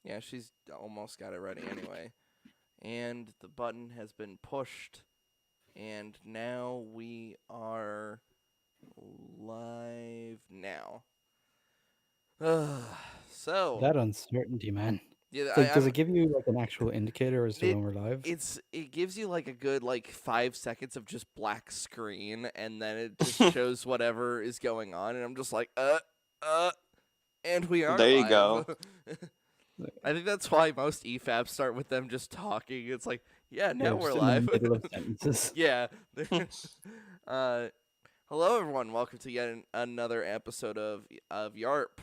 Yeah, she's almost got it ready anyway. And the button has been pushed. And now we are live now. so, That uncertainty, man. yeah, It's I, like, does I'm. it give you like an actual indicator as to It when we're live? it gives you like a good 5 seconds of just black screen, and then it just shows whatever is going on, and I'm just like, uh, and we are There you live. go. I think that's why most EFAPs start with them just talking. It's like, yeah, now Yeah, we're just in the live. middle of sentences. yeah. uh, hello everyone. Welcome to yet another episode of Y.A.R.P.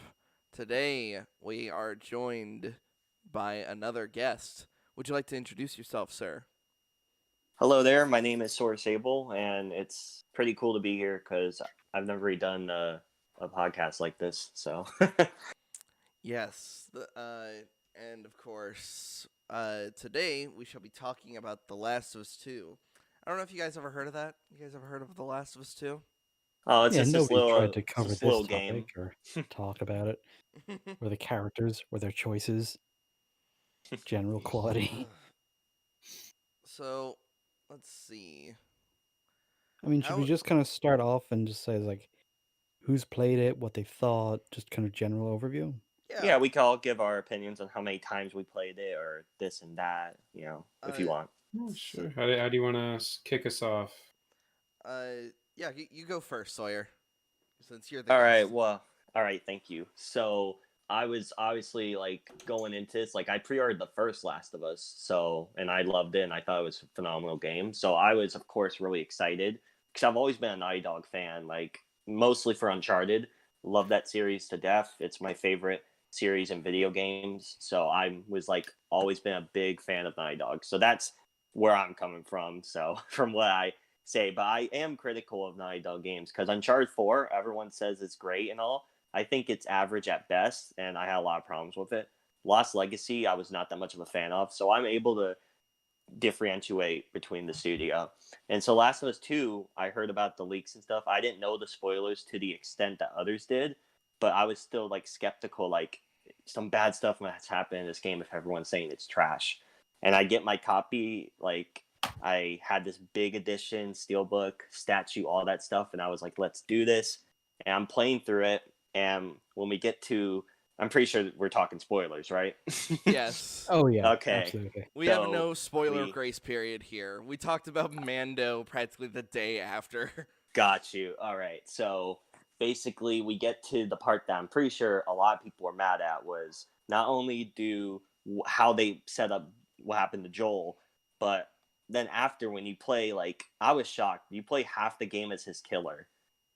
Today we are joined by another guest. Would you like to introduce yourself, sir? Hello there. My name is Sawyer, and it's pretty cool to be here because I've never really done a podcast like this. So, Yes. And of course, today we shall be talking about The Last of Us 2. I don't know if you guys ever heard of that. You guys ever heard of The Last of Us 2? oh, it's Yeah, just nobody tried to it's cover this this little game. topic or talk about it, or the characters, or their choices, general quality. so, let's see. I mean, should we How just kind of start off and just say like who's played it, what they thought, just kind of general overview? yeah. Yeah, we can all give our opinions on how many times we played it or this and that. If you Uh want. Oh, so, sure. How do you want to kick us off? yeah, you go first, Sawyer, since you're the All right. guest. Well, all right. Thank you. So I was obviously like going into this, like I pre-ordered the first Last of Us, and I loved it, and I thought it was a phenomenal game. So I was, of course, really excited because I've always been a Naughty Dog fan, like mostly for Uncharted. Love that series to death. It's my favorite series in video games. So I was like always been a big fan of Naughty Dog. So that's where I'm coming from. So from what I say, but I am critical of Naughty Dog games because Uncharted 4, everyone says it's great and all. I think it's average at best, and I had a lot of problems with it. Lost Legacy, I was not that much of a fan of, so I'm able to differentiate between the studio. And so Last of Us 2, I heard about the leaks and stuff. I didn't know the spoilers to the extent that others did, but I was still like skeptical, like some bad stuff might happen in this game if everyone's saying it's trash. And I get my copy, like I had this big edition, steelbook, statue, all that stuff, and I was like, let's do this. And I'm playing through it, and when we get to, I'm pretty sure we're talking spoilers, right? Yes. Oh yeah, Okay. absolutely. We have So no spoiler we grace period here. We talked about Mando practically the day after. got you. All right. So basically, we get to the part that I'm pretty sure a lot of people were mad at was not only do how they set up what happened to Joel, but then after when you play, like I was shocked. You play half the game as his killer,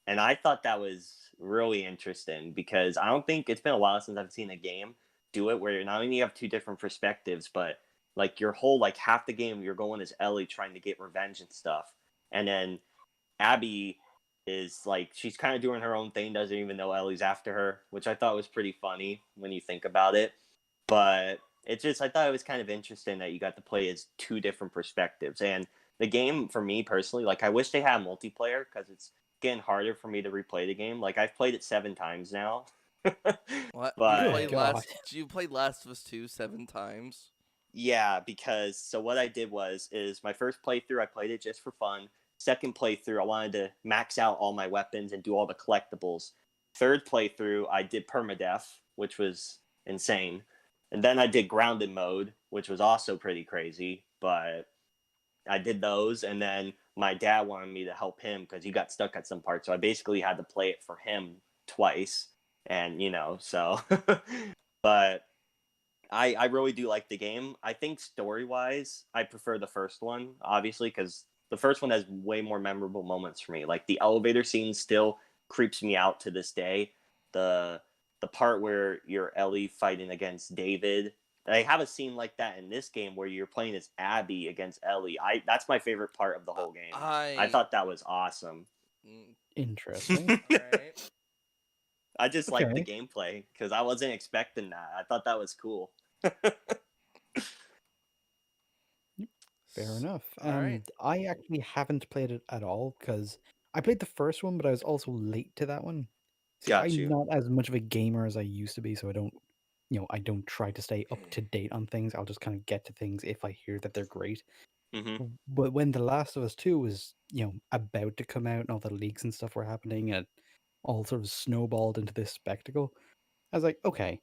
and I thought that was really interesting because I don't think it's been a while since I've seen a game do it where not only you have two different perspectives, but like your whole like half the game you're going as Ellie trying to get revenge and stuff, and then Abby is like she's kind of doing her own thing, doesn't even know Ellie's after her, which I thought was pretty funny when you think about it. But it's just I thought it was kind of interesting that you got to play as two different perspectives. And the game for me personally, like I wish they had multiplayer because it's getting harder for me to replay the game. Like I've played it 7 times now. What? Good But God. You played Last of Us 2 7 times? yeah, because so what I did is my first playthrough I played it just for fun. Second playthrough I wanted to max out all my weapons and do all the collectibles. Third playthrough I did permadeath, which was insane. And then I did grounded mode, which was also pretty crazy, but I did those and then my dad wanted me to help him because he got stuck at some part. So I basically had to play it for him twice. And so but I really do like the game. I think story wise, I prefer the first one, obviously, because the first one has way more memorable moments for me. Like the elevator scene still creeps me out to this day. The the part where you're Ellie fighting against David. I have a scene like that in this game where you're playing as Abby against Ellie. I That's my favorite part of the whole game. I I. thought that was awesome. Interesting. Alright. I just like the Okay, gameplay because I wasn't expecting that. I thought that was cool. fair enough. Alright. I actually haven't played it at all because I played the first one, but I was also late to that one. See, Got I'm you. not as much of a gamer as I used to be, so I don't I don't try to stay up to date on things. I'll just kind of get to things if I hear that they're great. Hmm. But when The Last of Us 2 was, about to come out and all the leaks and stuff were happening and it all sort of snowballed into this spectacle, I was like, okay,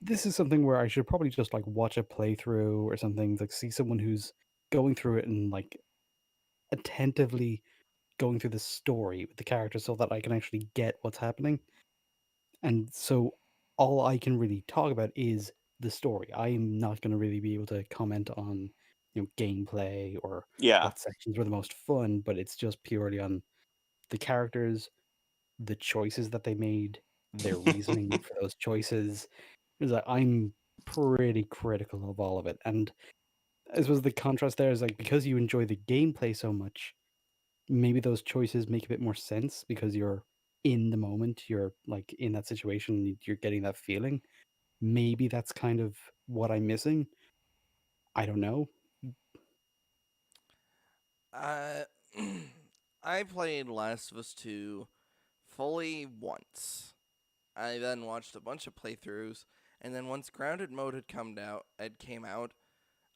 this is something where I should probably just like watch a playthrough or something, like see someone who's going through it and like attentively going through the story with the characters so that I can actually get what's happening. And so all I can really talk about is the story. I'm not going to really be able to comment on, gameplay or Yeah. what sections were the most fun, but it's just purely on the characters, the choices that they made, their reasoning for those choices. Is that I'm pretty critical of all of it. And I suppose the contrast there is like because you enjoy the gameplay so much, maybe those choices make a bit more sense because you're in the moment, you're like in that situation, you're getting that feeling. Maybe that's kind of what I'm missing. I don't know. Uh, I played Last of Us 2 fully once. I then watched a bunch of playthroughs, and then once Grounded Mode had came out,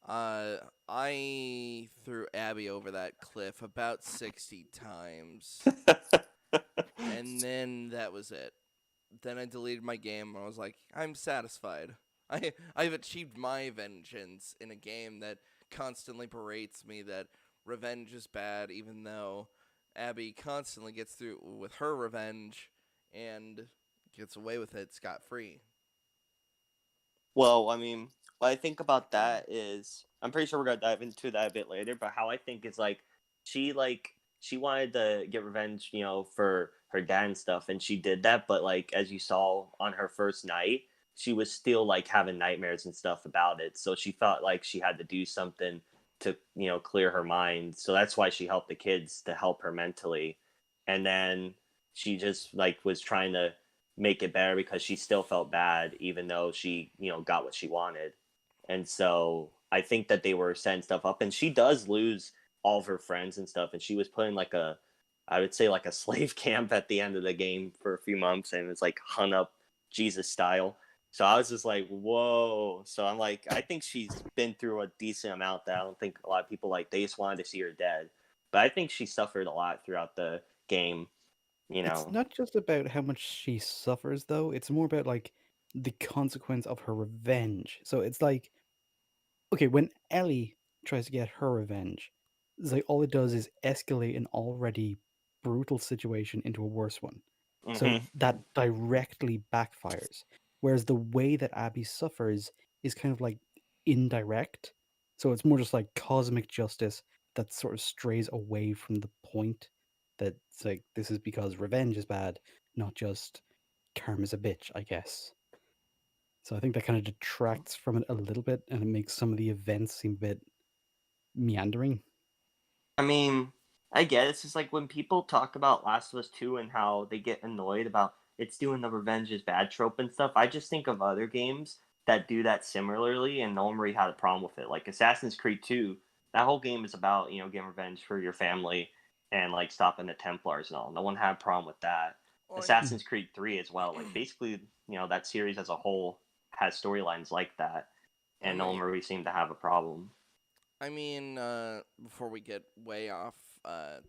uh, I threw Abby over that cliff about 60 times, and then that was it. Then I deleted my game, and I was like, I'm satisfied. I've achieved my vengeance in a game that constantly berates me that revenge is bad, even though Abby constantly gets through with her revenge and gets away with it scot free. Well, I mean, what I think about that is, I'm pretty sure we're gonna dive into that a bit later. But how I think is she wanted to get revenge, for her dad and stuff, and she did that. But like as you saw on her first night, she was still like having nightmares and stuff about it. So she felt like she had to do something to clear her mind. So that's why she helped the kids to help her mentally, and then she just like was trying to make it better because she still felt bad even though she got what she wanted. And so I think that they were setting stuff up, and she does lose all of her friends and stuff, and she was put in like a, I would say, like a slave camp at the end of the game for a few months, and it's like hunt up Jesus style. So I was just like, whoa. So I'm like, I think she's been through a decent amount that I don't think a lot of people like, they just wanted to see her dead. But I think she suffered a lot throughout the game, you It's know. not just about how much she suffers, though. It's more about like the consequence of her revenge. So it's like, okay, when Ellie tries to get her revenge, it's like all it does is escalate an already brutal situation into a worse one. So Hmm. that directly backfires. Whereas the way that Abby suffers is kind of like indirect. So it's more just like cosmic justice that sort of strays away from the point that it's like this is because revenge is bad, not just karma's a bitch, I guess. So I think that kind of detracts from it a little bit and it makes some of the events seem a bit meandering. I mean, I get it. It's just like when people talk about Last of Us 2 and how they get annoyed about it's doing the revenge is bad trope and stuff. I just think of other games that do that similarly, and no one really had a problem with it. Like Assassin's Creed 2, that whole game is about, getting revenge for your family and like stopping the Templars and all. No one had a problem with that. Well, Mm. Assassin's Creed 3 as well. Like basically, that series as a whole has storylines like that, I and no one mean, really seemed to have a problem. before we get way off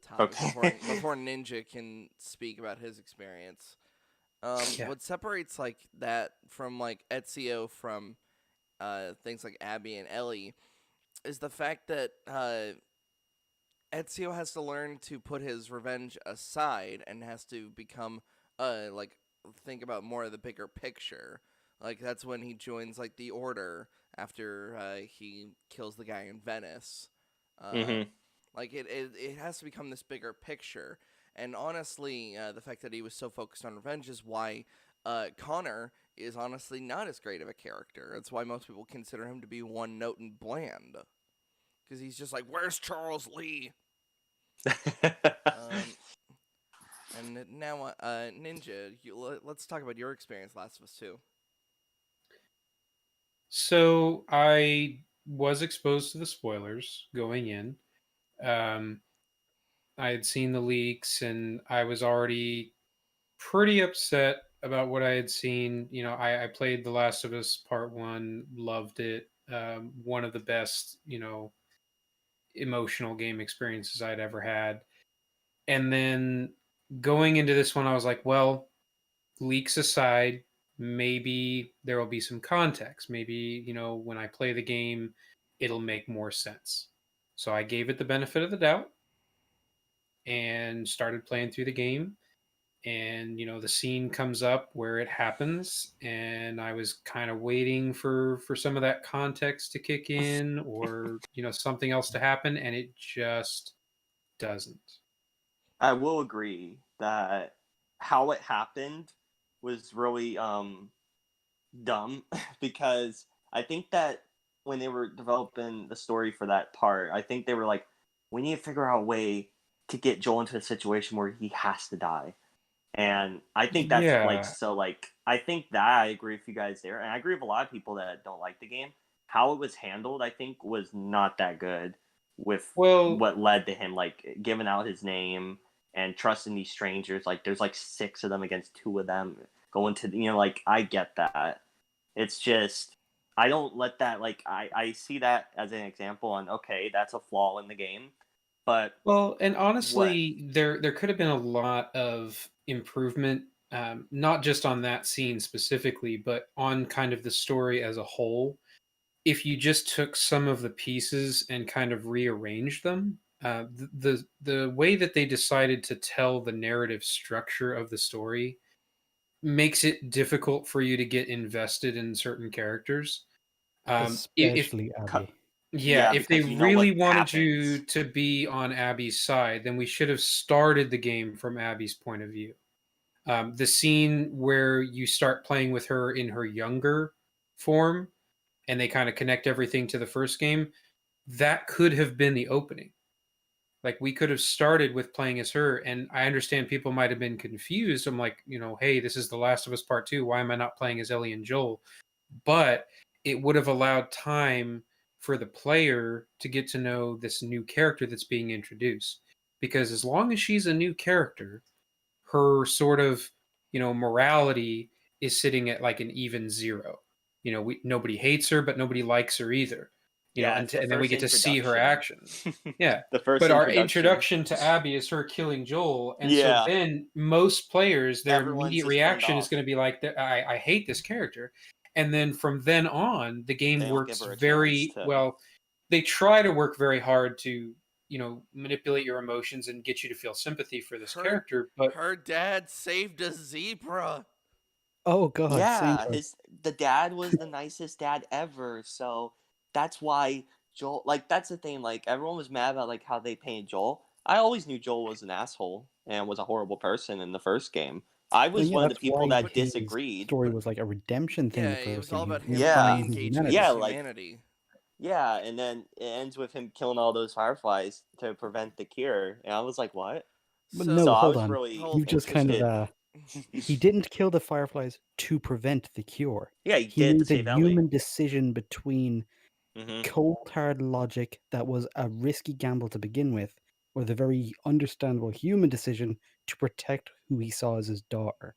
topic, Okay. before Ninja can speak about his experience, Yeah. what separates like that from like Ezio from things like Abby and Ellie is the fact that Ezio has to learn to put his revenge aside and has to become like think about more of the bigger picture. Like that's when he joins like the Order after he kills the guy in Venice. Uh, Hmm. like it has to become this bigger picture. And honestly, the fact that he was so focused on revenge is why Connor is honestly not as great of a character. That's why most people consider him to be one note and bland. Because he's just like, where's Charles Lee? Um, and now, Ninja, let's talk about your experience Last of Us 2. So I was exposed to the spoilers going in. Um, I had seen the leaks and I was already pretty upset about what I had seen. You know, I played The Last of Us Part One, loved it. One of the best, emotional game experiences I'd ever had. And then going into this one, I was like, well, leaks aside, maybe there will be some context. Maybe, when I play the game, it'll make more sense. So I gave it the benefit of the doubt and started playing through the game. And, the scene comes up where it happens. And I was kind of waiting for some of that context to kick in or, something else to happen. And it just doesn't. I will agree that how it happened was really dumb because I think that when they were developing the story for that part, I think they were like, we need to figure out a way to get Joel into a situation where he has to die. And I think that's like Yeah. so like I think that I agree with you guys there, and I agree with a lot of people that don't like the game. How it was handled, I think, was not that good with Well, what led to him like giving out his name and trusting these strangers. Like there's like 6 of them against 2 of them going to like I get that. It's just I don't let that like I see that as an example and okay, that's a flaw in the game. But Well, and what honestly, there could have been a lot of improvement, not just on that scene specifically, but on kind of the story as a whole. If you just took some of the pieces and kind of rearranged them, the way that they decided to tell the narrative structure of the story makes it difficult for you to get invested in certain characters. If Especially cu- Abby. Yeah, yeah, if they because you know what really wanted you happens. to be on Abby's side, then we should have started the game from Abby's point of view. The scene where you start playing with her in her younger form and they kind of connect everything to the first game, that could have been the opening. Like we could have started with playing as her, and I understand people might have been confused. I'm like, hey, this is The Last of Us Part Two. Why am I not playing as Ellie and Joel? But it would have allowed time for the player to get to know this new character that's being introduced. Because as long as she's a new character, her sort of, morality is sitting at like an even zero. Nobody hates her, but nobody likes her either. Yeah, it's And, the and then we first get to see her introduction. actions. Yeah. The first But our introduction. introduction to Abby is her killing Joel. And so Yeah, then most players, their everyone's immediate just turned reaction is off. going to be like, I hate this character. And then from then on, the game They don't give works her a chance very to. well. They try to work very hard to, manipulate your emotions and get you to feel sympathy for this Her character. But her dad saved a zebra. Oh God, same Yeah, choice. the dad was the nicest dad ever, so that's why Joel. Like that's the thing. Like everyone was mad about like how they painted Joel. I always knew Joel was an asshole and was a horrible person in the first game. I And was yeah, one of the that's people why that But his disagreed. story but was like a redemption thing yeah, the it first was all game. He about was him Yeah, finding his re-engaging with humanity. his yeah, like humanity. yeah, and then it ends with him killing all those fireflies to prevent the cure, and I was like, what? But So no, So I hold was on. really hold You just kind of interested. he didn't kill the fireflies to prevent the cure. Yeah, he He did to made a save Ellie. human decision between Hmm. cold hard logic that was a risky gamble to begin with, or the very understandable human decision to protect who he saw as his daughter.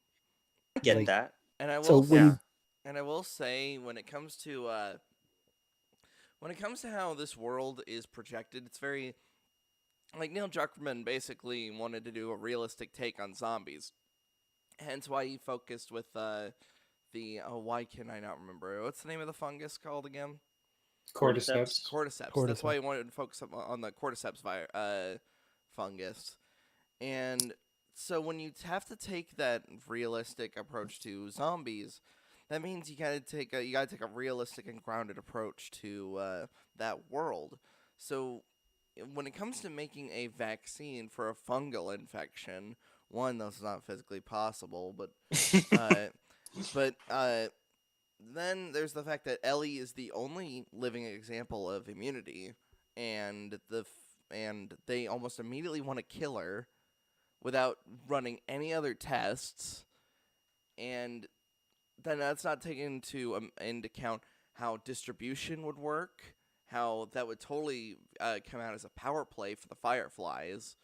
I It's get like that. and I so will when Yeah. you and I will say when it comes to how this world is projected, it's very like Neil Druckmann basically wanted to do a realistic take on zombies. Hence why he focused with the why can I not remember what's the name of the fungus called again? cordyceps. Cordyceps. Cordyceps. That's why he wanted to focus on the cordyceps fungus. And so when you have to take that realistic approach to zombies, that means you gotta take a realistic and grounded approach to that world. So when it comes to making a vaccine for a fungal infection, one that's not physically possible, uh, but then there's the fact that Ellie is the only living example of immunity, and and they almost immediately want to kill her without running any other tests, and then that's not taken into account how distribution would work, how that would totally come out as a power play for the Fireflies,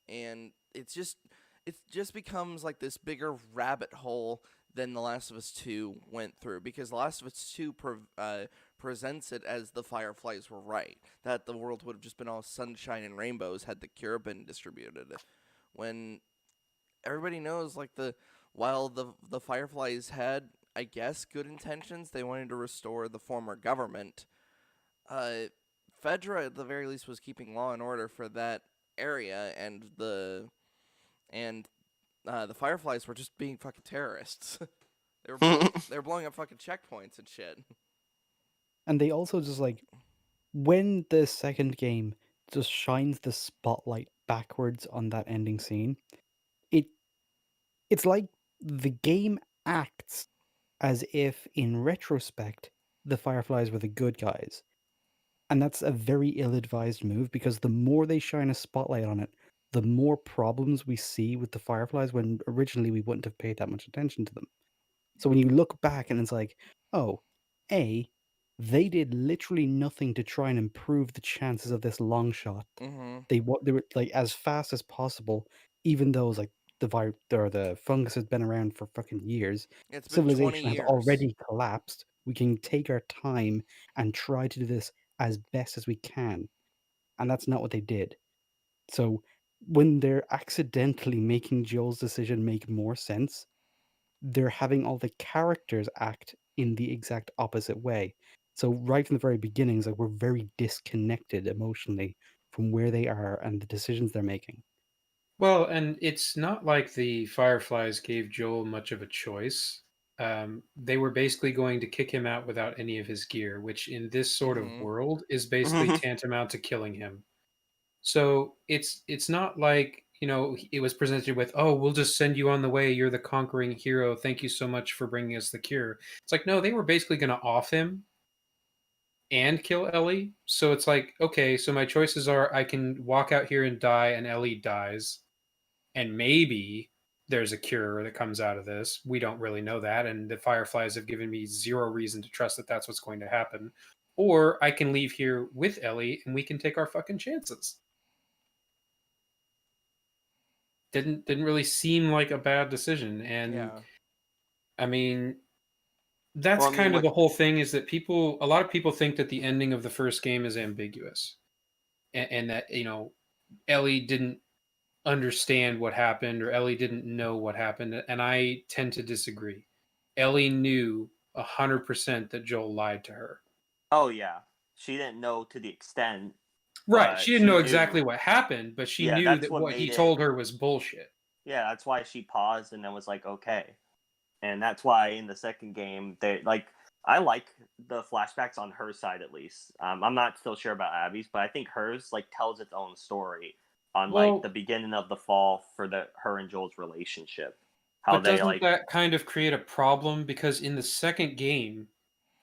and it just becomes like this bigger rabbit hole than The Last of Us 2 went through, because The Last of Us 2 presents it as the Fireflies were right, that the world would have just been all sunshine and rainbows had the cure been distributed. When everybody knows, like, while the Fireflies had, I guess, good intentions, they wanted to restore the former government. Fedra, at the very least, was keeping law and order for that area, and the Fireflies were just being fucking terrorists. they were blowing up fucking checkpoints and shit. And they also just like when the second game just shines the spotlight backwards on that ending scene, it it's like the game acts as if in retrospect the Fireflies were the good guys. And that's a very ill-advised move because the more they shine a spotlight on it, the more problems we see with the Fireflies when originally we wouldn't have paid that much attention to them. So when you look back and it's like, oh, A, they did literally nothing to try and improve the chances of this long shot. Mm-hmm. They were like as fast as possible, even though like the fungus has been around for fucking years. It's been 20 Civilization has years. already collapsed. We can take our time and try to do this as best as we can. And that's not what they did. So when they're accidentally making Joel's decision make more sense, they're having all the characters act in the exact opposite way. So right from the very beginnings, like we're very disconnected emotionally from where they are and the decisions they're making. Well, and it's not like the Fireflies gave Joel much of a choice. They were basically going to kick him out without any of his gear, which in this sort of Mm-hmm. world is basically tantamount to killing him. So it's not like, it was presented with, oh, we'll just send you on the way. You're the conquering hero. Thank you so much for bringing us the cure. It's like, no, they were basically going to off him and kill Ellie. So it's like, okay, so my choices are I can walk out here and die and Ellie dies, and maybe there's a cure that comes out of this. We don't really know that, and the Fireflies have given me zero reason to trust that that's what's going to happen. Or I can leave here with Ellie and we can take our fucking chances. Didn't really seem like a bad decision. And Yeah. I mean, that's Well, I mean, kind of what the whole thing, is that a lot of people think that the ending of the first game is ambiguous, and that Ellie didn't understand what happened, or Ellie didn't know what happened, and I tend to disagree. Ellie knew 100% that Joel lied to her. Oh yeah, she didn't know to the extent, Right, she but didn't she know knew. exactly what happened, but she Yeah, knew that's that what what he made it. told her was bullshit. Yeah, that's why she paused and then was like, okay, and that's why in the second game they like. I like the flashbacks on her side at least. I'm not still sure about Abby's, but I think hers like tells its own story on like the Well, beginning of the fall for her and Joel's relationship. How but they doesn't like. that kind of create a problem? Because in the second game,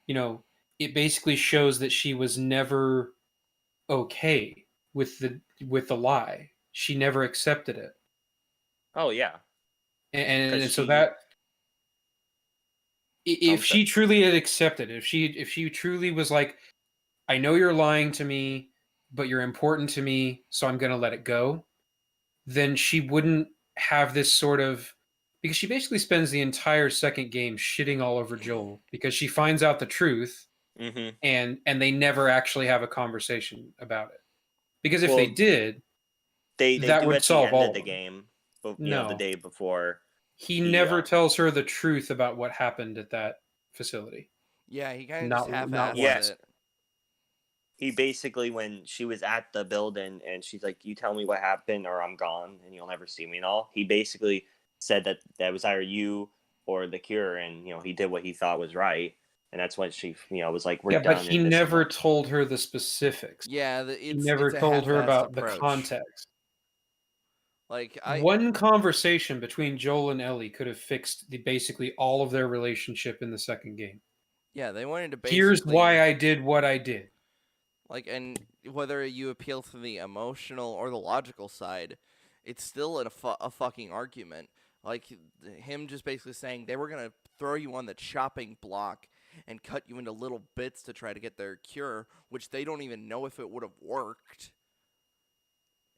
you know, it basically shows that she was never okay with the lie. She never accepted it. Oh yeah, And, because and so she. that I'm if sorry. she truly had accepted, if she truly was like, I know you're lying to me, but you're important to me, so I'm going to let it go, then she wouldn't have this sort of, because she basically spends the entire second game shitting all over Joel because she finds out the truth, Mm-hmm. and they never actually have a conversation about it. Because if they Well, did, they that do would at the solve end all of of the them. game, but the No, day before he he. never tells her the truth about what happened at that facility. Yeah, he kind of just Not half-asses Yeah, once. it. he basically, when she was at the building and she's like, "You tell me what happened, or I'm gone, and you'll never see me." And all, he basically said that was either you or the cure, and he did what he thought was right, and that's when she was like, "We're Yeah, but done he in this." never told her the specifics. Yeah, He it's never a told her half-assed about the approach. context. Like One conversation between Joel and Ellie could have fixed basically all of their relationship in the second game. yeah, they wanted to Here's why basically, I did what I did. like, and whether you appeal to the emotional or the logical side, it's still a fucking argument. Like, him just basically saying they were gonna throw you on the chopping block and cut you into little bits to try to get their cure, which they don't even know if it would have worked.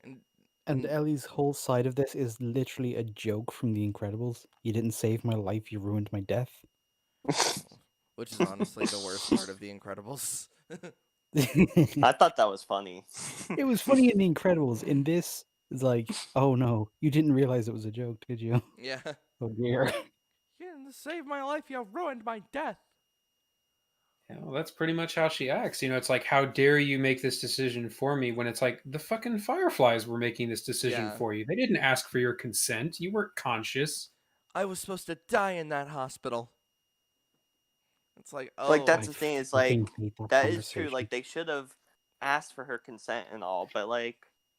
And And Mm. Ellie's whole side of this is literally a joke from The Incredibles. You didn't save my life, you ruined my death. Which is honestly the worst part of The Incredibles. I thought that was funny. It was funny in The Incredibles. In this, it's like, oh no, you didn't realize it was a joke, did you? Yeah. Oh dear. You didn't save my life, you ruined my death. Yeah, well, that's pretty much how she acts. It's like, how dare you make this decision for me when it's like the fucking Fireflies were making this decision Yeah. for you. They didn't ask for your consent. You weren't conscious. I was supposed to die in that hospital. It's like, Like, oh, that's I the thing, is like, fucking hate that that is true. conversation. Like, they should have asked for her consent and all, but like,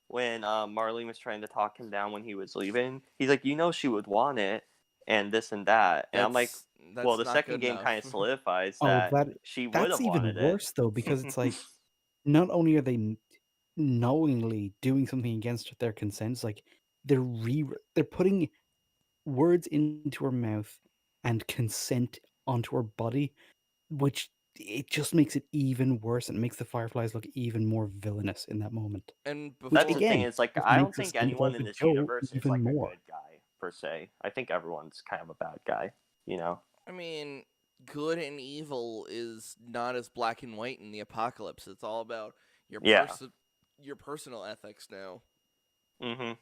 when Marlene was trying to talk him down when he was leaving, he's like, she would want it, and this and that. And I'm like, that's well, the not second good game enough. kind of solidifies Oh, that she would that's have even wanted it. worse though, because it's like, not only are they knowingly doing something against their consents, like they're putting words into her mouth and consent onto her body, which it just makes it even worse and makes the Fireflies look even more villainous in that moment. And Which That's the before, thing, again is like, just I don't makes the think anyone symbol in of this Joe universe is even like a more. good guy per se. I think everyone's kind of a bad guy, you know? I mean, good and evil is not as black and white in the apocalypse. It's all about your Yeah. your personal ethics now. Mm-hmm.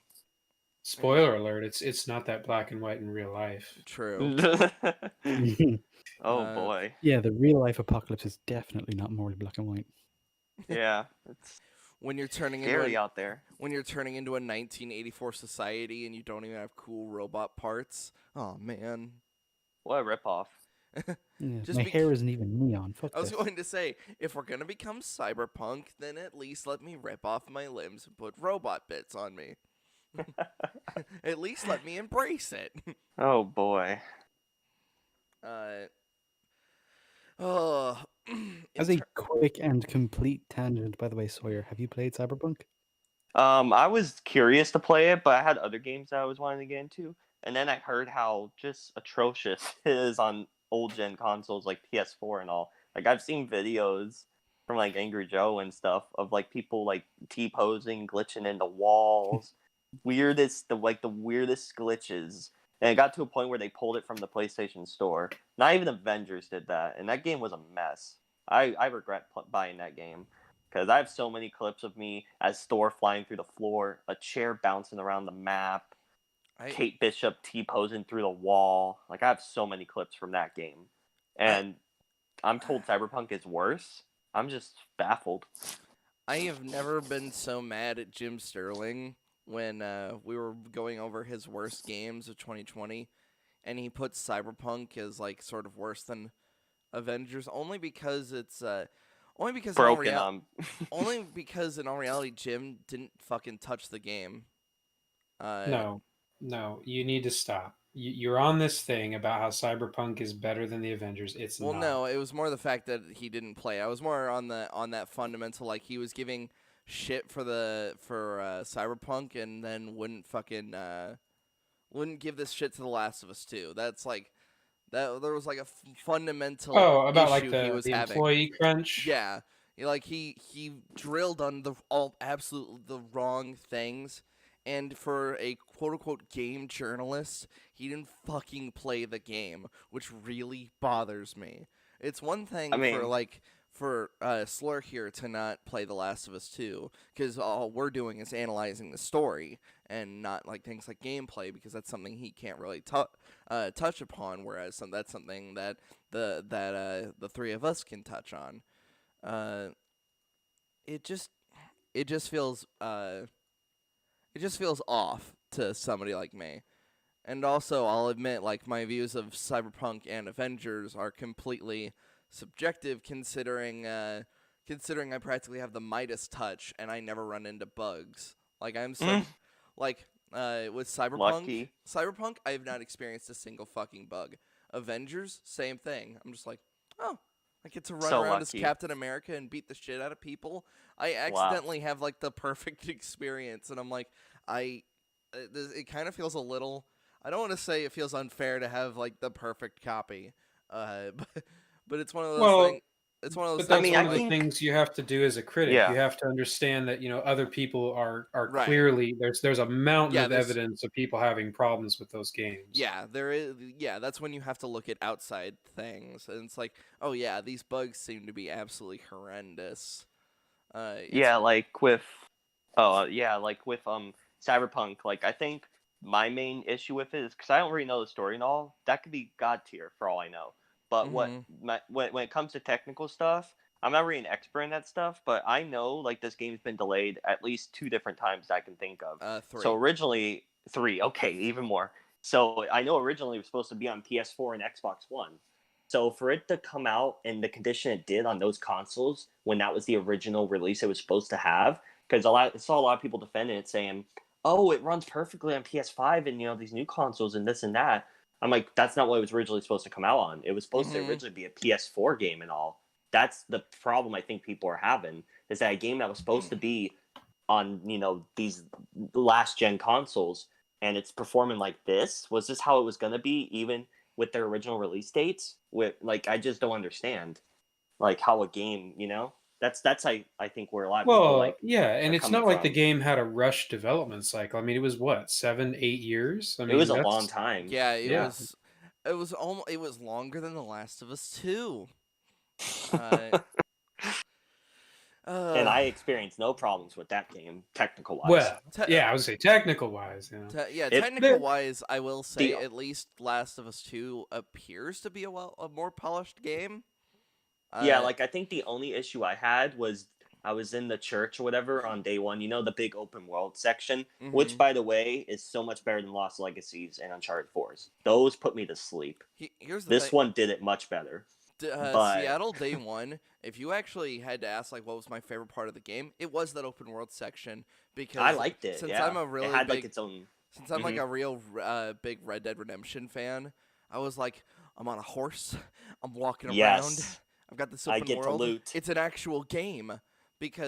Spoiler alert, it's not that black and white in real life. True. Oh Uh, boy. Yeah, the real life apocalypse is definitely not morally black and white. Yeah. It's when you're turning scary out there. when you're turning into a 1984 society and you don't even have cool robot parts. Oh man. What a ripoff. Yeah, Just my be. hair isn't even neon. Fuck I was this. going to say, if we're gonna become cyberpunk, then at least let me rip off my limbs and put robot bits on me. At least let me embrace it. Oh boy. Uh, oh, As a quick and complete tangent, by the way, Sawyer, have you played Cyberpunk? I was curious to play it, but I had other games that I was wanting to get into, and then I heard how just atrocious it is on old gen consoles like PS4 and all. Like, I've seen videos from like Angry Joe and stuff of like people like T-posing, glitching into walls, the weirdest glitches. And it got to a point where they pulled it from the PlayStation Store. Not even Avengers did that, and that game was a mess. I regret buying that game. Because I have so many clips of me as Thor flying through the floor, a chair bouncing around the map, I, Kate Bishop T-posing through the wall. Like, I have so many clips from that game. And I'm told Cyberpunk is worse. I'm just baffled. I have never been so mad at Jim Sterling when we were going over his worst games of 2020, and he put Cyberpunk as like sort of worse than Avengers, only because it's only because in all Broken. only because in all reality, Jim didn't fucking touch the game. No, you need to stop. You're on this thing about how Cyberpunk is better than the Avengers. It's Well, not. no, it was more the fact that he didn't play. I was more on that fundamental, like he was giving shit for Cyberpunk, and then wouldn't give this shit to The Last of Us 2. That's like that. There was like a fundamental Oh, about like issue he was the having. employee crunch. Yeah, he drilled on all absolutely the wrong things, and for a quote unquote game journalist, he didn't fucking play the game, which really bothers me. It's one thing I mean, for Slur here to not play The Last of Us 2, because all we're doing is analyzing the story and not like things like gameplay, because that's something he can't really touch upon. Whereas that's something that the three of us can touch on. It just it just feels off to somebody like me. And also, I'll admit, like, my views of Cyberpunk and Avengers are completely subjective, considering I practically have the Midas touch and I never run into bugs. Like, I'm so like with lucky. Cyberpunk, I have not experienced a single fucking bug. Avengers, same thing. I'm just like, oh, I get to run So around as lucky. Captain America and beat the shit out of people. I Wow. accidentally have like the perfect experience, and I'm like, it kind of feels a little. I don't want to say it feels unfair to have like the perfect copy, but it's one of those Well, things. it's one of those But things that's mean, where one I of the like, think things you have to do as a critic. yeah, You have to understand that other people are right. clearly there's a mountain Yeah, of there's evidence of people having problems with those games. yeah, there is yeah, that's when you have to look at outside things and it's like, oh yeah, these bugs seem to be absolutely horrendous. It's yeah, like with like with Cyberpunk. Like I think my main issue with it is because I don't really know the story and all. That could be god tier for all I know. But mhm when it comes to technical stuff, I'm not really an expert in that stuff. But I know like this game's been delayed at least 2 different times that I can think of. So 3. originally 3, okay, even more. So I know originally it was supposed to be on PS4 and Xbox One. So for it to come out in the condition it did on those consoles when that was the original release it was supposed to have, because I saw a lot of people defending it saying, "Oh, it runs perfectly on PS5 and these new consoles and this and that." I'm like, that's not what it was originally supposed to come out on. It was supposed to Mhm. originally be a PS4 game and all. That's the problem I think people are having, is that a game that was supposed to be on these last gen consoles and it's performing like this. Was this how it was going to be even with their original release dates? With like, I just don't understand like how a game, that's I think where a lot of people Well, like yeah, and are it's coming not like the from. game had a rush development cycle. I mean, it was what, 7, 8 years? I It was mean, a long that's time. Yeah, yeah. it was longer than The Last of Us 2. Uh And uh I experienced no problems with that game technical wise. Well, te- yeah, I would say technical wise, yeah, It technical There, wise, I will the say at least Last of Us 2 appears to be a more polished game. Yeah, Uh like I think the only issue I had was I was in the church or whatever on day one. The big open world section, which mhm. by the way is so much better than Lost Legacies and Uncharted 4s. Those put me to sleep. Here's the thing. This one did it much better. But Seattle Day One. If you actually had to ask like what was my favorite part of the game, it was that open world section I because liked it. since I'm Yeah, a it really had like big its own. since I'm like Hmm. a real big Red Dead Redemption fan, I was like, I'm on a horse, I'm walking around, Yes, I've got this I open get to world. loot. It's an actual game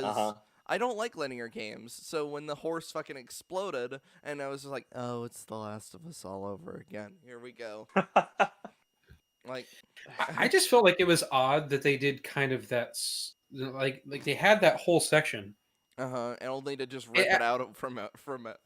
Uh because huh. I don't like linear games. So when the horse fucking exploded, and I was just like, oh, it's The Last of Us all over again. Here we go. Like, I just felt like it was odd that they did kind of like they had that whole section. and only to just It, rip it out from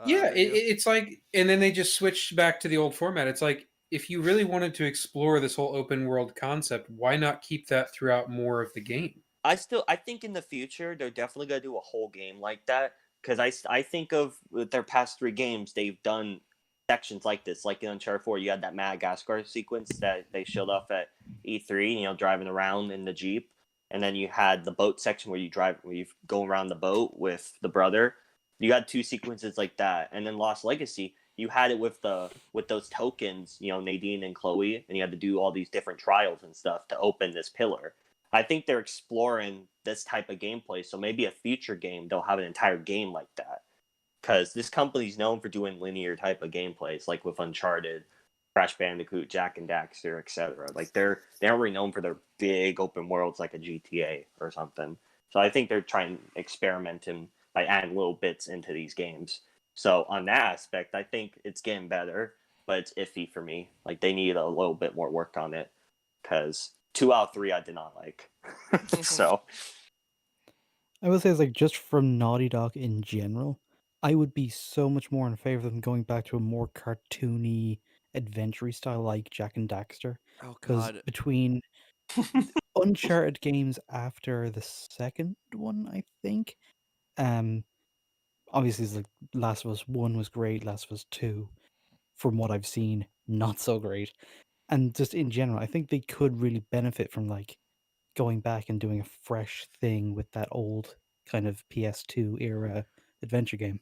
yeah, under you. it's like, and then they just switched back to the old format. It's like if you really wanted to explore this whole open world concept, why not keep that throughout more of the game? I think in the future they're definitely gonna do a whole game like that, because I think of with their past 3 games they've done sections like this. Like in Uncharted 4, you had that Madagascar sequence that they showed off at E3, driving around in the Jeep, and then you had the boat section where you go around the boat with the brother. You had 2 sequences like that, and then Lost Legacy, you had it with those tokens, Nadine and Chloe, and you had to do all these different trials and stuff to open this pillar. I think they're exploring this type of gameplay. So maybe a future game they'll have an entire game like that. Because this company's known for doing linear type of gameplays, like with Uncharted, Crash Bandicoot, Jack and Daxter, etc. Like they're already known for their big open worlds, like a GTA or something. So I think they're trying to experiment and by adding little bits into these games. So on that aspect, I think it's getting better, but it's iffy for me. Like they need a little bit more work on it because 2 out of 3 I did not like. So I would say it's like just from Naughty Dog in general, I would be so much more in favor of them going back to a more cartoony, adventure style like Jack and Daxter. Oh Because God, between Uncharted games after the second one, I think, um, obviously it's like Last of Us 1 was great, Last of Us 2, from what I've seen, not so great. And just in general, I think they could really benefit from like going back and doing a fresh thing with that old kind of PS2 era adventure game.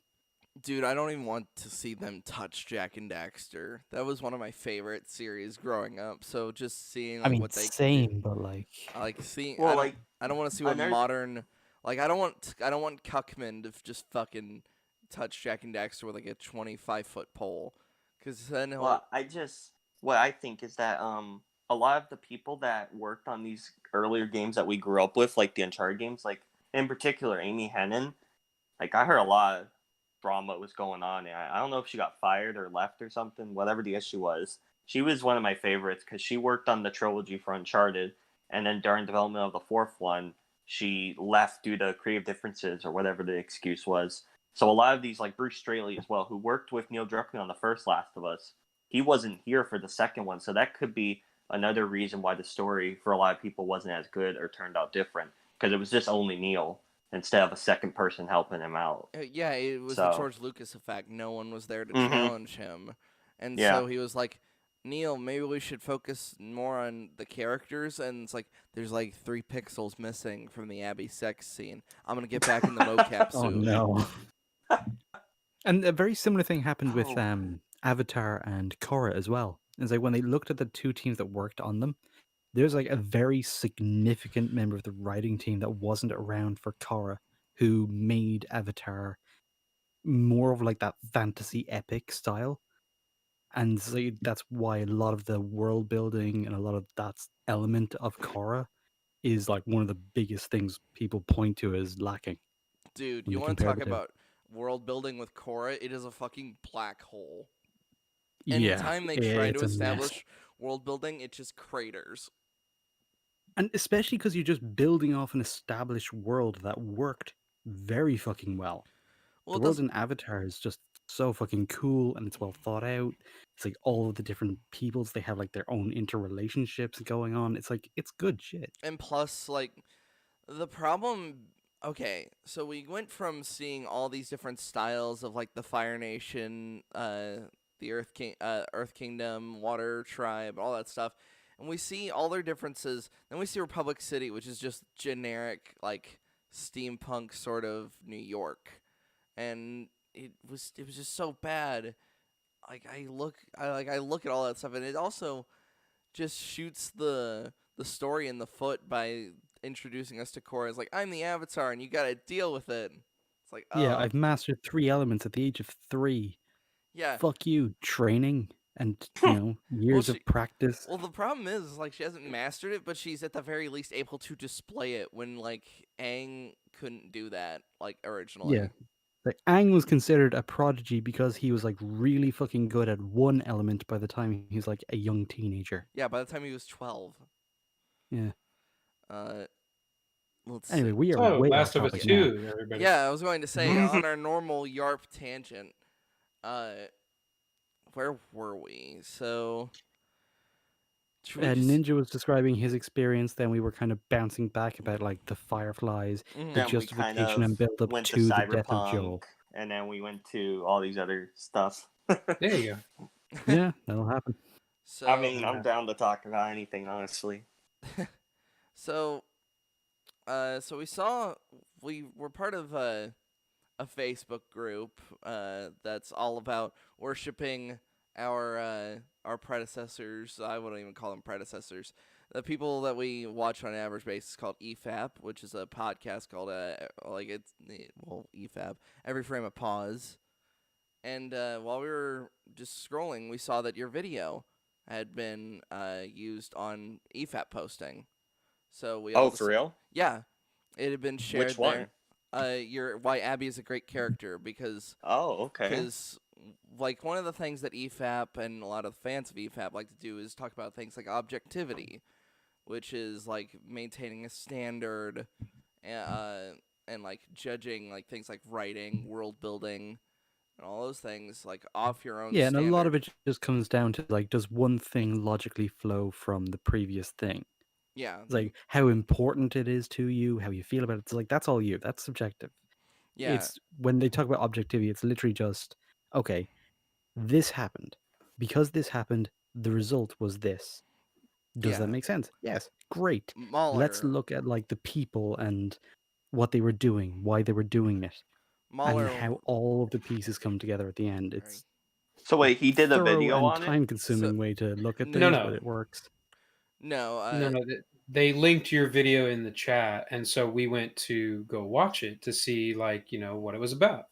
dude, I don't even want to see them touch Jack and Daxter. That was one of my favorite series growing up. So just seeing I like mean, what they can do, same, but like, I like seeing. well, like I don't want to see what another modern. Like I don't want Cuckman to just fucking touch Jack and Daxter with like a 25-foot pole, because then he'll. well, I just what I think is that a lot of the people that worked on these earlier games that we grew up with, like the Uncharted games, like in particular Amy Hennon, like I heard a lot of drama was going on. I don't know if she got fired or left or something. Whatever the issue was, she was one of my favorites because she worked on the trilogy for Uncharted, and then during development of the fourth one, she left due to creative differences or whatever the excuse was. So a lot of these, like Bruce Straley as well, who worked with Neil Druckmann on the first Last of Us, he wasn't here for the second one. So that could be another reason why the story for a lot of people wasn't as good or turned out different, because it was just only Neil instead of a second person helping him out. Yeah, it was the So, George Lucas effect. No one was there to mhm, challenge him. And yeah. so he was like, Neil, maybe we should focus more on the characters. And it's like, there's like 3 pixels missing from the Abby sex scene. I'm going to get back in the mocap Oh suit. no. And a very similar thing happened with Oh. Avatar and Korra as well. It's like when they looked at the two teams that worked on them, there's like a very significant member of the writing team that wasn't around for Korra, who made Avatar more of like that fantasy epic style. And so that's why a lot of the world building and a lot of that element of Korra is like one of the biggest things people point to as lacking Dude, when you they want to compare talk the two. about world building with Korra? It is a fucking black hole. Yeah, Anytime they try to it's a mess. establish world building, it just craters. And especially because you're just building off an established world that worked very fucking well. Well, The it world does. in Avatar is just so fucking cool and it's well thought out. It's like all of the different peoples, they have like their own interrelationships going on. It's like, it's good shit. And plus, like, the problem. Okay, so we went from seeing all these different styles of like the Fire Nation, the Earth Kingdom, Water Tribe, all that stuff, and we see all their differences. Then we see Republic City, which is just generic, like steampunk sort of New York, and it was just so bad. Like I look at all that stuff, and it also just shoots the story in the foot by introducing us to Korra as like, I'm the Avatar and you gotta deal with it. It's like, Yeah, oh I've mastered 3 elements at the age of 3. yeah. Fuck you, training and, Well years she of practice. well the problem is like she hasn't mastered it, but she's at the very least able to display it when like Aang couldn't do that like Yeah. originally. Like, Aang was considered a prodigy because he was, like, really fucking good at one element by the time he was, like, a young teenager. Yeah, by the time he was 12. Yeah. Uh let's see. Anyway, we are So, way off Last of Us topic now. 2, everybody. Yeah, I was going to say on our normal YARP tangent, uh where were we? So should we just Ninja was describing his experience, then we were kind of bouncing back about, like, the Fireflies, the Then we kind justification of and build up went to to the death of Cyberpunk, Joel. and then we went to all these other stuff. There you go. Yeah, that'll happen. So I mean, I'm down to talk about anything, honestly. so so we were part of a Facebook group that's all about worshiping our predecessors. I wouldn't even call them predecessors. The people that we watch on an average basis called E.F.A.P, which is a podcast called E.F.A.P, Every Frame a Pause. And while we were just scrolling, we saw that your video had been used on E.F.A.P posting. So we all Oh, for real? yeah, it had been shared Which one? there. Your why Abby is a great character because Oh, okay. like one of the things that E.F.A.P and a lot of fans of E.F.A.P like to do is talk about things like objectivity, which is like maintaining a standard, and like judging like things like writing, world building, and all those things like off your own Yeah, and a lot of standard. it just comes down to, like, does one thing logically flow from the previous thing? Yeah, It's like how important it is to you, how you feel about it. It's like that's all you. That's subjective. yeah, It's when they talk about objectivity, it's literally just okay, this happened. Because this happened, the result was this. Does that yeah. make sense? Yes. Great. Let's Mahler, look at like the people and what they were doing, why they were doing it, and Mahler. how all of the pieces come together at the end. Sorry. It's So a wait, he did a thorough video and on it? So time-consuming way to look at no, No, things, but no. it works. no, No, no. They linked your video in the chat, and so we went to go watch it to see, like, what it was about.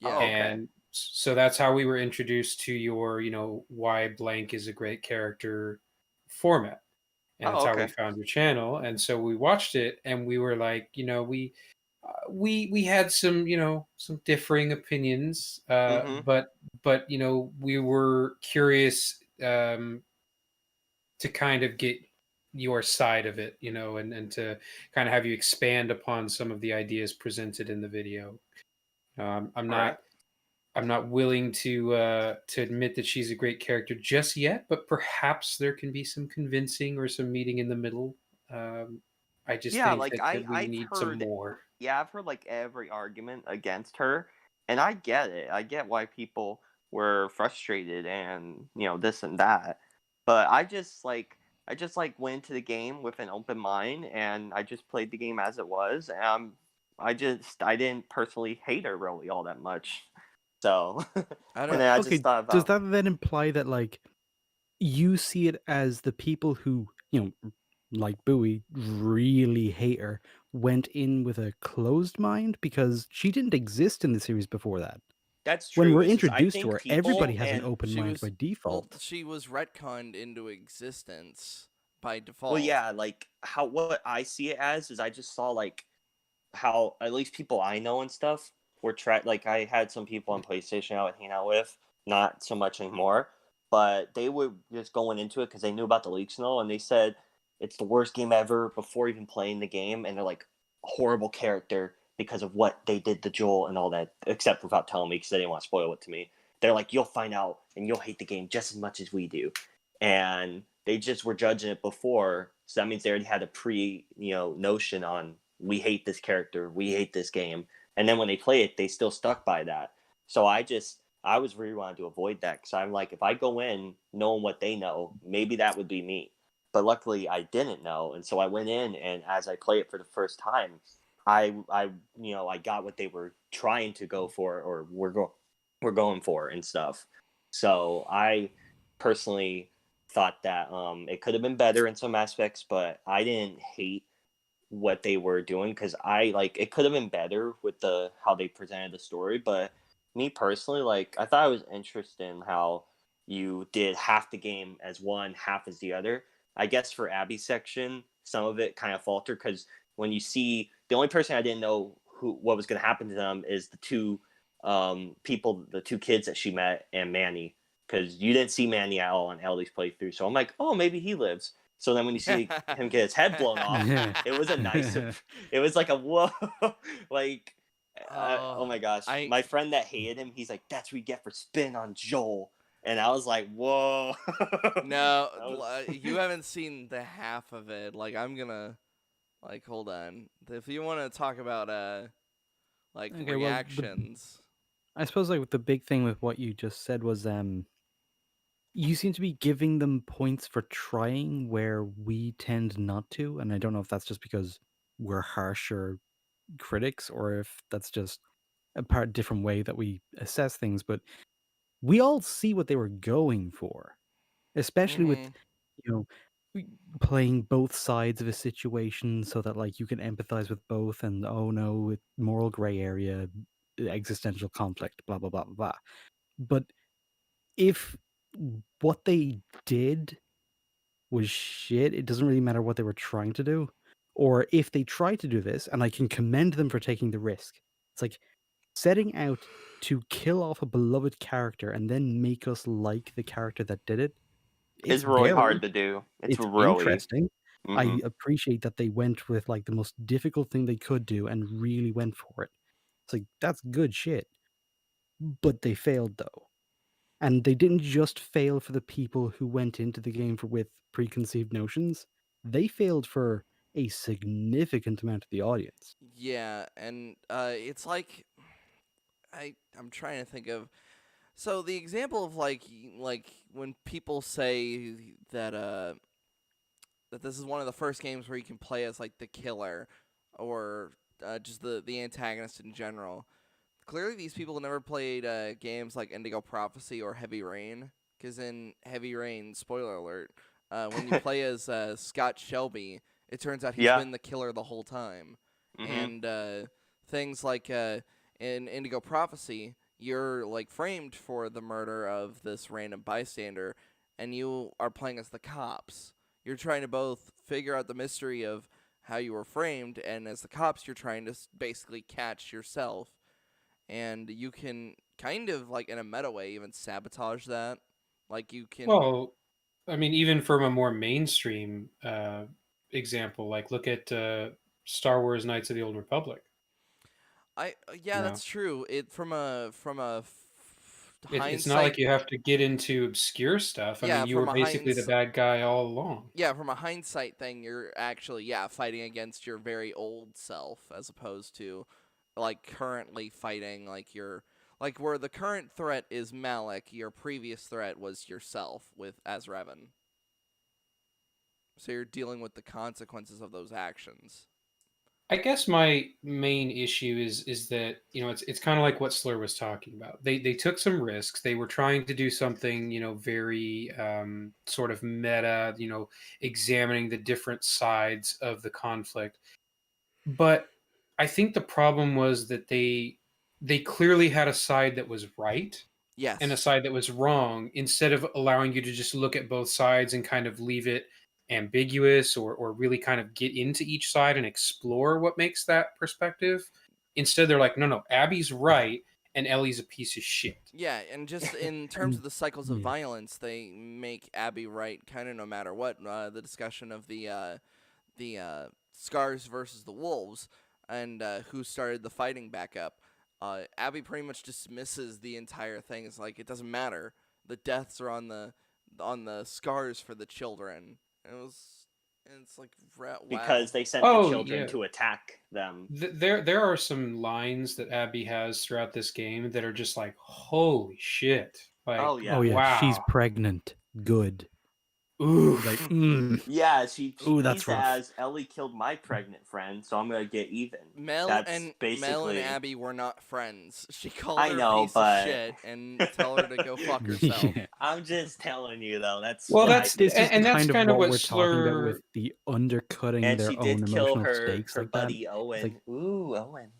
yeah, Oh, okay. And so that's how we were introduced to your, why blank is a great character format. And that's Oh, how we okay. found your channel. And so we watched it, and we were like, we had some, some differing opinions, Mm-hmm. but we were curious to kind of get your side of it, and to kind of have you expand upon some of the ideas presented in the video. I'm All right. not I'm not willing to admit that she's a great character just yet, but perhaps there can be some convincing or some meeting in the middle. Um, I just Yeah, think like that we need some more. I've heard like every argument against her, and I get it. I get why people were frustrated and this and that. But I just like went to the game with an open mind, and I just played the game as it was. And I didn't personally hate her really all that much. So I and don't. then I just Okay, thought does about that then imply that like you see it as the people who, like Bowie, really hate her, went in with a closed mind because she didn't exist in the series before that. that's When true. we're It's just I introduced to think her, people everybody has an and open She mind was by default. she was retconned into existence by well, default. yeah, like how what I see it as is I just saw like how at least people I know and stuff were like I had some people on PlayStation I would hang out with, not so much anymore, but they were just going into it because they knew about the leaks and all, and they said it's the worst game ever before even playing the game, and they're like horrible character because of what they did to Joel and all that, except without telling me because they didn't want to spoil it to me. They're like, you'll find out and you'll hate the game just as much as we do, and they just were judging it before, so that means they already had a notion on we hate this character, we hate this game, and then when they play it, they still stuck by that. So I was really wanting to avoid that because I'm like, if I go in knowing what they know, maybe that would be me. But luckily, I didn't know, and so I went in, and as I play it for the first time, I got what they were trying to go for, or we're going for and stuff. So I personally thought that it could have been better in some aspects, but I didn't hate what they were doing because I like it could have been better with the how they presented the story. But me personally, like I thought it was interesting how you did half the game as one, half as the other. I guess for Abby's section, some of it kind of faltered because when you see the only person I didn't know what was going to happen to them is the two people, the two kids that she met and Manny, because you didn't see Manny at all on Ellie's playthrough. So I'm like, oh, maybe he lives. So then when you see him get his head blown off, it was a nice. It was like a whoa, like oh Oh, my gosh, I my friend that hated him, he's like, that's what you get for spin on Joel, and I was like, whoa. no, That was you haven't seen the half of it. Like I'm gonna hold on. If you want to talk about like Okay, well, reactions. I suppose like the big thing with what you just said was you seem to be giving them points for trying where we tend not to, and I don't know if that's just because we're harsher critics or if that's just a different way that we assess things, but we all see what they were going for, especially with, Mhm. you know, playing both sides of a situation so that like you can empathize with both and oh no, moral gray area, existential conflict, blah blah blah blah blah. But if what they did was shit, it doesn't really matter what they were trying to do. Or if they tried to do this, and I can commend them for taking the risk. It's like setting out to kill off a beloved character and then make us like the character that did it. It's it's really hard daring, to do. It's it's really. interesting. Mm-hmm. I appreciate that they went with like the most difficult thing they could do and really went for it. It's like that's good shit. But they failed though. And they didn't just fail for the people who went into the game with preconceived notions. They failed for a significant amount of the audience. Yeah, and it's like I'm trying to think of so the example of like when people say that that this is one of the first games where you can play as like the killer or just the antagonist in general. Clearly, these people never played games like Indigo Prophecy or Heavy Rain, because in Heavy Rain, spoiler alert, when you play as Scott Shelby, it turns out he's Yeah. been the killer the whole time. Mm-hmm. And things like in Indigo Prophecy, you're like framed for the murder of this random bystander, and you are playing as the cops. You're trying to both figure out the mystery of how you were framed, and as the cops, you're trying to basically catch yourself, and you can kind of like in a meta way even sabotage that. Like you can Well, I mean, even from a more mainstream example, like look at Star Wars: Knights of the Old Republic. Yeah, You know, that's true. It it's not like hindsight. you have to get into obscure stuff. I Yeah, mean, you were from a basically the bad guy all along. hindsight thing, you're actually fighting against your very old self as opposed to like currently fighting like where the current threat is Malik, your previous threat was yourself with as Revan. So you're dealing with the consequences of those actions. I guess my main issue is that it's kind of like what Slur was talking about. They took some risks. They were trying to do something very sort of meta. Examining the different sides of the conflict. But I think the problem was that they clearly had a side that was right and a Yes. side that was wrong, instead of allowing you to just look at both sides and kind of leave it ambiguous, or really kind of get into each side and explore what makes that perspective. Instead, they're like, no, Abby's right and Ellie's a piece of shit. Yeah, and just in terms And of the cycles of yeah, violence, they make Abby right kind of no matter what. The discussion of the Scars versus the Wolves and who started the fighting back up. Abby pretty much dismisses the entire thing. It's like it doesn't matter. The deaths are on the Scars for the children. And it's like wow. because they sent the Oh children yeah. to attack them. There are some lines that Abby has throughout this game that are just like, holy shit. Like, Oh yeah. oh yeah, she's wow. pregnant. Good. Oof. Like, Yeah, she ooh, teased that's it rough. as Ellie killed my pregnant friend, so I'm gonna get even. Mel That's and basically. Abby were not friends. She called I her a know, piece of but shit and tell her to go fuck herself. Yeah. I'm just telling you though. That's Well, what I that's This think. is and that's kind of kind of what what we're talking about with Slur. the undercutting And their she own did kill emotional her stakes like that. buddy Owen. like- Ooh, Owen.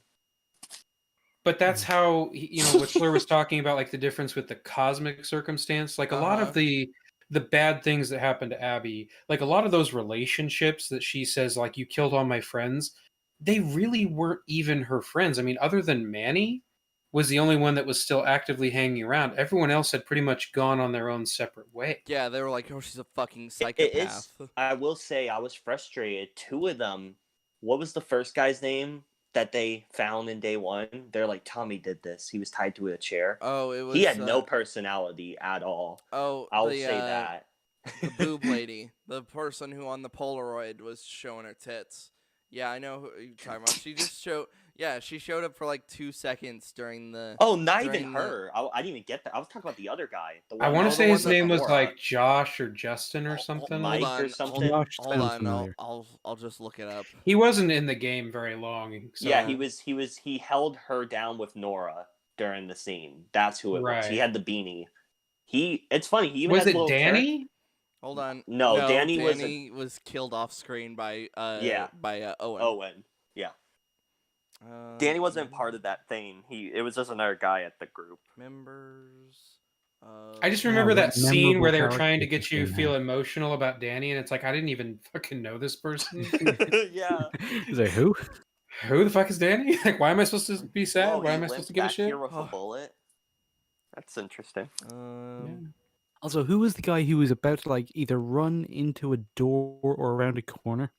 But that's how what Slur was talking about, like the difference with the cosmic circumstance. Like a lot of the bad things that happened to Abby, like a lot of those relationships that she says, like, you killed all my friends, they really weren't even her friends. I mean, other than Manny was the only one that was still actively hanging around. Everyone else had pretty much gone on their own separate way. Yeah, they were like, "Oh, she's a fucking It is. psychopath." I will say, I was frustrated. Two of them. What was the first guy's name that they found in day one? They're like, Tommy did this. He was tied to a chair. Oh, it was. He had no personality at all. Oh, I'll say that. the boob lady, the person who on the Polaroid was showing her tits. Yeah, I know who you're talking about. She just showed. Yeah, she showed up for like 2 seconds during the. Oh, not even during the- her. I didn't even get that. I was talking about the other guy. The I one want no, to the say one his that- name was Nora. like Josh or Justin or Hold something. Mike or on, something. Josh hold sounds on. familiar. I'll just look it up. He wasn't in the game very long. So. Yeah, he held her down with Nora during the scene. That's who it was. He Right. had the beanie. It's funny. He even Was has it little Danny? Hold on. No, Danny was killed off screen by Yeah. Owen. Owen. Yeah. Danny wasn't part of that thing. It was just another guy at the group. Members. I just Yeah, remember what that scene where they were memorable trying to characters get you this game feel had. emotional about Danny, and it's like, I didn't even fucking know this person. Yeah. He's like, who? Who the fuck is Danny? Like, why am I supposed to be sad? Whoa, Why he am I supposed limped to give a back shit? here with Oh. a bullet. That's interesting. Also, who was the guy who was about to like either run into a door or around a corner,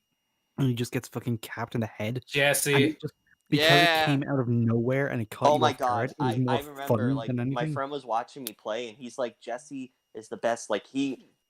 and he just gets fucking capped in the head? And Jesse. it just because Yeah. it came out of nowhere and it caught Oh you my off guard, god, it was more I remember fun like than my anything. friend was watching me play and he's like, Jesse is the best. Like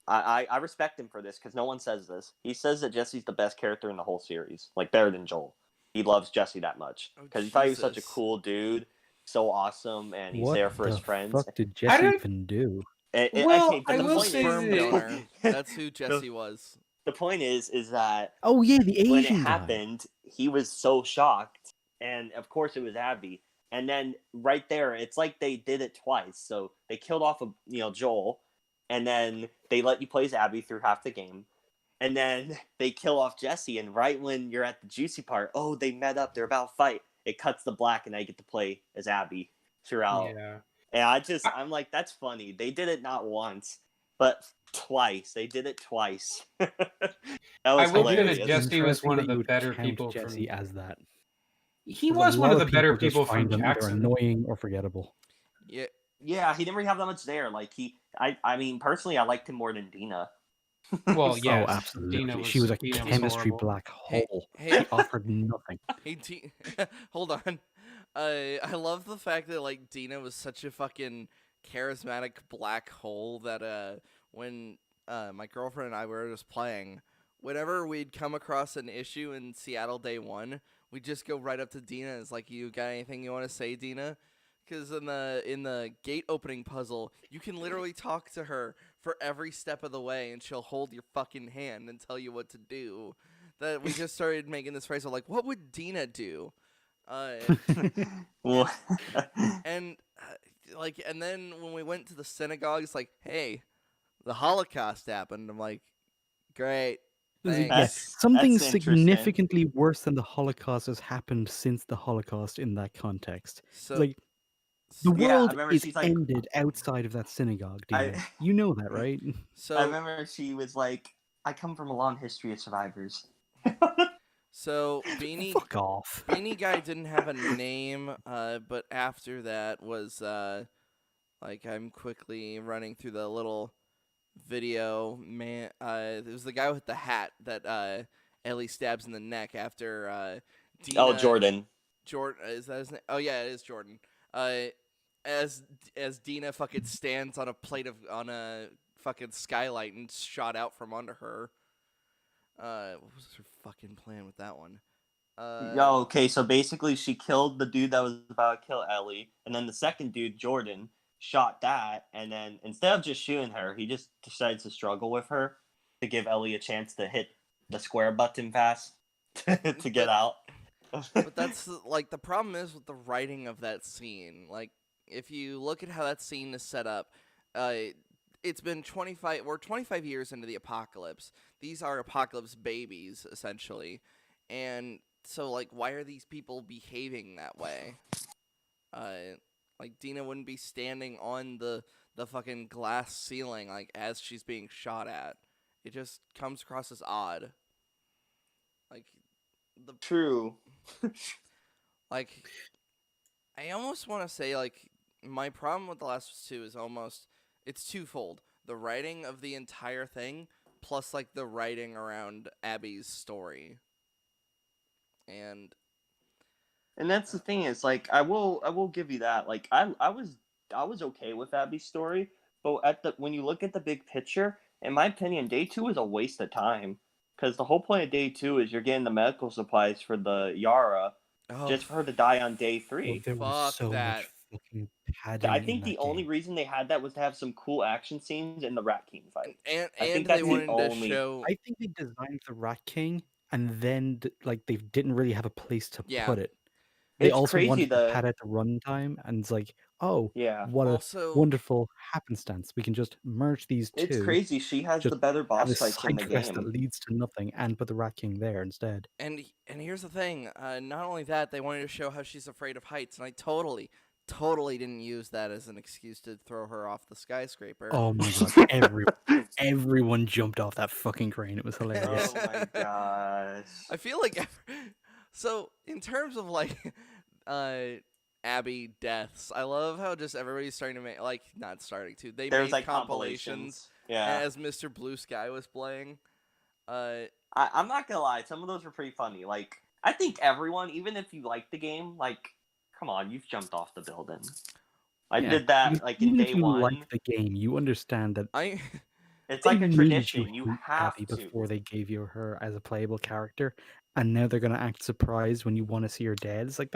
I respect him for this because no one says this. He says that Jesse's the best character in the whole series, like better than Joel. He loves Jesse that much Oh, because he thought he was such a Jesus. cool dude, so awesome, and he's What there for the his friends. fuck did I Jesse don't- even do? Well, Okay, but I the will point say Sperm that- donor. That's who Jesse was. the point is that Oh yeah, the Asian when it guy. happened, he was so shocked, and of course it was Abby. And then right there, it's like they did it twice. So they killed off Joel, and then they let you play as Abby through half the game, and then they kill off Jesse. And right when you're at the juicy part, oh, they met up, they're about to fight. It cuts the black, and I get to play as Abby throughout. Yeah. And I'm like, that's funny. They did it not once, but twice. They did it twice. That was will say that hilarious. Jesse was Interesting one that of you the would better count people Jesse from. as that. He 'Cause was a one lot of the better just people from find him either Jackson. annoying or forgettable. Yeah. Yeah, he didn't really have that much there. Like I mean, personally, I liked him more than Dina. Well, Oh, yes, absolutely. She was a Dina was chemistry horrible. black Hey, hole. hey, She offered nothing. hey, hold on. I love the fact that like Dina was such a fucking charismatic black hole that when my girlfriend and I were just playing, whenever we'd come across an issue in Seattle Day One, we'd just go right up to Dina. It's like, you got anything you want to say, Dina? Because in the gate opening puzzle, you can literally talk to her for every step of the way, and she'll hold your fucking hand and tell you what to do. That we just started making this phrase of like, what would Dina do? Uh, Well, and like, and then when we went to the synagogue, it's like, hey, the Holocaust happened. I'm like, great, Yeah, thanks. something that's interesting. significantly worse than the Holocaust has happened since the Holocaust in that context. It's So, like the Yeah, I world remember is she's like, ended outside of that synagogue, I, Dina. You know that, right? I so, remember she was like, I come from a long history of survivors. so Beanie Fuck off. Beanie Guy didn't have a name, but after that was like, I'm quickly running through the little video. Man, it was the guy with the hat that Ellie stabs in the neck after Oh, Dina. Jordan. Jordan, is that his name? Oh yeah, it is Jordan. Uh, as as Dina fucking stands on a fucking skylight and shot out from under her. What was her fucking plan with that one? Oh, okay, so basically she killed the dude that was about to kill Ellie, and then the second dude, Jordan, shot that, and then instead of just shooting her, he just decides to struggle with her to give Ellie a chance to hit the square button fast to get out. But that's like the problem is with the writing of that scene. Like, if you look at how that scene is set up, uh, it's been 25. We're 25 years into the apocalypse. These are apocalypse babies essentially, and so like, why are these people behaving that way? Like Dina wouldn't be standing on the fucking glass ceiling like as she's being shot at. It just comes across as odd. Like the True. like I almost want to say like my problem with The Last of Us 2 is almost it's twofold. The writing of the entire thing plus like the writing around Abby's story. And And that's the thing is like I will give you that. Like I was okay with Abby's story, but at the when you look at the big picture, in my opinion, day 2 is a waste of time because the whole point of day 2 is you're getting the medical supplies for the Yara oh just for her to die on day Oh, 3. there was fuck so that. much fucking I padding in think the that only game. reason they had that was to have some cool action scenes in the Rat King fight. And I think they that's the wanted to only. show I think they designed the Rat King and then like they didn't really have a place to yeah. put it. They It's also crazy wanted to the pad out the runtime, and it's like, oh, yeah. what a Also, wonderful happenstance. We can just merge these It's two, crazy. She has just the better have boss this fights in side the quest that game. leads to nothing, and put the Rat King there instead. and here's the thing. Not only that, they wanted to show how she's afraid of heights, and I totally didn't use that as an excuse to throw her off the skyscraper. Oh my god, everyone jumped off that fucking crane. It was hilarious. Oh my gosh. I feel like so in terms of like uh Abby deaths, I love how just everybody's starting to make like not starting to. They There's made like compilations compilations. Yeah. as Mr. Blue Sky was playing. I'm not gonna lie, some of those were pretty funny. Like, I think everyone, even if you like the game, like, come on, you've jumped off the building. I Yeah, did that because like in even if day you like 1. the game, you understand that I It's they like a made you tradition. You hate have Abby to. before they gave you her as a playable character, and now they're gonna act surprised when you want to see her dead. It's like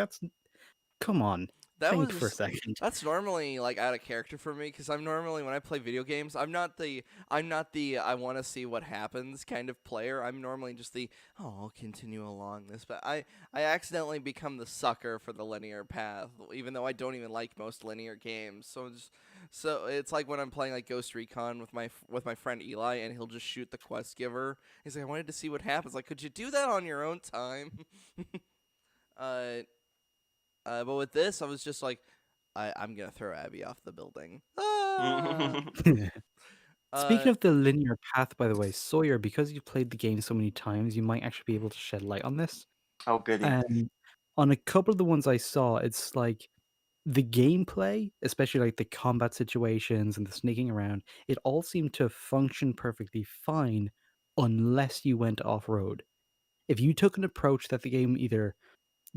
come on, that think for a was second. that's normally like out of character for me because I'm normally when I play video games, I'm not the I want to see what happens kind of player. I'm normally just the I'll continue along this, but I accidentally become the sucker for the linear path, even though I don't even like most linear games. So it's like when I'm playing like Ghost Recon with my friend Eli, and he'll just shoot the quest giver. He's like, I wanted to see what happens. Like, could you do that on your own time? uh. But with this, I was just like, I'm gonna throw Abby off the building. Ah! Uh, Speaking of the linear path, by the way, Sawyer, because you've played the game so many times, you might actually be able to shed light on this. Oh goody. On a couple of the ones I saw, it's like the gameplay, especially like the combat situations and the sneaking around, it all seemed to function perfectly fine unless you went off road. If you took an approach that the game either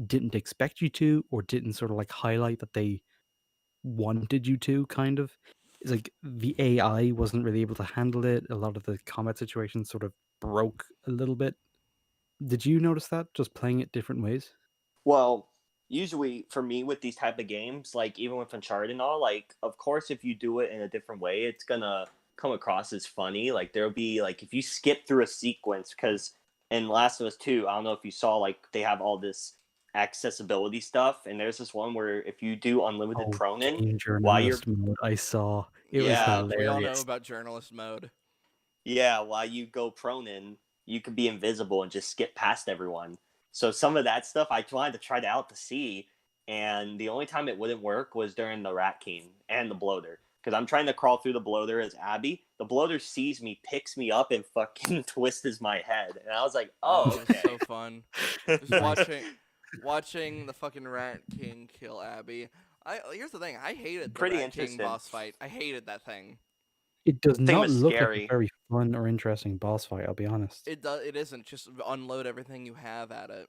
didn't expect you to or didn't sort of like highlight that they wanted you to, kind of, it's like the AI wasn't really able to handle it. A lot of the combat situations sort of broke a little bit. Did you notice that just playing it different ways? Well, usually for me with these type of games, like even with Uncharted and all, like of course if you do it in a different way, it's gonna come across as funny. Like there'll be like if you skip through a sequence, because in Last of Us 2, I don't know if you saw like they have all this accessibility stuff, and there's this one where if you do unlimited Oh, pronin game while you're journalist mode I saw. It was yeah We all know hilarious. about journalist mode. yeah while you go pronin, you could be invisible and just skip past everyone. So some of that stuff I wanted to try it out to see, and the only time it wouldn't work was during the Rat King and the bloater. Because I'm trying to crawl through the bloater as Abby. The bloater sees me, picks me up, and fucking twists my head. And I was like, Oh, oh, it was okay. so fun. Just Nice. watching the fucking Rat King kill Abby. Here's the thing. I hated the Pretty Rat King interesting. boss fight. I hated that thing. It does Thing not was look like a scary. very fun or interesting boss fight, I'll be honest. It isn't. Just unload everything you have at it.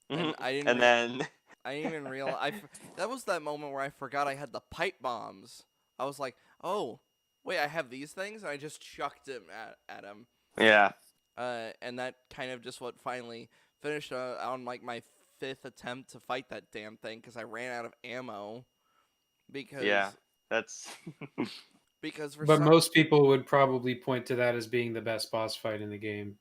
Hmm. And I didn't And then I didn't even realize that was that moment where I forgot I had the pipe bombs. I was like, oh, wait, I have these things, and I just chucked them at him. yeah, And that kind of just what finally finished on like my 5th attempt to fight that damn thing because I ran out of ammo. yeah, Because that's for But some most people would probably point to that as being the best boss fight in the game.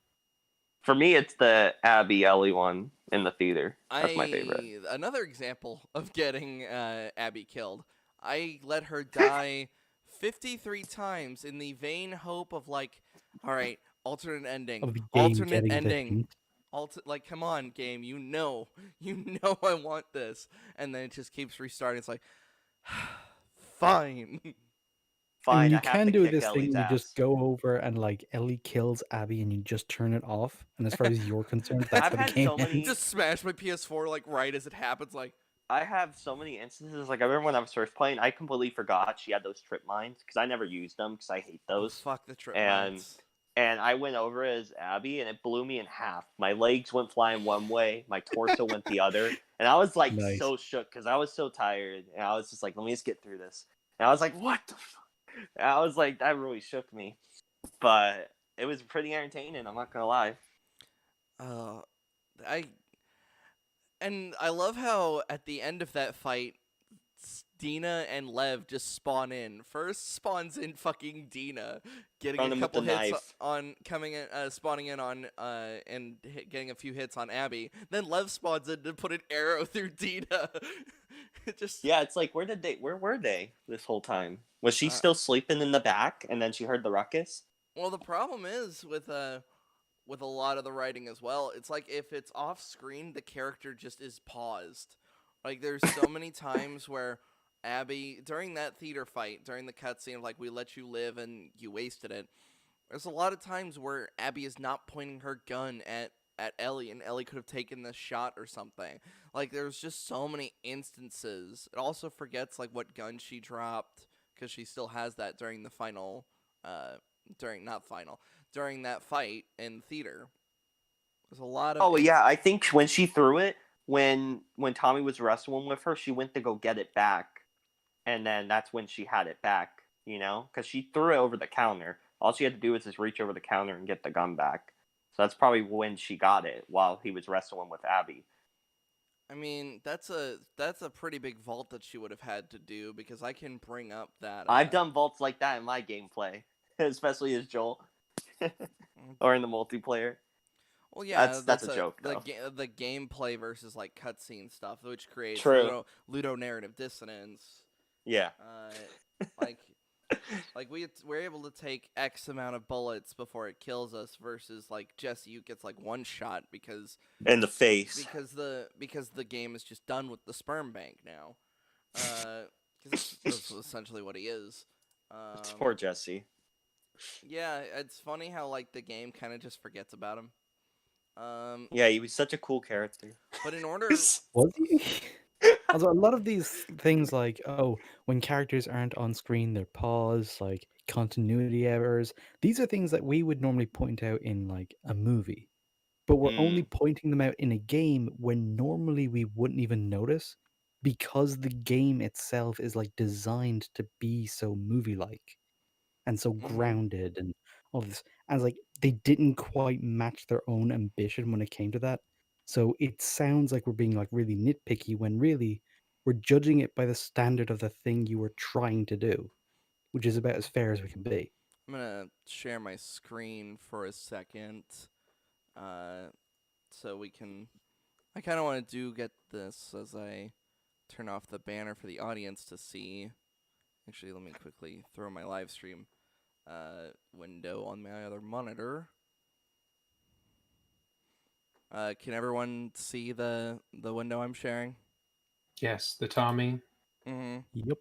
for me. It's the Abby Ellie one in the theater. That's my favorite. another example of getting Abby killed. I let her die 53 times in the vain hope of like, all right, alternate ending, Of the game alternate getting the ending. hint. Like, come on, game, you know I want this, and then it just keeps restarting. It's like, fine. I mean, Fine, you I have can to do kick this thing Ellie's where you just ass. go over and like Ellie kills Abby and you just turn it off. And as far as you're concerned, that's I've how the had game so ends. many. Just smash my PS4 like right as it happens. Like, I have so many instances. Like I remember when I was first playing, I completely forgot she had those trip mines because I never used them because I hate oh those. fuck the trip And mines. and I went over as Abby, and it blew me in half. My legs went flying one way, my torso went the other, and I was like Nice. so shook because I was so tired, and I was just like, let me just get through this. And I was like, what the fuck? And I was like, that really shook me, but it was pretty entertaining. I'm not gonna lie. Uh, I and I love how at the end of that fight, Dina and Lev just spawn in. First spawns in fucking Dina, getting a Run him with couple the hits knife. on coming in, spawning in on and getting a few hits on Abby. Then Lev spawns in to put an arrow through Dina. It just Yeah, it's like where were they this whole time? Was she uh, still sleeping in the back and then she heard the ruckus? well, the problem is with a lot of the writing as well. It's like if it's off screen, the character just is paused. Like there's so many times where Abby during that theater fight, during the cutscene of like we let you live and you wasted it. There's a lot of times where Abby is not pointing her gun at Ellie and Ellie could have taken the shot or something. Like there's just so many instances. It also forgets like what gun she dropped because she still has that during the final during not final during that fight in theater. There's a lot of Oh yeah, I think when she threw it, when Tommy was wrestling with her, she went to go get it back, and then that's when she had it back. You know, because she threw it over the counter. All she had to do was just reach over the counter and get the gun back. So that's probably when she got it while he was wrestling with Abby. I mean, that's a pretty big vault that she would have had to do because I can bring up that I've done vaults like that in my gameplay, especially as Joel or in the multiplayer. well, yeah, That's that's a joke though. the gameplay versus like cutscene stuff, which creates True. ludo narrative dissonance. Yeah. Like we're able to take X amount of bullets before it kills us versus like Jesse who gets like one shot because In the face. because the game is just done with the sperm bank now. Because that's essentially what he is. Poor Jesse. Yeah, it's funny how like the game kind of just forgets about him. Yeah, he was such a cool character. But in order, Was he? Also, a lot of these things, like, oh, when characters aren't on screen, they're paused, like continuity errors. These are things that we would normally point out in like a movie, but we're only pointing them out in a game when normally we wouldn't even notice because the game itself is like designed to be so movie-like and so grounded and all this. And it's like they didn't quite match their own ambition when it came to that. So it sounds like we're being like really nitpicky when really we're judging it by the standard of the thing you were trying to do, which is about as fair as we can be. I'm gonna share my screen for a second, so we can. I kind of want to get this as I turn off the banner for the audience to see. Actually, let me quickly throw my live stream window on my other monitor. Can everyone see the window I'm sharing? Yes, the Tommy. Mm-hmm. Yep.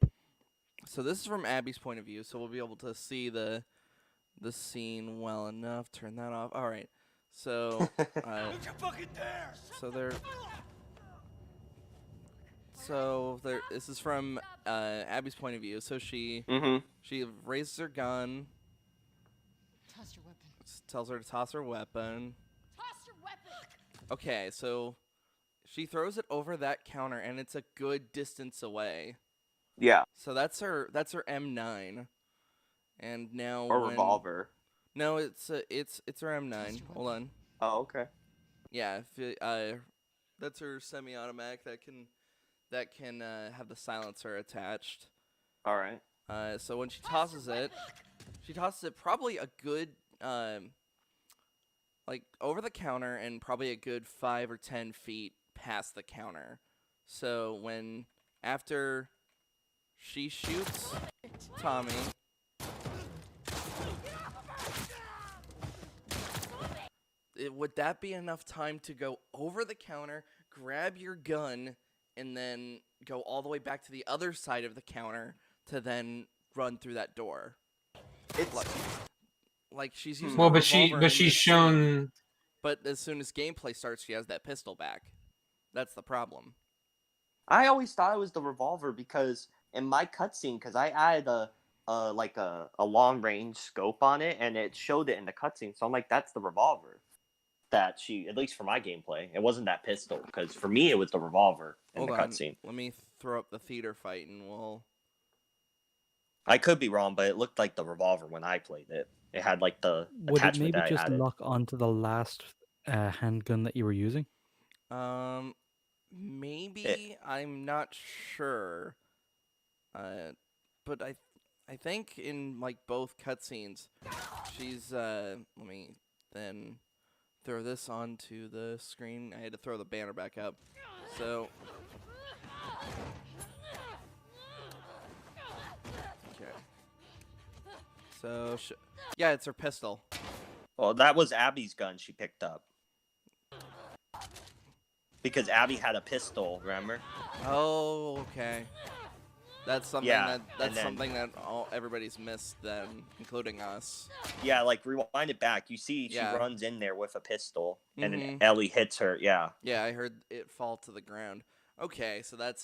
So this is from Abby's point of view, so we'll be able to see the scene well enough. Turn that off. All right. So, Don't you fucking dare! so there. So there. This is from Abby's point of view. So she raises her gun. Toss your weapon. Tells her to toss her weapon. Toss your weapon! Okay, so she throws it over that counter, and it's a good distance away. Yeah. So that's her M9, and now Or revolver. No, it's her M9. Hold on. Oh, okay. Yeah, that's her semi-automatic that can have the silencer attached. All right. So when she tosses it probably a good like over the counter and probably a good 5 or 10 feet past the counter. So after she shoots Tommy, would that be enough time to go over the counter, grab your gun, and then go all the way back to the other side of the counter to then run through that door? It's like she's using Well, a but revolver in she's this shown. scene, but as soon as gameplay starts, she has that pistol back. That's the problem. I always thought it was the revolver because in my cutscene, because I added a long range scope on it, and it showed it in the cutscene. So I'm like, that's the revolver. That she, at least for my gameplay, it wasn't that pistol. Because for me, it was the revolver in the cutscene. Let me throw up the theater fight, and we'll. I could be wrong, but it looked like the revolver when I played it. It had like the Would it attachment maybe that I just added. lock onto the last handgun that you were using? Maybe I'm not sure. But I think in like both cutscenes, she's let me then throw this onto the screen. I had to throw the banner back up. So okay. So yeah, it's her pistol. Well, that was Abby's gun she picked up. Because Abby had a pistol, remember? Oh, okay. That's something Yeah, something that everybody's missed then, including us. Yeah, like rewind it back. You see she Yeah. runs in there with a pistol and then Mhm. Ellie hits her. Yeah. Yeah, I heard it fall to the ground. Okay, so that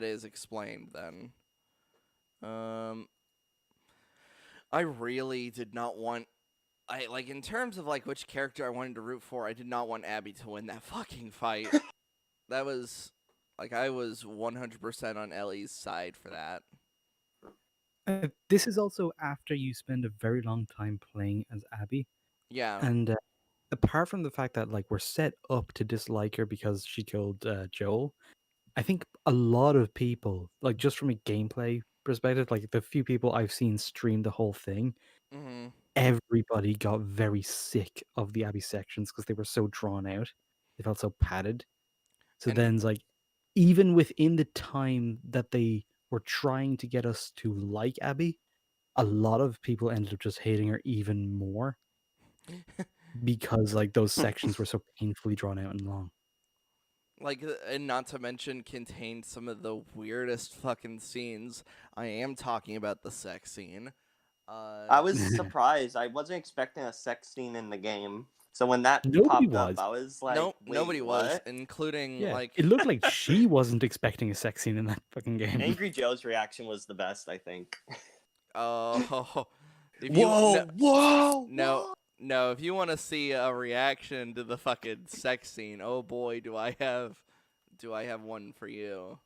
is explained then. I really did not want in terms of like which character I wanted to root for, I did not want Abby to win that fucking fight. That was I was 100% on Ellie's side for that. This is also after you spend a very long time playing as Abby. Yeah. And apart from the fact that like we're set up to dislike her because she killed Joel, I think a lot of people, like just from a gameplay perspective, like the few people I've seen stream the whole thing, Mhm. everybody got very sick of the Abby sections because they were so drawn out. They felt so padded. So And- then it's like, even within the time that they were trying to get us to like Abby, a lot of people ended up just hating her even more because like those sections were so painfully drawn out and long. And not to mention contained some of the weirdest fucking scenes. I am talking about the sex scene. I was surprised. I wasn't expecting a sex scene in the game. So when that Nobody popped up, was. I was like, Nope, wait, nobody was, what? including Yeah, like it looked like she wasn't expecting a sex scene in that fucking game. Angry Joe's reaction was the best, I think. oh, if Whoa, whoa, no, whoa. no, if you want to see a reaction to the fucking sex scene, oh boy, do I have one for you.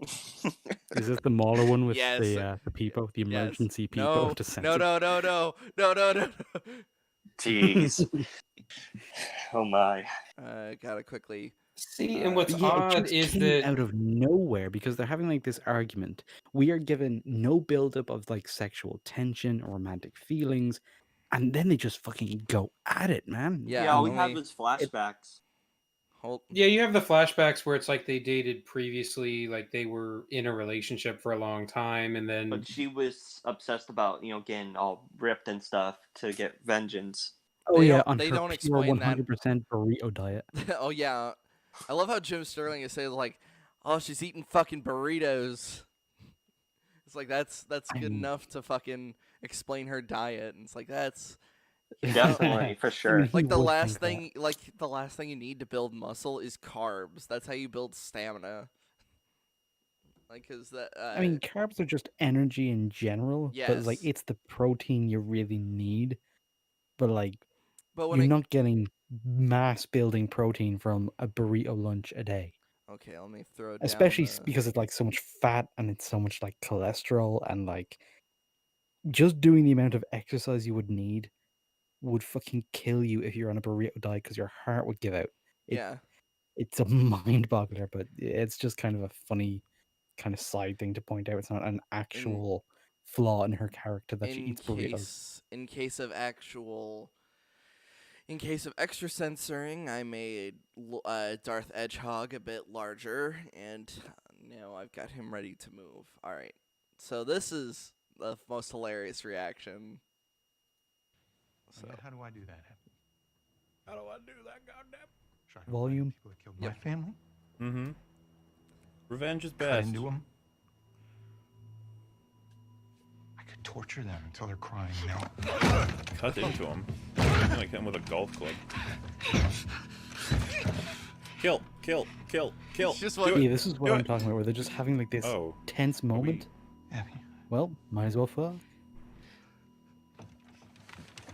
Is this the Mauler one with Yes. the peepo, the Yes. emergency peepo No, to no, censor? no. Jeez. Oh my. Gotta quickly. See, and what's But yeah, it odd just is came that out of nowhere because they're having like this argument. We are given no buildup of like sexual tension or romantic feelings, and then they just fucking go at it, man. Yeah, Yeah, all we let had me- was flashbacks. Hold. yeah, you have the flashbacks where it's like they dated previously, like they were in a relationship for a long time, and then But she was obsessed about, getting all ripped and stuff to get vengeance. Oh They yeah, don't- on they her don't pure explain that. 100% burrito diet. Oh yeah, I love how Jim Sterling is saying like, "Oh, she's eating fucking burritos." It's like that's I good mean- enough to fucking explain her diet, and it's like that's you know, Definitely, for sure. he like the would last think that. thing you need to build muscle is carbs. That's how you build stamina. Like, cause that I mean, carbs are just energy in general, but like yes, it's the protein you really need. But like, but when you're it not getting mass building protein from a burrito lunch a day. okay, let me throw down Especially the because it's like so much fat and it's so much like cholesterol and like just doing the amount of exercise you would need would fucking kill you if you're on a burrito diet because your heart would give out. yeah. It's a mind boggler, but it's just kind of a funny kind of side thing to point out. It's not an actual flaw in her character that she eats burritos. In case of extra censoring, I made Darth Edgehog a bit larger, and now I've got him ready to move. All right, so this is the most hilarious reaction. So How do I do that? How do I do that, goddamn? Should I go find the Volume. people that killed my family? Mm-hmm. Revenge is Cut best. into them? I could torture them until they're crying, Cut into him. Like him with a golf club. Kill. It's just Do what- it. Yeah, this is what Do I'm it. talking about, where they're just having like this Oh. tense moment. Abby, Well, might as well fuck.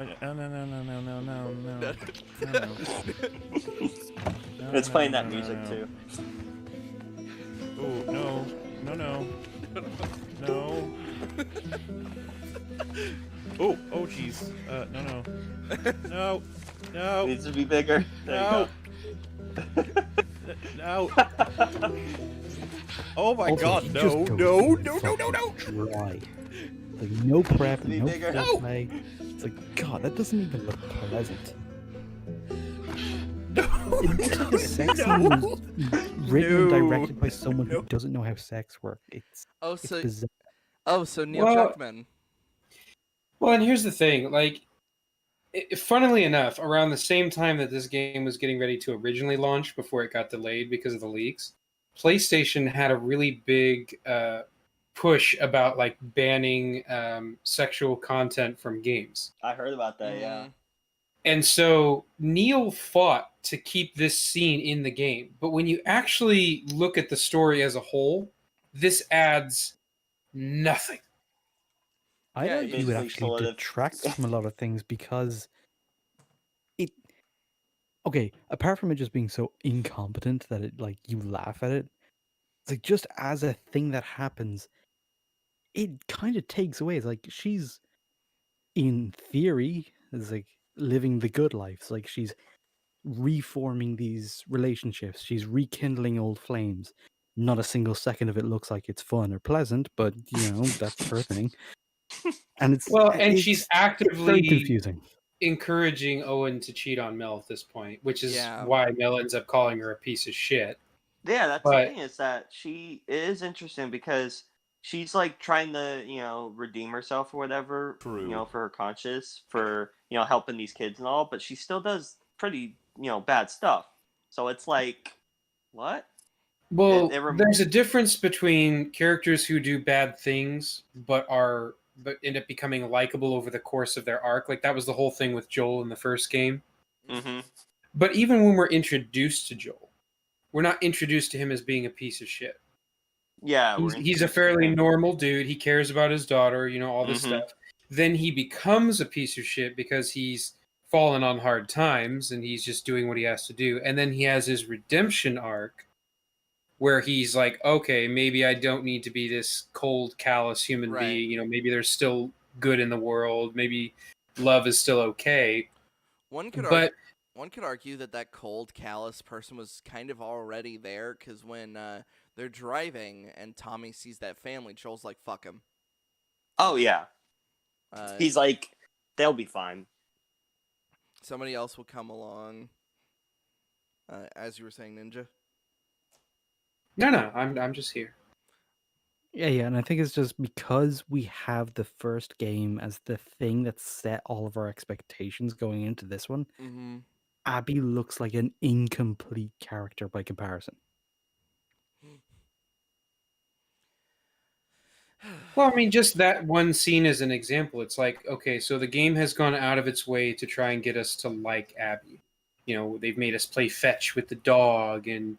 No. It's playing that music too. Oh, no. Oh, jeez. No. Needs to be bigger. There No. No. Oh my Also, god, he no. just goes dry. Like no prep, be no bigger. foreplay. It's like, God, that doesn't even look pleasant. It looks like a sex scene was written and directed by someone who doesn't know how sex works. It's so bizarre. Neil Well- Druckmann. Well, and here's the thing, like, funnily enough, around the same time that this game was getting ready to originally launch before it got delayed because of the leaks, PlayStation had a really big push about like banning sexual content from games. I heard about that, yeah. And so Neil fought to keep this scene in the game. But when you actually look at the story as a whole, this adds nothing. I'd Yeah, argue it basically actually sort of- detracts from a lot of things because it. Okay, apart from it just being so incompetent that it like you laugh at it, it's like just as a thing that happens, it kind of takes away. It's like she's, in theory, is like living the good life. It's like she's reforming these relationships. She's rekindling old flames. Not a single second of it looks like it's fun or pleasant, but that's her thing. And She's it's very actively confusing. encouraging Owen to cheat on Mel at this point, which is Yeah. why Mel ends up calling her a piece of shit. Yeah, that's But- the thing, is that she is interesting because she's like trying to, redeem herself or whatever, True. for her conscience, for, helping these kids and all, but she still does pretty, bad stuff. So it's like, what? Well, It there's a difference between characters who do bad things but end up becoming likable over the course of their arc. Like that was the whole thing with Joel in the first game. Mm-hmm. But even when we're introduced to Joel, we're not introduced to him as being a piece of shit. Yeah, He's a fairly normal dude. He cares about his daughter, all this Mhm. stuff. Then he becomes a piece of shit because he's fallen on hard times and he's just doing what he has to do. And then he has his redemption arc where he's like, okay, maybe I don't need to be this cold, callous human Right. being. Maybe there's still good in the world. Maybe love is still okay. One could But argue that cold, callous person was kind of already there, because when they're driving and Tommy sees that family, Joel's like, fuck him. Oh yeah, He's he's like, they'll be fine. somebody else will come along. As you were saying, Ninja. no, I'm just here. Yeah, and I think it's just because we have the first game as the thing that set all of our expectations going into this one. Mm-hmm. Abby looks like an incomplete character by comparison. Well, I mean, just that one scene as an example. It's like, okay, so the game has gone out of its way to try and get us to like Abby. They've made us play fetch with the dog, and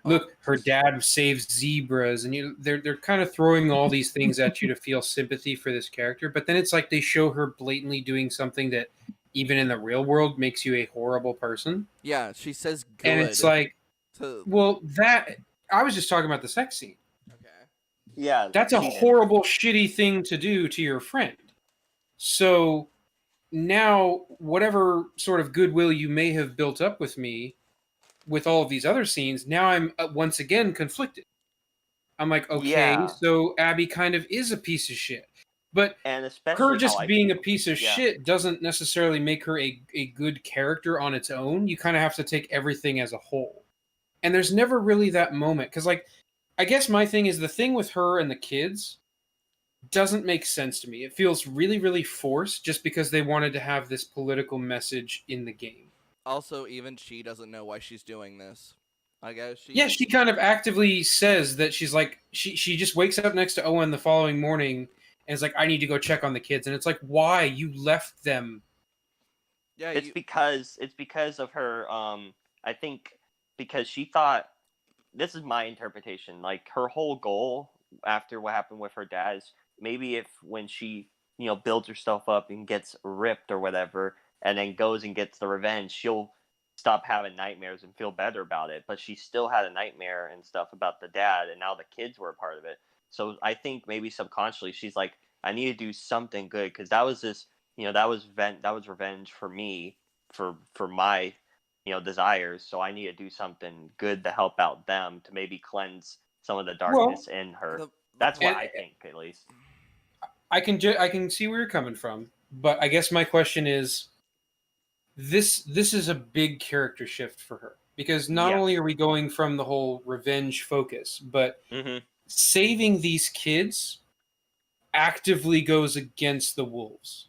look, her dad saves zebras, and they're kind of throwing all these things at you to feel sympathy for this character. But then it's like they show her blatantly doing something that, even in the real world, makes you a horrible person. Yeah, she says good. And it's like, to... well, that I was just talking about the sex scene. Okay. Yeah, That's a cheating. horrible, shitty thing to do to your friend. So now, whatever sort of goodwill you may have built up with me with all of these other scenes, now I'm once again conflicted. I'm like, okay, Yeah. so Abby kind of is a piece of shit. But And especially her how just I being a feel. piece of Yeah. shit doesn't necessarily make her a good character on its own. You kind of have to take everything as a whole. And there's never really that moment. Because, I guess my thing is the thing with her and the kids doesn't make sense to me. It feels really, really forced just because they wanted to have this political message in the game. Also, even she doesn't know why she's doing this. I guess she... Yeah, she kind of actively says that she's like, she just wakes up next to Owen the following morning and is like, I need to go check on the kids. And it's like, why? You left them. Yeah, It's because of her. I think because she thought, this is my interpretation. Like, her whole goal after what happened with her dad is maybe if when she builds herself up and gets ripped or whatever, and then goes and gets the revenge, she'll stop having nightmares and feel better about it. But she still had a nightmare and stuff about the dad, and now the kids were a part of it. So I think maybe subconsciously she's like, I need to do something good, because that was this, that was revenge for me, for my desires. So I need to do something good to help out them, to maybe cleanse some of the darkness in her. That's what I think, at least. I can see where you're coming from, but I guess my question is, this is a big character shift for her, because not only are we going from the whole revenge focus, but saving these kids actively goes against the wolves.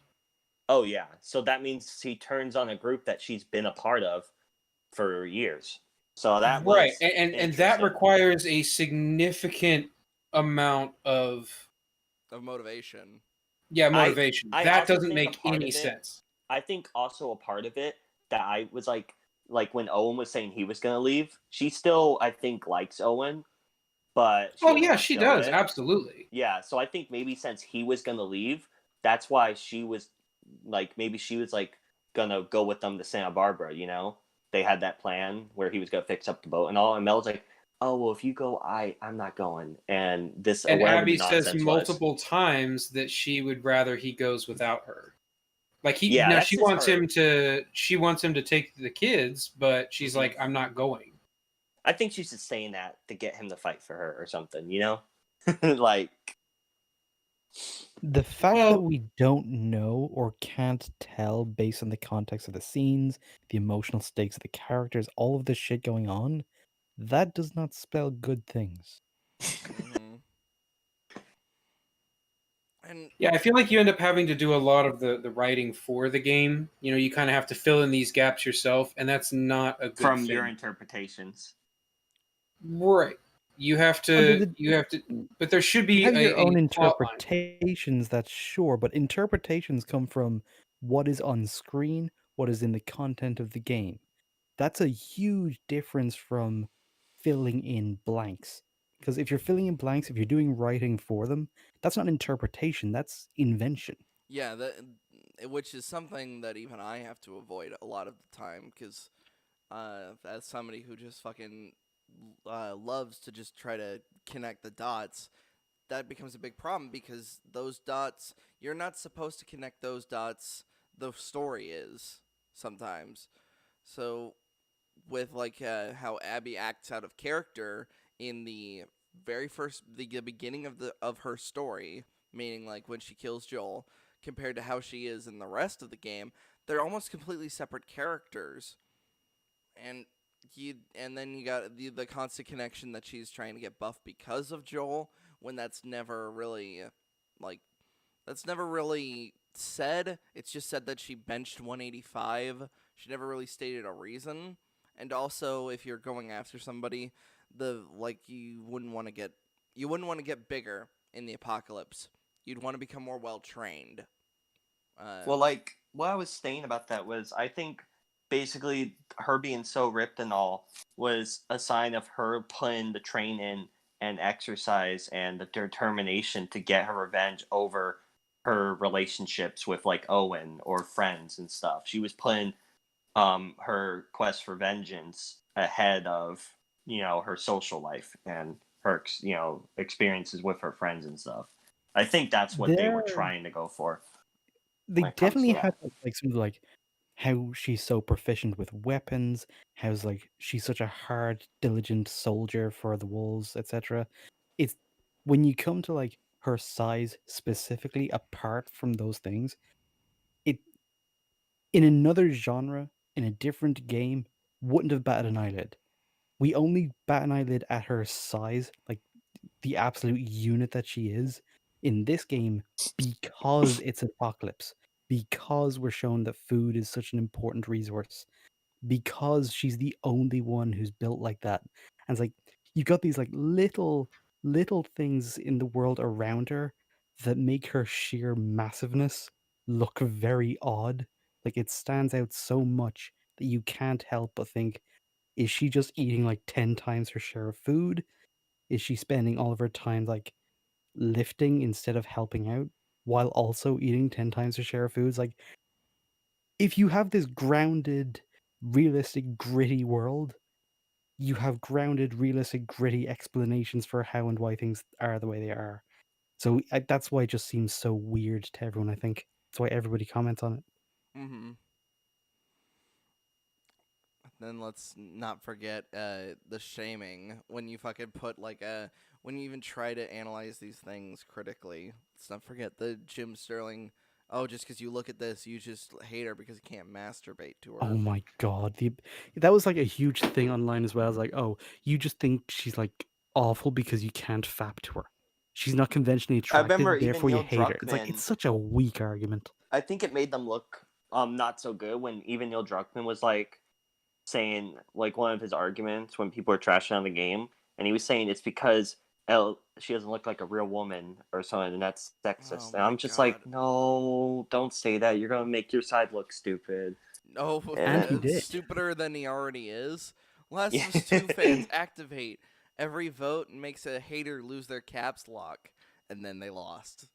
Oh yeah, so that means he turns on a group that she's been a part of for years. So that right, was and that requires a significant amount of motivation. Yeah, motivation. I that also doesn't think make any sense. I think also a part of it that I was like when Owen was saying he was gonna leave, she still, I think, likes Owen, but she does, absolutely. Yeah, so I think maybe since he was gonna leave, that's why she was like, maybe she was like gonna go with them to Santa Barbara. They had that plan where he was gonna fix up the boat and all, and Mel's like, oh well, if you go, I'm not going. And Abby says multiple times that she would rather he goes without her. Like she wants him to take the kids, but she's like, I'm not going. I think she's just saying that to get him to fight for her or something, like the fact that we don't know or can't tell based on the context of the scenes, the emotional stakes of the characters, all of this shit going on, that does not spell good things. And yeah, I feel like you end up having to do a lot of the writing for the game. You kind of have to fill in these gaps yourself, and that's not a good from thing. your interpretations. Right. You have to, but there should be you have your own interpretations. That's sure, but interpretations come from what is on screen, what is in the content of the game. That's a huge difference from filling in blanks. Because if you're filling in blanks, if you're doing writing for them, that's not interpretation, that's invention. Yeah, which is something that even I have to avoid a lot of the time because as somebody who just fucking loves to just try to connect the dots, that becomes a big problem because those dots, you're not supposed to connect those dots. The story is sometimes. So with like how Abby acts out of character in the very first the beginning of her story, meaning like when she kills Joel, compared to how she is in the rest of the game, they're almost completely separate characters. And then you got the constant connection that she's trying to get buff because of Joel when that's never really like that's never really said. It's just said that she benched 185. She never really stated a reason. And also, if you're going after somebody, you wouldn't want to get bigger in the apocalypse. You'd want to become more well trained. Well, like what I was saying about that was, I think basically her being so ripped and all was a sign of her putting the train in and exercise and the determination to get her revenge over her relationships with like Owen or friends and stuff. She was putting her quest for vengeance ahead of her social life and her experiences with her friends and stuff. I think that's what they were There, trying to go for they when it comes to definitely had that. like some of like how she's so proficient with weapons, how's like she's such a hard, diligent soldier for the wolves, etc. It's when you come to like her size specifically, apart from those things, it in another genre, in a different game, wouldn't have batted an eyelid. We only bat an eyelid at her size, like the absolute unit that she is in this game, because it's apocalypse, because we're shown that food is such an important resource, because she's the only one who's built like that. And it's like you've got these like little things in the world around her that make her sheer massiveness look very odd. Like it stands out so much that you can't help but think, is she just eating like 10 times her share of food? Is she spending all of her time like lifting instead of helping out while also eating 10 times her share of foods? Like if you have this grounded, realistic, gritty world, you have grounded, realistic, gritty explanations for how and why things are the way they are. So that's why it just seems so weird to everyone, I think. That's why everybody comments on it. Mm-hmm. Then let's not forget the shaming when you fucking put when you even try to analyze these things critically. Let's not forget the Jim Sterling. Oh, just because you look at this, you just hate her because you can't masturbate to Oh her. my god, that was like a huge thing online as well. It's like, oh, you just think she's like awful because you can't fap to her. She's not conventionally I remember attractive, even therefore you Neil hate her. It's like Druckmann. it's such a weak argument. I think it made them look not so good when even Neil Druckmann was like saying, like, one of his arguments when people were trashing on the game, and he was saying it's because she doesn't look like a real woman or something, and that's Oh sexist. And my I'm just god. like, no, don't say that. You're gonna make your side look stupid. Oh, And And he did. stupider than he already is. Last yeah, of Us 2 fans activate. Every vote makes a hater lose their caps lock, and then they lost.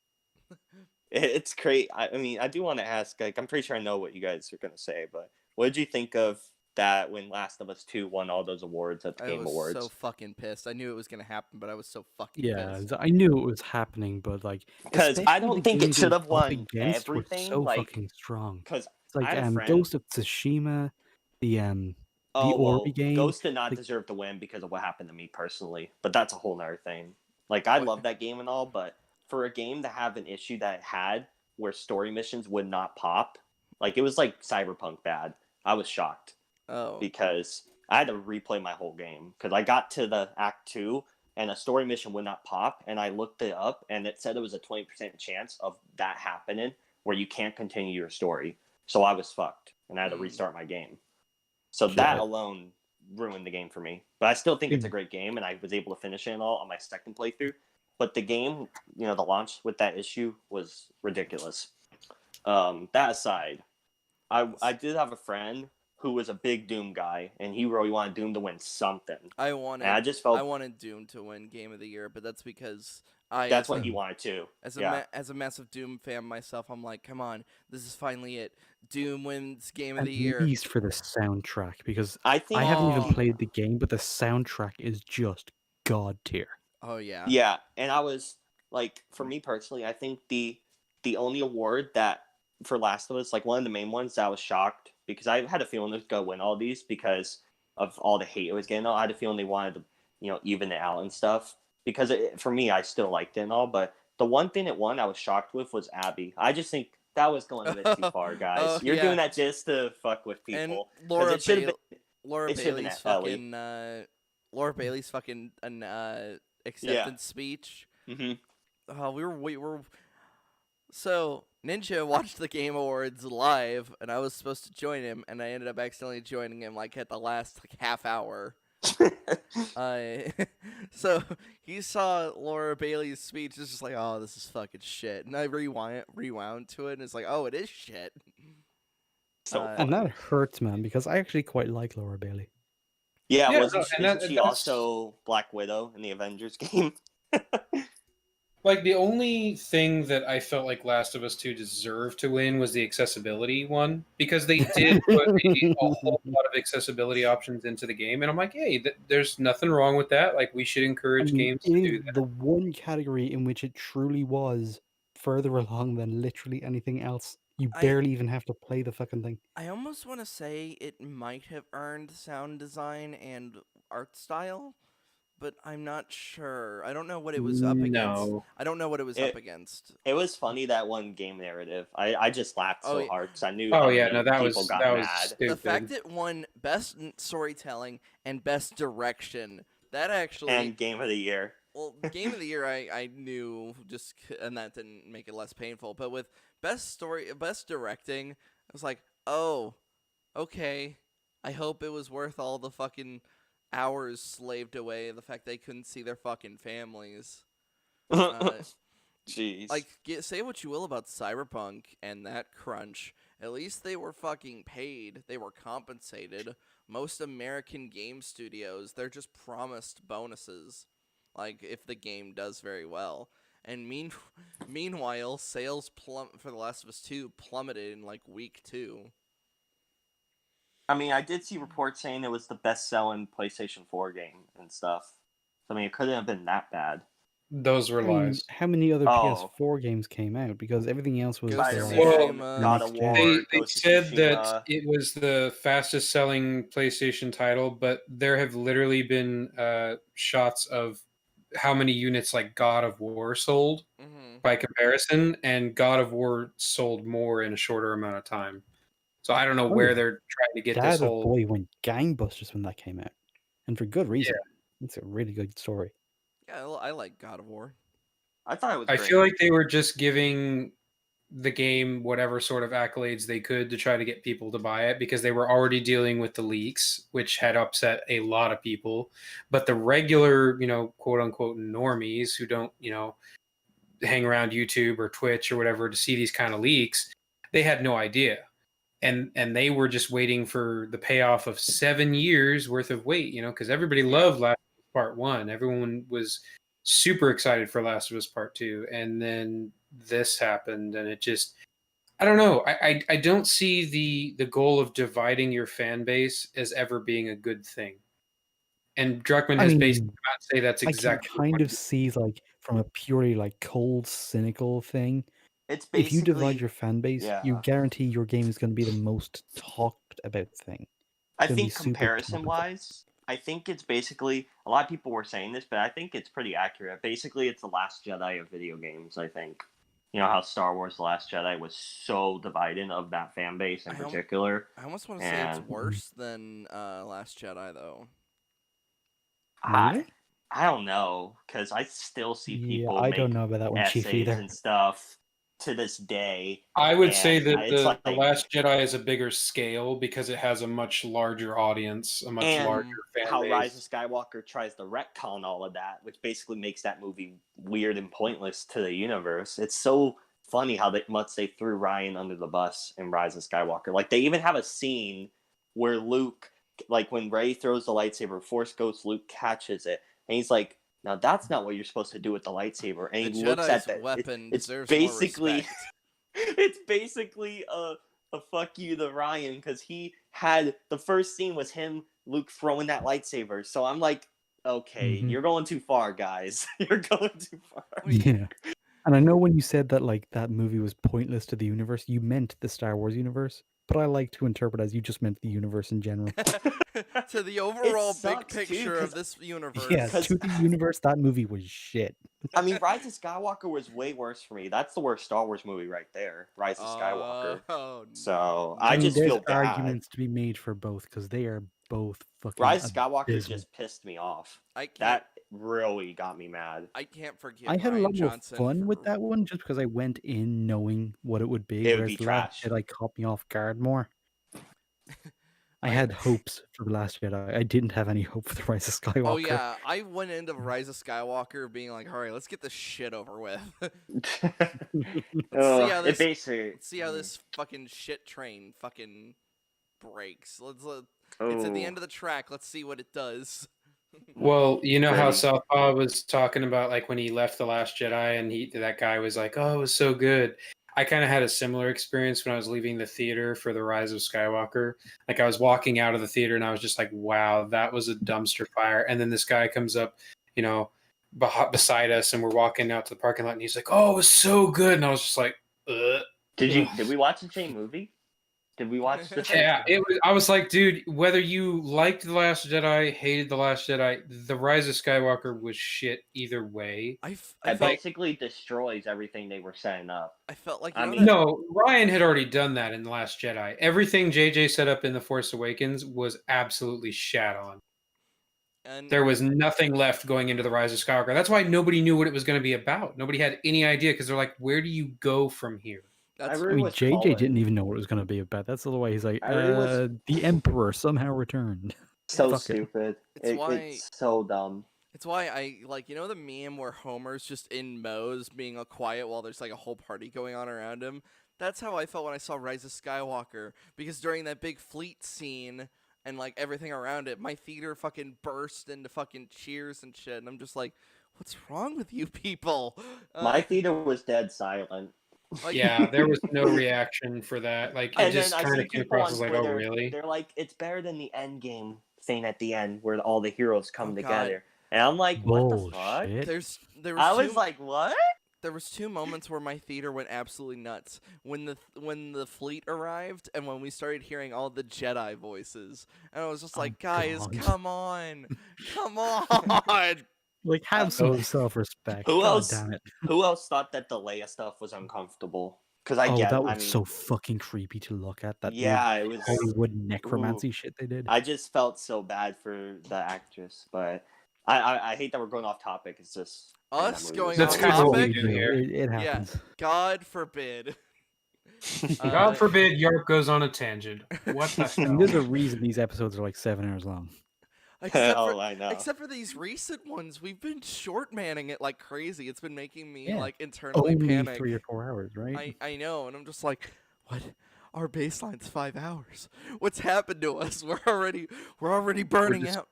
it's great. I mean, I do want to ask. Like, I'm pretty sure I know what you guys are gonna say, but what did you think of that when Last of Us 2 won all those awards at the I Game was so Awards? fucking pissed. I knew it was gonna happen, but I was so fucking Yeah, pissed. I knew it was happening, but like, Because I especially the don't think it games it should was have up won against were everything. so Like, fucking strong. because It's I like had a friend. Ghost of Tsushima, the Oh Ori well, game. Ghost did not Like, deserve to win because of what happened to me personally. But that's a whole nother thing. Like I What? love that game and all, but for a game to have an issue that it had where story missions would not pop, like it was like Cyberpunk bad. I was shocked Oh. because I had to replay my whole game because I got to the Act 2 and a story mission would not pop, and I looked it up and it said it was a 20% chance of that happening where you can't continue your story. So I was fucked and I had to Mm. restart my game. So that yeah, alone ruined the game for me. But I still think it's a it- great game, and I was able to finish it and all on my second playthrough. But the game, the launch with that issue was ridiculous. That aside, I did have a friend who was a big Doom guy, and he really wanted Doom to win something. I And I just felt wanted Doom to win Game of the Year, but that's because I, that's what he wanted too. as Yeah. as a massive Doom fan myself, I'm like, come on, this is finally it. Doom wins Game of At the Year. least for the soundtrack, because I think I haven't Oh. even played the game, but the soundtrack is just god tier. Oh yeah. Yeah, and I was like, for me personally, I think the only award that for Last of Us, like one of the main ones that I was shocked because I had a feeling it was gonna win all these because of all the hate it was getting. I had a feeling they wanted to, even it out and stuff. Because for me, I still liked it and all, but the one thing it won I was shocked with was Abby. I just think that was going a bit too far, guys. Oh, You're yeah. doing that just to fuck with And people. Laura it should have been. Laura it should've been Bailey's Ellie. fucking Laura Bailey's fucking acceptance speech. Mm-hmm. We were so Ninja watched the Game Awards live, and I was supposed to join him, and I ended up accidentally joining him like at the last half hour. So he saw Laura Bailey's speech, it's just like, oh, this is fucking shit, and I rewound to it, and it's like, oh, it is shit. So Uh, And that hurts, man, because I actually quite like Laura Bailey. Yeah, Yeah, wasn't no, she, and isn't that- she that's- also Black Widow in the Avengers game? Like, the only thing that I felt like Last of Us 2 deserved to win was the accessibility one, because they did put a whole lot of accessibility options into the game, and I'm like, hey, there's nothing wrong with that. Like, we should I encourage mean, games it to is do that. the one category in which it truly was further along than literally anything else. You I- barely even have to play the fucking thing. I almost want to say it might have earned sound design and art style, but I'm not sure. I don't know what it was up against. No. I don't know what it was up against. It was funny that one game narrative. I just laughed Oh, so yeah. hard because I knew Oh how yeah, many no, that people was got that was mad. stupid. The fact it won best storytelling and best direction, that actually And Game of the Year. well, Game of the Year I knew just and that didn't make it less painful, but with best directing, I was like, "Oh, okay. I hope it was worth all the fucking hours slaved away, the fact they couldn't see their fucking families." Jeez. Like, say what you will about Cyberpunk and that crunch. At least they were fucking paid. They were compensated. Most American game studios, they're just promised bonuses, like if the game does very well. And meanwhile, sales for The Last of Us 2 plummeted in like week 2. I mean, I did see reports saying it was the best-selling PlayStation 4 game and stuff. So, I mean, it couldn't have been that bad. Those were I mean, lies. how many other Oh. PS4 games came out? Because everything else was Ghost for, of like, Well, Tsushima. God of next gen. War. They Ghost of said that Tsushima. it was the fastest selling PlayStation title, but there have literally been shots of how many units like God of War sold Mm-hmm. by comparison, and God of War sold more in a shorter amount of time. So I don't know Oh, where yeah. they're trying to get Dad this of whole. Boy went gangbusters when that came out. And for good reason. It's a really good story. Yeah, I like God of War. I thought it was I great. feel like they were just giving the game whatever sort of accolades they could to try to get people to buy it, because they were already dealing with the leaks, which had upset a lot of people. But the regular, quote unquote normies who don't, hang around YouTube or Twitch or whatever to see these kind of leaks, they had no idea. And they were just waiting for the payoff of 7 years worth of wait, because everybody loved Last of Us Part 1. Everyone was super excited for Last of Us Part 2. And then this happened, and it just, I don't know. I don't see the goal of dividing your fan base as ever being a good thing. And Druckmann I has mean, basically come out and say that's I exactly can kind what of see, like, from a purely, like, cold, cynical thing, It's if you basically... divide your fan base, you yeah. guarantee your game is going to be the most talked about thing. I It's gonna be think super comparison-wise, I think it's basically... A lot of people were saying this, but I think it's pretty accurate. Basically, it's the Last Jedi of video games, I think. You know how Star Wars The Last Jedi was so divided of that fan base in particular? I almost want to say it's And- worse than Last Jedi, though. Really? I don't know, because I still see Yeah, people I make don't know about that one, Chief, essays either. and stuff to this day. I would say And that it's the like- Last Jedi is a bigger scale because it has a much larger audience, a much And larger fan how base. Rise of Skywalker tries to retcon all of that, which basically makes that movie weird and pointless to the universe. It's so funny how much they threw Ryan under the bus in Rise of Skywalker. Like, they even have a scene where Luke, like, when Rey throws the lightsaber, Force Ghost Luke catches it, and he's like, now that's not what you're supposed to do with the lightsaber. And The he looks Jedi's at that. weapon It's deserves more basically, respect. it's basically a fuck you to Ryan, because he had the first scene was him, Luke throwing that lightsaber. So I'm like, okay, you're going too far, guys. You're going too far. Yeah. And I know when you said that like that movie was pointless to the universe, you meant the Star Wars universe, but I like to interpret as you just meant the universe in general. To the overall big sucks, too, picture of 'cause- this universe. Yeah, 'Cause- to the universe, that movie was shit. I mean, Rise of Skywalker was way worse for me. That's the worst Star Wars movie right there. Rise of Skywalker. Oh, So no. I mean, just there's feel bad. arguments to be made for both because they are both fucking Rise of Skywalker abysmal. just pissed me off. I can't. That really got me mad. I can't forgive. I had a Ryan lot more Johnson fun with for- that one just because I went in knowing what it would be. It would whereas be the Last trash. Jedi caught me off guard more. I I- had hopes for the Last Jedi. I didn't have any hope for the Rise of Skywalker. Oh yeah, I went into Rise of Skywalker being like, all right, let's get this shit over with. see how this- Let's see how this fucking shit train fucking breaks. It's at the end of the track. Let's see what it does. Well, you know how Ready. Southpaw was talking about like when he left The Last Jedi and that guy was like, "Oh, it was so good." I kind of had a similar experience when I was leaving the theater for The Rise of Skywalker. Like I was walking out of the theater and I was just like, "Wow, that was a dumpster fire." And then this guy comes up, you know, beside us, and we're walking out to the parking lot, and he's like, "Oh, it was so good," and I was just like, "Ugh." Did we watch the same movie? Did we watch the same Yeah, I was like, dude, whether you liked The Last Jedi, hated The Last Jedi, The Rise of Skywalker was shit either way. I It felt basically destroys everything they were setting up. like I you know mean- that- No, Ryan had already done that in The Last Jedi. Everything JJ set up in The Force Awakens was absolutely shat on. and There was nothing left going into The Rise of Skywalker. That's why nobody knew what it was going to be about. Nobody had any idea because they're like, where do you go from here? that's I I mean, was JJ fallen. didn't even know what it was going to be about. That's the way he's like, I really was- the Emperor somehow returned. So Fuck it. stupid. It's why- It's so dumb. It's why I like, you know, the meme where Homer's just in Moe's being a quiet while there's like a whole party going on around him. That's how I felt when I saw Rise of Skywalker, because during that big fleet scene and like everything around it, my theater fucking burst into fucking cheers and shit, and I'm just like, what's wrong with you people? My theater was dead silent. like, Yeah, there was no reaction for that. Like, it And just then I kind see of came people across on as like, Twitter, oh, really? they're like, it's better than the end game thing at the end where all the heroes come Oh, God. together. And I'm like, what the fuck? Bullshit. there I was was two, like, what? there was two moments where my theater went absolutely nuts when the fleet arrived and when we started hearing all the Jedi voices, and I was just Oh, like, guys, God. come on, come on. Like, have some those- self-respect. Who God else- damn it. Who else thought that the Leia stuff was uncomfortable? Because I Oh, get, that was I mean, so fucking creepy to look at. That yeah, it weird was. Hollywood necromancy shit they did. I just felt so bad for the actress, but I hate that we're going off topic. It's just man, that Us movie going was That's off so kind of what we topic? do here. It Yeah. happens. God forbid. God forbid Yarp goes on a tangent. What the I mean, hell? there's a reason these episodes are like 7 hours long. Except oh, for, I know. except for these recent ones, we've been short manning it like crazy. It's been making me Yeah. like internally Only panic. 3 or 4 hours, right? I know, and I'm just like, what? Our baseline's 5 hours. What's happened to us? We're already burning just- out.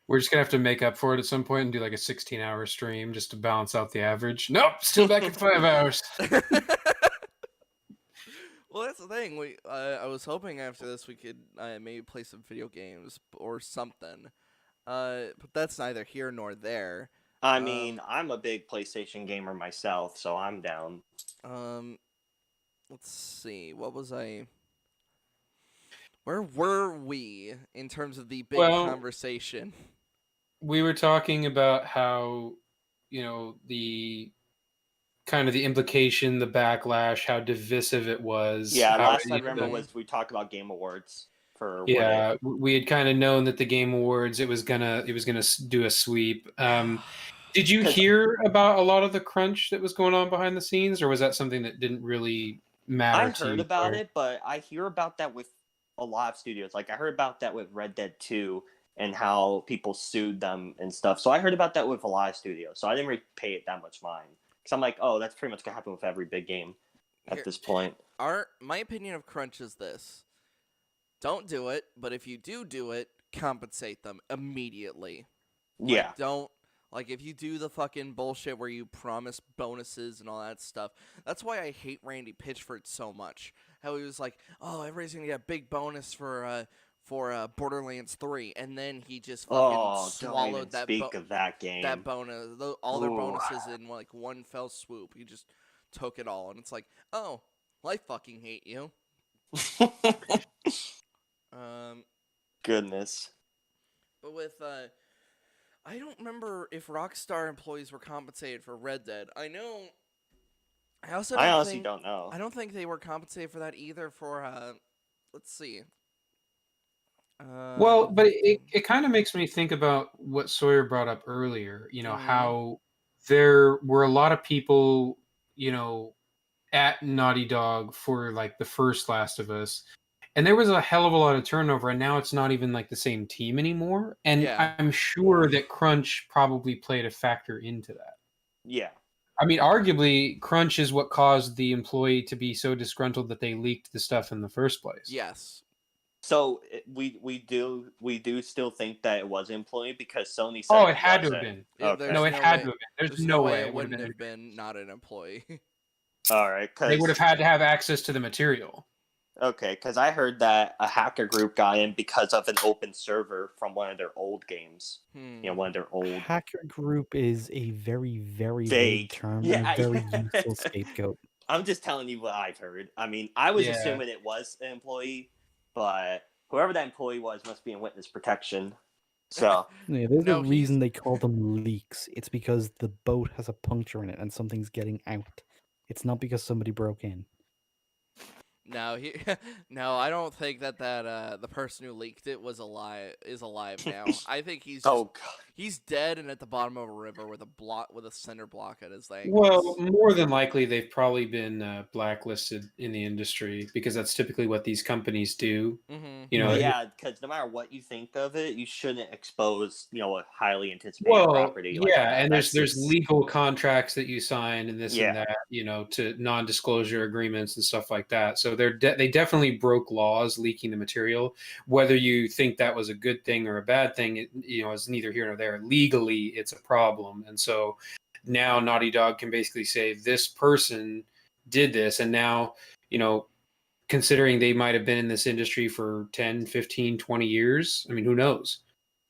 We're just gonna have to make up for it at some point and do like a 16-hour stream just to balance out the average. Nope, still back at 5 hours. Well, that's the thing. I was hoping after this we could maybe play some video games or something. But that's neither here nor there. I mean, I'm a big PlayStation gamer myself, so I'm down. Let's see. What was I? Where were we in terms of the big Well- conversation? We were talking about how, you know, the kind of the implication, the backlash, how divisive it was. Yeah, how, last I you know, remember was we talked about Game Awards for what Yeah, if. we had kind of known that the Game Awards it was gonna do a sweep. Did you 'Cause- hear about a lot of the crunch that was going on behind the scenes, or was that something that didn't really matter I to heard you? about Sawyer? it, but I hear about that with a lot of studios. Like I heard about that with Red Dead 2 and how people sued them and stuff. So I heard about that with a lot of studios. So I didn't really pay it that much mind. Because I'm like, oh, that's pretty much gonna happen with every big game. at Here- this point. My opinion of crunch is this: don't do it, but if you do it, compensate them immediately. Yeah. Like if you do the fucking bullshit where you promise bonuses and all that stuff. That's why I hate Randy Pitchford so much. How he was like, "Oh, everybody's gonna get a big bonus for Borderlands 3," and then he just fucking Oh, don't even swallowed that speak of that game. that bonus, all their Ooh. bonuses in like one fell swoop. He just took it all, and it's like, oh, I fucking hate you. Goodness. But with I don't remember if Rockstar employees were compensated for Red Dead. I know. I also I don't honestly think don't know. I don't think they were compensated for that either. For let's see. Well, but it kind of makes me think about what Sawyer brought up earlier. Mhm. How there were a lot of people, at Naughty Dog for like the first Last of Us, and there was a hell of a lot of turnover, and now it's not even like the same team anymore. And Yeah. I'm sure that crunch probably played a factor into that. Yeah. I mean, arguably, crunch is what caused the employee to be so disgruntled that they leaked the stuff in the first place. Yes. So we do still think that it was an employee because Sony said Oh, it had to have wasn't. been. Okay. No, it no had way- to have been. There's There's no way way it it would have wouldn't been. have been not an employee. All right, They would because have had to have access to the material. I heard that a hacker group got in because of an open server from one of their old games. One of their old Hacker group is a very, very vague vague term and Yeah, a very useful scapegoat. I'm just telling you what I've heard. I mean, I was Yeah. assuming it was an employee, but whoever that employee was must be in witness protection. So Yeah, there's No, a reason they call them leaks. It's because the boat has a puncture in it and something's getting out. It's not because somebody broke in. No, no, I don't think that the person who leaked it is alive now. I think he's just, oh god. he's dead and at the bottom of a river with a cinder block at his ankles. Well, more than likely, they've probably been blacklisted in the industry because that's typically what these companies do. Mm-hmm. Well, yeah, because no matter what you think of it, you shouldn't expose a highly anticipated Well, property like that. and That's there's just- legal contracts that you sign and this Yeah. and that, to non-disclosure agreements and stuff like that. So they definitely broke laws leaking the material. Whether you think that was a good thing or a bad thing, is neither here nor there. Legally, it's a problem, and so now Naughty Dog can basically say this person did this, and now considering they might have been in this industry for 10, 15, 20 years. I mean, who knows?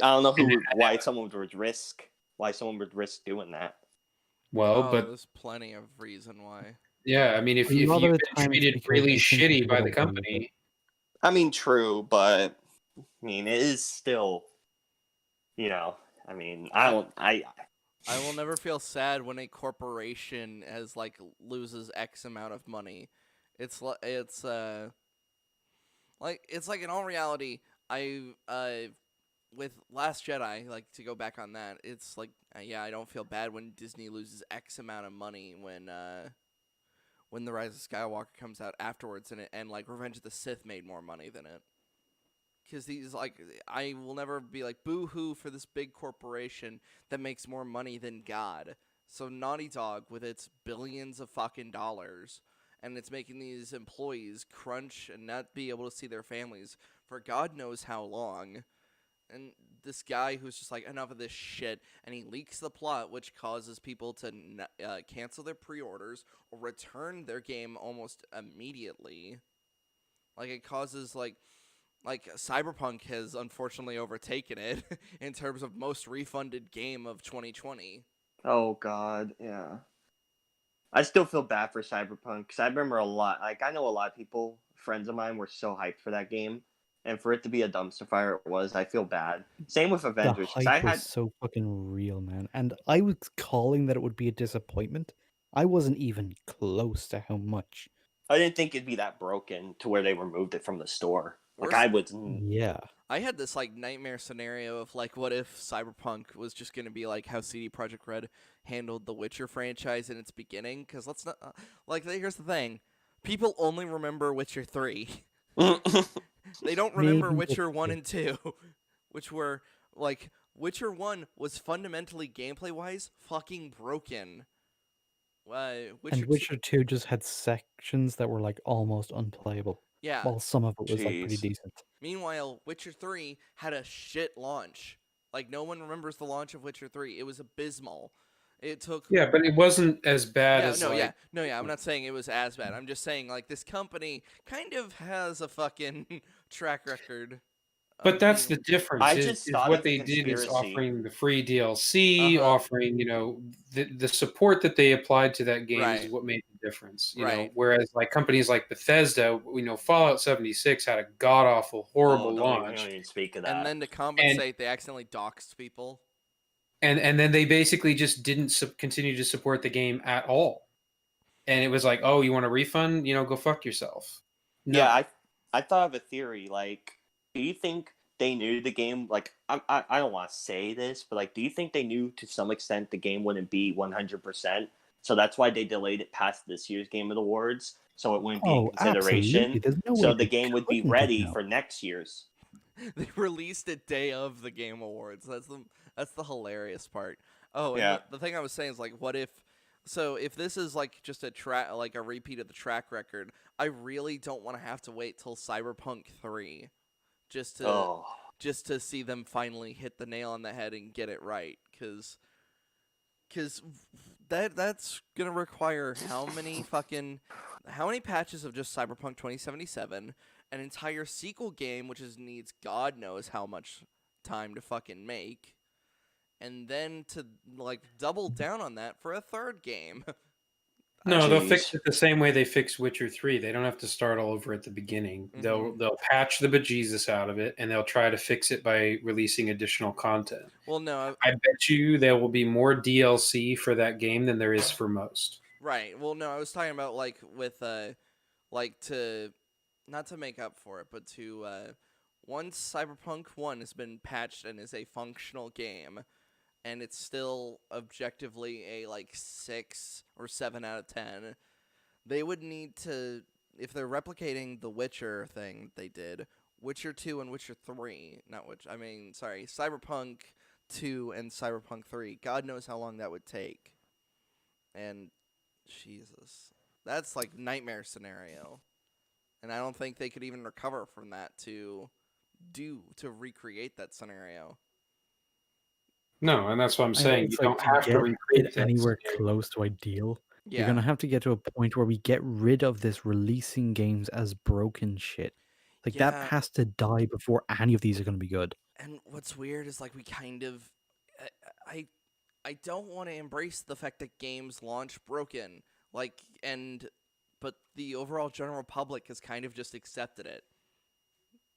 I don't know why someone would risk doing that. Well, but there's plenty of reason why. yeah, I mean, if A you've lot of been the time it's treated because really they think shitty people by the don't believe it. company, I mean, true, but I mean, it is still, I mean, I will never feel sad when a corporation has loses X amount of money. It's like in all reality, with Last Jedi, to go back on that, it's I don't feel bad when Disney loses X amount of money when The Rise of Skywalker comes out afterwards, and Revenge of the Sith made more money than it. Because I will never be boo-hoo for this big corporation that makes more money than God. So Naughty Dog, with its billions of fucking dollars, and it's making these employees crunch and not be able to see their families for God knows how long. And this guy who's just enough of this shit, and he leaks the plot, which causes people to cancel their pre-orders or return their game almost immediately. It causes Cyberpunk has unfortunately overtaken it in terms of most refunded game of 2020. Oh god, yeah. I still feel bad for Cyberpunk because I remember a lot. I know a lot of people, friends of mine, were so hyped for that game, and for it to be a dumpster fire, it was. I feel bad. Same with Avengers. The hype was so fucking real, man. And I was calling that it would be a disappointment. I wasn't even close to how much. I didn't think it'd be that broken to where they removed it from the store. Yeah. I had this nightmare scenario of what if Cyberpunk was just gonna be how CD Projekt Red handled the Witcher franchise in its beginning? Because let's not here's the thing: people only remember Witcher 3. They don't remember Maybe Witcher it's 1 and 2, which were Witcher 1 was fundamentally gameplay wise fucking broken. Witcher And 2, Witcher 2 just had sections that were like almost unplayable, yeah. while some of it was like pretty Jeez. decent. Meanwhile, Witcher 3 had a shit launch. Like no one remembers the launch of Witcher 3. It was abysmal. It took Yeah, but it wasn't as bad as like. I'm not saying it was as bad. I'm just saying like this company kind of has a fucking track record. But Of that's the being, difference. I Is, just is thought what of a they did is conspiracy. offering the free DLC, Uh-huh. offering the support that they applied to that game Right. is what made the difference. Right. Whereas like companies like Bethesda, Fallout 76 had a god awful, horrible don't launch, even speak of that. And then to compensate, they accidentally doxed people. and then they basically just didn't continue to support the game at all. And it was like, oh, you want a refund? Go fuck yourself. No. Yeah, I thought of a theory. Like, do you think they knew the game? Like, I don't want to say this, but like, do you think they knew to some extent the game wouldn't be 100%? So that's why they delayed it past this year's Game of the Awards, so it wouldn't be a Oh, consideration. absolutely. There's no So way the they game would be couldn't have ready known. for next year's. They released it day of the Game Awards. That's the hilarious part. Oh, and Yeah. the thing I was saying is like, what if? So if this is like just a repeat of the track record, I really don't want to have to wait till Cyberpunk 3 just to Oh, just to see them finally hit the nail on the head and get it right, because that's gonna require how many patches of just Cyberpunk 2077, an entire sequel game which needs God knows how much time to fucking make, and then to like double down on that for a third game. No, they'll fix jeez. it the same way they fixed Witcher 3. They don't have to start all over at the beginning. Mhm. They'll patch the bejesus out of it, and they'll try to fix it by releasing additional content. Well, no, I bet you there will be more DLC for that game than there is for most. right. Well, no, I was talking about like with like to not to make up for it, but to once Cyberpunk 1 has been patched and is a functional game, and it's still objectively a like 6 or 7 out of 10, they would need to, if they're replicating the Witcher thing they did, Witcher 2 and Witcher 3, Cyberpunk 2 and Cyberpunk 3, God knows how long that would take. And Jesus, that's like nightmare scenario. And I don't think they could even recover from that to recreate that scenario. No, and that's what I'm I saying. think You it's like don't to have to get recreate it that anywhere scenario. close to ideal. You're Yeah. gonna have to get to a point where we get rid of this releasing games as broken shit. Like that Yeah. has to die before any of these are gonna be good. And what's weird is like we kind of I I don't want to embrace the fact that games launch broken. But the overall general public has kind of just accepted it.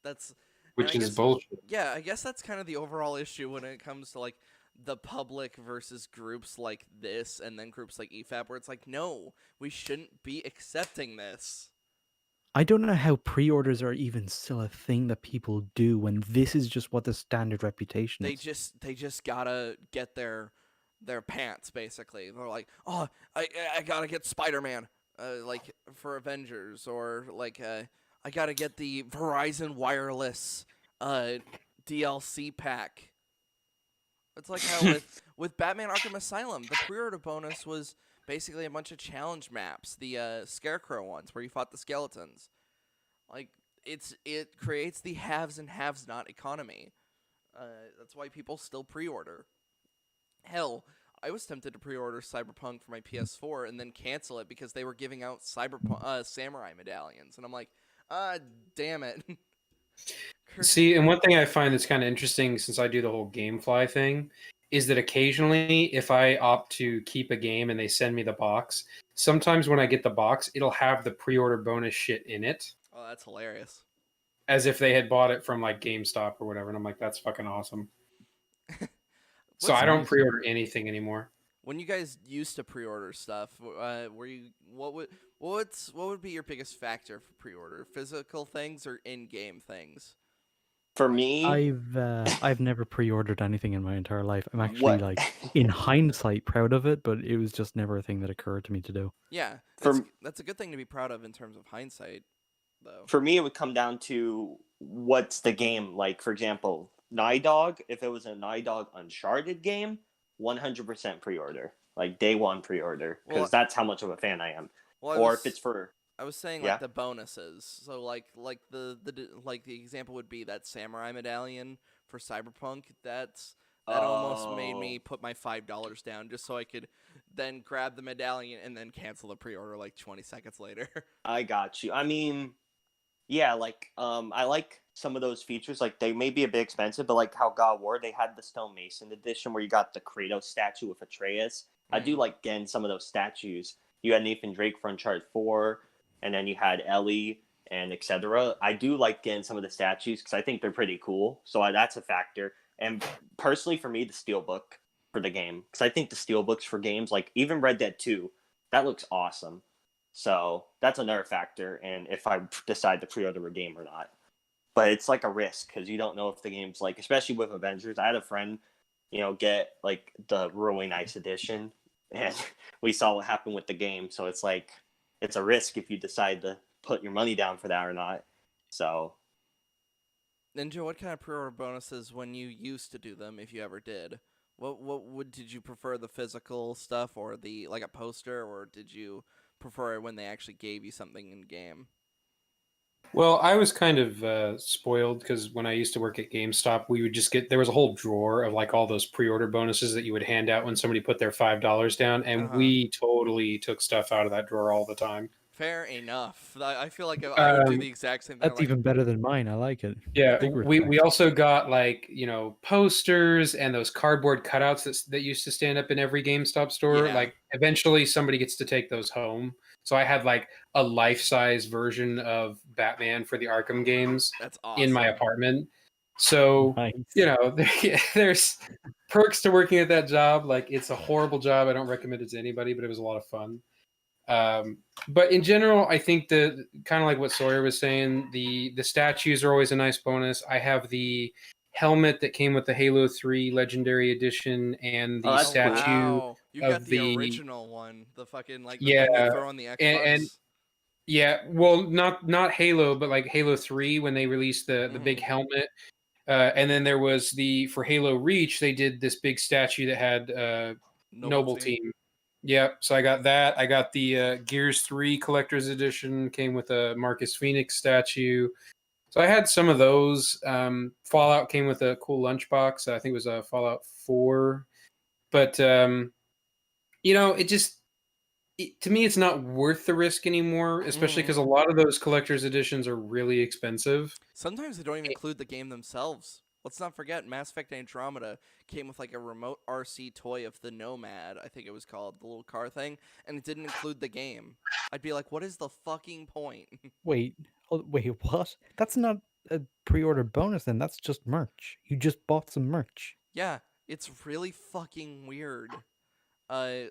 That's and Which I is guess bullshit. yeah, I guess that's kind of the overall issue when it comes to like the public versus groups like this and then groups like EFAP, where it's like, no, we shouldn't be accepting this. I don't know how pre-orders are even still a thing that people do when this is just what the standard reputation They is. just gotta get their pants basically. They're like, oh, I gotta get Spider-Man, like for Avengers, or like I gotta get the Verizon Wireless DLC pack. It's like how with Batman Arkham Asylum, the pre-order bonus was basically a bunch of challenge maps, the Scarecrow ones where you fought the skeletons. Like it creates the haves and haves not economy. That's why people still pre-order. Hell, I was tempted to pre-order Cyberpunk for my PS4 and then cancel it because they were giving out Cyberpunk samurai medallions, and I'm like, damn it. See, and one thing I find that's kind of interesting since I do the whole GameFly thing is that occasionally, if I opt to keep a game and they send me the box, sometimes when I get the box, it'll have the pre-order bonus shit in it, Oh, that's hilarious. as if they had bought it from like GameStop or whatever. And I'm like, that's fucking awesome. So What's I don't nice. pre-order anything anymore. when you guys used to pre-order stuff? Were you what would be your biggest factor for pre-order? Physical things or in-game things? For me, I've never pre-ordered anything in my entire life. I'm actually what like in hindsight proud of it, but it was just never a thing that occurred to me to do. Yeah, for that's a good thing to be proud of in terms of hindsight, though. for me, it would come down to what's the game like. For example, Naughty Dog. If it was a Naughty Dog Uncharted game, 100% pre-order. like day one pre-order, because Well, that's how much of a fan I am. well, Or if it's for I was saying Yeah. like the bonuses. So like the example would be that samurai medallion for Cyberpunk. That almost made me put my $5 down just so I could then grab the medallion and then cancel the pre-order like 20 seconds later. I got you. I mean, yeah, like I like some of those features. Like they may be a bit expensive, but like how God of War, they had the Stonemason edition where you got the Kratos statue with Atreus. I do like getting some of those statues. You had Nathan Drake for Uncharted 4, and then you had Ellie and etc. I do like getting some of the statues because I think they're pretty cool. So that's a factor. And personally, for me, the steelbook for the game, because I think the steelbooks for games like even Red Dead 2, that looks awesome. So that's another factor, and if I decide to pre-order a game or not. But it's like a risk because you don't know if the game's like, especially with Avengers. I had a friend, get like the really nice edition, and we saw what happened with the game. So it's like it's a risk if you decide to put your money down for that or not. So Ninja, what kind of pre-order bonuses when you used to do them, if you ever did? Did you prefer the physical stuff or the like a poster, or did you prefer it when they actually gave you something in game? Well, I was kind of spoiled because when I used to work at GameStop, we would just there was a whole drawer of like all those pre-order bonuses that you would hand out when somebody put their $5 down, and we totally took stuff out of that drawer all the time. Fair enough. I feel like I would do the exact same thing. That's even better than mine. I like it. Yeah, Big we respect. also got like posters and those cardboard cutouts that used to stand up in every GameStop store. Yeah. Like eventually somebody gets to take those home. So I had like a life-size version of Batman for the Arkham games That's awesome. in my apartment. So Nice. there's perks to working at that job. Like it's a horrible job. I don't recommend it to anybody, but it was a lot of fun. But in general, I think the kind of like what Sawyer was saying, the statues are always a nice bonus. I have the helmet that came with the Halo 3 Legendary Edition and the that's statue cool. Wow. You of got the original one, the fucking like the thing they throw on the Xbox. and yeah, well, not Halo, but like Halo 3 when they released the big helmet. And then there was for Halo Reach, they did this big statue that had Noble Team. Yep. So I got that. I got the Gears 3 Collector's Edition. Came with a Marcus Phoenix statue. So I had some of those. Fallout came with a cool lunchbox. I think it was a Fallout 4. But to me, it's not worth the risk anymore, especially because a lot of those collector's editions are really expensive. Sometimes they don't even include the game themselves. Let's not forget, Mass Effect Andromeda came with like a remote RC toy of the Nomad, I think it was called, the little car thing, and it didn't include the game. I'd be like, what is the fucking point? Wait, what? That's not a pre-order bonus then. That's just merch. You just bought some merch. Yeah, it's really fucking weird. What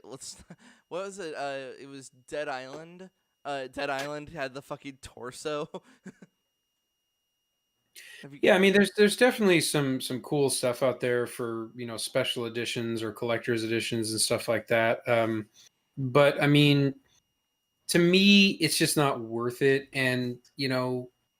was it? It was Dead Island. Dead Island had the fucking torso. Yeah, I mean, there's definitely some cool stuff out there for special editions or collector's editions and stuff like that. But I mean, to me, it's just not worth it. And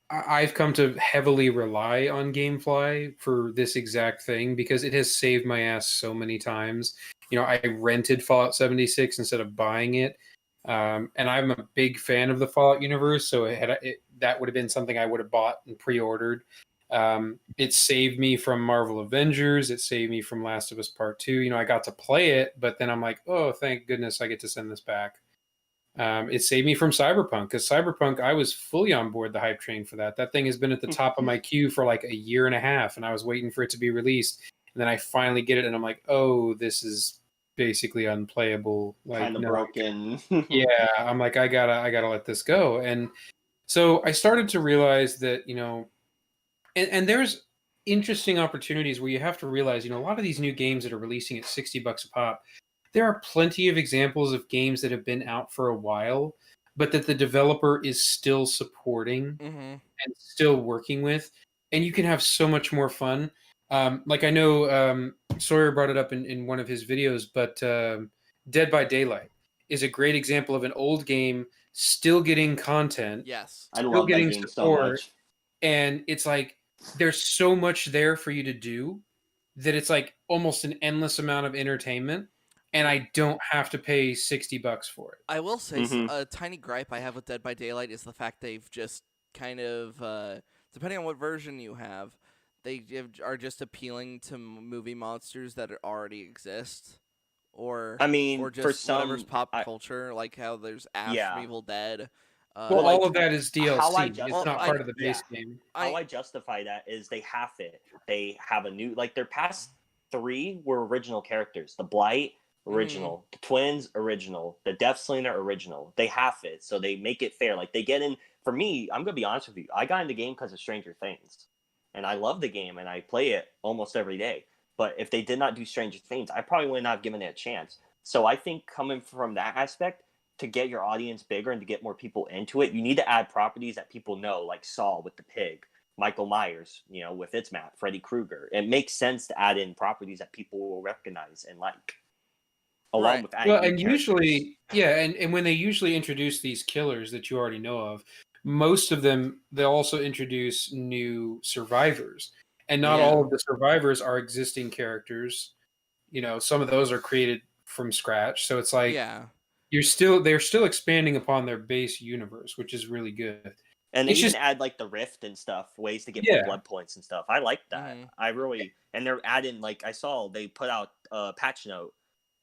I've come to heavily rely on GameFly for this exact thing because it has saved my ass so many times. I rented Fallout 76 instead of buying it. And I'm a big fan of the Fallout universe, so that would have been something I would have bought and pre-ordered. It saved me from Marvel Avengers. It saved me from Last of Us Part 2. I got to play it, but then I'm like, oh, thank goodness I get to send this back. It saved me from Cyberpunk because Cyberpunk, I was fully on board the hype train for that. That thing has been at the top of my queue for like a year and a half, and I was waiting for it to be released. And then I finally get it, and I'm like, oh, this is basically unplayable. Like, kind of broken. Yeah, I'm like, I gotta let this go. And so I started to realize that, and there's interesting opportunities where you have to realize, a lot of these new games that are releasing at $60 a pop, there are plenty of examples of games that have been out for a while, but that the developer is still supporting and still working with, and you can have so much more fun. Like I know Sawyer brought it up in one of his videos, but Dead by Daylight is a great example of an old game still getting content. Yes. I love that game so much. And it's like there's so much there for you to do that it's like almost an endless amount of entertainment. and I don't have to pay $60 for it. I will say Mhm. a tiny gripe I have with Dead by Daylight is the fact they've just kind of, depending on what version you have, are just appealing to movie monsters that already exist, or I mean, for just whatever's some, pop culture, like how there's Ash from yeah. Evil Dead. Well, Well, like, all of that is how I DLC. It's not part of the base game. how I justify that is they have it. They have a new, like, their past 3 were original characters. The Blight, original. The Twins, original. The Death Slinger, original. They have it, so they make it fair. Like, they get in. For me, I'm gonna be honest with you. I got in the game because of Stranger Things, and I love the game and I play it almost every day. But if they did not do Stranger Things, I probably would not have given it a chance. So I think coming from that aspect, to get your audience bigger and to get more people into it, you need to add properties that people know, like Saw with the pig, Michael Myers, with its map, Freddy Krueger. It makes sense to add in properties that people will recognize and like, along Right. with adding Well, new and characters. usually, yeah, and when they usually introduce these killers that you already know of, most of them, they'll also introduce new survivors. And not all of the survivors are existing characters. Some of those are created from scratch. So it's like Yeah. they're still expanding upon their base universe, which is really good. And they It's even just add like the rift and stuff, ways to get more Yeah. blood points and stuff. I like that. Mhm. I really, and they're adding, like, I saw they put out a patch note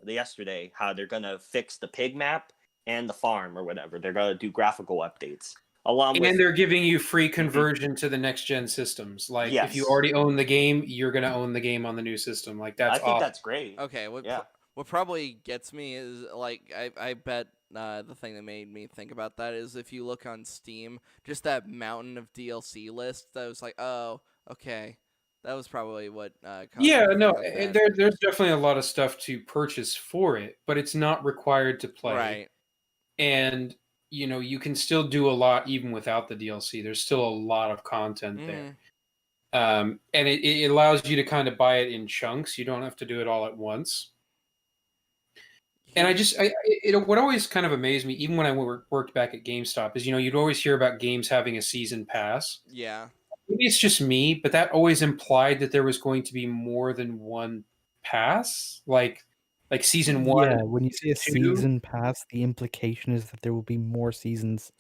yesterday how they're gonna fix the pig map and the farm or whatever. They're gonna do graphical updates along with. and they're giving you free Mhm. conversion to the next gen systems. Like if you Yes. already own the game, you're gonna own the game on the new system. Like that's I think awesome. that's great. Okay, Yeah. what probably gets me is, like, I bet the thing that made me think about that is if you look on Steam, just that mountain of DLC list, that was like, oh, okay, that was probably what caused me Yeah, to no, think like that. there's definitely a lot of stuff to purchase for it, but it's not required to play. Right. And you can still do a lot even without the DLC. There's still a lot of content there. And it allows you to kind of buy it in chunks. You don't have to do it all at once. And what always kind of amazed me, even when I worked back at GameStop, is you'd always hear about games having a season pass. Yeah. Maybe it's just me, but that always implied that there was going to be more than one pass, like season 1, Yeah, when you say a 2. season pass, the implication is that there will be more seasons.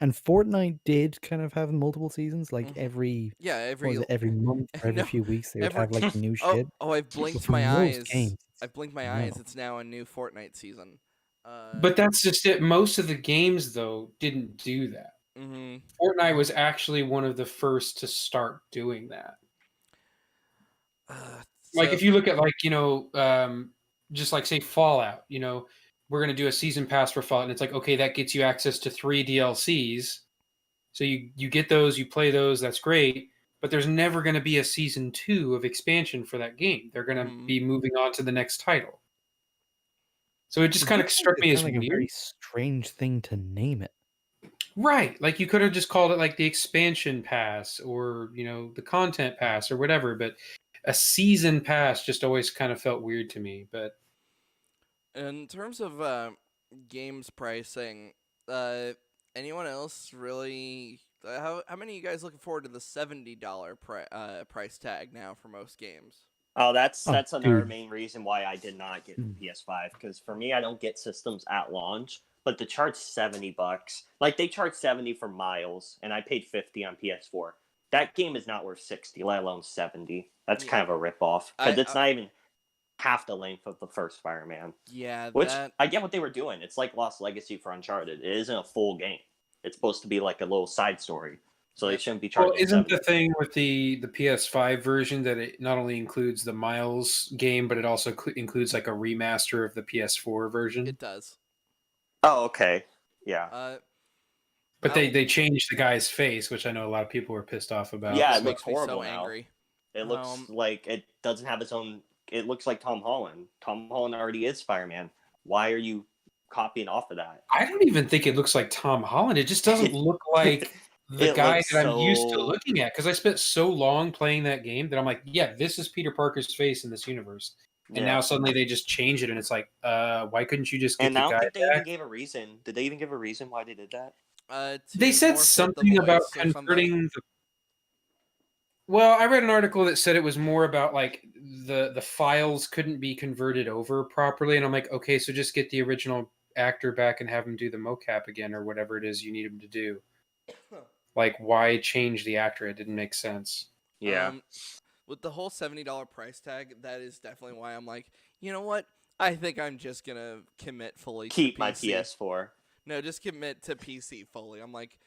And Fortnite did kind of have multiple seasons, like every every month or every no, few weeks they would have like new shit. I've But blinked for my most eyes. games, I've blinked my eyes. It's now a new Fortnite season. But that's just it. Most of the games, though, didn't do that. Fortnite was actually one of the first to start doing that. Like if you look at just like say Fallout, we're gonna do a season pass for Fallout, and it's like, okay, that gets you access to 3 DLCs. So you get those, you play those, that's great. But there's never gonna be a season 2 of expansion for that game. They're gonna be moving on to the next title. So it just kind of struck me as like weird. a very strange thing to name it. Right. Like you could have just called it like the expansion pass or, the content pass or whatever, but a season pass just always kind of felt weird to me. But in terms of games pricing, anyone else really? How many of you guys looking forward to the $70 price tag now for most games? Oh, that's another dude. main reason why I did not get the PS5, because for me, I don't get systems at launch, but to charge $70, like they charge 70 for Miles, and I paid 50 on PS4. That game is not worth 60, let alone 70. That's kind of a ripoff, because it's not even half the length of the first Spider-Man. Yeah, which I get what they were doing. It's like Lost Legacy for Uncharted. It isn't a full game. It's supposed to be like a little side story. So they shouldn't be charging. Well, isn't 70. the thing with the PS5 version that it not only includes the Miles game, but it also includes like a remaster of the PS4 version? It does. Oh, okay. Yeah. But they changed the guy's face, which I know a lot of people were pissed off about. Yeah, it it looks makes me horrible so now. angry. It looks like it doesn't have its own. It looks like Tom Holland. Tom Holland already is Spider-Man. Why are you copying off of that? I don't even think it looks like Tom Holland. It just doesn't look like the guy that I'm used to looking at, because I spent so long playing that game that I'm like, yeah, this is Peter Parker's face in this universe. And now suddenly they just change it, and it's like, why couldn't you just get and the I don't guy think they back? even gave a reason. Did they even give a reason why they did that? They said something about converting Well, I read an article that said it was more about like the files couldn't be converted over properly, and I'm like, okay, so just get the original actor back and have him do the mocap again or whatever it is you need him to do. Like, why change the actor? It didn't make sense. Yeah. With the whole $70 price tag, that is definitely why I'm like, you know what? I think I'm just gonna commit fully Keep to my PC. PS4. No, just commit to PC fully. I'm like,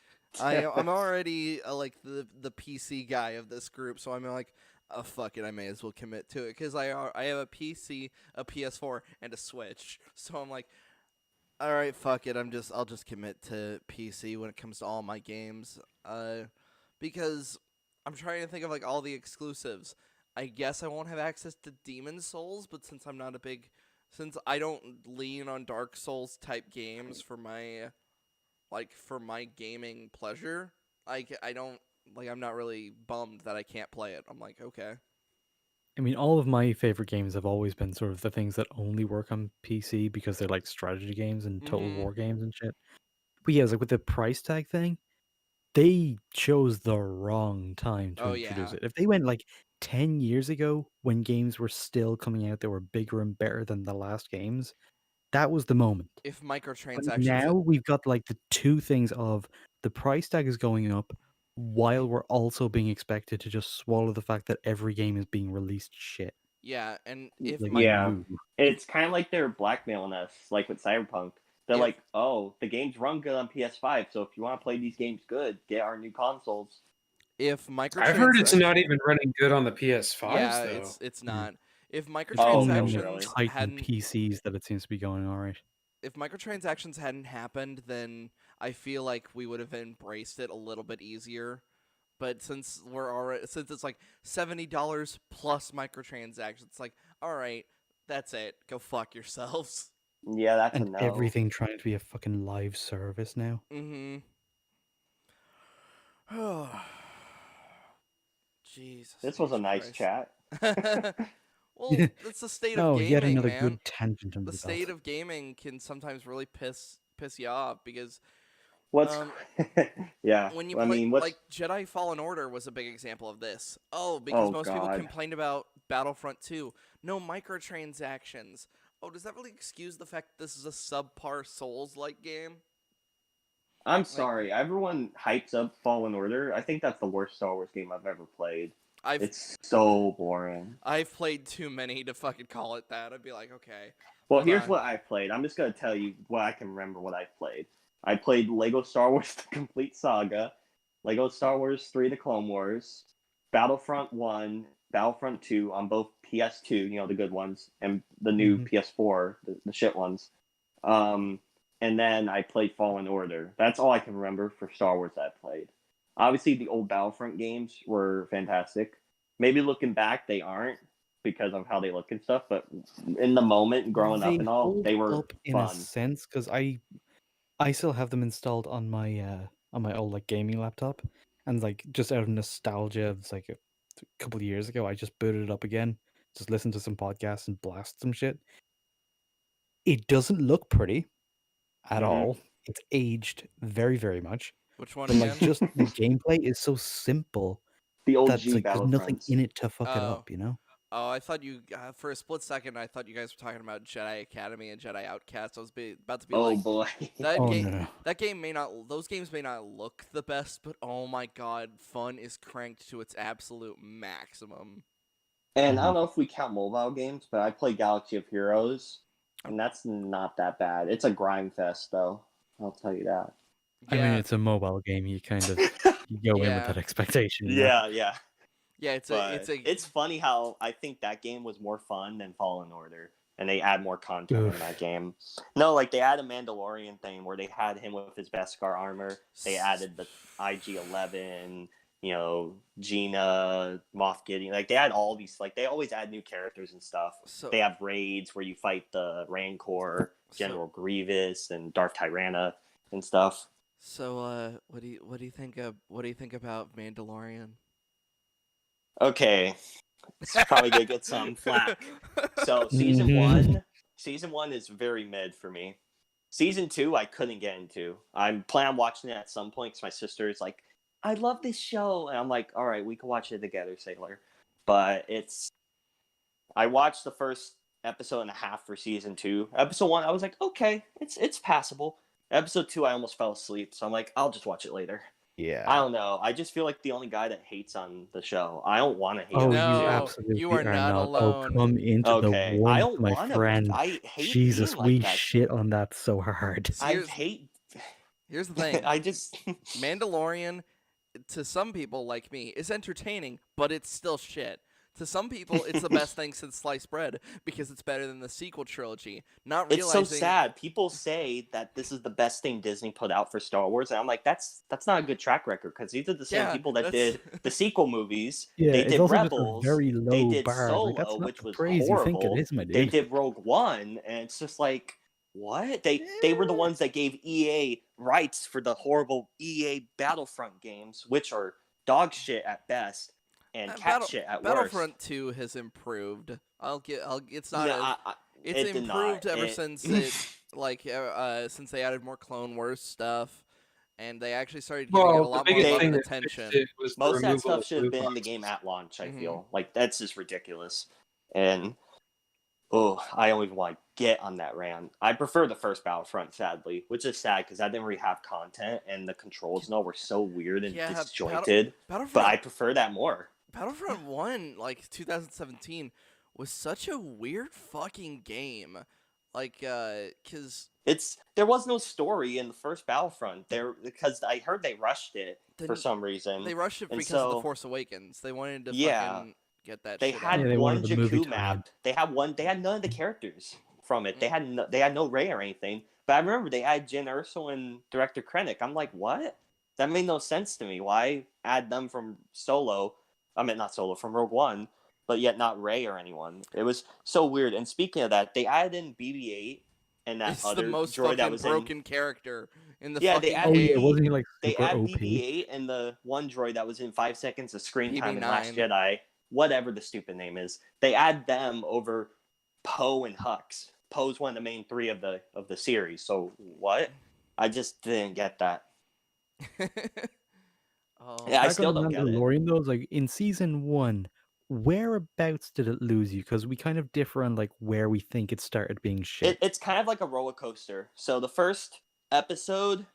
I'm already like the PC guy of this group, so I'm like, oh fuck it, I may as well commit to it because I have a PC, a PS4, and a Switch. So I'm like, all right, fuck it, I'll just commit to PC when it comes to all my games. Because I'm trying to think of like all the exclusives. I guess I won't have access to Demon Souls, but since I don't lean on Dark Souls type games for my gaming pleasure, I don't like I'm not really bummed that I can't play it. I'm like, okay. I mean, all of my favorite games have always been sort of the things that only work on PC because they're like strategy games and total Mhm. war games and shit. But yeah, it's like with the price tag thing, they chose the wrong time to Oh introduce yeah. it. If they went like 10 years ago when games were still coming out that were bigger and better than the last games, that was the moment. If But microtransactions now we've got like the two things of the price tag is going up while we're also being expected to just swallow the fact that every game is being released shit. yeah, and if Like, Yeah. ooh. It's kind of like they're blackmailing us, like with Cyberpunk. They're If- like, oh, the games run good on PS5, so if you want to play these games good, get our new consoles. if I've heard it's microtransactions not even running good on the PS5s yeah, though. it's not. If It's only on no, the really? microtransactions Titan hadn't PCs that it seems to be going alright. if microtransactions hadn't happened, then I feel like we would have embraced it a little bit easier. But since it's like $70 plus microtransactions, it's like, all right, that's it. Go fuck yourselves. Yeah, that's a And no. everything trying to be a fucking live service now. Mm-hmm. Jesus. This was a H. nice Christ. chat. Well, it's the state of Oh, yet gaming, another man. good tangent The under the state belt. of gaming can sometimes really piss you off because What's yeah? when you I play mean, what's like Jedi Fallen Order was a big example of this. Oh, because oh most people god? complained about Battlefront 2. No microtransactions. Oh, does that really excuse the fact this is a subpar Souls-like game? I'm sorry. Everyone hypes up Fallen Order. I think that's the worst Star Wars game I've ever played. It's so boring. I've played too many to fucking call it that. I'd be like, okay. Well, Hold here's on. what I've played. I'm just gonna tell you what I can remember what I've played. I played Lego Star Wars: The Complete Saga, Lego Star Wars 3: The Clone Wars, Battlefront 1, Battlefront 2 on both PS2, you know, the good ones, and the new PS4, the shit ones. And then I played Fallen Order. That's all I can remember for Star Wars that I played. Obviously, the old Battlefront games were fantastic. Maybe looking back, they aren't because of how they look and stuff, but in the moment, growing up They and all, hold they were up in a fun. sense because I still have them installed on my old like gaming laptop, and like just out of nostalgia, it's like a couple of years ago, I just booted it up again, just listened to some podcasts and blast some shit. It doesn't look pretty at Mhm. all. It's aged very, very much. Which one But like again? just the gameplay is so simple The that it's OG like there's nothing Battlefronts. in it to fuck it Oh. up, you know? Oh, I thought you for a split second. I thought you guys were talking about Jedi Academy and Jedi Outcast. I was about to be Oh like, boy. that Oh game. no. That game may not. Those games may not look the best, but oh my god, fun is cranked to its absolute maximum. And I Mhm. don't know if we count mobile games, but I play Galaxy of Heroes, and that's not that bad. It's a grind fest, though. I'll tell you that. I mean, Yeah, it's a mobile game. You kind of you go in with Yeah. that expectation, you know? Yeah. yeah. But it's funny how I think that game was more fun than Fallen Order, and they add more content in Oof. that game. No, like they had a Mandalorian thing where they had him with his Beskar armor. They added the IG-11, you know, Gina, Moff Gideon. Like they had all these. Like they always add new characters and stuff. So They have raids where you fight the Rancor, General Grievous, and Darth Tyranna and stuff. so what do you think about Mandalorian? Okay, it's probably gonna get some flack. So season Mhm. one is very mid for me. Season 2, I couldn't get into. I'm planning on watching it at some point because my sister is like, I love this show. And I'm like, all right, we can watch it together, Sailor. But I watched the first episode and a half for season 2. Episode 1, I was like, okay, it's passable. Episode 2, I almost fell asleep. So I'm like, I'll just watch it later. Yeah. I don't know. I just feel like the only guy that hates on the show. I don't want to hate Oh, on you it No, too. absolutely you are not not. alone. Oh, come into Okay, the I warmth, don't my want to. friend. I hate Jesus, being like we that. shit on that so hard. See, I hate. here's the thing. I just. Mandalorian, to some people like me, is entertaining, but it's still shit. To some people, it's the best thing since sliced bread because it's better than the sequel trilogy. Not It's realizing, so sad. People say that this is the best thing Disney put out for Star Wars, and I'm like, that's not a good track record because these are the same Yeah, people that that's- did the sequel movies. Yeah, They it's did also Rebels. just a very They low did bar. Like, that's Solo, not which the was praise you think it horrible. is, my They dude. did Rogue One, and it's just like, what? They were the ones that gave EA rights for the horrible EA Battlefront games, which are dog shit at best and cat shit at worst. Battlefront 2 has improved. It's not No, as it's it did improved not. ever since it since they added more Clone Wars stuff, and they actually started giving it a Well, the lot more biggest love thing and that attention. fixed it was the Most of that removal stuff of should have loot been in the boxes. game at launch. I Mhm. feel like that's just ridiculous, and I don't even want to get on that rant. I prefer the first Battlefront, sadly, which is sad because I didn't really have content and the controls and all were so weird and Yeah, disjointed. But Battlefront I prefer that more. Battlefront 1, like 2017, was such a weird fucking game. Like, cause There was no story in the first Battlefront there because I heard they rushed it for Didn't- some reason. they rushed it And because of The so- Force Awakens. They wanted to Yeah. fucking get that They shit had out. Yeah, they one wanted the movie Jakku tie-in. map. They had none of the characters from it. Mm. They had no Rey or anything. But I remember they had Jyn Erso and Director Krennic. I'm like, what? That made no sense to me. Why add them from Solo? I mean, not Solo, from Rogue One, but yet not Rey or anyone. It was so weird. And speaking of that, they added in BB-8 and that It's other the most droid that fucking was broken character in the Yeah, they fucking added Oh game. yeah, wasn't he like they super add OP? BB-8 and the one droid that was in 5 seconds of screen time in Last PB9. Jedi, whatever the stupid name is. They add them over Poe and Hux. Poe's one of the main 3 of the series. So what? I just didn't get that. Oh, Yeah, I Back still on the don't get it. Mandalorian though, it's like in season 1, whereabouts did it lose you? Because we kind of differ on like where we think it started being shit. It's kind of like a roller coaster. So the first episode,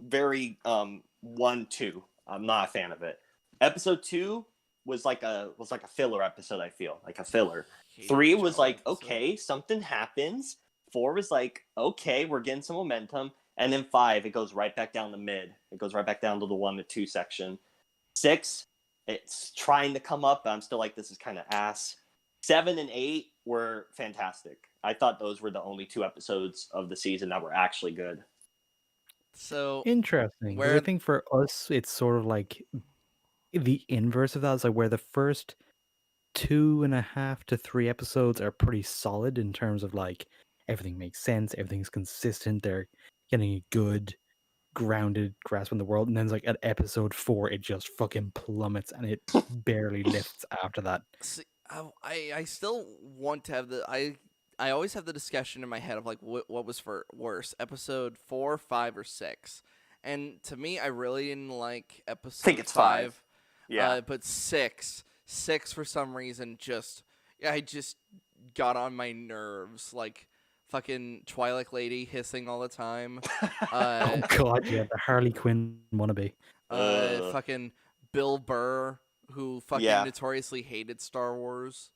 very 1-2. I'm not a fan of it. Episode 2 was like a filler episode. I feel like a filler. 3 was like, okay, something happens. 4 was like, okay, we're getting some momentum. And then 5, it goes right back down to mid. It goes right back down to the 1 to 2 section. 6, it's trying to come up, but I'm still like, this is kind of ass. 7 and 8 were fantastic. I thought those were the only 2 episodes of the season that were actually good. So Interesting. 'Cause where- I think for us, it's sort of like the inverse of that. It's like where the first 2.5 to 3 episodes are pretty solid in terms of like everything makes sense, everything's consistent, they're getting a good grounded grasp on the world, and then it's like at episode 4 it just fucking plummets and it barely lifts after that. See, I still want to have I always have the discussion in my head of like what was for worse, episode 4, 5, or 6, and to me I really didn't like episode think it's 5. Yeah. but six for some reason I just got on my nerves, like fucking Twilight Lady hissing all the time. Oh god, yeah, the Harley Quinn wannabe. Fucking Bill Burr, who fucking Yeah. notoriously hated Star Wars.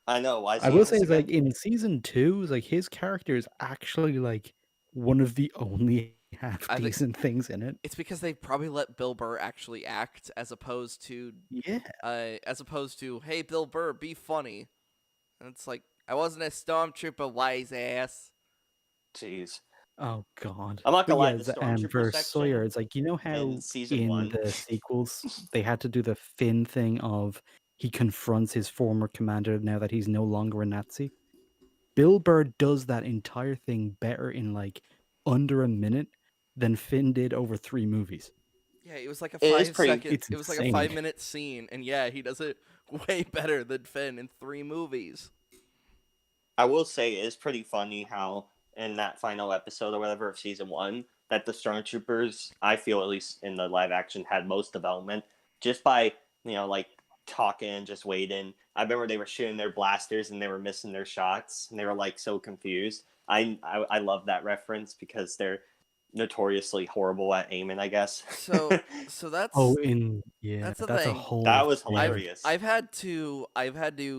I know. Why is I he will say, this is like again? in season 2, is like his character is actually like one of the only half I think- decent things in it. It's because they probably let Bill Burr actually act, as opposed to Yeah. hey, Bill Burr, be funny. And it's like, I wasn't a stormtrooper, wise ass. Jeez. Oh god. I'm not gonna But lie, yeah, the and Stormtrooper for section Sawyer, it's like, you know how in season in 1. the sequels they had to do the Finn thing of he confronts his former commander now that he's no longer a Nazi? Bill Burr does that entire thing better in like under a minute than Finn did over 3 movies. Yeah, it was like a It is 5 pretty- second. it's It was like a insane. 5-minute scene, and yeah, he does it way better than Finn in 3 movies. I will say it is pretty funny how in that final episode or whatever of season 1, that the Stormtroopers, I feel at least in the live action, had most development just by like talking, just waiting. I remember they were shooting their blasters and they were missing their shots and they were like so confused. I love that reference because they're notoriously horrible at aiming, I guess. So that's that's the that's a thing. whole That was thing. hilarious. I've had to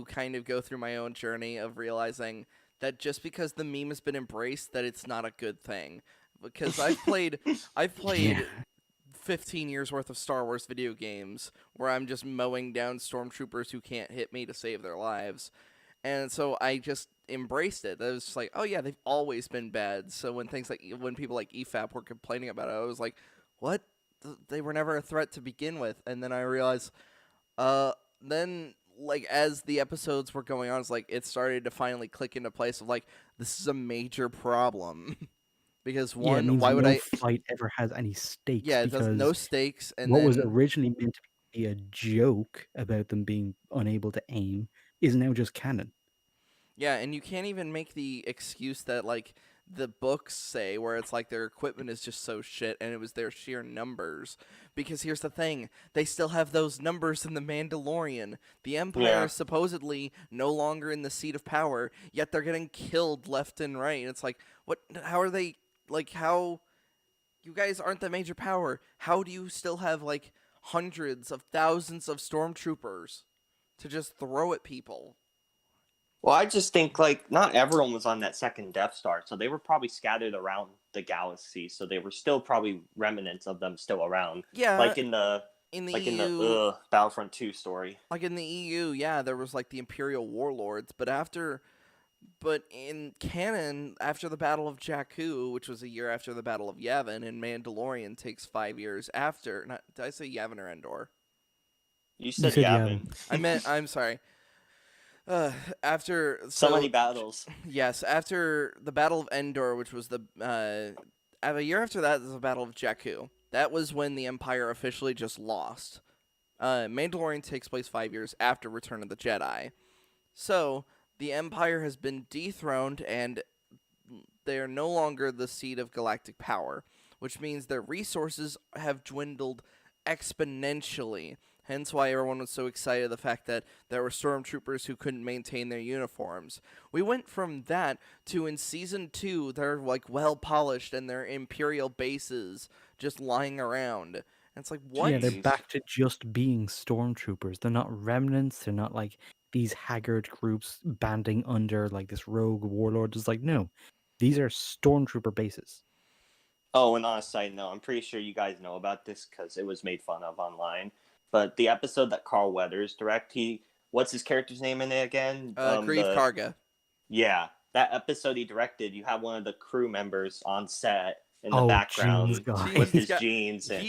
kind of go through my own journey of realizing that just because the meme has been embraced, that it's not a good thing. Because I've played Yeah. 15 years worth of Star Wars video games where I'm just mowing down stormtroopers who can't hit me to save their lives. And so I just embraced it. It was just like, oh yeah, they've always been bad. So when people like Y.A.R.P were complaining about it, I was like, what? They were never a threat to begin with. And then I realized, then like as the episodes were going on, it's like it started to finally click into place of like, this is a major problem. Because Yeah, it one, means why would no I? fight ever has any stakes Yeah, it does no because stakes, and what was then originally meant to be a joke about them being unable to aim is now just canon. yeah, and you can't even make the excuse that like the books say, where it's like their equipment is just so shit, and it was their sheer numbers. Because here's the thing: they still have those numbers in the Mandalorian. The Empire Yeah. is supposedly no longer in the seat of power, yet they're getting killed left and right. And it's like, what? How are they? Like, how? You guys aren't the major power. How do you still have like hundreds of thousands of stormtroopers to just throw at people? Well, I just think like not everyone was on that second Death Star, so they were probably scattered around the galaxy. So they were still probably remnants of them still around. Yeah, Like in the in the like in EU, the Battlefront 2 story. like in the EU, yeah, there was like the Imperial warlords, but in canon, after the Battle of Jakku, which was a year after the Battle of Yavin, and Mandalorian takes 5 years after. Not, did I say Yavin or Endor? You said said Yavin. I'm sorry. After So many battles. Yes, after the Battle of Endor, which was a year after that, was the Battle of Jakku. That was when the Empire officially just lost. Mandalorian takes place 5 years after Return of the Jedi. So, the Empire has been dethroned, and they are no longer the seat of galactic power, which means their resources have dwindled exponentially. Hence why everyone was so excited the fact that there were stormtroopers who couldn't maintain their uniforms. We went from that to in season 2, they're like well polished and they're imperial bases just lying around. And it's like, what? Yeah, they're back to just being stormtroopers. They're not remnants. They're not like these haggard groups banding under like this rogue warlord. It's like, no, these are stormtrooper bases. Oh, and on a side note, I'm pretty sure you guys know about this because it was made fun of online. But the episode that Carl Weathers what's his character's name in it again? Grieve Karga. Yeah, that episode he directed, you have one of the crew members on set in the Oh, background jeans guy. with his Yeah, jeans. And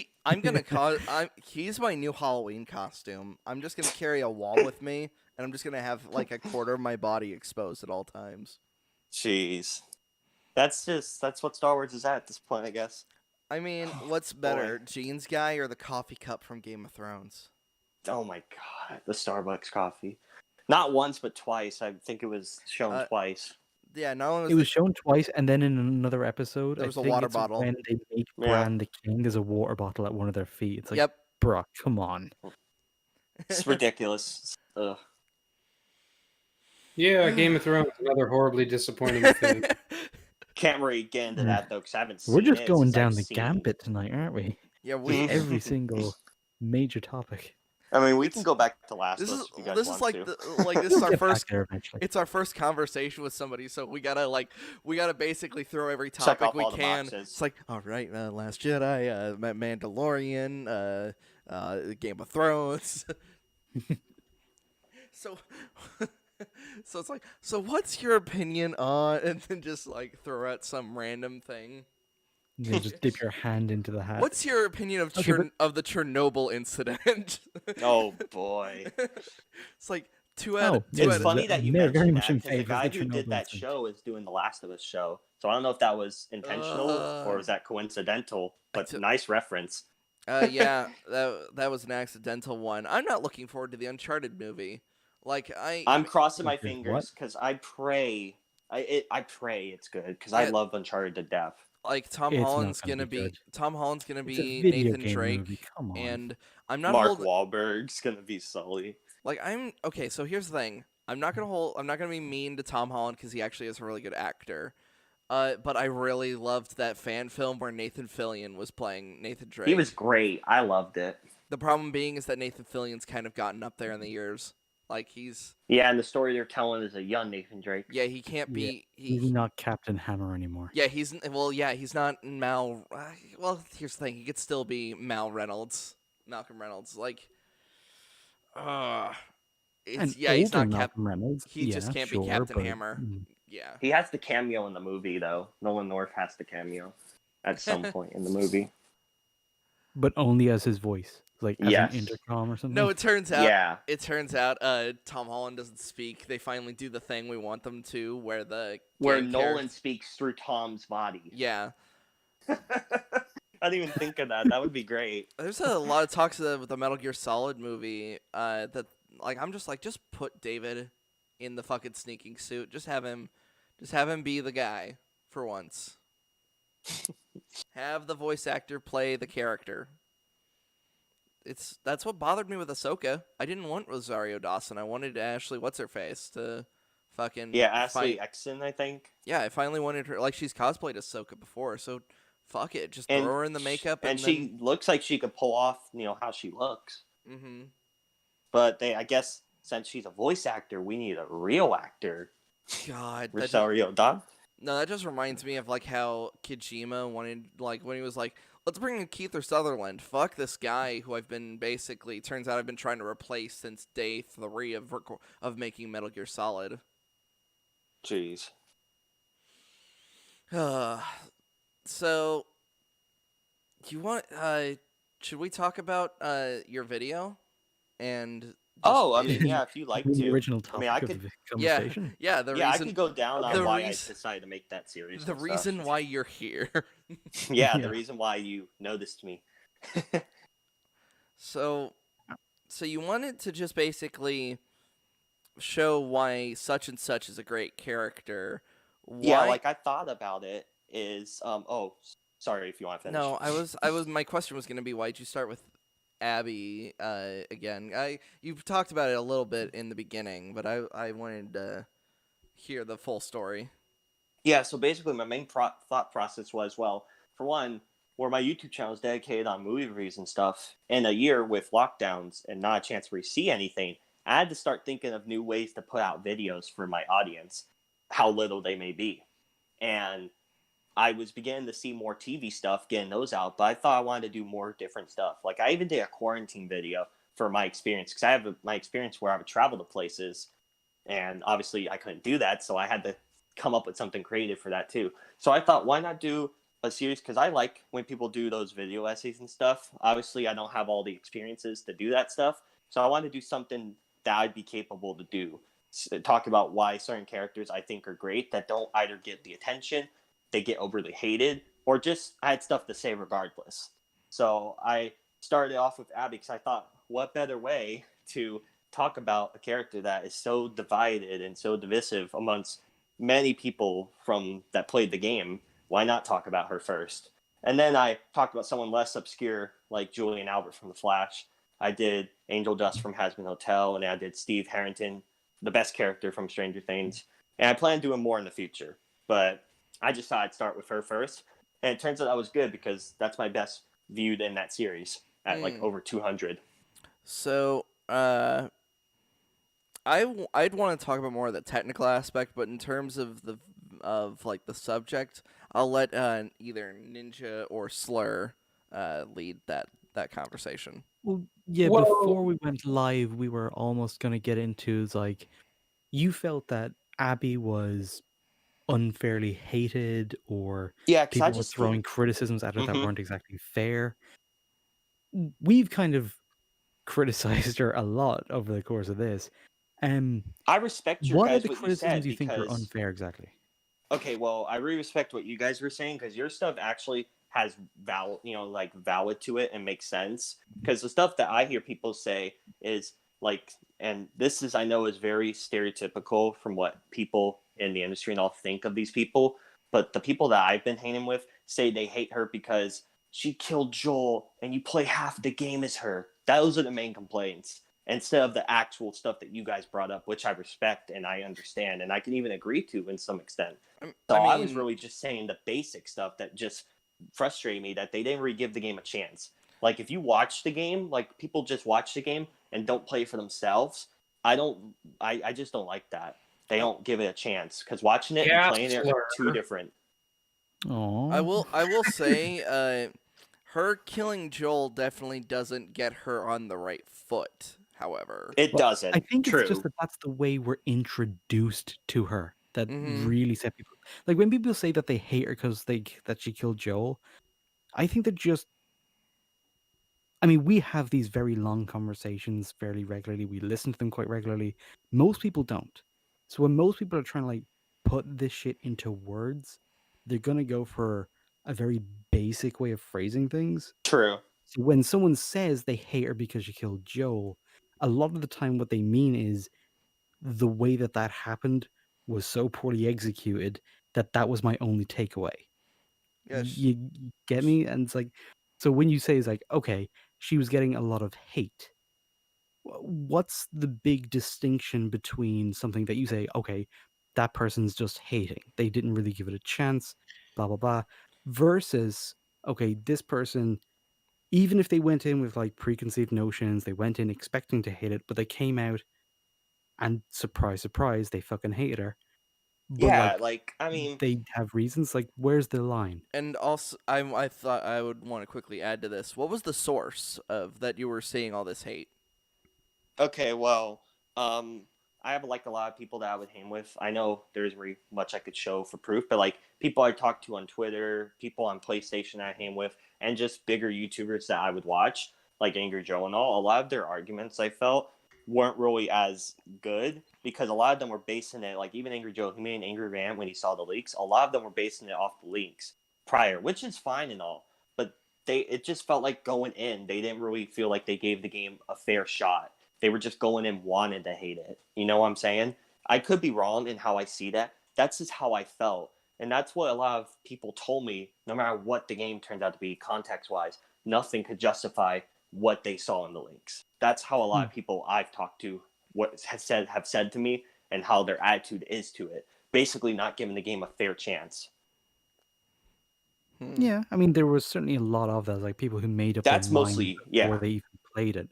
he's my new Halloween costume. I'm just gonna carry a wall with me, and I'm just gonna have like a quarter of my body exposed at all times. jeez, that's what Star Wars is at this point, I guess. I mean, what's better, jeans guy or the coffee cup from Game of Thrones? Oh my god, the Starbucks coffee. Not once, but twice. I think it was shown twice. Yeah, not only It was shown twice, and then in another episode, There I was a think water it's bottle. when they make Bran the king. There's a water bottle at one of their feet. It's like, Yep. bruh, come on. It's ridiculous. Ugh. Yeah, Game of Thrones, another horribly disappointing thing. Can't really get into that though, because I haven't seen We're just it going since down I've the seen- gambit tonight, aren't we? Yeah, Just every single major topic. I mean, we can go back to Last of this Us is if you guys this want is like to. this is our Get back first. there eventually. It's our first conversation with somebody, so we gotta basically throw every Check topic off we all the can. boxes. It's like, all right, Last Jedi, Mandalorian, Game of Thrones. So, so it's like, so what's your opinion on? And then just like throw out some random thing. You know, just dip your hand into the hat. What's your opinion of Okay, of the Chernobyl incident? Oh boy. It's like two out of yeah, It's two funny that you they're very mentioned much that in because the favor of guy the who did Chernobyl that incident. show is doing the Last of Us show. So I don't know if that was intentional or was that coincidental, but nice reference. Yeah, that was an accidental one. I'm not looking forward to the Uncharted movie. Like I'm crossing my Which is fingers what? because I pray it's good because I Yeah. love Uncharted to death. like Tom It's not Holland's gonna gonna be be good. Tom Holland's gonna It's a be video Nathan game Drake, movie. Come on. and I'm not Mark holding. Wahlberg's gonna be Sully. Like I'm okay. So here's the thing. I'm not gonna be mean to Tom Holland because he actually is a really good actor. But I really loved that fan film where Nathan Fillion was playing Nathan Drake. He was great. I loved it. The problem being is that Nathan Fillion's kind of gotten up there in the years. Like he's Yeah, and the story they're telling is a young Nathan Drake. yeah he can't be He's not Captain Hammer anymore. yeah he's not Mal. Well, here's the thing. He could still be Malcolm Reynolds. Like, And he's older not Malcolm Reynolds. He just can't be Captain Hammer. Yeah. He has the cameo in the movie, though. Nolan North has the cameo at some point in the movie. But only as his voice, like as Yes. an intercom or something. No, it turns out. Yeah. It turns out, Tom Holland doesn't speak. They finally do the thing we want them to, where Where gay Nolan speaks through Tom's body. Yeah. I didn't even think of that. That would be great. There's a lot of talks with the Metal Gear Solid movie. That like I'm just like just put David in the fucking sneaking suit. Just have him be the guy for once. Have the voice actor play the character. That's what bothered me with Ahsoka. I didn't want Rosario Dawson. I wanted Ashley What's-Her-Face to fucking Ashley fight. Exon, I think. Yeah, I finally wanted her. Like, she's cosplayed Ahsoka before, so fuck it. Just throw her in the makeup. And she looks like she could pull off, how she looks. Mm-hmm. But I guess, since she's a voice actor, we need a real actor. God. Rosario Dawson. No, that just reminds me of, like, how Kojima wanted, like, when he was like, let's bring in Kiefer Sutherland. Fuck this guy who I've been turns out I've been trying to replace since day 3 of making Metal Gear Solid. Jeez. So, you want, should we talk about, your video? And... if you like to. The original topic I of could, the conversation. Yeah, I could go down on why I reason, decided to make that series. The reason why you're here. The reason why you noticed me. So you wanted to just basically show why such and such is a great character. Why... I thought about it is sorry if you want to finish. No, my question was going to be, why'd you start with Abby again? You've talked about it a little bit in the beginning, but I wanted to hear the full story. Yeah, so basically my main thought process was, well, for one, where my YouTube channel is dedicated on movie reviews and stuff, in a year with lockdowns and not a chance to really see anything, I had to start thinking of new ways to put out videos for my audience, how little they may be. And I was beginning to see more TV stuff, getting those out, but I thought I wanted to do more different stuff. Like, I even did a quarantine video for my experience, because I have my experience where I would travel to places, and obviously I couldn't do that, so I had to come up with something creative for that too. So I thought, why not do a series? Because I like when people do those video essays and stuff. Obviously, I don't have all the experiences to do that stuff, so I wanted to do something that I'd be capable to do. Talk about why certain characters I think are great that don't either get the attention, they get overly hated, or just I had stuff to say regardless. So I started off with Abby because I thought, what better way to talk about a character that is so divided and so divisive amongst many people from that played the game? Why not talk about her first? And then I talked about someone less obscure like Julian Albert from The Flash. I did Angel Dust from Hazbin Hotel, and I did Steve Harrington, the best character from Stranger Things. And I plan on doing more in the future, but I just thought I'd start with her first. And it turns out that was good because that's my best viewed in that series at like over 200. So, I'd want to talk about more of the technical aspect, but in terms of the subject, I'll let either Ninja or Slur lead that conversation. Well, yeah, before we went live, we were almost going to get into, like, you felt that Abby was unfairly hated, or people were throwing criticisms at her that weren't exactly fair. We've kind of criticized her a lot over the course of this. I respect your what guys, are the what criticisms you you think are because... unfair exactly? Okay, well, I really respect what you guys were saying because your stuff actually has valid to it and makes sense. Because the stuff that I hear people say is like, and this is, I know, is very stereotypical from what people in the industry and all think of these people, But the people that I've been hanging with say they hate her because she killed Joel and you play half the game as her. Those are the main complaints instead of the actual stuff that you guys brought up, which I respect and I understand and I can even agree to in some extent. So I I was mean, really just saying the basic stuff that just frustrated me, that they didn't really give the game a chance. Like if you watch the game, like people just watch the game and don't play for themselves. I just don't like that. They I, don't give it a chance because watching it and playing it are two Gassler. different. Oh, I will say, her killing Joel definitely doesn't get her on the right foot. However, It well, doesn't. I think it's just True. that that's the way we're introduced to her that hmm really set people. Like when people say that they hate her because that she killed Joel, I think they're just. I mean, we have these very long conversations fairly regularly. We listen to them quite regularly. Most people don't. So when most people are trying to like put this shit into words, they're gonna go for a very basic way of phrasing things. True. So when someone says they hate her because she killed Joel, a lot of the time what they mean is the way that that happened was so poorly executed that that was my only takeaway. yes, You get me? And it's like, so when you say it's like, okay, she was getting a lot of hate. What's the big distinction between something that you say, okay, that person's just hating, they didn't really give it a chance, blah blah blah, versus okay, this person, even if they went in with like preconceived notions, they went in expecting to hate it, but they came out and surprise, surprise, they fucking hated her. But Yeah, like like I mean, they have reasons. Like, where's the line? and also I thought I would want to quickly add to this. What was the source of that you were seeing all this hate? okay, well, I have like a lot of people that I would hang with. I know there's very much I could show for proof, but like people I talk to on Twitter, people on PlayStation I hang with, and just bigger YouTubers that I would watch, like Angry Joe and all, a lot of their arguments I felt weren't really as good because a lot of them were basing it, like even Angry Joe, who made an angry rant when he saw the leaks, a lot of them were basing it off the leaks prior, which is fine and all, but it just felt like going in, they didn't really feel like they gave the game a fair shot. They were just going in wanted to hate it. You know what I'm saying? I could be wrong in how I see that. That's just how I felt. And that's what a lot of people told me, no matter what the game turned out to be context wise, nothing could justify what they saw in the leaks. That's how a lot of people I've talked to have said to me and how their attitude is to it. Basically not giving the game a fair chance. Hmm. Yeah, I mean, there was certainly a lot of that, like people who made up their That's mind mostly, before yeah. they even played it.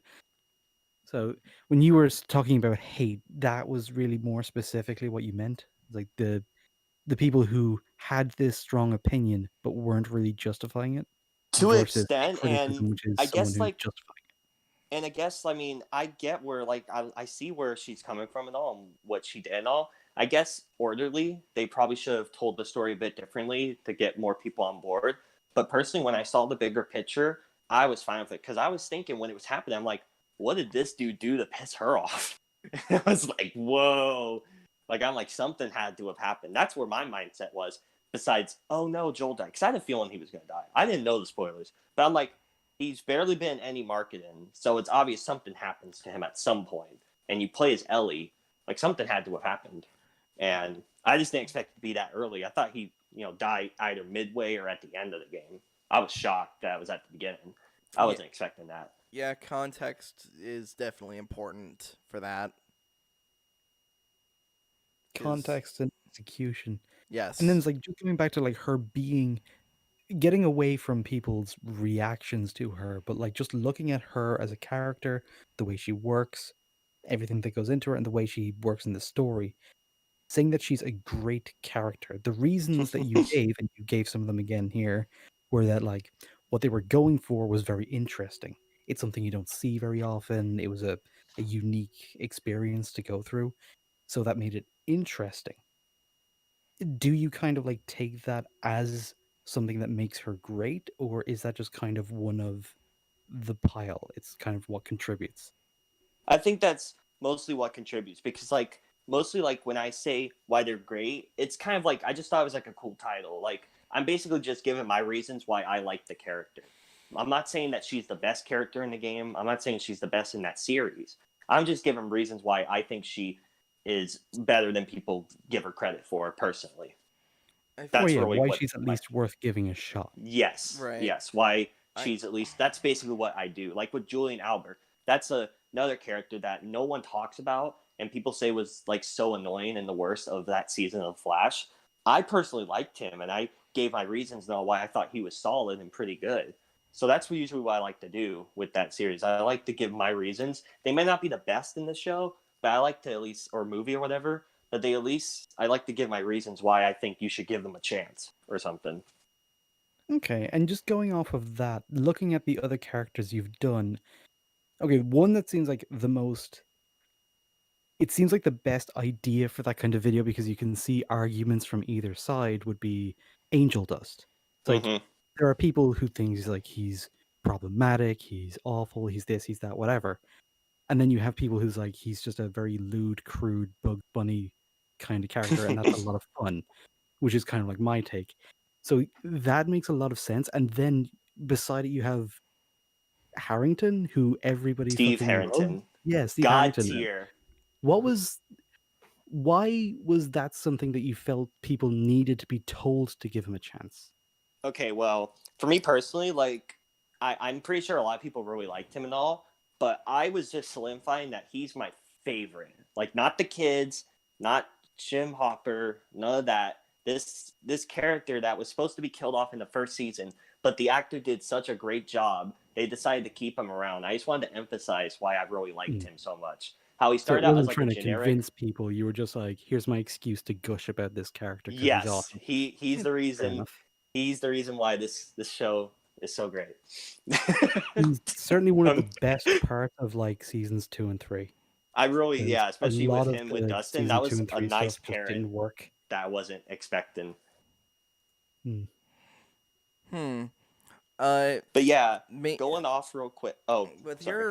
So when you were talking about hate, that was really more specifically what you meant. Like the people who had this strong opinion but weren't really justifying it, To an versus a extent, and criticism, which is I someone guess who's like justifying and I guess I mean I get where like I see where she's coming from and all and what she did and all. I guess orderly, they probably should have told the story a bit differently to get more people on board. But personally, when I saw the bigger picture, I was fine with it because I was thinking when it was happening, I'm like, what did this dude do to piss her off? I was like, whoa. Like I'm like something had to have happened. That's where my mindset was. Besides, oh no, Joel died because I had a feeling he was gonna die. I didn't know the spoilers, but I'm like, he's barely been any marketing, so it's obvious something happens to him at some point. And you play as Ellie, like something had to have happened. And I just didn't expect it to be that early. I thought he, died either midway or at the end of the game. I was shocked that it was at the beginning. I Yeah, wasn't expecting that. yeah. Context is definitely important for that. Cause context and execution. And then yes, it's like just coming back to like her being getting away from people's reactions to her, but like just looking at her as a character, the way she works, everything that goes into her, and the way she works in the story, saying that she's a great character. The reasons that you gave, and you gave some of them again here, were that like what they were going for was very interesting. It's something you don't see very often. It was a unique experience to go through. So that made it interesting. Do you kind of like take that as something that makes her great, or is that just kind of one of the pile? It's kind of what contributes. I think that's mostly what contributes because like mostly like when I say why they're great, it's kind of like I just thought it was like a cool title. Like I'm basically just giving my reasons why I like the character. I'm not saying that she's the best character in the game. I'm not saying she's the best in that series. I'm just giving reasons why I think she is better than people give her credit for personally. I feel, Oh That's yeah, really why what she's at my least worth giving a shot. yes, Right. yes. Why I she's at least that's basically what I do. Like with Julian Albert, that's another character that no one talks about, and people say was like so annoying and the worst of that season of Flash. I personally liked him, and I gave my reasons though why I thought he was solid and pretty good. So that's usually what I like to do with that series. I like to give my reasons. They may not be the best in the show, but I like to at least or movie or whatever. But they at least I like to give my reasons why I think you should give them a chance or something. Okay, and just going off of that, looking at the other characters you've done, okay, one that seems like the most. It seems like the best idea for that kind of video because you can see arguments from either side would be Angel Dust. It's like Mm-hmm. there are people who think he's problematic, he's awful, he's this, he's that, whatever. And then you have people who's like he's just a very lewd, crude, Bug Bunny kind of character, and that's a lot of fun, which is kind of like my take. So that makes a lot of sense. And then beside it, you have Harrington, who everybody Steve fucking loves. Harrington, Yeah, Steve God Harrington. tier. What was Why was that something that you felt people needed to be told to give him a chance? Okay, well, for me personally, like I'm pretty sure a lot of people really liked him and all, but I was just solidifying that he's my favorite. Like not the kids, not Jim Hopper, none of that. This character that was supposed to be killed off in the first season, but the actor did such a great job. They decided to keep him around. I just wanted to emphasize why I really liked him so much. How he So it started out as wasn't like a trying to generic. convince people. You were just like, here's my excuse to gush about this character because he's Yes, awesome. he's the Fair reason. enough. He's the reason why this show is so great. He's certainly one of the Um, best parts of like seasons 2 and 3. I really, 'Cause yeah, a especially with lot of him with the Dustin, season that 2 was and a 3 nice stuff just pairing didn't work. that I wasn't expecting. hmm. Uh, But yeah, me going off real quick. Oh, with sorry.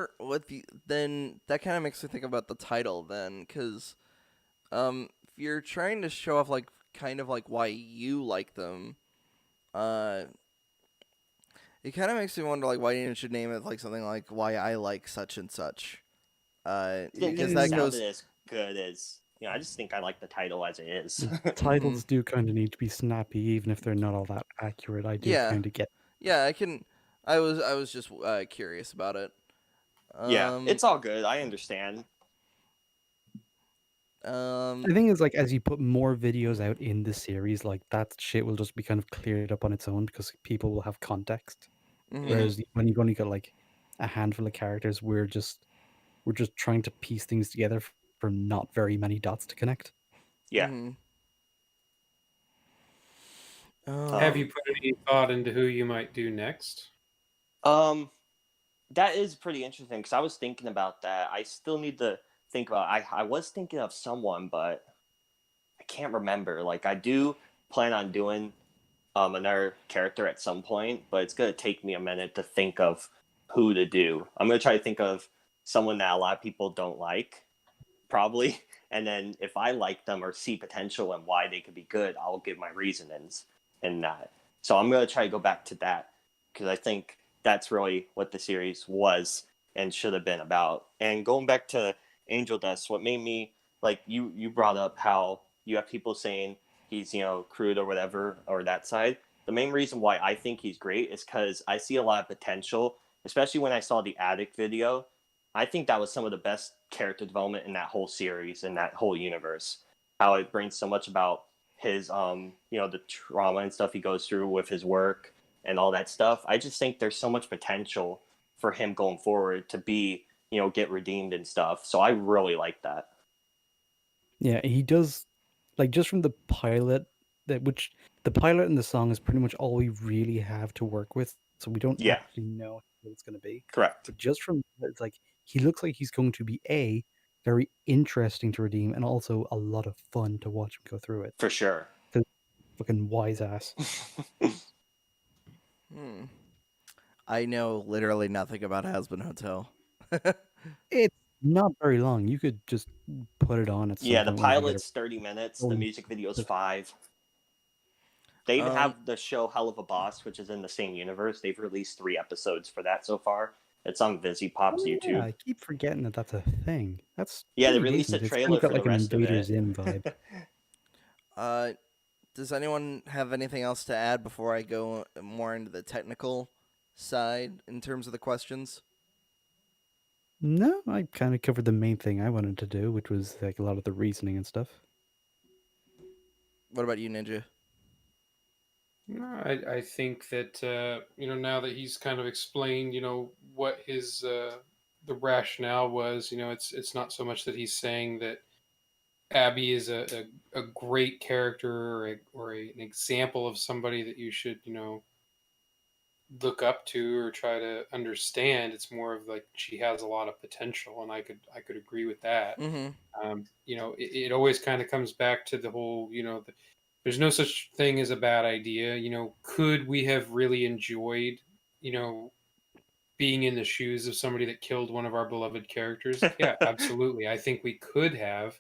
then that kind of makes me think about the title then, because if you're trying to show off like kind of like why you like them, uh, it kind of makes me wonder like why you should name it like something like why I like such and such, Didn't think because it that sounded goes as good as I just think I like the title as it is. Titles do kind of need to be snappy, even if they're not all that accurate. I do yeah kind of get. yeah I can I was just curious about it. Yeah, Um it's all good. I understand. The thing is, like, as you put more videos out in the series, like that shit will just be kind of cleared up on its own because people will have context. mhm. Whereas when you've only got like a handful of characters, we're just trying to piece things together from not very many dots to connect. Yeah. Mhm. Have you put any thought into who you might do next? That is pretty interesting because I was thinking about that. I still need to think about. I was thinking of someone, but I can't remember. Like I do plan on doing another character at some point, but it's gonna take me a minute to think of who to do. I'm gonna try to think of someone that a lot of people don't like, probably, and then if I like them or see potential and why they could be good, I'll give my reasonings in that. So I'm gonna try to go back to that because I think that's really what the series was and should have been about. And going back to Angel Dust, what made me like you brought up how you have people saying he's crude or whatever or that side. The main reason why I think he's great is because I see a lot of potential, especially when I saw the Addict video. I think that was some of the best character development in that whole series and that whole universe. How it brings so much about his the trauma and stuff he goes through with his work and all that stuff. I just think there's so much potential for him going forward to be get redeemed and stuff. So I really like that. Yeah, he does. Like just from the pilot, which the pilot and the song is pretty much all we really have to work with, so we don't Yeah, actually know what it's going to be. correct. But just from it's like he looks like he's going to be very interesting to redeem and also a lot of fun to watch him go through it. For sure. Fucking wise ass. I know literally nothing about Hazbin Hotel. It's not very long. You could just put it on at some Yeah, the point whenever you get pilot's 30 minutes. Oh, The music video's look. 5. They even Um, have the show Hell of a Boss, which is in the same universe. They've released 3 episodes for that so far. It's on VisiPop's Yeah, YouTube. I keep forgetting that that's a thing. That's Yeah, they pretty released a decent. It's kind trailer of got for the like an rest of Invader it. Zim vibe. Does anyone have anything else to add before I go more into the technical side in terms of the questions? No, I kind of covered the main thing I wanted to do, which was like a lot of the reasoning and stuff. What about you, Ninja? No, I think that now that he's kind of explained what his the rationale was, it's not so much that he's saying that Abby is a great character an example of somebody that you should look up to or try to understand. It's more of like she has a lot of potential, and I could agree with that. Mm-hmm. It always kind of comes back to the whole there's no such thing as a bad idea. Could we have really enjoyed you know being in the shoes of somebody that killed one of our beloved characters? Yeah, absolutely. I think we could have,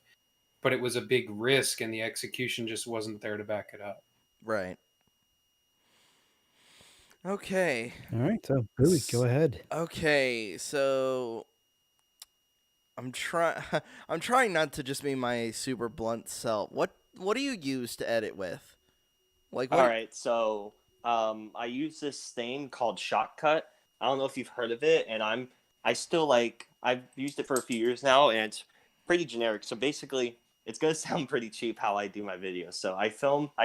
but it was a big risk, and the execution just wasn't there to back it up. Right. Okay. All right, so Bowie, go ahead. Okay, so I'm trying. I'm trying not to just be my super blunt self. What do you use to edit with? Like what? All right, so I use this thing called Shotcut. I don't know if you've heard of it, and I still I've used it for a few years now, and it's pretty generic. So basically, it's gonna sound pretty cheap how I do my videos. So I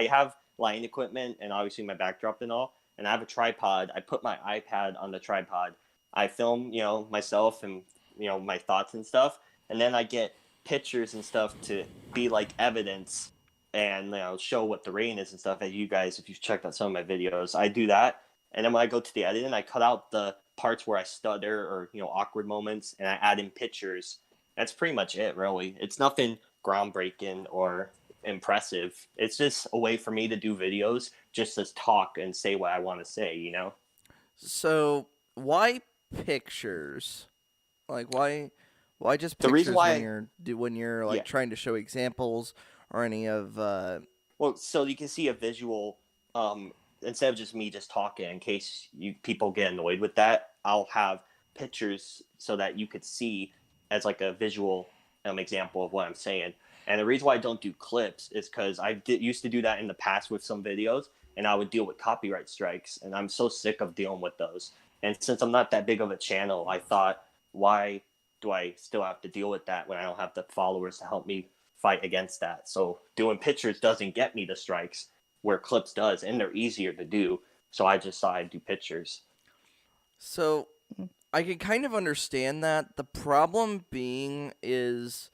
have lighting equipment and obviously my backdrop and all, and I have a tripod. I put my iPad on the tripod. I film, myself and my thoughts and stuff, and then I get pictures and stuff to be like evidence and show what the rain is and stuff. As you guys, if you've checked out some of my videos, I do that, and then when I go to the editing, I cut out the parts where I stutter or awkward moments, and I add in pictures. That's pretty much it, really. It's nothing groundbreaking or impressive. It's just a way for me to do videos, just to talk and say what I want to say. So why pictures? Like why just The reason pictures why when you're like yeah. trying to show examples or any of Well, so you can see a visual, instead of just me just talking. In case people get annoyed with that, I'll have pictures so that you could see as like a visual example of what I'm saying. And the reason why I don't do clips is because used to do that in the past with some videos, and I would deal with copyright strikes, and I'm so sick of dealing with those. And since I'm not that big of a channel, I thought, why do I still have to deal with that when I don't have the followers to help me fight against that? So doing pictures doesn't get me the strikes where clips does, and they're easier to do. So I just thought I'd do pictures. So I can kind of understand that. The problem being is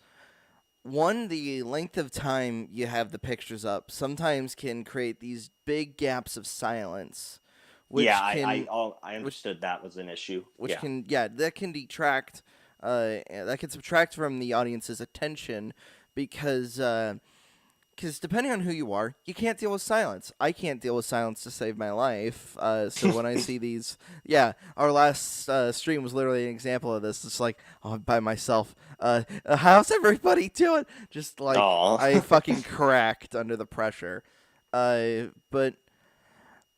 one, the length of time you have the pictures up sometimes can create these big gaps of silence, which Yeah, can I understood that was an issue. which Yeah. can that can detract that can subtract from the audience's attention because depending on who you are, you can't deal with silence. I can't deal with silence to save my life. So when I see these, yeah, our last stream was literally an example of this. It's like, oh, I'm by myself. How's everybody doing? Just like Aw. I fucking cracked under the pressure. But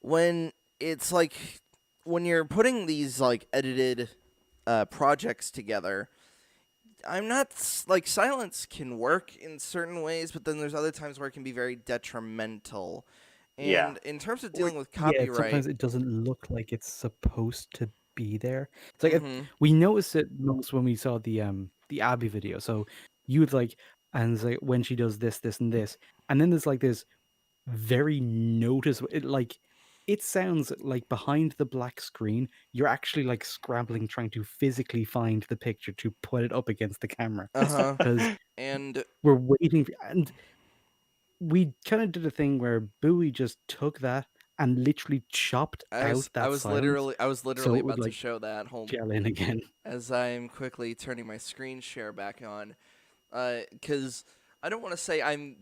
when it's like when you're putting these like edited projects together, I'm not like silence can work in certain ways, but then there's other times where it can be very detrimental. Yeah. And in terms of Or, dealing with yeah, copyright, sometimes it doesn't look like it's supposed to be there. It's like Mhm. we noticed it most when we saw the Abby video. So you would like, and it's like when she does this, this, and this, and then there's like this very noticeable. It sounds like behind the black screen, you're actually like scrambling, trying to physically find the picture to put it up against the camera uh-huh. because And we're waiting. And we kind of did a thing where Bowie just took that and literally chopped out I that was silence so so it would about to like show that. Hold gel in again. as I'm quickly turning my screen share back on, because I don't want to say I'm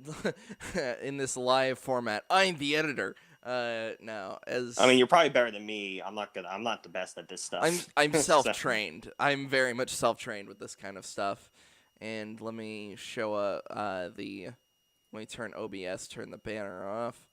in this live format. I'm the editor. Now as I mean, you're probably better than me. I'm not the best at this stuff. I'm So- self-trained. I'm very much self-trained with this kind of stuff. And let me show let me turn OBS, turn the banner off.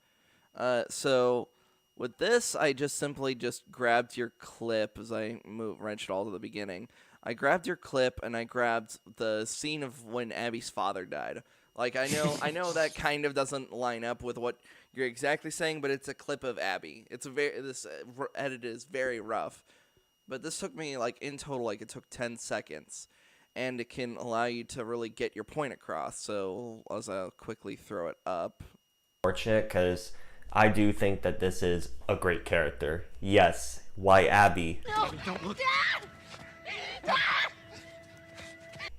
So with this, I just simply just grabbed your clip as I wrenched all to the beginning. I grabbed your clip and I grabbed the scene of when Abby's father died. Like I know that kind of doesn't line up with what you're exactly saying, but it's a clip of Abby. It's a this edit is very rough, but this took me like in total like it took 10 seconds, and it can allow you to really get your point across. So as I'll quickly throw it up. Fortunate because I do think that this is a great character. Yes, Y.A.R.P No! Dad! Dad!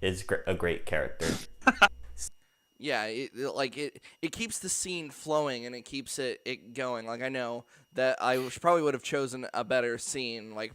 is a great character. Yeah, it keeps the scene flowing and it keeps it going. Like I know that probably would have chosen a better scene. Like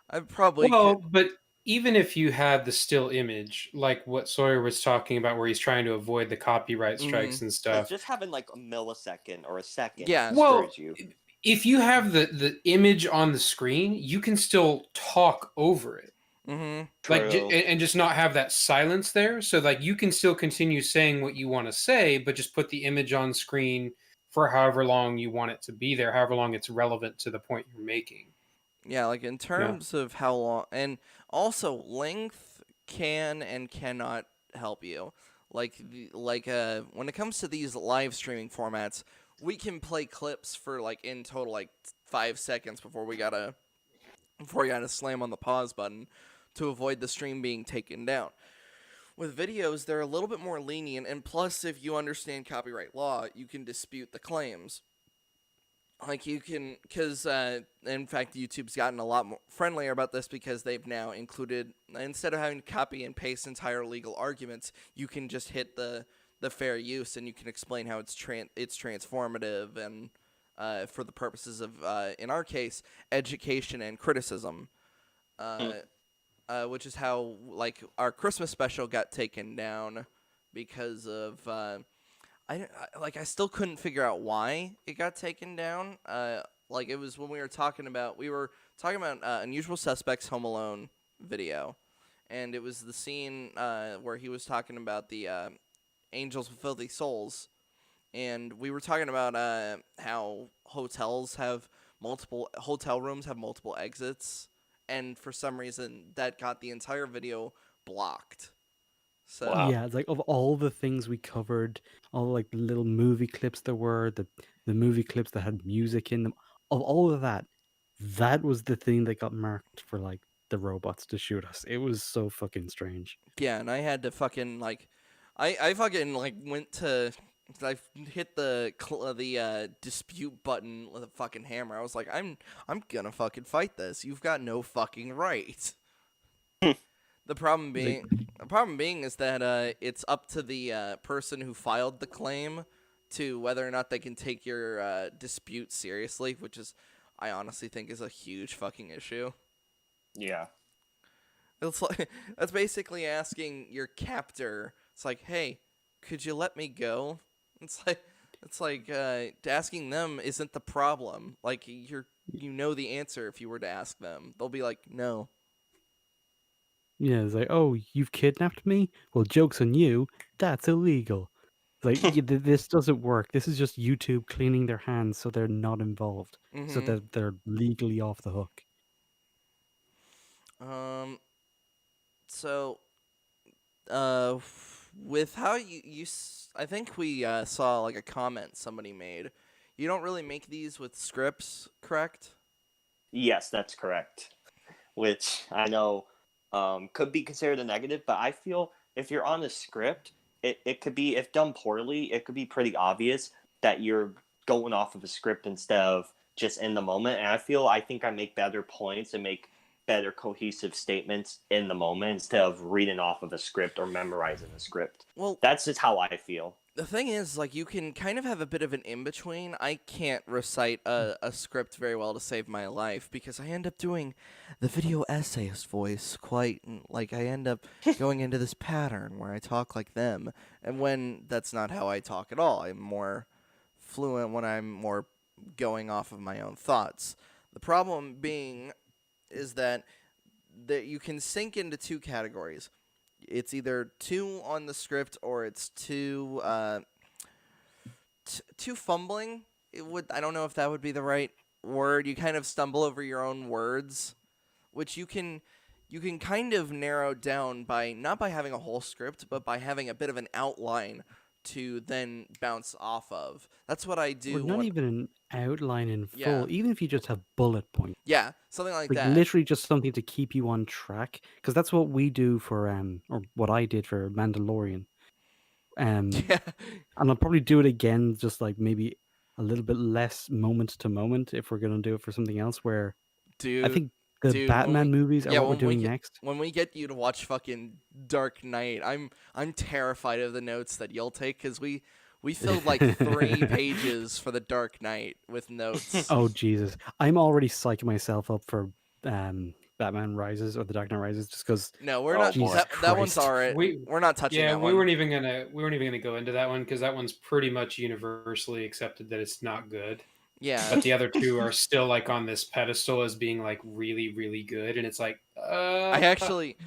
I probably Well, could. but even if you had the still image, like what Sawyer was talking about, where he's trying to avoid the copyright strikes and But stuff. just having like a millisecond or a second Yeah. Well, screws you. if you have the image on the screen, you can still talk over it. Mm-hmm. Like True. and just not have that silence there, so like you can still continue saying what you want to say, but just put the image on screen for however long you want it to be there, however long it's relevant to the point you're making. Yeah, like in Yeah. terms of how long, and also length can and cannot help you. When it comes to these live streaming formats, we can play clips for like in total like 5 seconds before we gotta slam on the pause button to avoid the stream being taken down. With videos, they're a little bit more lenient, and plus, if you understand copyright law, you can dispute the claims. Like you can, because in fact, YouTube's gotten a lot more friendlier about this because they've now included, instead of having to copy and paste entire legal arguments, you can just hit the fair use and you can explain how it's transformative and for the purposes of, in our case, education and criticism. Which is how like our Christmas special got taken down because of I still couldn't figure out why it got taken down. Like it was when we were talking about Unusual Suspects Home Alone video, and it was the scene where he was talking about the angels with filthy souls, and we were talking about how hotel rooms have multiple exits, and for some reason that got the entire video blocked. So Wow. Yeah, it's like of all the things we covered, all like the little movie clips there were, the movie clips that had music in them, of all of that, that was the thing that got marked for like the robots to shoot us. It was so fucking strange. yeah, and I had to fucking like, I fucking like went to. I hit the dispute button with a fucking hammer. I was like, I'm gonna fucking fight this. You've got no fucking right. The problem It's like, being is that it's up to the person who filed the claim to whether or not they can take your dispute seriously, which is I honestly think is a huge fucking issue. Yeah. It's like that's basically asking your captor. It's like, hey, could you let me go? It's like asking them isn't the problem. Like you know the answer if you were to ask them. They'll be like, no. yeah, it's like, oh, you've kidnapped me? Well, joke's on you. That's illegal. It's like, this doesn't work. This is just YouTube cleaning their hands so they're not involved, so Mm-hmm. that they're legally off the hook. Um. So, with how I think we saw like a comment somebody made. You don't really make these with scripts, correct? Yes, that's correct. Which I know could be considered a negative, but I feel if you're on a script, it could be, if done poorly, it could be pretty obvious that you're going off of a script instead of just in the moment. And I think I make better points and make better cohesive statements in the moment instead of reading off of a script or memorizing a script. Well, That's just how I feel. the thing is, like, you can kind of have a bit of an in-between. I can't recite a script very well to save my life because I end up doing the video essayist voice like, I end up going into this pattern where I talk like them. And when that's not how I talk at all, I'm more fluent when I'm more going off of my own thoughts. The problem being is that you can sink into two categories. It's either too on the script or it's too too fumbling. I don't know if that would be the right word. You kind of stumble over your own words, which you can you can kind of narrow down by not by having a whole script, but by having a bit of an outline to then bounce off of. That's what I Or do. not even an outline in Yeah. full, even if you just have bullet points. Yeah, something like Like that. literally just something to keep you on track, because that's what we do for or what I did for Mandalorian. Yeah, And I'll probably do it again, just like maybe a little bit less moment to moment if we're gonna do it for something else. Where I dude. think the Dude, Batman movies are what we're doing next. when we get you to watch fucking Dark Knight, I'm terrified of the notes that you'll take because we filled like 3 pages for the Dark Knight with notes. Oh Jesus, I'm already psyching myself up for Batman Rises or The Dark Knight Rises, just because. No, we're Oh, not. Jesus That one's Christ. alright. We're not touching Yeah, that we one. weren't even gonna go into that one because that one's pretty much universally accepted that it's not good. Yeah, But the other two are still like on this pedestal as being like really, really good, and it's like, I actually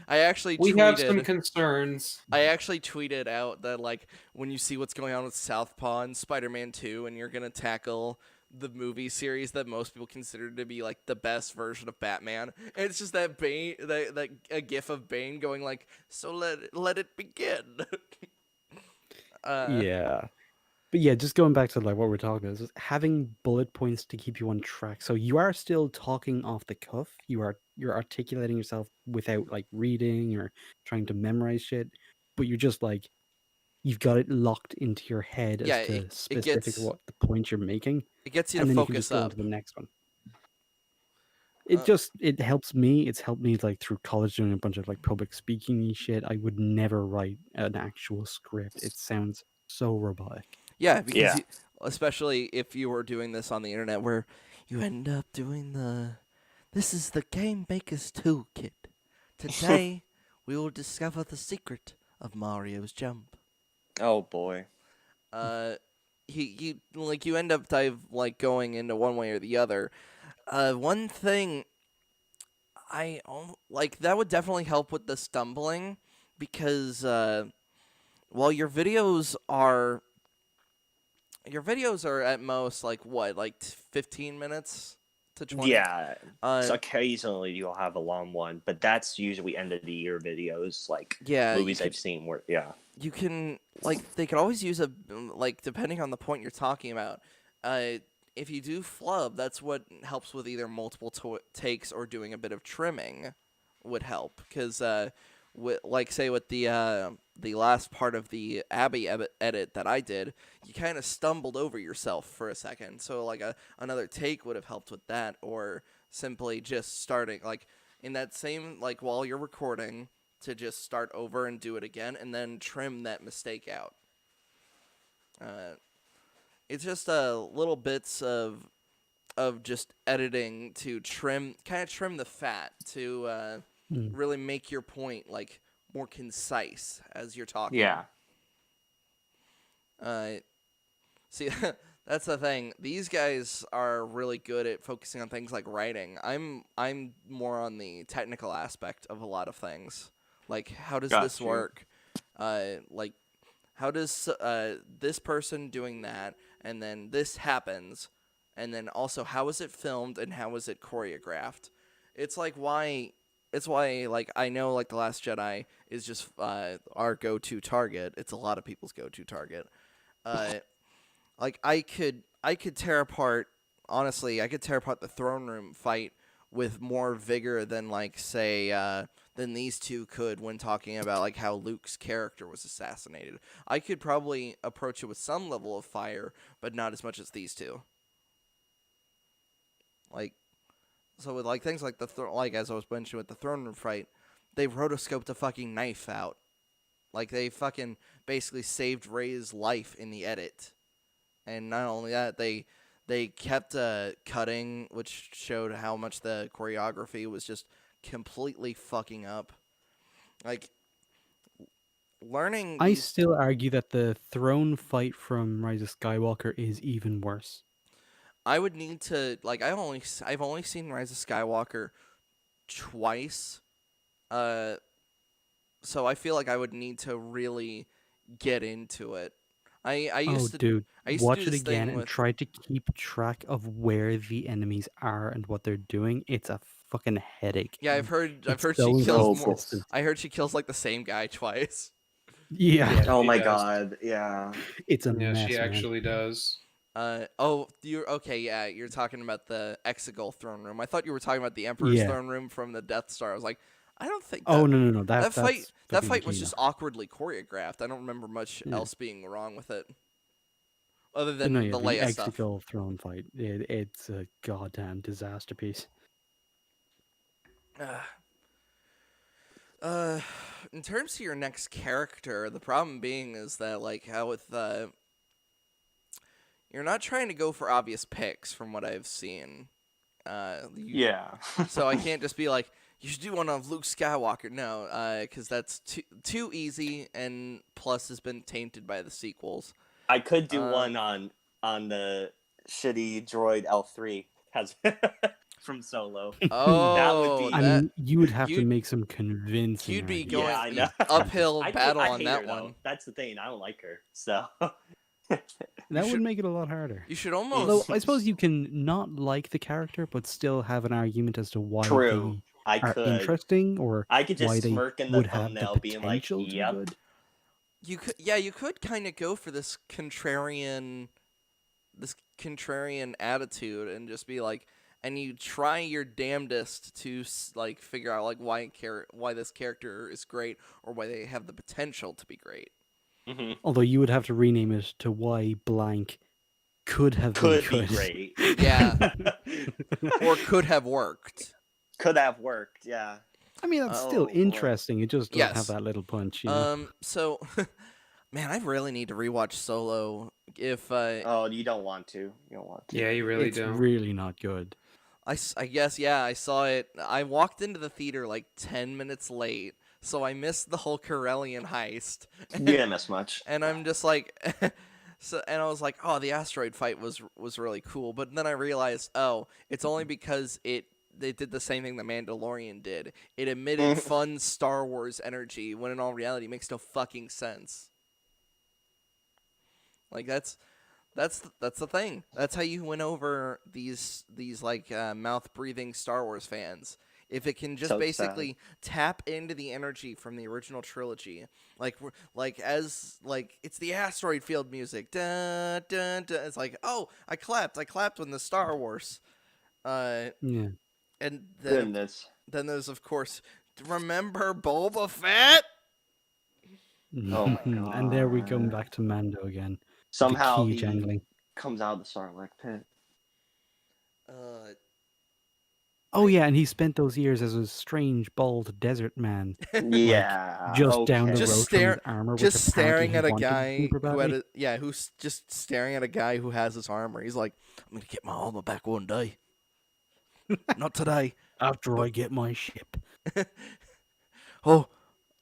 we have some tweeted. concerns. I actually tweeted out that like when you see what's going on with Southpaw and Spider-Man 2 and you're going to tackle the movie series that most people consider to be like the best version of Batman. And it's just that Bane that a gif of Bane going like, "So let it begin." Yeah. But yeah, just going back to like what we're talking about, is having bullet points to keep you on track. So you are still talking off the cuff. You're articulating yourself without like reading or trying to memorize shit, but you're just like you've got it locked into your head Yeah, as to it specific gets what the point you're making, it gets you to and then you can just focus go up. into the next one. Uh, It helps me. It's helped me like through college doing a bunch of like public speaking shit. I would never write an actual script. It sounds so robotic. Yeah, because Yeah. especially if you were doing this on the internet where you end up doing this is the Game Maker's Toolkit. Today we will discover the secret of Mario's jump. Oh boy. You like you end up going into one way or the other. One thing like that would definitely help with the stumbling because while your videos are at most like what, like 15 minutes to 20. Yeah. So Uh, occasionally you'll have a long one, but that's usually end of the year videos, like yeah, movies I've seen where you can like they could always use a like depending on the point you're talking about. If you do flub, that's what helps with either multiple takes or doing a bit of trimming would help because like say with the last part of the Abby edit that I did, you kind of stumbled over yourself for a second. So like another take would have helped with that, or simply just starting like in that same like while you're recording to just start over and do it again and then trim that mistake out. It's just little bits of just editing to trim the fat to really make your point like more concise as you're talking. yeah. See, that's the thing. These guys are really good at focusing on things like writing. I'm more on the technical aspect of a lot of things. Like, how does this Gotcha. work? Like, how does this person doing that, and then this happens, and then also how is it filmed and how is it choreographed? It's why like I know like The Last Jedi is just our go-to target. It's a lot of people's go-to target. Like I could tear apart, honestly, I could tear apart the throne room fight with more vigor than like say than these two could when talking about like how Luke's character was assassinated. I could probably approach it with some level of fire, but not as much as these two. Like so with like things like like as I was mentioning with the throne room fight, they rotoscoped a fucking knife out. Like they fucking basically saved Rey's life in the edit. And not only that, they kept cutting, which showed how much the choreography was just completely fucking up. Like, learning... I still argue that the throne fight from Rise of Skywalker is even worse. I would need to... Like, I've only seen Rise of Skywalker twice. So I feel like I would need to really get into it. I Oh, used to dude, I used to do watch it this again thing and with try to keep track of where the enemies are and what they're doing. It's a fucking headache. yeah. I've It's heard she so kills So more. inconsistent. I heard she kills like the same guy twice. Yeah, Yeah, Oh she my does. god, yeah. it's a Yeah, she mess, man. actually does. Oh, you're okay. Yeah, you're talking about the Exegol throne room. I thought you were talking about the Emperor's Yeah. throne room from the Death Star. I was like, I don't think Oh that no, that fight that's that fucking fight was Kina. just awkwardly choreographed. I don't remember much Yeah. else being wrong with it, other No, than yeah, the the Leia stuff. Exegol throne fight. It's a goddamn disaster piece. Uh, in terms of your next character, the problem being is that like how with you're not trying to go for obvious picks from what I've seen. Yeah. So I can't just be like, you should do one of Luke Skywalker. No, because that's too easy, and plus has been tainted by the sequels. I could do one Um, on the shitty droid L3 has from Solo. Oh, That would be- I that mean, you would have to you'd- make some convincing. you'd be arguments. going Yeah, I know. uphill I battle I on hate that her, though. one. That's the thing. I don't like her. So That should- would make it a lot harder. You should Although almost. I suppose you can not like the character, but still have an argument as to why true. I they are could. interesting, or I could why just they smirk in the would have the thumbnail, being like, potential to be "Yep." good. You could kind of go for this contrarian attitude and just be like, and you try your damnedest to like figure out like why this character is great or why they have the potential to be great. Mhm. Although you would have to rename it to why blank could have been Could be good. great. Yeah. Or could have worked. Could have worked. Yeah. I mean, that's Oh, still boy. interesting. It just doesn't Yes. have that little punch, you know. So man, I really need to rewatch Solo. If Oh, you don't want to. You don't want to. Yeah, you really It's don't. really not good. I guess yeah, I saw it. I walked into the theater like 10 minutes late, so I missed the whole Corellian heist. You didn't miss much. And I'm just like and I was like, "Oh, the asteroid fight was really cool." But then I realized, "Oh, it's only because they did the same thing the Mandalorian did. It emitted fun Star Wars energy when in all reality it makes no fucking sense." Like that's the thing. That's how you win over these like mouth breathing Star Wars fans. If it can just So basically tap into the energy from the original trilogy, as it's the asteroid field music, dun, dun, dun. It's like, oh, I clapped when the Star Wars, Yeah. and Goodness. then there's of course, remember Boba Fett? Oh my And there we come God. back to Mando again. Somehow the key he jangling. comes out of the Sarlacc pit. Oh yeah, and he spent those years as a strange bald desert man, Yeah. just down the okay. Just road from his armor, just which apparently staring he at a wanted guy super who had badly. who's just staring at a guy who has his armor. He's like, I'm gonna get my armor back one day. Not today. After I get my ship. Oh,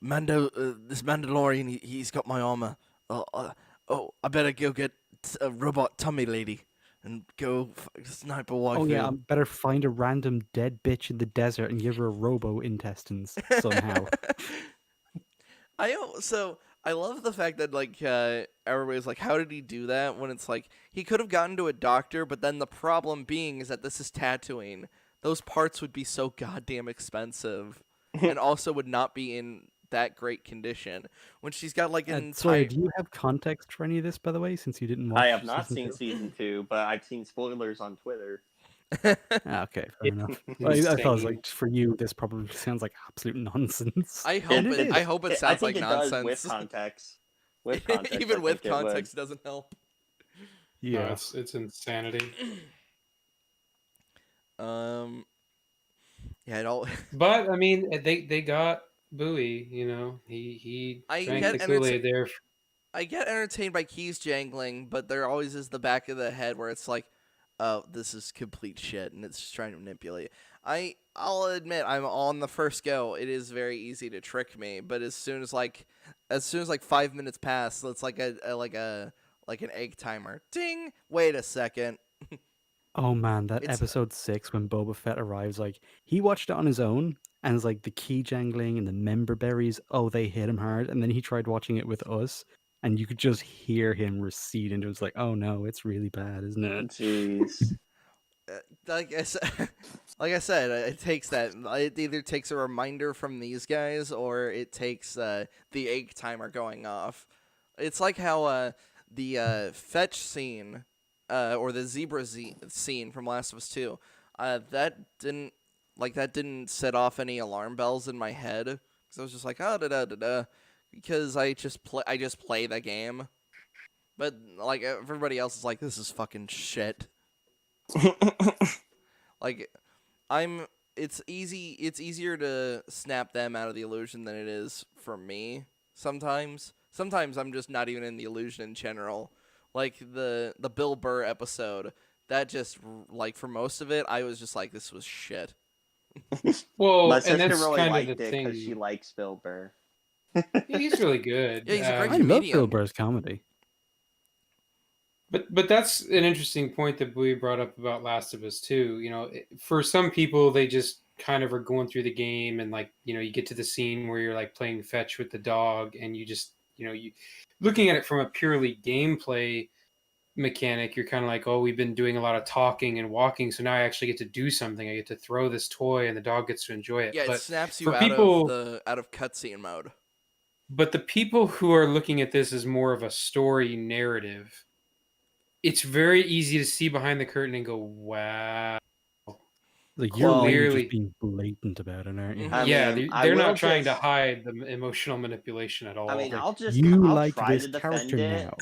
this Mandalorian, he's got my armor. I better go get a robot tummy lady and go snipe a waifu. Oh yeah, I better find a random dead bitch in the desert and give her robo intestines somehow. I love the fact that like everybody's like, how did he do that? When it's like he could have gotten to a doctor, but then the problem being is that this is Tatooine. Those parts would be so goddamn expensive, and also would not be in that great condition. When she's got like an Sorry, entire. do you have context for any of this, by the way, since you didn't watch I have not season seen two? season 2, but I've seen spoilers on Twitter. Ah, okay, fair enough. I thought it was Insane. like for you, this probably sounds like absolute nonsense. I hope it is. I hope it sounds I think like it nonsense. does with context. With context, Even I with think it would. context, doesn't help. No, Yeah. it's insanity. Yeah, it all. But I mean, they got Bowie. You know, he I drank get the Kool-Aid there. I get entertained by keys jangling, but there always is the back of the head where it's like, oh, this is complete shit, and it's just trying to manipulate. I'll admit, I'm on the first go. It is very easy to trick me, but as soon as 5 minutes pass, it's like an egg timer. Ding! Wait a second. Oh man, that It's- episode 6 when Boba Fett arrives, like he watched it on his own, and it's like the key jangling and the member berries. Oh, they hit him hard, and then he tried watching it with us, and you could just hear him recede into it's like, oh no, it's really bad, isn't it? Jeez. Like I said, like I said, it takes that. It either takes a reminder from these guys, or it takes the egg timer going off. It's like how the fetch scene, or the zebra scene from Last of Us 2, that didn't set off any alarm bells in my head, because I was just like, oh da da da da, because I just play the game. But like everybody else is like, this is fucking shit. Like, it's easier to snap them out of the illusion than it is for me sometimes. Sometimes I'm just not even in the illusion in general. Like the Bill Burr episode, that just, like, for most of it, I was just like, this was shit. Well, My and sister that's really kind of liked the it thing. because she likes Bill Burr. He's really good. Yeah, he's a great I love comedian. Bill Burr's comedy. But that's an interesting point that Bowie brought up about Last of Us 2. You know, for some people, they just kind of are going through the game, and like, you know, you get to the scene where you're like playing fetch with the dog, and you just, you know, you looking at it from a purely gameplay mechanic, you're kind of like, oh, we've been doing a lot of talking and walking, so now I actually get to do something. I get to throw this toy, and the dog gets to enjoy it. Yeah, it But snaps you for out people, of cutscene mode. but the people who are looking at this as more of a story narrative, it's very easy to see behind the curtain and go, wow. Like, you're Well, really Clearly, just being blatant about it, aren't you? Mhm. I yeah, mean, I they're will not trying to just. hide the emotional manipulation at all. I mean, Like, I'll you I'll like try this to defend character it.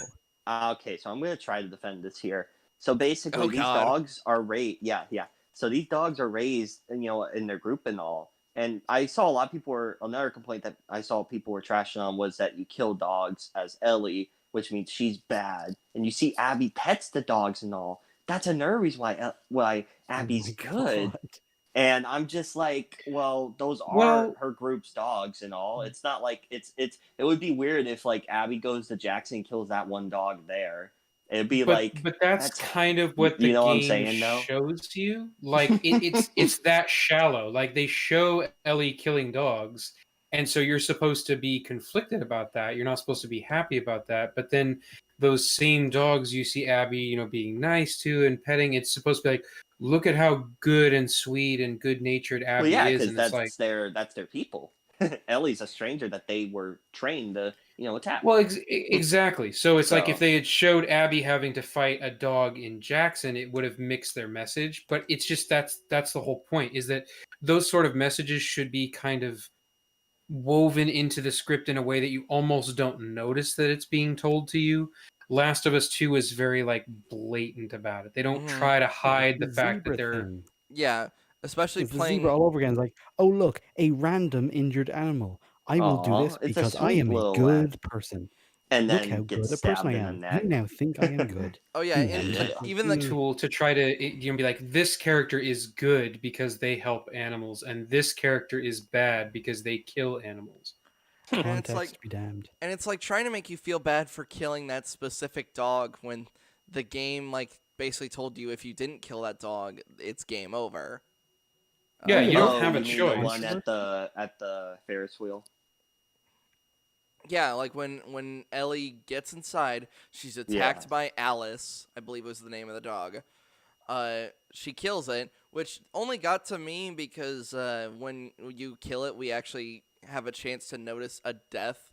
now. Okay, so I'm gonna try to defend this here. So basically, Oh, these God. dogs are raised. Yeah, yeah. So these dogs are raised, you know, in their group and all. And I saw a lot of people were another complaint that I saw people were trashing on was that you kill dogs as Ellie, which means she's bad. And you see Abby pets the dogs and all. That's another reason why Abby's Oh my good. God. And I'm just like, well, those are Well- her group's dogs and all. It's not like it would be weird if like Abby goes to Jackson and kills that one dog there. It'd be like, but that's kind of what the you know what I'm game saying, though? shows you. Like it's that shallow. Like they show Ellie killing dogs, and so you're supposed to be conflicted about that. You're not supposed to be happy about that. But then those same dogs you see Abby, you know, being nice to and petting, it's supposed to be like, look at how good and sweet and good natured Abby Well, yeah, is, because and it's that's like, that's their people. Ellie's a stranger that they were trained to, you know, attack. well, exactly. So it's like if So- they had showed Abby having to fight a dog in Jackson, it would have mixed their message. But it's just that's the whole point, is that those sort of messages should be kind of woven into the script in a way that you almost don't notice that it's being told to you. Last of Us 2 is very like blatant about it. They don't Mhm. try to hide the fact zebra that they're thing. Yeah, especially It's the playing. zebra all over again. It's like, oh look, a random injured animal. I will do Aw, this it's a because I sweet am a little good person. and Look then how gets good a person stabbed I in the am. neck. You now think I am good. Oh yeah, You and wonderful even the tool to try to, you know, be like, this character is good because they help animals, and this character is bad because they kill animals. and it's Context like be damned. and it's like trying to make you feel bad for killing that specific dog when the game like basically told you if you didn't kill that dog, it's game over. Yeah, you don't Oh, have a you mean choice. the one at the Ferris wheel. Yeah, like when Ellie gets inside, she's attacked by Alice, I believe was the name of the dog. She kills it, which only got to me because when you kill it, we actually have a chance to notice a death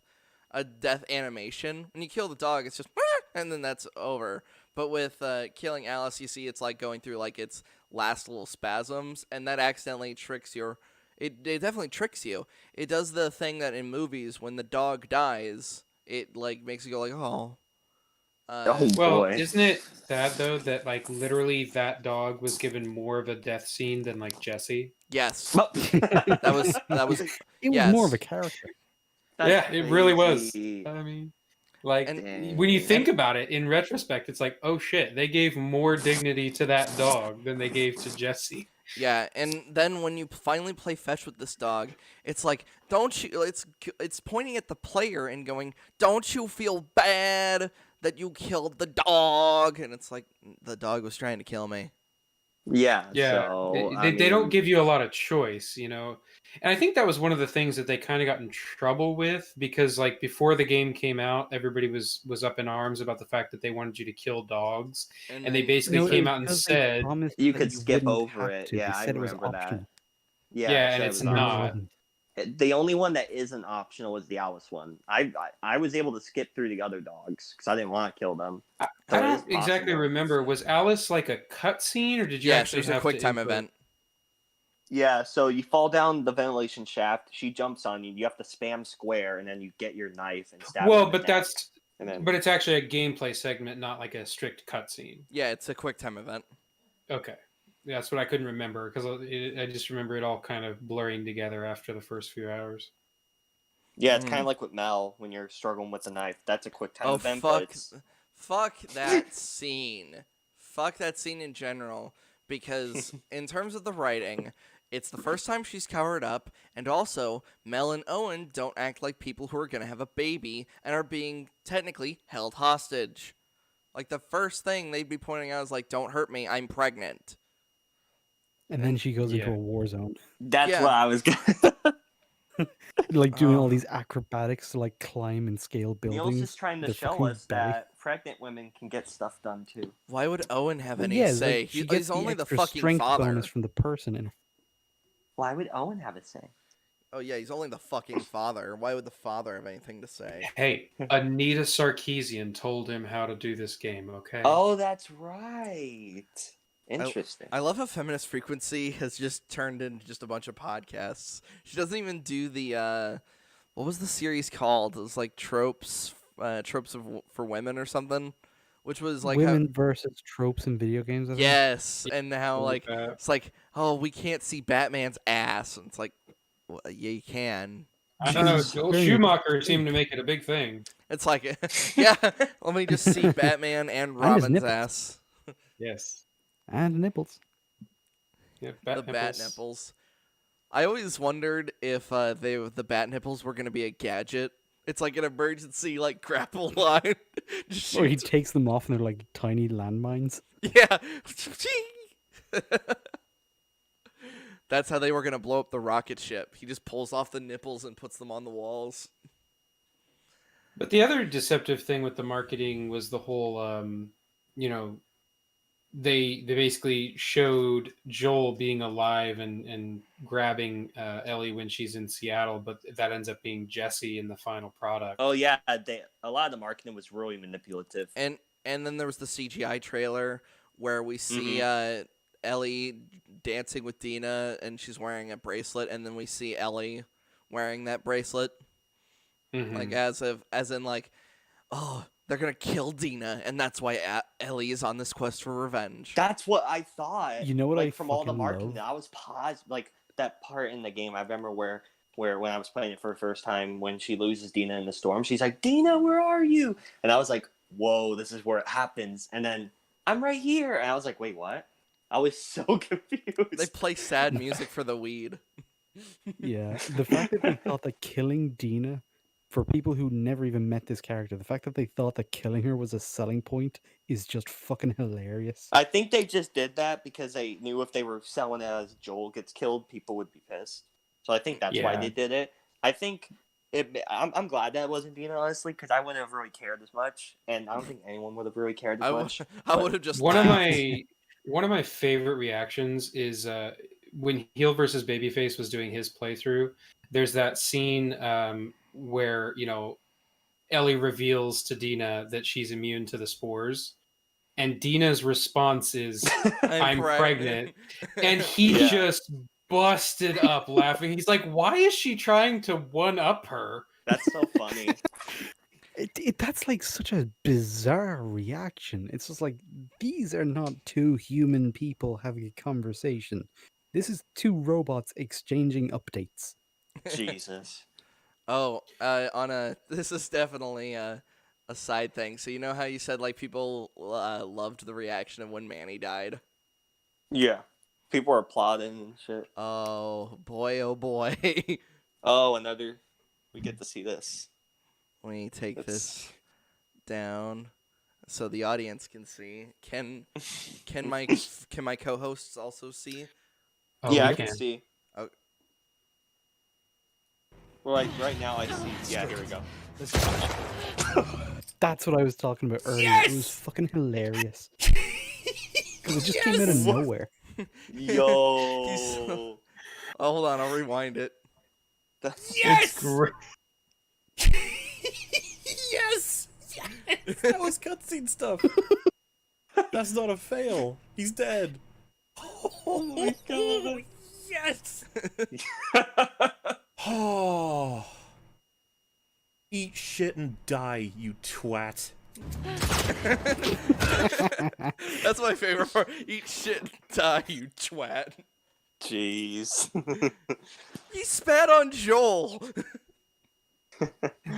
animation. When you kill the dog, it's just and then that's over. But with killing Alice, you see it's like going through like its last little spasms, and that accidentally tricks your. It definitely tricks you. It does the thing that in movies when the dog dies, it like makes you go like, oh. Well, Boy. isn't it sad though that like literally that dog was given more of a death scene than like Jesse? Yes, that that was It was yes. more of a character. Yeah, it really was. crazy. I mean, like And- when you think about it in retrospect, it's like, oh shit, they gave more dignity to that dog than they gave to Jesse. Yeah, and then when you finally play fetch with this dog, it's like, don't you? It's pointing at the player and going, "Don't you feel bad that you killed the dog?" And it's like, the dog was trying to kill me. Yeah. Yeah, So I they don't mean, give you a lot of choice, you know. And I think that was one of the things that they kind of got in trouble with because like before the game came out, everybody was up in arms about the fact that they wanted you to kill dogs, And and they then basically No, it came was out and because they said, promised you that could you skip wouldn't over have it. to. They Yeah, I said it was remember that. optional. Yeah, yeah, it and said it it's was And then it optional. not. wasn't. The only one that isn't optional is the Alice one. I was able to skip through the other dogs because I didn't want to kill them. I So it is don't exactly possible. remember. Was Alice like a cutscene, or did you yes, actually there's a have quick to time input? event. Yeah, so you fall down the ventilation shaft. She jumps on you. You have to spam square, and then you get your knife and stab her Well, in the but neck. that's And then but it's actually a gameplay segment, not like a strict cutscene. Yeah, it's a quick time event. Okay, that's what I couldn't remember because I just remember it all kind of blurring together after the first few hours. yeah, it's kind of like with Mel when you're struggling with the knife. That's a quick time Oh event, but fuck that scene. Fuck that scene in general because in terms of the writing, it's the first time she's covered up, and also Mel and Owen don't act like people who are gonna have a baby and are being technically held hostage. Like the first thing they'd be pointing out is like, "Don't hurt me, I'm pregnant." And then she goes into Yeah. a war zone, that's Yeah. what I was gonna. like doing all Oh. these acrobatics to like climb and scale Neil's buildings. just trying to Their show fucking us belly. that pregnant women can get stuff done too. Why would Owen have Well, any yeah, it's say? like she He's gets the only the extra fucking strength father. bonus from the person, and Why would Owen have a say? Oh yeah, he's only the fucking father. Why would the father have anything to say? Hey, Anita Sarkeesian told him how to do this game. Okay. Oh, that's right. Interesting. I love how Feminist Frequency has just turned into just a bunch of podcasts. She doesn't even do the what was the series called? It was like tropes for women or something, which was like how, women versus tropes in video games. I think. yes, and how Like like that. it's like, oh, we can't see Batman's ass, and it's like, well, yeah, you can. I don't know. She's Joel wearing a Schumacher seemed to cape make it a big thing. It's like, yeah, let me just see Batman and And his Robin's nipples. ass. Yes. and nipples. Yeah, The bat nipples. I always wondered if the bat nipples were gonna be a gadget. It's like an emergency like grapple line. Just Or he shoots- takes them off, and they're like tiny landmines. yeah. That's how they were gonna blow up the rocket ship. He just pulls off the nipples and puts them on the walls. But the other deceptive thing with the marketing was the whole, you know, they basically showed Joel being alive and grabbing Ellie when she's in Seattle, but that ends up being Jesse in the final product. Oh yeah, a lot of the marketing was really manipulative. And then there was the CGI trailer where we see Ellie dancing with Dina and she's wearing a bracelet, and then we see Ellie wearing that bracelet. Mhm. Like as in like, oh, they're gonna kill Dina, and that's why Ellie is on this quest for revenge. That's what I thought. You know what like, I from all the fucking marketing, love? I was positive. Like that part in the game, I remember where when I was playing it for the first time, when she loses Dina in the storm, she's like, "Dina, where are you?" And I was like, "Whoa, this is where it happens." And then I'm right here, and I was like, "Wait, what?" I was so confused. They play sad music for the weed. Yeah, the fact that they thought that killing Dina, for people who never even met this character, the fact that they thought that killing her was a selling point is just fucking hilarious. I think they just did that because they knew if they were selling it as Joel gets killed, people would be pissed. So I think that's why Yeah. they did it. I think I'm glad that it wasn't Dina, honestly, because I wouldn't have really cared as much, and I don't think anyone would have really cared as much. I would have just One of laughed. my favorite reactions is when Heel versus Babyface was doing his playthrough. There's that scene where Ellie reveals to Dina that she's immune to the spores, and Dina's response is, "I'm pregnant," and he Yeah. just busted up laughing. He's like, "Why is she trying to one up her?" That's so funny. That's like such a bizarre reaction. It's just like, these are not two human people having a conversation. This is two robots exchanging updates. Jesus. Oh, this is definitely a side thing. So you know how you said like people loved the reaction of when Manny died? Yeah. People are applauding and shit. Oh boy, oh boy. Oh, we get to see this. Let me take That's- this down so the audience can see. Can my co-hosts also see? Oh, yeah, we I can can. see. Oh. Well, like right now, I see. Yeah, here we go. That's what I was talking about earlier. It was fucking hilarious. Because it just came out of Yes! nowhere. Yo. Oh, hold on, I'll rewind it. It's great. Yes! Yes! That was cutscene stuff. That's not a fail. He's dead. Oh my god. Yes! Oh. Eat shit and die, you twat. That's my favorite part. Eat shit and die, you twat. Jeez. He spat on Joel.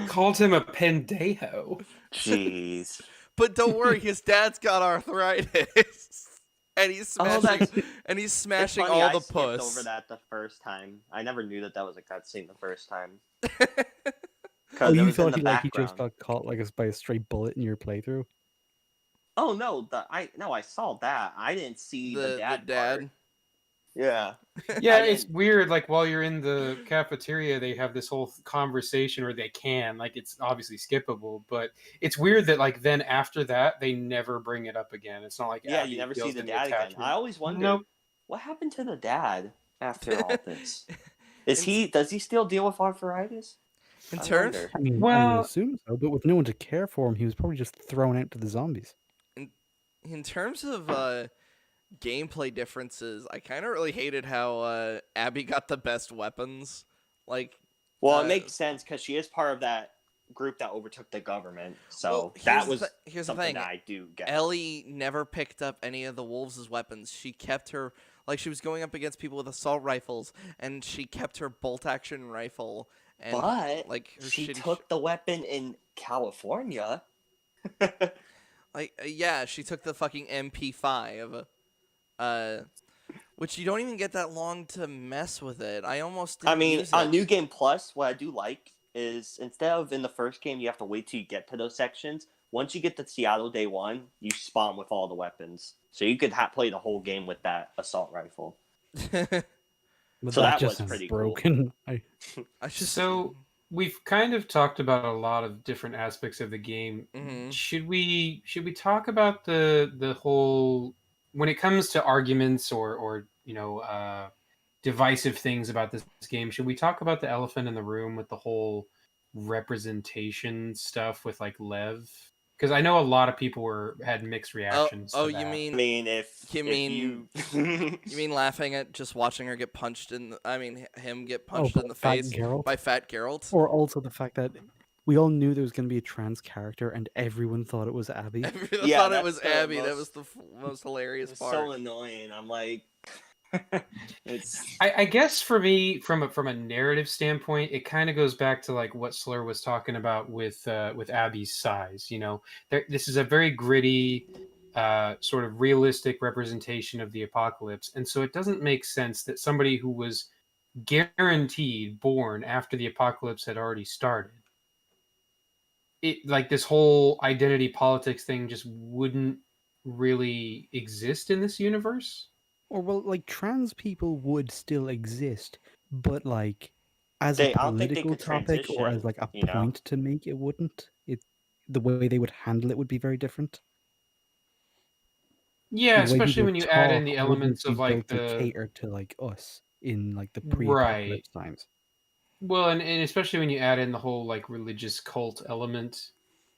Called him a pendejo. Jeez. But don't worry, his dad's got arthritis. And he's Oh, smashing that's- It's smashing funny, all I the skipped puss. over that the first time. I never knew that was a cutscene the first time. Oh, Because it you was in thought the he background. just got caught by a stray bullet in your playthrough? Oh no, I saw that. I didn't see the dad. Part. Yeah. Yeah, I it's didn't- weird. Like while you're in the cafeteria, they have this whole conversation, or they can. Like it's obviously skippable, but it's weird that like then after that they never bring it up again. It's not like Yeah, Abby you never see feels the any dad again. attachment. I always wondered Nope. what happened to the dad after all this. Does he still deal with arthritis? In I terms wonder. I mean, I Well- would assume so, but with no one to care for him, he was probably just thrown out to the zombies. in terms of gameplay differences, I kind of really hated how Abby got the best weapons. Like, Well, it makes sense because she is part of that group that overtook the government. So well, that was here's the something thing. that I do get. Ellie never picked up any of the wolves' weapons. She kept her, like, she was going up against people with assault rifles, and she kept her bolt-action rifle. And, But like, her she shitty took the weapon in California. yeah, she took the fucking MP5. Which you don't even get that long to mess with it. I almost didn't I mean, use on it. New Game Plus, what I do like is instead of in the first game, you have to wait till you get to those sections. Once you get to Seattle Day 1, you spawn with all the weapons. So you could play the whole game with that assault rifle. But So that just was sounds pretty cool. broken. I just So we've kind of talked about a lot of different aspects of the game. Mhm. Should we talk about the whole when it comes to arguments or divisive things about this game? Should we talk about the elephant in the room with the whole representation stuff with like Lev? Because I know a lot of people had mixed reactions. oh, to you that. I mean mean, if You mean- you you mean laughing at just watching her get punched in? Him get Oh, punched by in the Fat face Geralt? by Fat Geralt. Or also the fact that we all knew there was going to be a trans character, and everyone thought it was Abby. Everyone Yeah, thought it that's was the Abby. That most- was the most hilarious it's part. so annoying. I'm like, it's I guess for me, from a narrative standpoint, it kind of goes back to like what Slur was talking about with Abby's size. You know, this is a very gritty, sort of realistic representation of the apocalypse, and so it doesn't make sense that somebody who was guaranteed born after the apocalypse had already started, it like this whole identity politics thing just wouldn't really exist in this universe. Or, well, like, trans people would still exist, but, like, as I a don't think they political could topic or as, transition, like, a you know? point to make, it wouldn't. The way they would handle it would be very different. Yeah, The way especially people when you add in talk the wouldn't elements be of like built to the cater to, like, us in, like, the Right. pre-apocalypse times. Well, and especially when you add in the whole like religious cult element,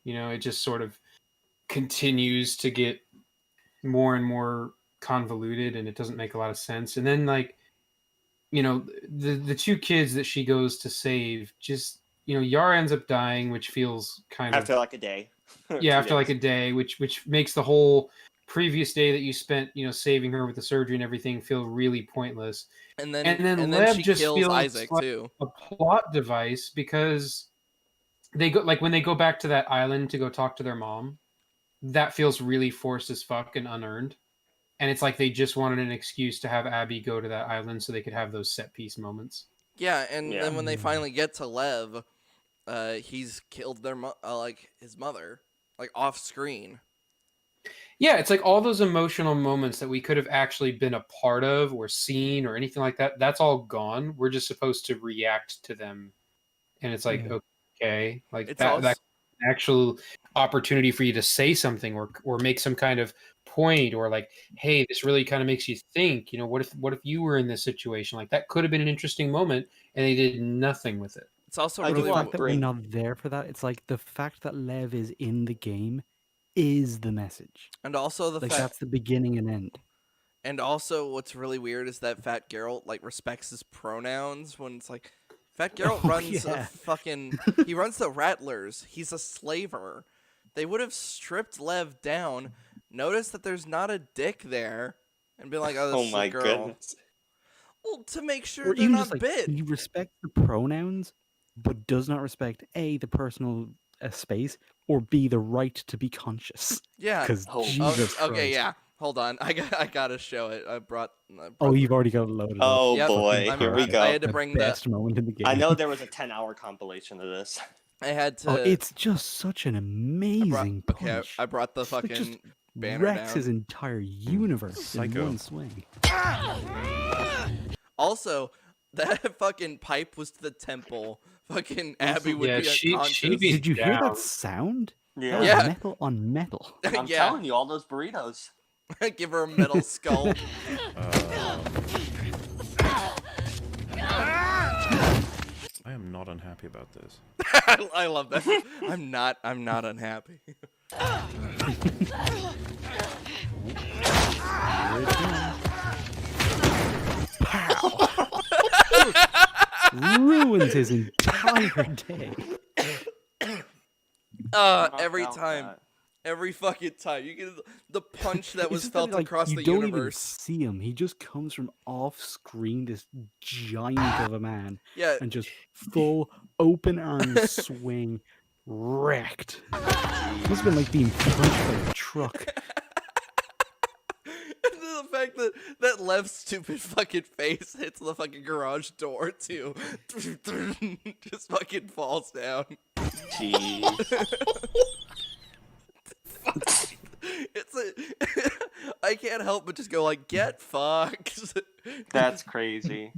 it just sort of continues to get more and more convoluted, and it doesn't make a lot of sense. And then like, the two kids that she goes to save, just Y.A.R ends up dying, which feels kind after of like a day. or yeah 2 after like a days. day, which makes the whole previous day that you spent saving her with the surgery and everything feel really pointless. And then And then then Lev she just kills feels Isaac like too. a plot device because they go like when they go back to that island to go talk to their mom, that feels really forced as fuck and unearned. And it's like they just wanted an excuse to have Abby go to that island so they could have those set piece moments. Yeah, and Yeah. then when they finally get to Lev, he's killed their his mother, like off screen. Yeah, it's like all those emotional moments that we could have actually been a part of or seen or anything like that. That's all gone. We're just supposed to react to them, and it's like Yeah. okay, like It's that also actual opportunity for you to say something or make some kind of point or like, hey, this really kind of makes you think. What if you were in this situation? Like that could have been an interesting moment, and they did nothing with it. it's also I The do really want fact that we're bring. not there for that, it's like the fact that Lev is in the game is the message. and also the Like fact that's the beginning and end. and also what's really weird is that Fat Geralt like respects his pronouns when it's like Fat Geralt Oh, runs a yeah. fucking he runs the Rattlers. He's a slaver. They would have stripped Lev down, noticed that there's not a dick there, and be like, "Oh, this Oh is a my girl." goodness. Well, to make sure Or they're even just not like bit. he respects the pronouns, but does not respect A, the personal space, or B, the right to be conscious. Yeah. Because Oh, Jesus Okay, Christ. yeah. Hold on. I gotta show it. I brought Oh, you've already got it loaded up. Oh Yep, boy, I'm- here we I go. had to The bring the best moment in the game. I know there was a 10-hour compilation of this. I had to Oh, it's just such an amazing okay, punch. I brought the Just, like, fucking just banner wrecks his down. entire universe in Psycho. one swing. Also, that fucking pipe was to the temple. Fucking Abby would Yeah, be unconscious. she'd be Did you hear down. that sound? Yeah. That was Yeah. metal on metal. I'm Yeah. telling you, all those burritos. Give her a metal skull. I am not unhappy about this. I love that. I'm not unhappy. Ruins his entire day. Every Knocked out time. that. Every fucking time. You get the punch that It's was just felt like, across you the don't even universe. see him. He just comes from off screen, this giant of a man, Yeah. and just full open arm swing, wrecked. Must have been like being punched by a truck. And then the fact that Lev's stupid fucking face hits the fucking garage door too. Just fucking falls down. Jeez. It's a I can't help but just go like, get fucked. That's crazy.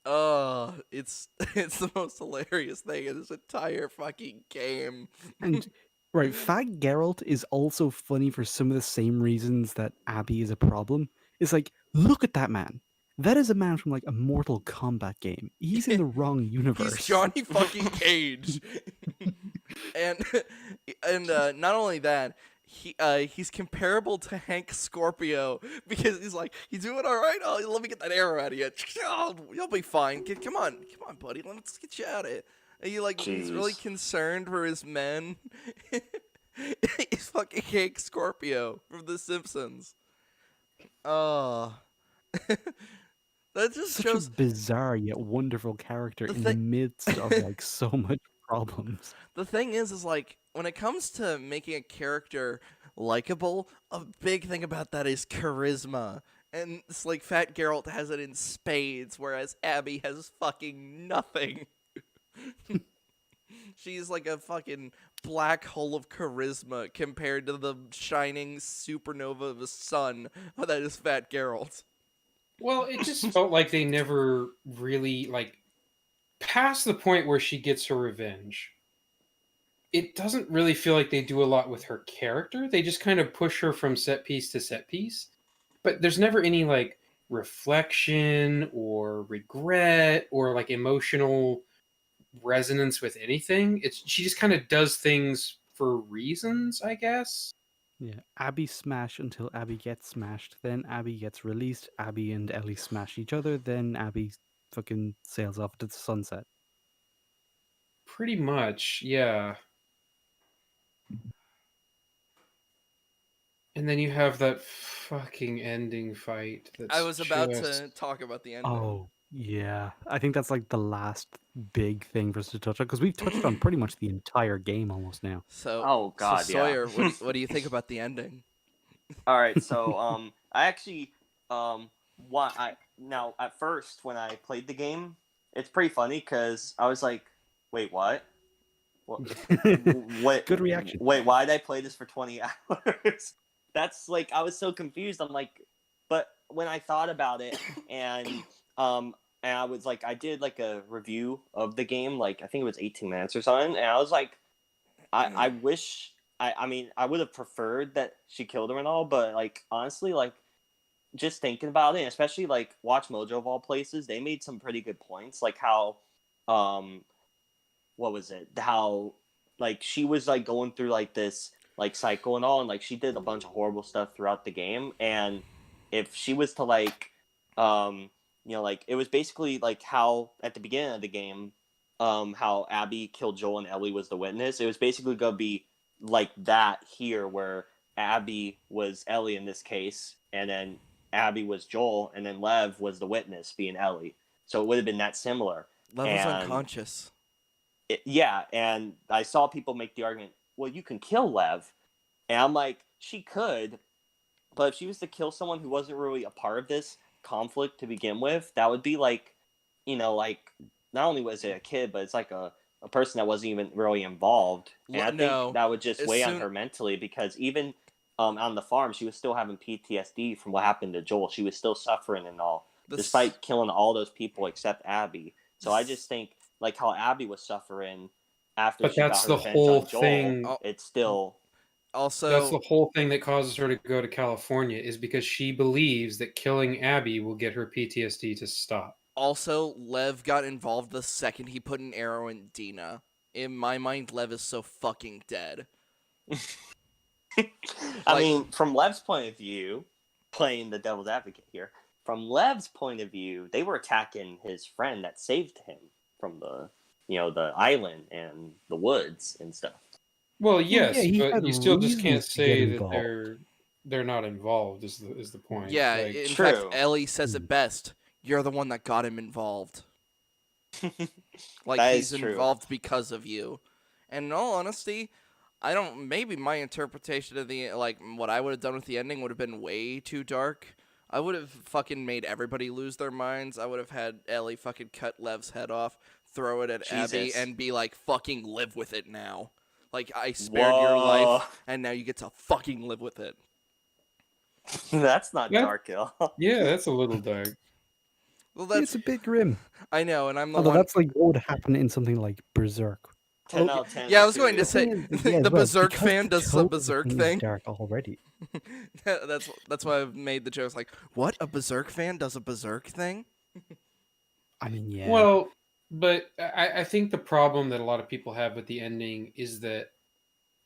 Oh, it's the most hilarious thing in this entire fucking game. And right, Fat Geralt is also funny for some of the same reasons that Abby is a problem. It's like, look at that man. That is a man from like a Mortal Kombat game. He's in the wrong universe. He's Johnny fucking Cage. and not only that, he's comparable to Hank Scorpio because he's like, "You doing all right? Oh, let me get that arrow out of you. Oh, you'll be fine. Come on, buddy. Let's get you out of it." And he's really Jeez. concerned for his men. He's fucking Hank Scorpio from The Simpsons. Oh. That just Such shows a bizarre yet wonderful character The in the thing- midst of like so much problems. the thing is like when it comes to making a character likable, a big thing about that is charisma. And it's like Fat Geralt has it in spades, whereas Abby has fucking nothing. She's like a fucking black hole of charisma compared to the shining supernova of a sun that is Fat Geralt. Well, it just felt like they never really like past the point where she gets her revenge. It doesn't really feel like they do a lot with her character. They just kind of push her from set piece to set piece. But there's never any like reflection or regret or like emotional resonance with anything. She just kind of does things for reasons, I guess. Yeah, Abby smash until Abby gets smashed. Then Abby gets released. Abby and Ellie smash each other. Then Abby fucking sails off to the sunset. Pretty much, yeah. And then you have that fucking ending fight. That's I was about just... to talk about the ending. Oh, yeah. I think that's like the last big thing for us to touch on because we've touched on pretty much the entire game almost now. So, Oh, God, so yeah. Sawyer, what do you think about the ending? All right, so I actually now at first when I played the game, it's pretty funny because I was like, wait, what? Wait, Good reaction. Wait, why did I play this for 20 hours? that's like I was so confused. I'm like, but when I thought about it, um and I was like, I did like a review of the game, like I think it was 18 minutes or something, and I was like, I wish I mean I would have preferred that she killed him and all, but like honestly, like just thinking about it, and especially like Watch Mojo of all places, they made some pretty good points, like how um what was it? How like she was like going through like this like cycle and all, and like she did a bunch of horrible stuff throughout the game. And if she was to like, like it was basically like how at the beginning of the game, how Abby killed Joel and Ellie was the witness. It was basically gonna be like that here, where Abby was Ellie in this case, and then Abby was Joel, and then Lev was the witness, being Ellie. So it would have been that similar. Lev was unconscious. Yeah, and I saw people make the argument, well, you can kill Lev. And I'm like, she could, but if she was to kill someone who wasn't really a part of this conflict to begin with, that would be like, like, not only was it a kid, but it's like a person that wasn't even really involved. And I think that would just weigh on her mentally, because even on the farm, she was still having PTSD from what happened to Joel. She was still suffering and all, despite killing all those people except Abby. So I just think, like how Abby was suffering after she got her revenge on Joel, it's still... Also, that's the whole thing that causes her to go to California, is because she believes that killing Abby will get her PTSD to stop. Also, Lev got involved the second he put an arrow in Dina. In my mind, Lev is so fucking dead. I mean, from Lev's point of view, playing the devil's advocate here, from Lev's point of view, they were attacking his friend that saved him from the island and the woods and stuff. Well, yes, Well, yeah, but you still just can't reasons to get say that involved. they're not involved. Is the point? Yeah, Like, in True. fact, Ellie says it best. You're the one that got him involved. Like, That he's is true. involved because of you. And in all honesty, maybe my interpretation of the, like, what I would have done with the ending would have been way too dark. I would have fucking made everybody lose their minds. I would have had Ellie fucking cut Lev's head off, throw it at Abby, and be like, fucking live with it now. Like, I spared your life, and now you get to fucking live with it. That's not dark at all. Yeah, that's a little dark. Well, It's a bit grim. I know, and I'm the Although one... that's like what would happen in something like Berserk. 10 out of 10. Yeah, I was going to say, Yeah, the well, Berserk because fan the does tone some of the Berserk thing is thing. dark already. That's why I've made the jokes like, what? A Berserk fan does a Berserk thing? I mean, yeah. Well, but I think the problem that a lot of people have with the ending is that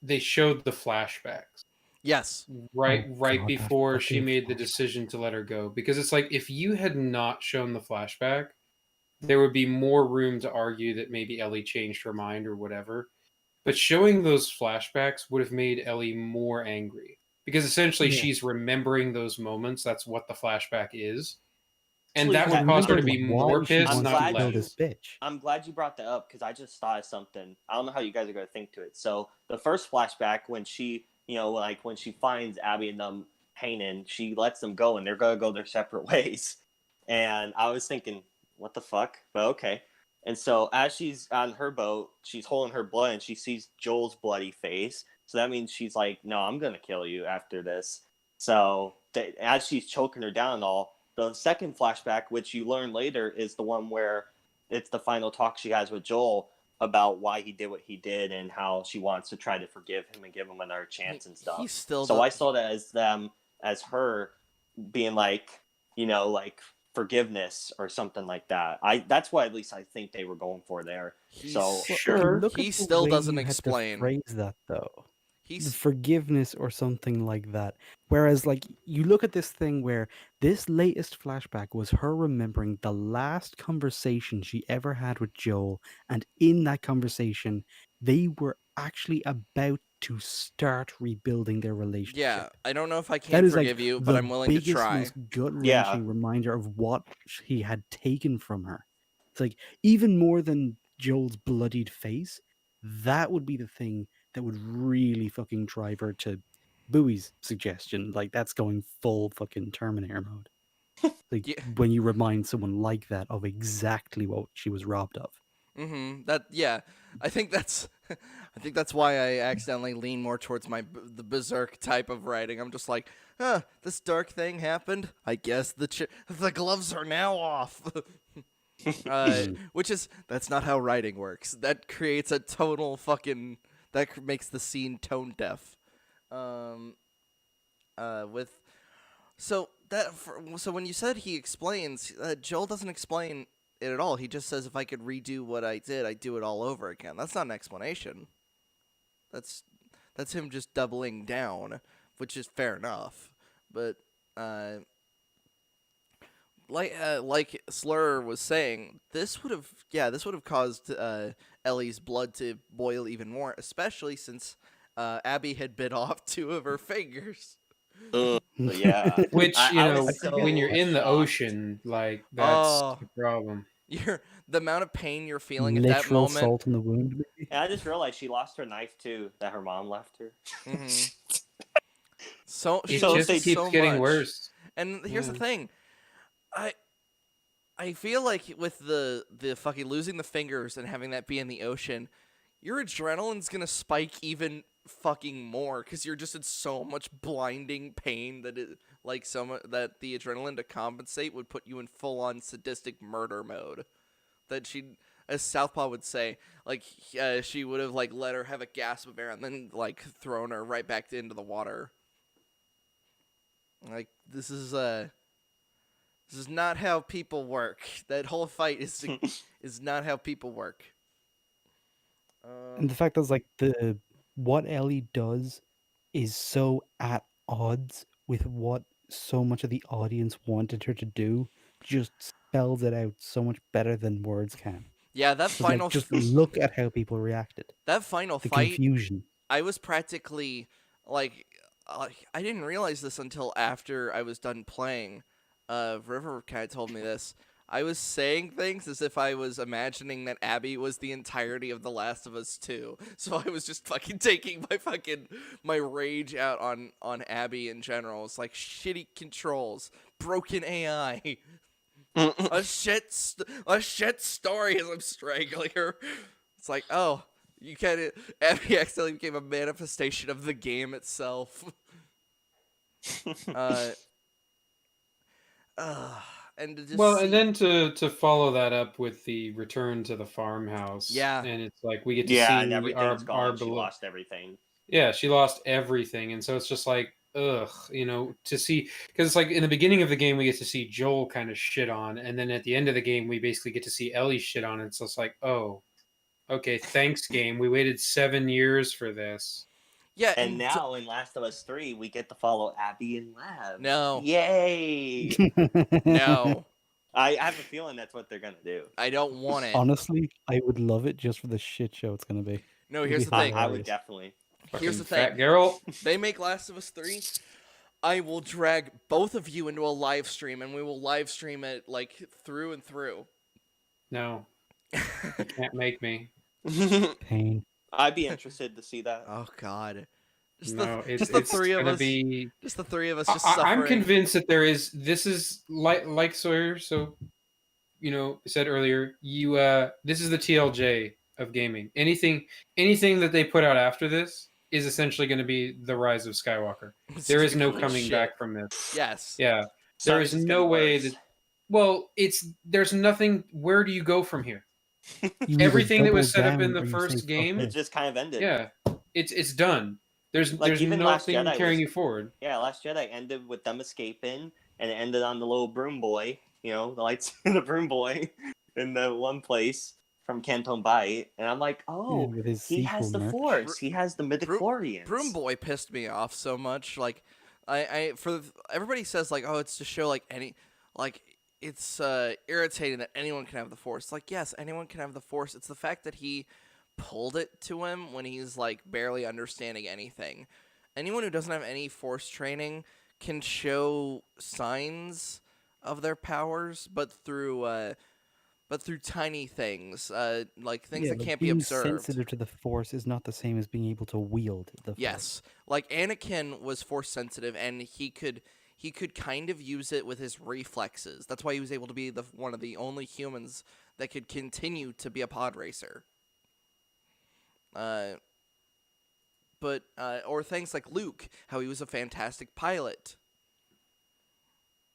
they showed the flashbacks. Yes. Right God, before that she fucking made the flashback. decision to let her go. Because it's like, if you had not shown the flashback, there would be more room to argue that maybe Ellie changed her mind or whatever. But showing those flashbacks would have made Ellie more angry. Because essentially she's remembering those moments. That's what the flashback is. And that would cause her to be more pissed, not less. This bitch. I'm glad you brought that up, because I just thought of something. I don't know how you guys are going to think to it. So the first flashback, when she, like when she finds Abby and them hanging, she lets them go, and they're going to go their separate ways. And I was thinking, what the fuck? But okay. And so as she's on her boat, she's holding her blood, and she sees Joel's bloody face. So that means she's like, no, I'm going to kill you after this. So as she's choking her down and all, the second flashback, which you learn later, is the one where it's the final talk she has with Joel about why he did what he did and how she wants to try to forgive him and give him another chance and stuff. I saw that as as her being like, like forgiveness or something like that. That's what at least I think they were going for there. Sure, he still doesn't explain. Phrase that though. Forgiveness or something like that. Whereas, like, you look at this thing where this latest flashback was her remembering the last conversation she ever had with Joel, and in that conversation, they were actually about to start rebuilding their relationship. Yeah, I don't know if I can forgive you, but I'm willing to try. Most gut-wrenching reminder of what he had taken from her. It's like, even more than Joel's bloodied face, that would be the thing that would really fucking drive her to Bowie's suggestion. Like, that's going full fucking Terminator mode. Like, when you remind someone like that of exactly what she was robbed of. That yeah, I think that's I think that's why I accidentally lean more towards the berserk type of writing. I'm just like, this dark thing happened. I guess the gloves are now off. That's not how writing works. That creates a total fucking makes the scene tone deaf. Um, with so when you said he explains, Joel doesn't explain it at all. He just says, if I could redo what I did, I'd do it all over again. That's not an explanation. That's him just doubling down, which is fair enough. But like Slur was saying, this would have caused Ellie's blood to boil even more, especially since Abby had bit off 2 of her fingers. Yeah. Which, I was when you're so in the shocked. ocean, like, that's Oh. the problem. The amount of pain you're feeling at that Literal moment. salt in the wound. Maybe? And I just realized she lost her knife too, that her mom left her. Mhm. So It So just they- keeps so getting much. worse. And here's the Yeah. thing, I feel like with the fucking losing the fingers and having that be in the ocean, your adrenaline's gonna spike even fucking more because you're just in so much blinding pain that that the adrenaline to compensate would put you in full on sadistic murder mode. That she, as Southpaw would say, like she would have like let her have a gasp of air and then like thrown her right back into the water. Like this is not how people work. That whole fight is not how people work. And the fact is, like, what Ellie does is so at odds with what so much of the audience wanted her to do. Just spells it out so much better than words can. Yeah, that But, like, just look at how people reacted. that final The fight, confusion. I was practically like, I didn't realize this until after I was done playing. River kind of told me this. I was saying things as if I was imagining that Abby was the entirety of The Last of Us 2. So I was just fucking taking my rage out on Abby in general. It's like shitty controls, broken AI, a shit story as I'm strangling her. It's like, oh, you can't. Abby accidentally became a manifestation of the game itself. And to just Well, see, and then to follow that up with the return to the farmhouse. Yeah. And it's like we get to Yeah, and see everything's gone. She below. lost everything. Yeah, she lost everything, and so it's just like, ugh, to see, because it's like in the beginning of the game we get to see Joel kind of shit on, and then at the end of the game we basically get to see Ellie shit on, and so it's like, oh, okay, thanks game, we waited 7 years for this. yeah, And now in Last of Us 3, we get to follow Abby and Lab. No. Yay! no, I have a feeling that's what they're gonna do. I don't want it. Honestly, I would love it just for the shit show it's gonna be. No, It'd here's be the thing. I would hilarious. definitely. Here's the Fucking thing. Fat girl. They make Last of Us 3. I will drag both of you into a live stream, and we will live stream it like through and through. No, you can't make me. Pain. I'd be interested to see that. Oh God, No, just the it's three of gonna us. be. Just the 3 of us. Just suffering. I'm convinced that there is. This is like Sawyer. So, said earlier, this is the TLJ of gaming. Anything that they put out after this is essentially going to be the Rise of Skywalker. There is no coming back from this. Yes. Yeah, So there it's is just no gonna way worse. that. Well, there's nothing. Where do you go from here? You either Everything that was double set up down in the or you first say, "Fuck game. It this." just kind of ended. Yeah, it's done. There's even Last nothing Jedi carrying was- you forward. Yeah, Last Jedi ended with them escaping, and it ended on the little broom boy. The lights in the broom boy in the one place from Canton Bight, and I'm like, oh, with his he has sequel the merch. Force. He has the midichlorians. Broom Boy pissed me off so much. Like, everybody says like, oh, it's to show like it's irritating that anyone can have the Force. Like, yes, anyone can have the Force. It's the fact that he pulled it to him when he's like barely understanding anything. Anyone who doesn't have any Force training can show signs of their powers, but through tiny things, like things that like, can't be being observed. sensitive to the Force is not the same as being able to wield the Force. Yes, like Anakin was Force sensitive, and he he could kind of use it with his reflexes. That's why he was able to be one of the only humans that could continue to be a pod racer. Or things like Luke, how he was a fantastic pilot.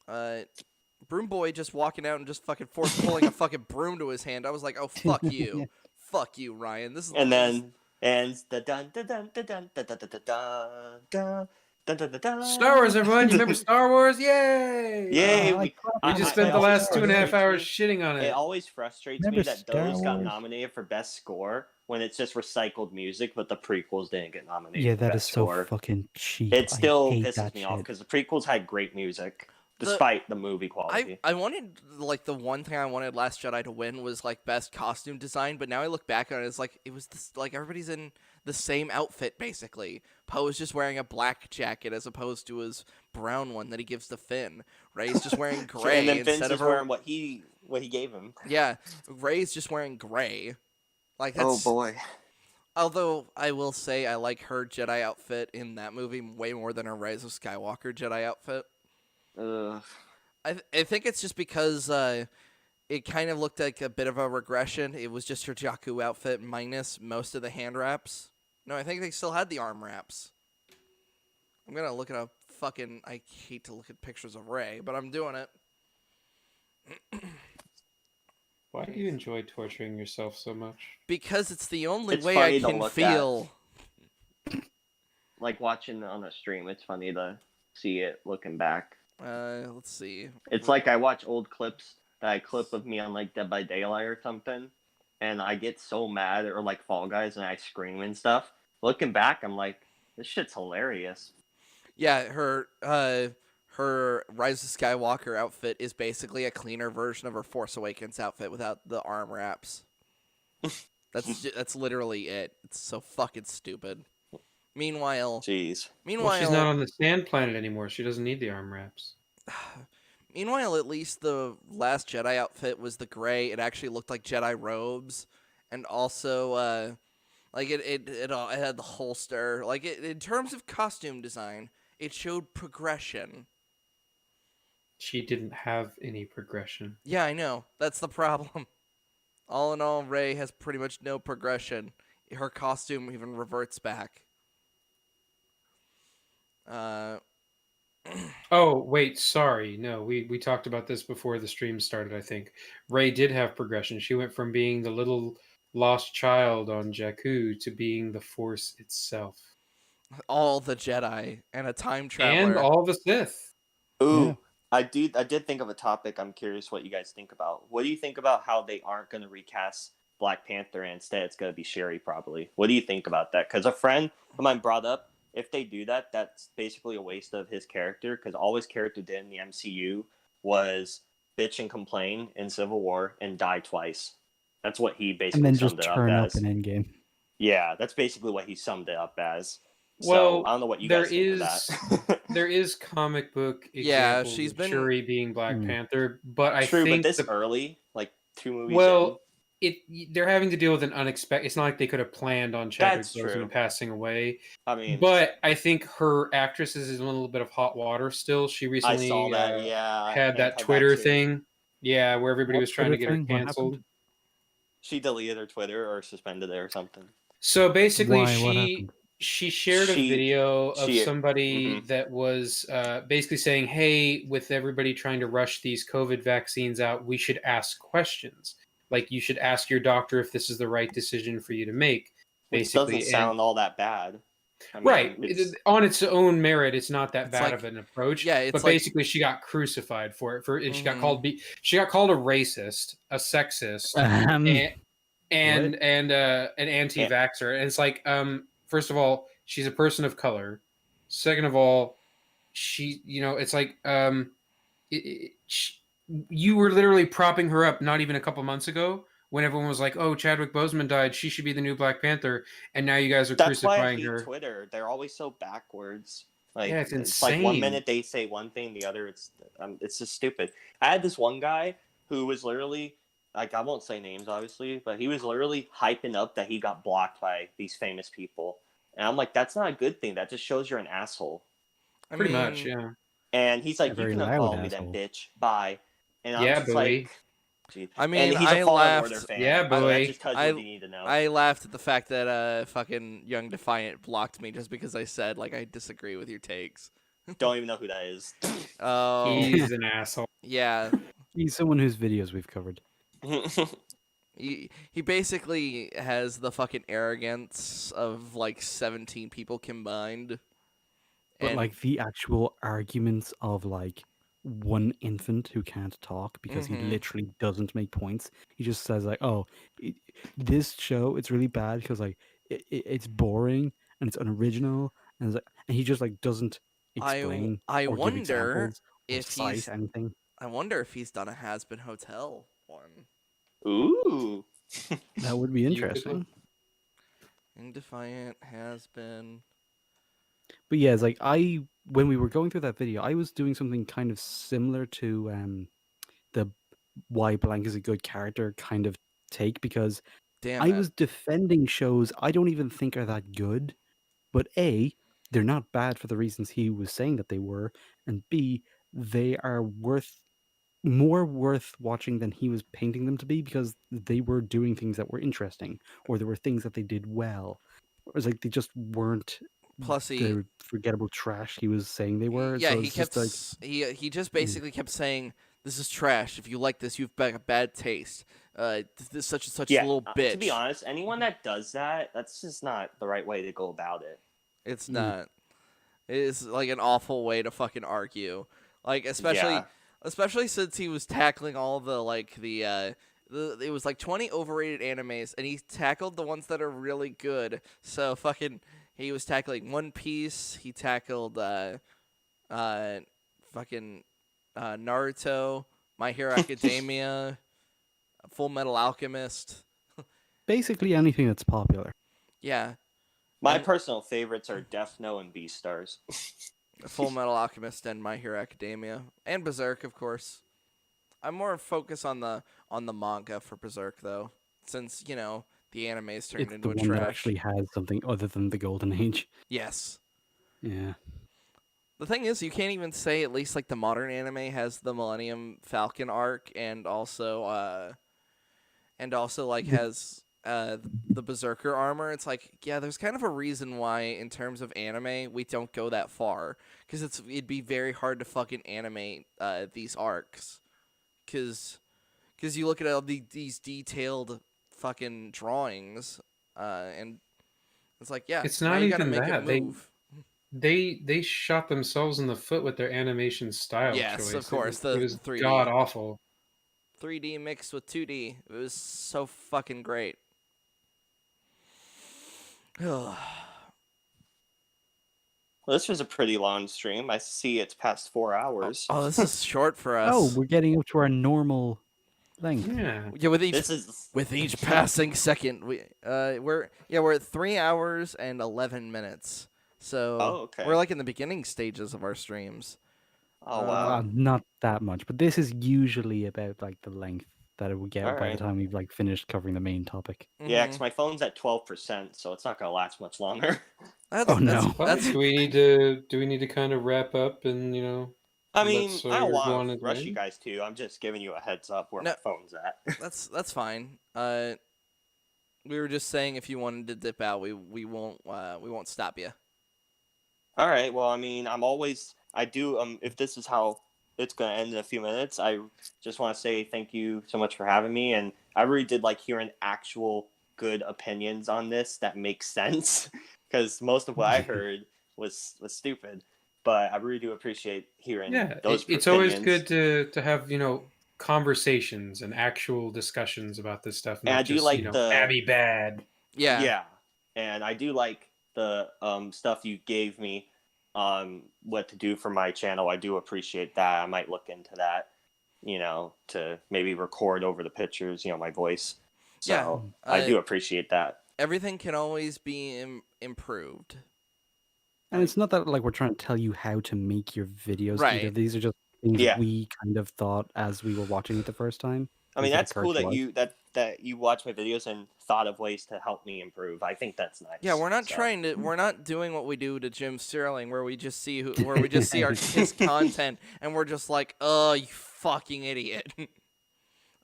Broom Boy just walking out and just fucking force pulling a fucking broom to his hand. I was like, oh, fuck you. Yeah. Fuck you, Ryan. This is And then ends the dun dun dun dun dun dun dun dun dun dun dun dun dun dun. Star Wars, everyone! You remember Star Wars? Yay! Yay! Oh, we We just spent it the always last 2.5 frustrates hours me- shitting on It it. always frustrates Remember me that Star those got Wars? nominated for best score when it's just recycled music, but the prequels didn't get nominated. Yeah, for that is best so score. fucking cheap. It still I hate pisses that me shit. off because the prequels had great music despite the movie quality. I wanted, like, the one thing I wanted Last Jedi to win was, like, best costume design, but now I look back on it, it's like, it was this, like, everybody's in the same outfit, basically. Poe is just wearing a black jacket as opposed to his brown one that he gives to Finn. Rey's just wearing gray and then Finn's instead of just her. wearing what he gave him. Yeah, Rey's just wearing gray. Like, Oh that's... boy. Although, I will say I like her Jedi outfit in that movie way more than her Rise of Skywalker Jedi outfit. Ugh. I think it's just because it kind of looked like a bit of a regression. It was just her Jakku outfit minus most of the hand wraps. No, I think they still had the arm wraps. I'm going to look at I hate to look at pictures of Rey, but I'm doing it. Why do you enjoy torturing yourself so much? Because it's the only It's way I funny to can look feel. Like watching on a stream, it's funny to see it looking back. Let's see. It's like I watch old clips that I clip of me on like Dead by Daylight or something, and I get so mad, or like Fall Guys, and I scream and stuff. Looking back, I'm like, this shit's hilarious. Yeah, her Rise of Skywalker outfit is basically a cleaner version of her Force Awakens outfit without the arm wraps. That's literally it. It's so fucking stupid. Meanwhile, Jeez. Well, she's not on the sand planet anymore. She doesn't need the arm wraps. Meanwhile, at least the Last Jedi outfit was the gray. It actually looked like Jedi robes, and also like it had the holster. Like in terms of costume design, it showed progression. She didn't have any progression. Yeah, I know. That's the problem. All in all, Rey has pretty much no progression. Her costume even reverts back. Oh, wait, sorry. No, we talked about this before the stream started, I think. Rey did have progression. She went from being the little lost child on Jakku to being the Force itself. All the Jedi and a time traveler. And all the Sith. Ooh, Yeah. I did think of a topic. I'm curious what you guys think about. What do you think about how they aren't going to recast Black Panther and instead it's going to be Sherry probably? What do you think about that? Because a friend of mine brought up, if they do that, that's basically a waste of his character, because all his character did in the MCU was bitch and complain in Civil War and die twice. That's what he And basically then just summed it up turn up as. in Endgame. Yeah, that's basically what he summed it up as. Well, So I don't know what you there guys think of that. There is comic book Yeah, examples she's of been- Shuri being Black Hmm. Panther, but I True, think but this early, like 2 movies in. well, they're having to deal with an unexpected. It's not like they could have planned on Chadwick That's true. Boseman passing away. I mean, But I think her actress is in a little bit of hot water still. She I recently saw that. Yeah, had that Twitter too. thing. Yeah, where everybody What was trying to Twitter get her thing? What canceled. happened? She deleted her Twitter or suspended it or something. So basically, Why? What she happened? she shared a She- video of she- somebody mhm. that was basically saying, "Hey, with everybody trying to rush these COVID vaccines out, we should ask questions. Like you should ask your doctor if this is the right decision for you to make." Which Basically, doesn't sound all that bad. I mean, right it's- on its own merit, it's not that It's bad like- of an approach. yeah, it's but like- basically, she got crucified for it. And she got Mhm. called a racist, a sexist, and an anti-vaxxer. And it's like, first of all, she's a person of color. Second of all, it's like, you were literally propping her up not even a couple months ago when everyone was like, "Oh, Chadwick Boseman died. She should be the new Black Panther." And now you guys are That's why I crucifying hate her. Twitter. They're always so backwards. Like, Yeah, it's like one insane. minute they say one thing, the other it's just stupid. I had this one guy who was literally, like, I won't say names obviously, but he was literally hyping up that he got blocked by these famous people, and I'm like, that's not a good thing. That just shows you're an asshole. I Pretty mean, much, yeah. And he's like, A "You very can loud unfollow me then, asshole. bitch. Bye." And I'm Yeah, just boy. like, "Gee." I And mean, he's a I Fallen Order laughed. fan. Yeah, That boy. just tells you what you need to know. I laughed at the fact that fucking Young Defiant blocked me just because I said like I disagree with your takes. Don't even know who that is. Oh, He's an asshole. yeah. He's someone whose videos we've covered. He basically has the fucking arrogance of like 17 people combined. But And like the actual arguments of like one infant who can't talk because he Mhm. literally doesn't make points. He just says like, "Oh, this show it's really bad because like it's boring and it's unoriginal and and he just like doesn't explain I or give wonder examples or if cite he's anything." I wonder if he's done a Has Been Hotel one. Ooh. That would be You could interesting. look- Young Defiant has been. But yeah, it's like when we were going through that video, I was doing something kind of similar to the why blank is a good character kind of take because Damn I it. was defending shows I don't even think are that good, but A, they're not bad for the reasons he was saying that they were, and B, they are more worth watching than he was painting them to be because they were doing things that were interesting or there were things that they did well. It was like they just weren't Plus the forgettable trash he was saying they were. yeah, So he it's kept just like he just basically kept saying, "This is trash. If you like this, you've got a bad taste. This such and such Yeah, little bitch." to be honest, anyone that does that, that's just not the right way to go about it. It's Mm. not. It is like an awful way to fucking argue. Like especially since he was tackling all the it was like 20 overrated animes and he tackled the ones that are really good. So fucking he was tackling One Piece, he tackled fucking Naruto, My Hero Academia, Full Metal Alchemist. basically anything that's popular. Yeah, My And- personal favorites are Death Note and Beastars. Full Metal Alchemist and My Hero Academia and Berserk, of course. I'm more focused on the manga for Berserk though, since the anime's turned It's into the a one that trash. actually has something other than the Golden Age. Yes. Yeah. The thing is, you can't even say at least like the modern anime has the Millennium Falcon arc and also like has the Berserker armor. It's like, yeah, there's kind of a reason why in terms of anime we don't go that far because it'd be very hard to fucking animate these arcs because you look at all these detailed fucking drawings and it's like, yeah, It's now not you gotta even make that. it move. They shot themselves in the foot with their animation style Yes, choice. of course, It the was 3D. god awful. 3D mixed with 2D. It was so fucking great. Well, this was a pretty long stream. I see it's past 4 hours. Oh, this is short for us. Oh, we're getting up to our normal length. Yeah. Yeah, with This is each passing second, we're at 3 hours and 11 minutes. So okay. we're like in the beginning stages of our streams. Oh wow. Not that much, but this is usually about like the length that it would get by Alright. the time we've like finished covering the main topic. Yeah, Mhm. because my phone's at 12%, so it's not gonna last much longer. Oh, no. Well, do we need to kind of wrap up and I let mean, I Sawyer don't go on want to his rush way? you guys too. I'm just giving you a heads up where No. my phone's at. That's fine. We were just saying if you wanted to dip out, we won't stop you. All right. Well, I mean, I do. If this is how it's gonna end in a few minutes, I just want to say thank you so much for having me, and I really did like hearing actual good opinions on this that make sense, because most of what I heard was stupid. But I really do appreciate hearing Yeah, those it's always opinions. good to have conversations and actual discussions about this stuff, And not I do just like the Abby bad. Yeah. and I do like the stuff you gave me on what to do for my channel. I do appreciate that. I might look into that, to maybe record over the pictures, my voice. So Yeah, I do appreciate that. Everything can always be improved. And it's not that like we're trying to tell you how to make your videos either. Right. These are just things Yeah. we kind of thought as we were watching it the first time. I mean, Is it a that's cool perk that life? that you watch my videos and thought of ways to help me improve. I think that's nice. Yeah, we're not So, trying to. We're not doing what we do to Jim Sterling, where we just see where we just see his content, and we're just like, oh, you fucking idiot. Yeah,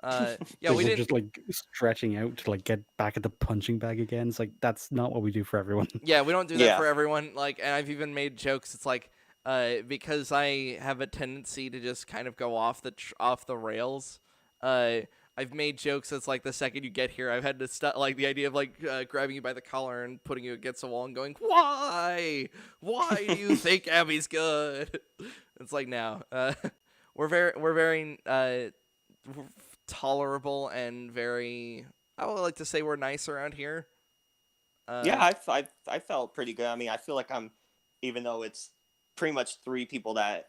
Like we we're didn't. just like stretching out to like get back at the punching bag again. It's like that's not what we do for everyone. Yeah, we don't do that Yeah. for everyone. Like, and I've even made jokes. It's like, because I have a tendency to just kind of go off the rails. I've made jokes that's like the second you get here, I've had to stop. Like the idea of like grabbing you by the collar and putting you against the wall and going, "Why? Why do you think Abby's good?" It's like now, we're very tolerable and very. I would like to say we're nice around here. Yeah, I felt pretty good. I mean, I feel like I'm, even though it's pretty much three people that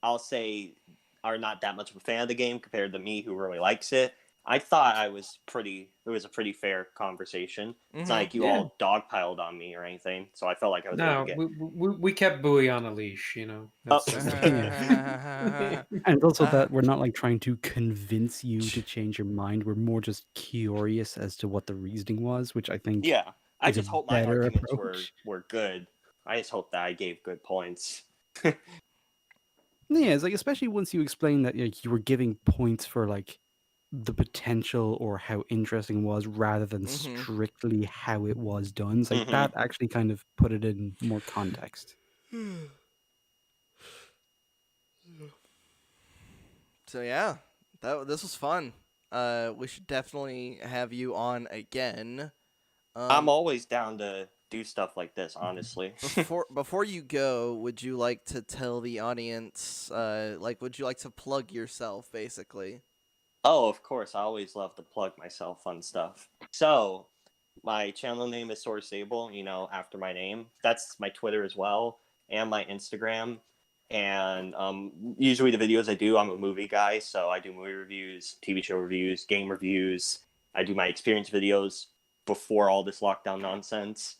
I'll say are not that much of a fan of the game compared to me who really likes it. I thought it was a pretty fair conversation. It's not Mhm. like you all dogpiled on me or anything, so I felt like I was able No, to get. we kept Bowie on a leash, you know. That's, Oh. And also that Ah. we're not like trying to convince you to change your mind. We're more just curious as to what the reasoning was, which I think Yeah, I is a just hope my better arguments approach. were good. I just hope that I gave good points. Yeah, it's like especially once you explain that like, you were giving points for like the potential or how interesting it was rather than Mhm. strictly how it was done. It's like Mhm. that actually kind of put it in more context. So yeah, this was fun. We should definitely have you on again. I'm always down to do stuff like this, honestly. Before you go, would you like to tell the audience, like, would you like to plug yourself, basically? Oh, of course. I always love to plug myself on stuff. So, my channel name is Sawyer Sable, after my name. That's my Twitter as well, and my Instagram. And usually the videos I do, I'm a movie guy, so I do movie reviews, TV show reviews, game reviews. I do my experience videos before all this lockdown nonsense.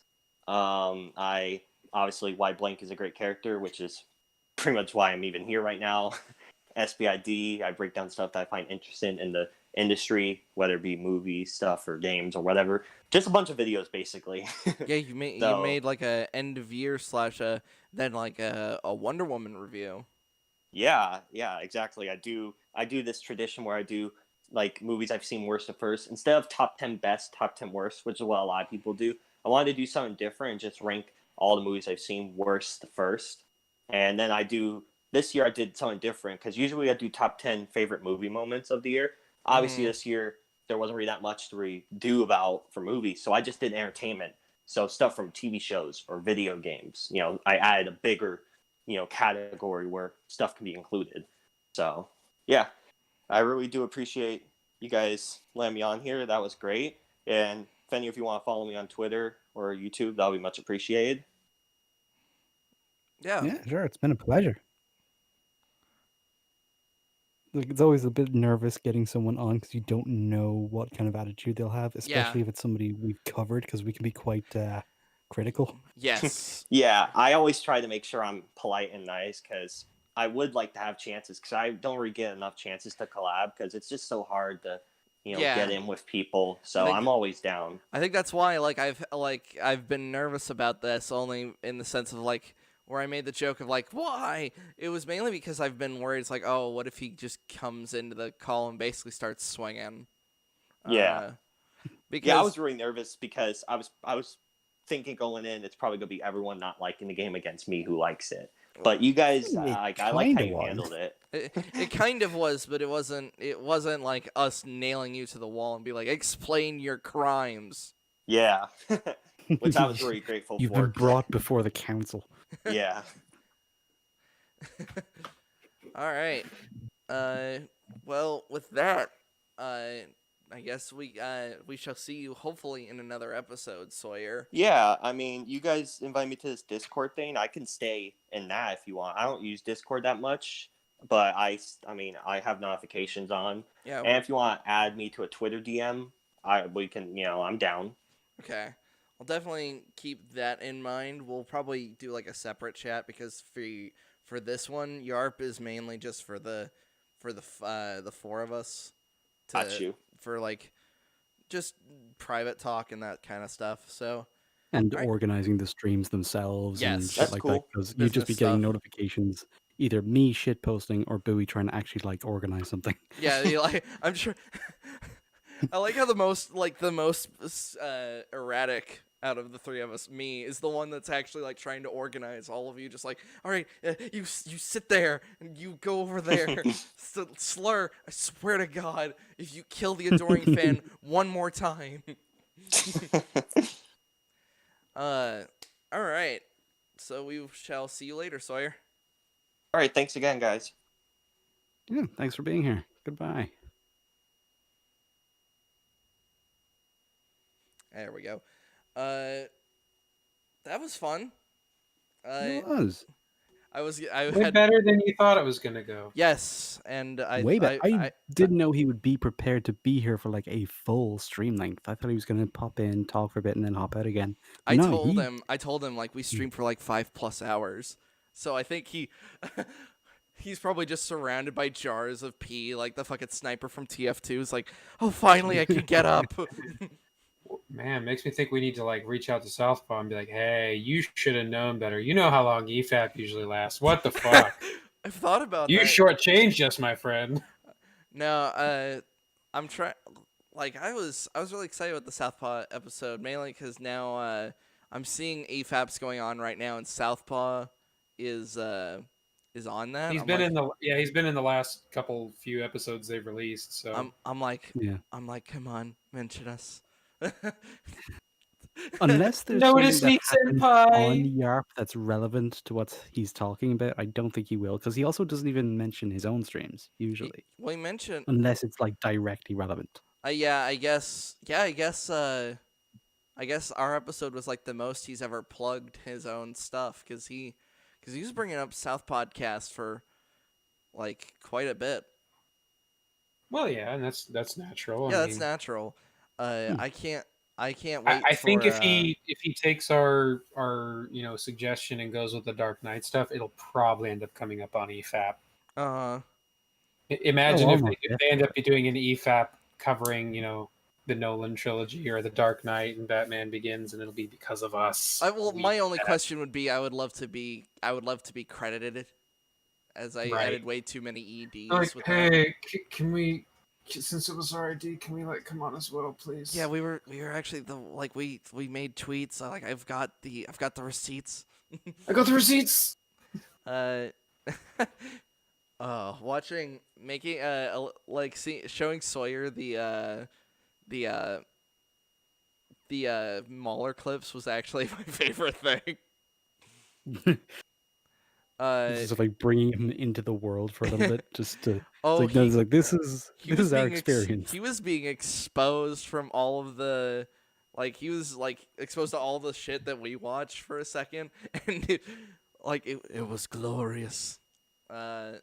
I obviously Y Blank is a great character, which is pretty much why I'm even here right now. SBID, I break down stuff that I find interesting in the industry, whether it be movie stuff or games or whatever. Just a bunch of videos, basically. Yeah, you So, made like a end of year slash then like a Wonder Woman review. yeah, exactly. I do this tradition where I do like movies I've seen worst to first instead of top 10 best, top 10 worst, which is what a lot of people do. I wanted to do something different and just rank all the movies I've seen worst to first. And then this year I did something different because usually I do top 10 favorite movie moments of the year. Obviously, Mhm. this year there wasn't really that much to do about for movies, so I just did entertainment. So stuff from TV shows or video games. I added a bigger category where stuff can be included. So yeah, I really do appreciate you guys letting me on here. That was great. And if any of you want to follow me on Twitter or YouTube, that'll be much appreciated. Yeah. Yeah, sure. It's been a pleasure. Like it's always a bit nervous getting someone on because you don't know what kind of attitude they'll have, Yeah. especially if it's somebody we've covered because we can be quite critical. Yes. Yeah, I always try to make sure I'm polite and nice because I would like to have chances because I don't really get enough chances to collab because it's just so hard to, Yeah. get in with people. I So think I'm always down. I think that's why I've been nervous about this only in the sense of like where I made the joke of like why it was mainly because I've been worried. It's like, oh, what if he just comes into the call and basically starts swinging? Yeah. Because Yeah, I was really nervous because I was thinking going in, it's probably gonna be everyone not liking the game against me who likes it. But you guys, It I like how kinda you was. handled it. it kind of was, but it wasn't like us nailing you to the wall and be like, explain your crimes. Yeah, which I was really grateful You've for. been brought before the council. Yeah, All right. Well, with that, I guess we shall see you hopefully in another episode, Sawyer. yeah. I mean, you guys invite me to this Discord thing. I can stay in that if you want. I don't use Discord that much, but I mean, I have notifications on. Yeah. And if you want to add me to a Twitter DM, we can. I'm down. Okay. I'll definitely keep that in mind. We'll probably do like a separate chat because for this one, Y.A.R.P is mainly just for the four of us. Got you. for like just private talk and that kind of stuff. So And Alright. organizing the streams themselves and Yes. shit That's like that, cool. because you'd just Business be getting stuff. notifications, either me shit posting or Bowie trying to actually like organize something. Yeah, I'm sure. I like how the most erratic out of the three of us, me, is the one that's actually like trying to organize all of you. Just like, all right, you sit there and you go over there. Slur, I swear to God, if you kill the adoring fan one more time. All right. So we shall see you later, Sawyer. All right, thanks again, guys. Yeah, thanks for being here. Goodbye. There we go. That was fun. It was. I Way had better than you thought it was gonna go. yes, and Way back. I didn't know he would be prepared to be here for like a full stream length. I thought he was going to pop in, talk for a bit, and then hop out again. I No, told he him like we streamed for like 5+ hours. So I think he's probably just surrounded by jars of pee, like the fucking sniper from TF2 is like, oh, finally I can get up. Man, makes me think we need to like reach out to Southpaw and be like, "Hey, you should have known better. You know how long EFAP usually lasts. What the fuck? I've thought about You that. shortchanged us, my friend." No, I'm trying. Like I was really excited with the Southpaw episode, mainly because now I'm seeing AFAPs going on right now, and Southpaw is on that. He's been in the last few episods they've released. So I'm like, yeah. come on, mention us. Unless there's Notice something me, that happens senpai! on Y.A.R.P that's relevant to what he's talking about, I don't think he will, because he also doesn't even mention his own streams usually, He mentioned. unless it's like directly relevant. Yeah, I guess. Yeah, I guess. I guess our episode was like the most he's ever plugged his own stuff because he was bringing up South Podcast for like quite a bit. Well, yeah, and that's natural. Yeah, I that's mean, natural. I can't wait. I think for, if he takes our suggestion and goes with the Dark Knight stuff, it'll probably end up coming up on EFAP. Imagine if almost they end up doing an EFAP covering the Nolan trilogy or the Dark Knight and Batman Begins, and it'll be because of us. my only question would be I would love to be credited, as I added way too many EDs. Like, with hey, can we? Since it was our ID, can we come on as well, please? Yeah, we were actually we made tweets. Like I've got the receipts. I got the receipts. Showing Sawyer the Mauler clips was actually my favorite thing. It's just like bringing him into the world for a little bit, just to. This is our experience. He was being exposed from all of the, he was exposed to all the shit that we watched for a second, and it was glorious. That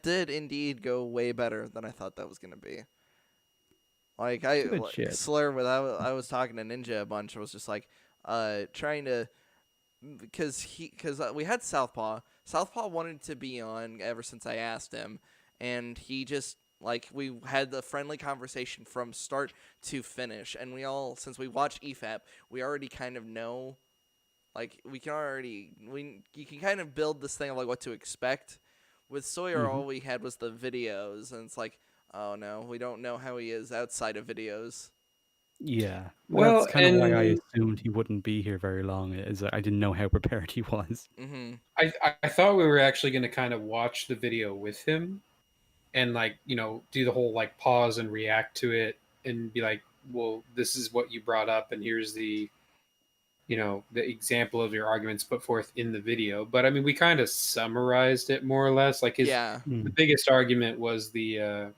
did indeed go way better than I thought that was gonna be. Slur, when I was talking to Ninja a bunch, I was just trying to. Because we had Southpaw. Southpaw wanted to be on ever since I asked him, and he just we had the friendly conversation from start to finish, and since we watched EFAP, we already kind of know, you can kind of build this thing of what to expect. With Sawyer, all we had was the videos, and it's oh no, we don't know how he is outside of videos. Yeah, well, that's kind of why I assumed he wouldn't be here very long. Is I didn't know how prepared he was. Mm-hmm. I thought we were actually going to kind of watch the video with him, and do the whole pause and react to it, and be like, well, this is what you brought up, and here's the the example of your arguments put forth in the video. But I mean, we kind of summarized it more or less. The biggest argument was the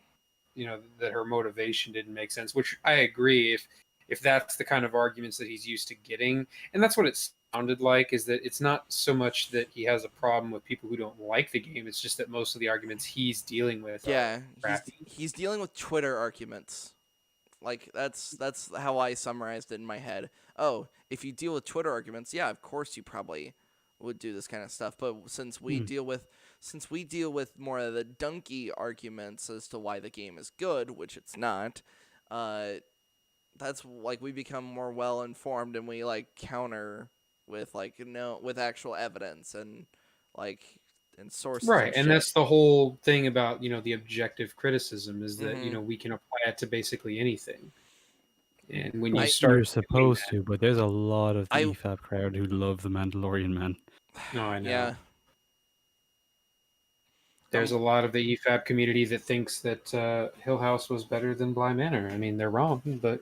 that her motivation didn't make sense, which I agree. If that's the kind of arguments that he's used to getting, and that's what it sounded like, is that it's not so much that he has a problem with people who don't like the game. It's just that most of the arguments he's dealing with are crappy. He's dealing with Twitter arguments. That's how I summarized it in my head. Oh, if you deal with Twitter arguments, yeah, of course you probably would do this kind of stuff. But since we deal with more of the donkey arguments as to why the game is good, which it's not, that's like we become more well informed and we like counter with like with actual evidence and like and sources Right, and and shit. that's the whole thing about the objective criticism is that Mhm. we can apply it to basically anything. And when Well, you I- start you're doing supposed to, but there's a lot of the I EFAP crowd who love the Mandalorian, man. that, no, I know. yeah. There's a lot of the EFAP community that thinks that Hill House was better than Bly Manor. I mean, they're wrong, but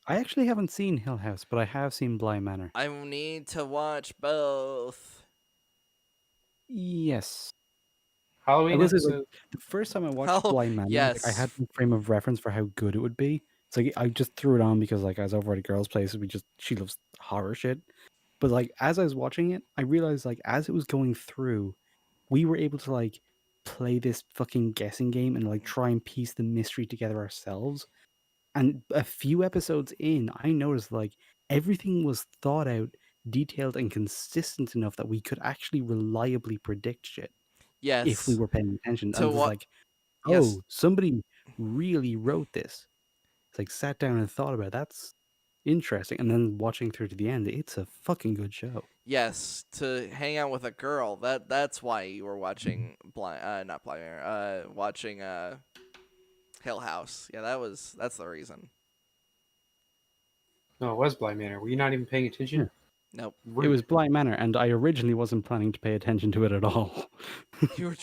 I actually haven't seen Hill House, but I have seen Bly Manor. I need to watch both. Yes. I Halloween will say, like, episode. the first time I watched Oh, Bly Manor, like, I yes. had no frame of reference for how good it would be. It's like I just threw it on because like I was over at a girl's place and she loves horror shit. But like as I was watching it, I realized like as it was going through, we were able to like play this fucking guessing game and like try and piece the mystery together ourselves. And a few episodes in, I noticed like everything was thought out, detailed, and consistent enough that we could actually reliably predict shit if we Yes. were paying attention. To And was what? like, Yes. oh, somebody really wrote this. It's like sat down and thought about it. That's interesting. And then watching through to the end, it's a fucking good show. Yes, to hang out with a girl. That's why you were watching not Blind Mirror, watching Hill House. Yeah, that's the reason. No, it was Bly Manor. Were you not even paying attention? Yeah. Nope. It was Bly Manor, and I originally wasn't planning to pay attention to it at all. You were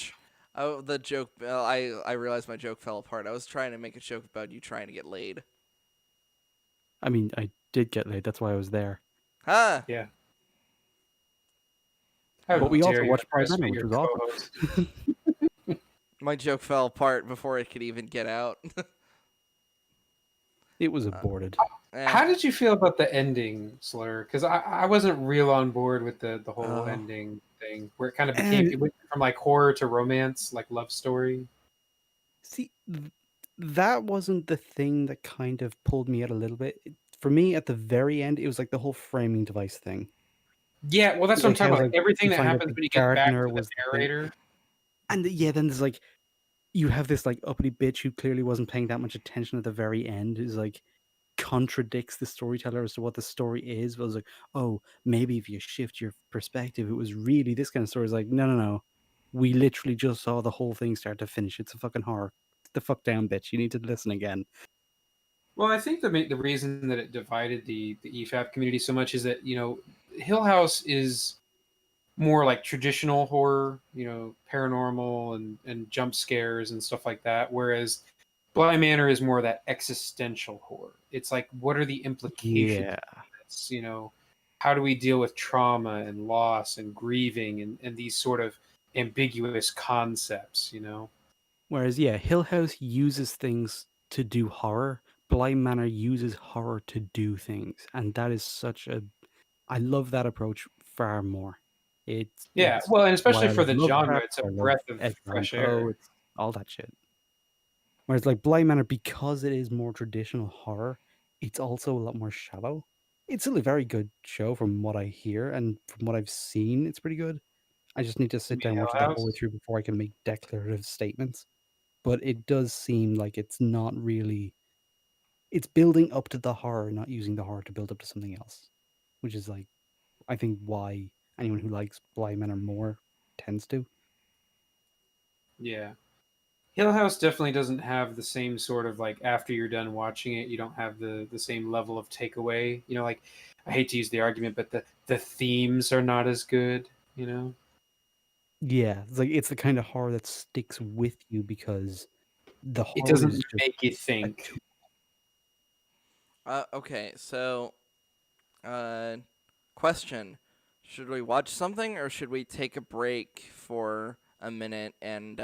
oh, the joke I realized my joke fell apart. I was trying to make a joke about you trying to get laid. I mean, I did get laid. That's why I was there. Huh. Yeah. How But we also dare you watched Bly Manor, underestimate which your was awesome. co-host? My joke fell apart before it could even get out. It was aborted. How did you feel about the ending, Slur? Because I wasn't real on board with the whole Oh. ending thing, where it kind of became it went from like horror to romance, like love story. See, that wasn't the thing that kind of pulled me out a little bit. For me, at the very end, it was like the whole framing device thing. Yeah, well, that's what I'm Like talking how about. like Like, everything you that find out happens the when you get back gardener to the was the thing. narrator. And yeah, then there's like you have this like uppity bitch who clearly wasn't paying that much attention at the very end, is like contradicts the storyteller as to what the story is. But I was like, oh, maybe if you shift your perspective, it was really this kind of story. It's like, no. We literally just saw the whole thing start to finish. It's a fucking horror. Sit the fuck down, bitch. You need to listen again. Well, I think the reason that it divided the EFAP community so much is that Hill House is more like traditional horror, paranormal and jump scares and stuff like that, whereas Bly Manor is more that existential horror. It's like, what are the implications Yeah. of this? How do we deal with trauma and loss and grieving and these sort of ambiguous concepts? Whereas, yeah, Hill House uses things to do horror. Bly Manor uses horror to do things, and that is such a. I love that approach far more. Yeah, It's well, and why especially I for love the genre, Lovecraft. it's a I love breath of Edgar Allan fresh Poe. air. It's all that shit. Whereas, like Bly Manor, because it is more traditional horror, it's also a lot more shallow. It's still a very good show from what I hear and from what I've seen. It's pretty good. I just need to You sit mean down and Hill watch it the whole way House? through before I can make declarative statements. But it does seem like it's not really. It's building up to the horror, not using the horror to build up to something else, which is like I think why anyone who likes Bly Manor more tends to. Yeah. Hill House definitely doesn't have the same sort of like after you're done watching it, you don't have the same level of takeaway. Like I hate to use the argument, but the themes are not as good. Yeah, it's the kind of horror that sticks with you because the It horror doesn't is just make you a think. Okay, so question. Should we watch something or should we take a break for a minute and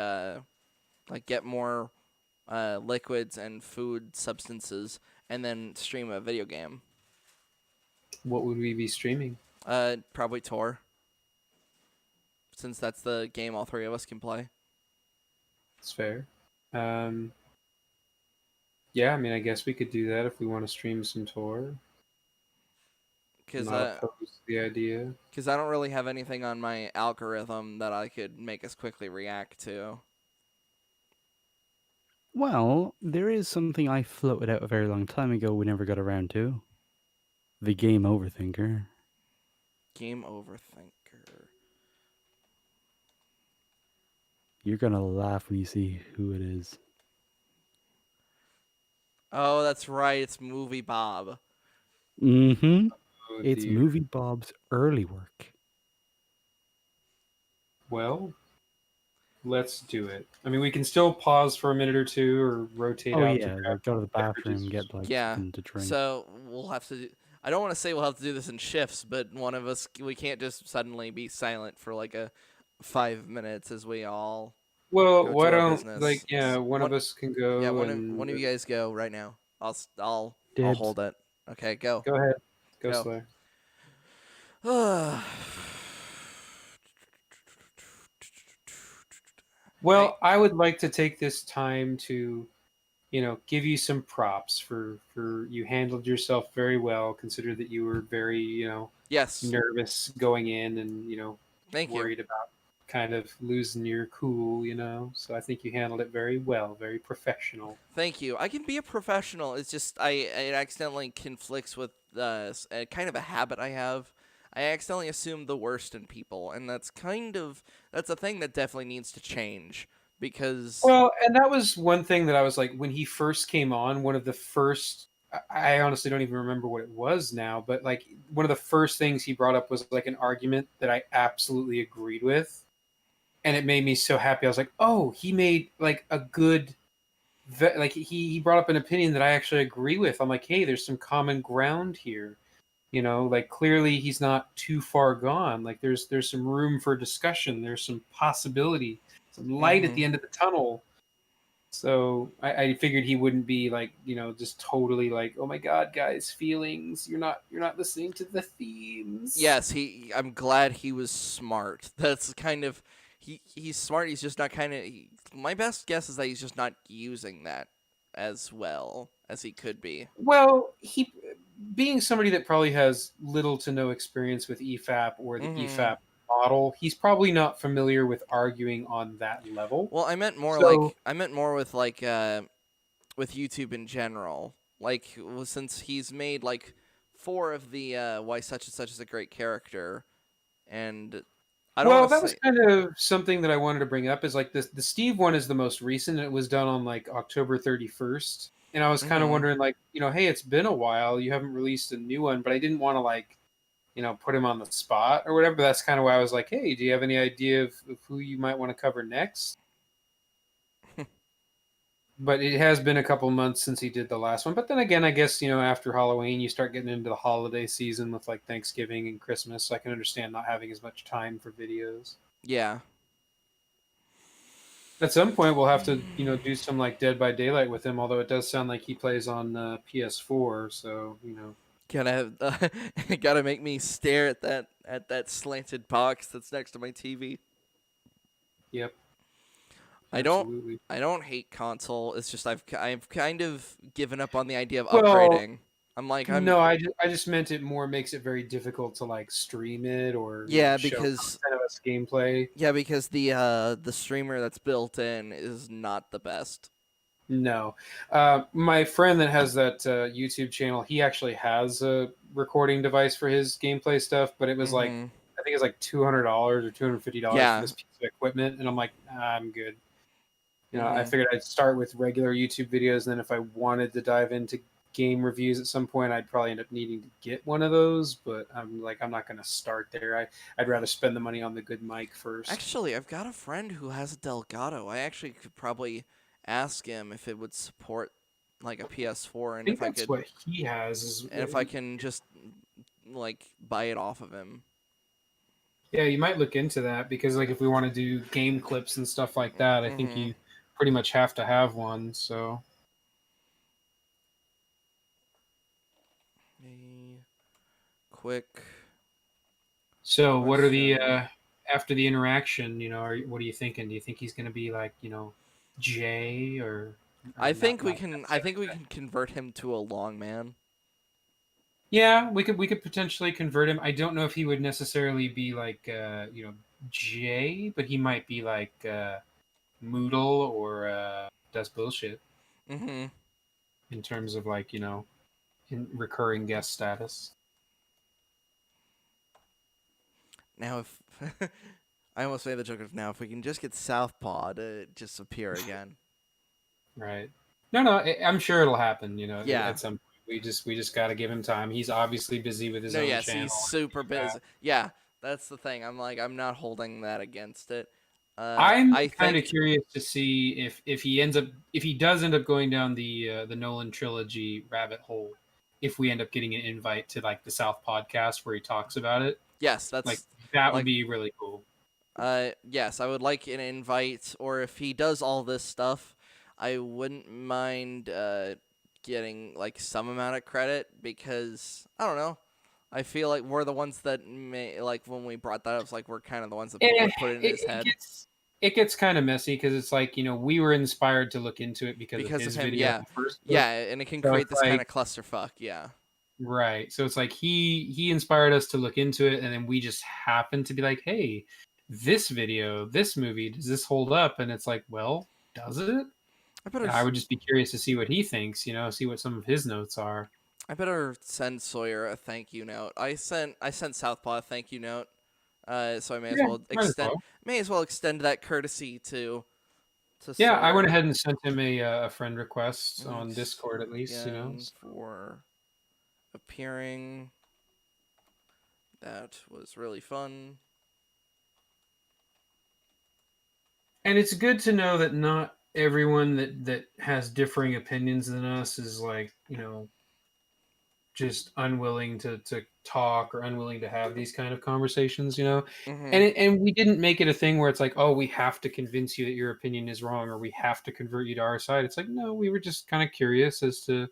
like get more liquids and food substances and then stream a video game? What would we be streaming? Probably Tor. Since that's the game all three of us can play. It's fair. Yeah, I mean, I guess we could do that if we want to stream some Tor. because Not opposed to the idea. I don't really have anything on my algorithm that I could make us quickly react to. Well, there is something I floated out a very long time ago we never got around to. The Game Overthinker. Game Overthinker. You're gonna laugh when you see who it is. Oh, that's right. It's Movie Bob. Mm-hmm. Oh, It's dear. Movie Bob's early work. Well, let's do it. I mean, we can still pause for a minute or two or rotate Oh out to yeah, grab like go to the beverages. bathroom, get like Yeah. something to drink. So we'll have to. I don't want to say we'll have to do this in shifts, but one of us, we can't just suddenly be silent for like a 5 minutes as we all Well, go why to our don't business. one of us can Yeah, go one and of you guys go right now. I'll Dibs. hold it. Okay, go. go ahead. Go, Go. Slayer. Well, I would like to take this time to, give you some props for you handled yourself very well. Consider that you were very, Yes. nervous going in and, Thank you. worried about kind of losing your cool, So I think you handled it very well, very professional. Thank you. I can be a professional. It's just it accidentally conflicts with a kind of a habit I have. I accidentally assume the worst in people, and that's a thing that definitely needs to change because Well, and that was one thing that I was like, when he first came on, one of the first, I honestly don't even remember what it was now, but like one of the first things he brought up was like an argument that I absolutely agreed with. And it made me so happy. I was like, oh, he made like a good, like he brought up an opinion that I actually agree with. I'm like, hey, there's some common ground here. Like clearly he's not too far gone. Like there's some room for discussion. There's some possibility, some light at the end of the tunnel. So I figured he wouldn't be like, just totally like, oh my god, guys, feelings. You're not listening to the themes. yes, I'm glad he was smart. That's kind of he's smart. He's just not my best guess is that he's just not using that as well as he could be. Well, he being somebody that probably has little to no experience with EFAP or the Mhm. EFAP model, he's probably not familiar with arguing on that level. Well, I meant more So with with YouTube in general. Like since he's made like 4 of the why such and such is a great character, and I don't well, want to that was say kind of something that I wanted to bring up. Is like the Steve one is the most recent. It was done on like October 31st, and I was kind of Mhm. wondering, like, hey, it's been a while. You haven't released a new one, but I didn't want to like, put him on the spot or whatever. That's kind of why I was like, hey, do you have any idea of who you might want to cover next? But it has been a couple months since he did the last one. But then again, I guess, after Halloween, you start getting into the holiday season with like Thanksgiving and Christmas. So I can understand not having as much time for videos. yeah. At some point, we'll have to, do some like Dead by Daylight with him. Although it does sound like he plays on PS4, so Gotta make me stare at that slanted box that's next to my TV. Yep, I don't absolutely. I don't hate console. It's just I've kind of given up on the idea of Well, upgrading. I'm no, I just meant it more makes it very difficult to like stream it or yeah show because kind of us gameplay. the streamer that's built in is not the best. No, my friend that has that YouTube channel, he actually has a recording device for his gameplay stuff, but it was like Mhm. I think it's like $200 or $250 for Yeah. this piece of equipment, and I'm like, I'm good. I Mhm. figured I'd start with regular YouTube videos, and then if I wanted to dive into game reviews at some point, I'd probably end up needing to get one of those. But I'm like, I'm not going to start there. I'd rather spend the money on the good mic first. Actually, I've got a friend who has a Delgado. I actually could probably ask him if it would support like a PS4 I think that's what he has. and if I can just like buy it off of him. Yeah, you might look into that because like if we want to do game clips and stuff like that, I think Mhm. you pretty much have to have one. So A quick so what are the question. after the interaction? What are you thinking? Do you think he's going to be like Jay or I not? think we can convert him to a long man. Yeah, we could potentially convert him. I don't know if he would necessarily be like Jay, but he might be like Moodle or Does Bullshit Mm-hmm. in terms of like in recurring guest status. Now, if I almost made the joke of now, if we can just get Southpaw to just appear again. Right. No, I'm sure it'll happen. Yeah. At some point. We just got to give him time. He's obviously busy with his No, own yes, channel. he's super busy. Yeah, that's the thing. I'm not holding that against it. I'm I kind of think curious to see if he does end up going down the Nolan trilogy rabbit hole. If we end up getting an invite to like the South podcast where he talks about it, yes, like that's that would like be really cool. yes, I would like an invite, or if he does all this stuff, I wouldn't mind getting like some amount of credit because I don't know. I feel like we're the ones that may like when we brought that up. It's like we're kind of the ones that would put it in his head It gets kind of messy because it's like we were inspired to look into it because of because of his him. video Yeah, in the first place. yeah, and it can So create it's this kind like of clusterfuck. Yeah, right. So it's like he inspired us to look into it, and then we just happened to be like, hey, this video, this movie, does this hold up? And it's like, well, does it? I better. And I would just be curious to see what he thinks. See what some of his notes are. I better send Sawyer a thank you note. I sent Southpaw a thank you note. So I Yeah, might as well. extend that courtesy to Yeah, I went Sawyer. ahead and sent him a friend request on Thanks Discord at least. again So. for appearing. That was really fun. And it's good to know that not everyone that has differing opinions than us is like just unwilling to talk or unwilling to have these kind of conversations. Mm-hmm. And we didn't make it a thing where it's like, oh, we have to convince you that your opinion is wrong or we have to convert you to our side. It's like, no, we were just kind of curious as to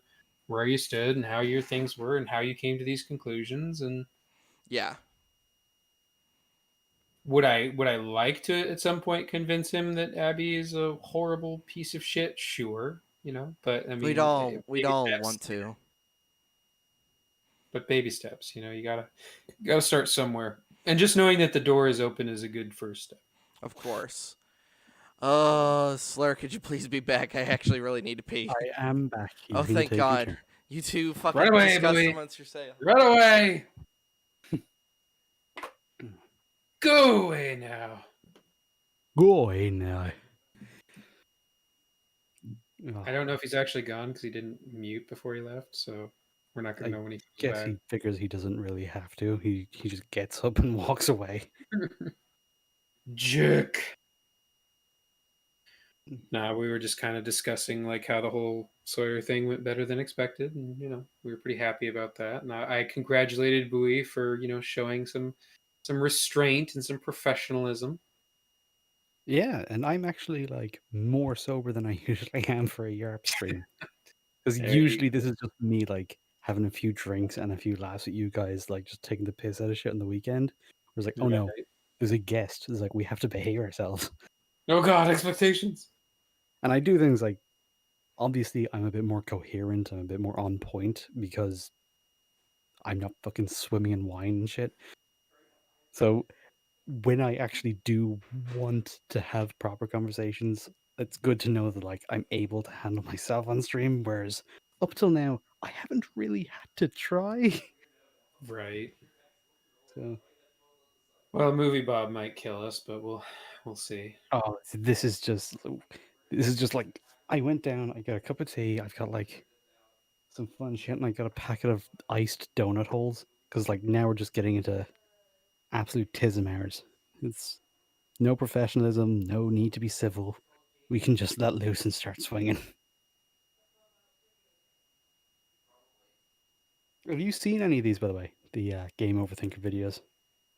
where you stood and how your things were and how you came to these conclusions. And Yeah. would I like to at some point convince him that Abby is a horrible piece of shit? Sure, but I mean, We'd baby all steps. want to. But baby steps, you gotta start somewhere. And just knowing that the door is open is a good first step. Of course. Slur, could you please be back? I actually really need to pee. I am back. You Oh, can thank take your God. turn. You two fucking Right away, discuss Billy. amongst yourselves. Run away! Go away now. Go away now. I don't know if he's actually gone because he didn't mute before he left, so we're not gonna know when he comes Guess back. he figures he doesn't really have to. He just gets up and walks away. Jerk. Nah, we were just kind of discussing like how the whole Sawyer thing went better than expected, and we were pretty happy about that. And I congratulated Bowie for showing some restraint and some professionalism. Yeah, and I'm actually like more sober than I usually am for a Y.A.R.P stream. Because There you usually this is just me like having a few drinks and a few laughs at you guys, like just taking the piss out of shit on the weekend. Where it's like, oh no, Right. there's a guest. It's like we have to behave ourselves. Oh God, expectations. And I do things like, obviously, I'm a bit more coherent. I'm a bit more on point because I'm not fucking swimming in wine and shit. So when I actually do want to have proper conversations, it's good to know that like I'm able to handle myself on stream. Whereas up till now, I haven't really had to try. Right. So, Well, movie Bob might kill us, but we'll see. oh, this is just like I went down. I got a cup of tea. I've got like some fun shit, and I got a packet of iced donut holes because like now we're just getting into absolute tism hours. It's no professionalism, no need to be civil. We can just let loose and start swinging. Have you seen any of these, by the way? The Game Overthinker videos?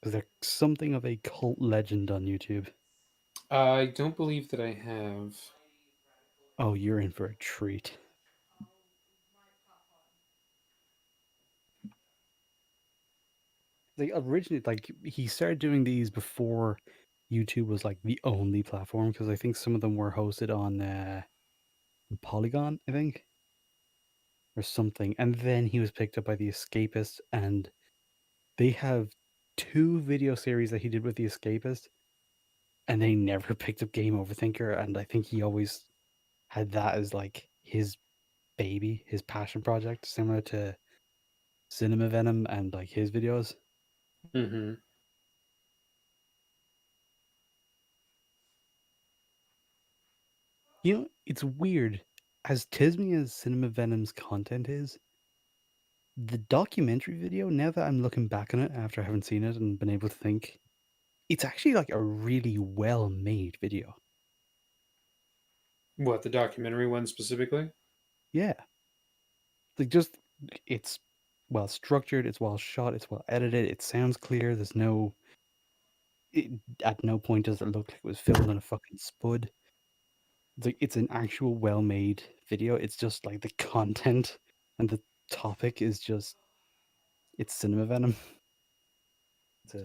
Because they're something of a cult legend on YouTube. I don't believe that I have. Oh, you're in for a treat. Like originally, like he started doing these before YouTube was like the only platform. Because I think some of them were hosted on Polygon. I think, or something, and then he was picked up by The Escapist, and they have 2 video series that he did with The Escapist, and they never picked up Game Over Thinker, and I think he always had that as like his baby, his passion project, similar to Cinema Venom and like his videos. Mm-hmm. You know, it's weird. As Tismy as Cinema Venom's content is, the documentary video, now that I'm looking back on it after having seen it and been able to think, it's actually like a really well made video. What, the documentary one specifically? Yeah. Like just it's well structured, it's well shot, it's well edited, it sounds clear, there's no at no point does it look like it was filmed on a fucking spud. It's an actual well made video. It's just like the content and the topic is just it's Cinema Venom.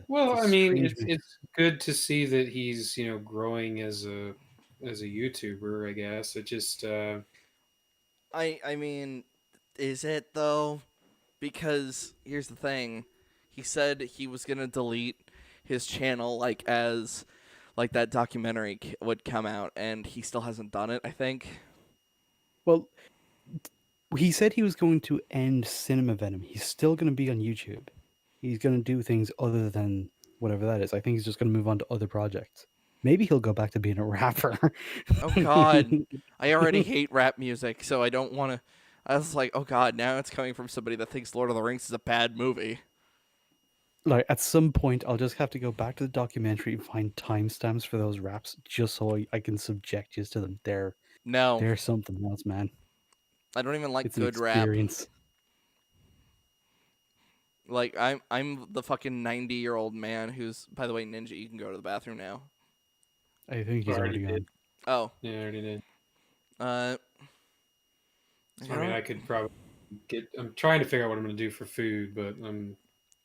Well, It's a I mean, strange it's mix. it's good to see that he's growing as a YouTuber. I guess it just I mean, is it though? Because here's the thing. He said he was going to delete his channel like as like that documentary would come out, and he still hasn't done it, I think. Well, he said he was going to end Cinema Venom. He's still going to be on YouTube. He's going to do things other than whatever that is. I think he's just going to move on to other projects. Maybe he'll go back to being a rapper. Oh god. I already hate rap music, so I don't want to. I was like, oh god, now it's coming from somebody that thinks Lord of the Rings is a bad movie. Like at some point, I'll just have to go back to the documentary and find timestamps for those raps, just so I can subject you to them. No, They're something else, man. I don't even like It's an good rap. experience. Like I'm the fucking 90-year-old man who's, by the way, Ninja, you can go to the bathroom now. I think he's already did. gone. Oh, Yeah, I already did. uh, I mean, I could probably get. I'm trying to figure out what I'm going to do for food, but I'm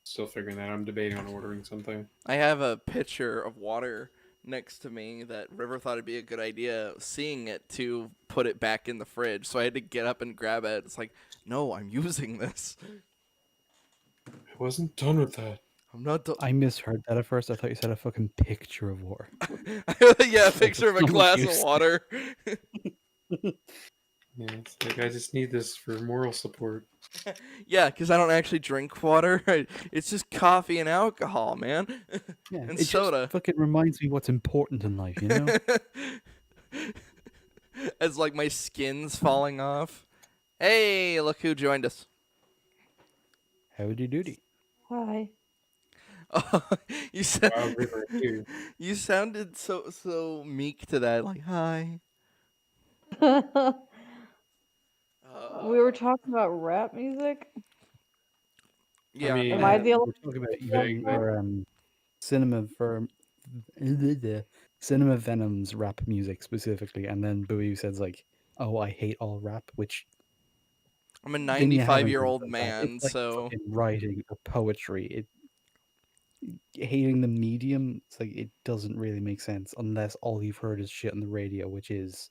still figuring that. I'm debating on ordering something. I have a pitcher of water next to me that River thought it'd be a good idea, seeing it, to put it back in the fridge. So I had to get up and grab it. It's like, no, I'm using this. I wasn't done with that. I'm not done. I misheard that at first. I thought you said a fucking picture of war. Yeah, a picture of a Like, glass juice. of water. Yeah, it's like I just need this for moral support. Yeah, because I don't actually drink water. It's just coffee and alcohol, man. Yeah, And it soda. just fucking reminds me what's important in life, you know? As like my skin's falling off. Hey, look who joined us. Howdy doody. Hi. Oh, you said Wow, River, too. you sounded so meek to that, like hi. We were talking about rap music. Yeah, mean, Am I the We're only talking about one? your cinema for the Cinema Venom's rap music specifically, and then Bowie says like, "Oh, I hate all rap," which I'm a then you haven't 95-year-old heard that. man, It's like so fucking writing or poetry. Hating the medium, it's like it doesn't really make sense unless all you've heard is shit on the radio, which is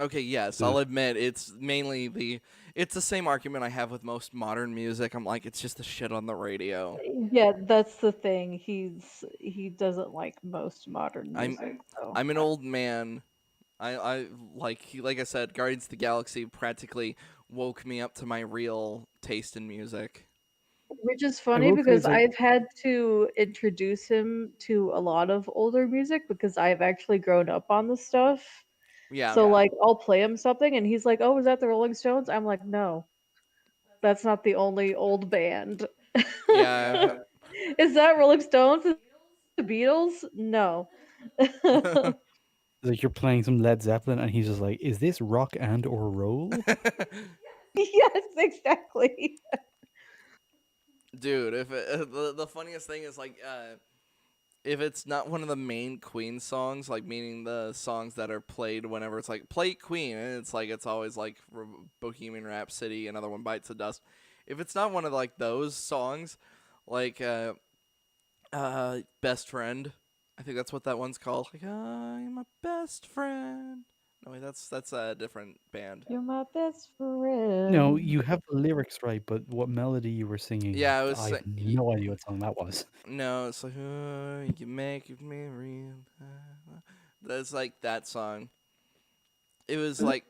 okay, yes, I'll admit it's mainly it's the same argument I have with most modern music. I'm like, it's just the shit on the radio. Yeah, that's the thing. He doesn't like most modern I'm music. So. I'm an old man. I like I said, Guardians of the Galaxy practically woke me up to my real taste in music. Which is I funny will say because it's like I've had to introduce him to a lot of older music because I've actually grown up on the stuff. Yeah. So like I'll play him something and he's like, "Oh, is that the Rolling Stones?" I'm like, "No. That's not the only old band." Yeah. Is that Rolling Stones? The Beatles? No. you're playing some Led Zeppelin, and he's just like, "Is this rock and or roll?" Yes, exactly. Dude, if the funniest thing is like if it's not one of the main Queen songs, like meaning the songs that are played whenever it's like play Queen, and it's always like Bohemian Rhapsody, another one bites the dust. If it's not one of like those songs, like Best Friend, I think that's what that one's called. Like I'm a best friend, No, wait, that's a different band. You're my best friend. No, you have the lyrics right, but what melody you were singing, Yeah, I was I have no idea what song that was. no, it's like you make me real. That's like that song. It was like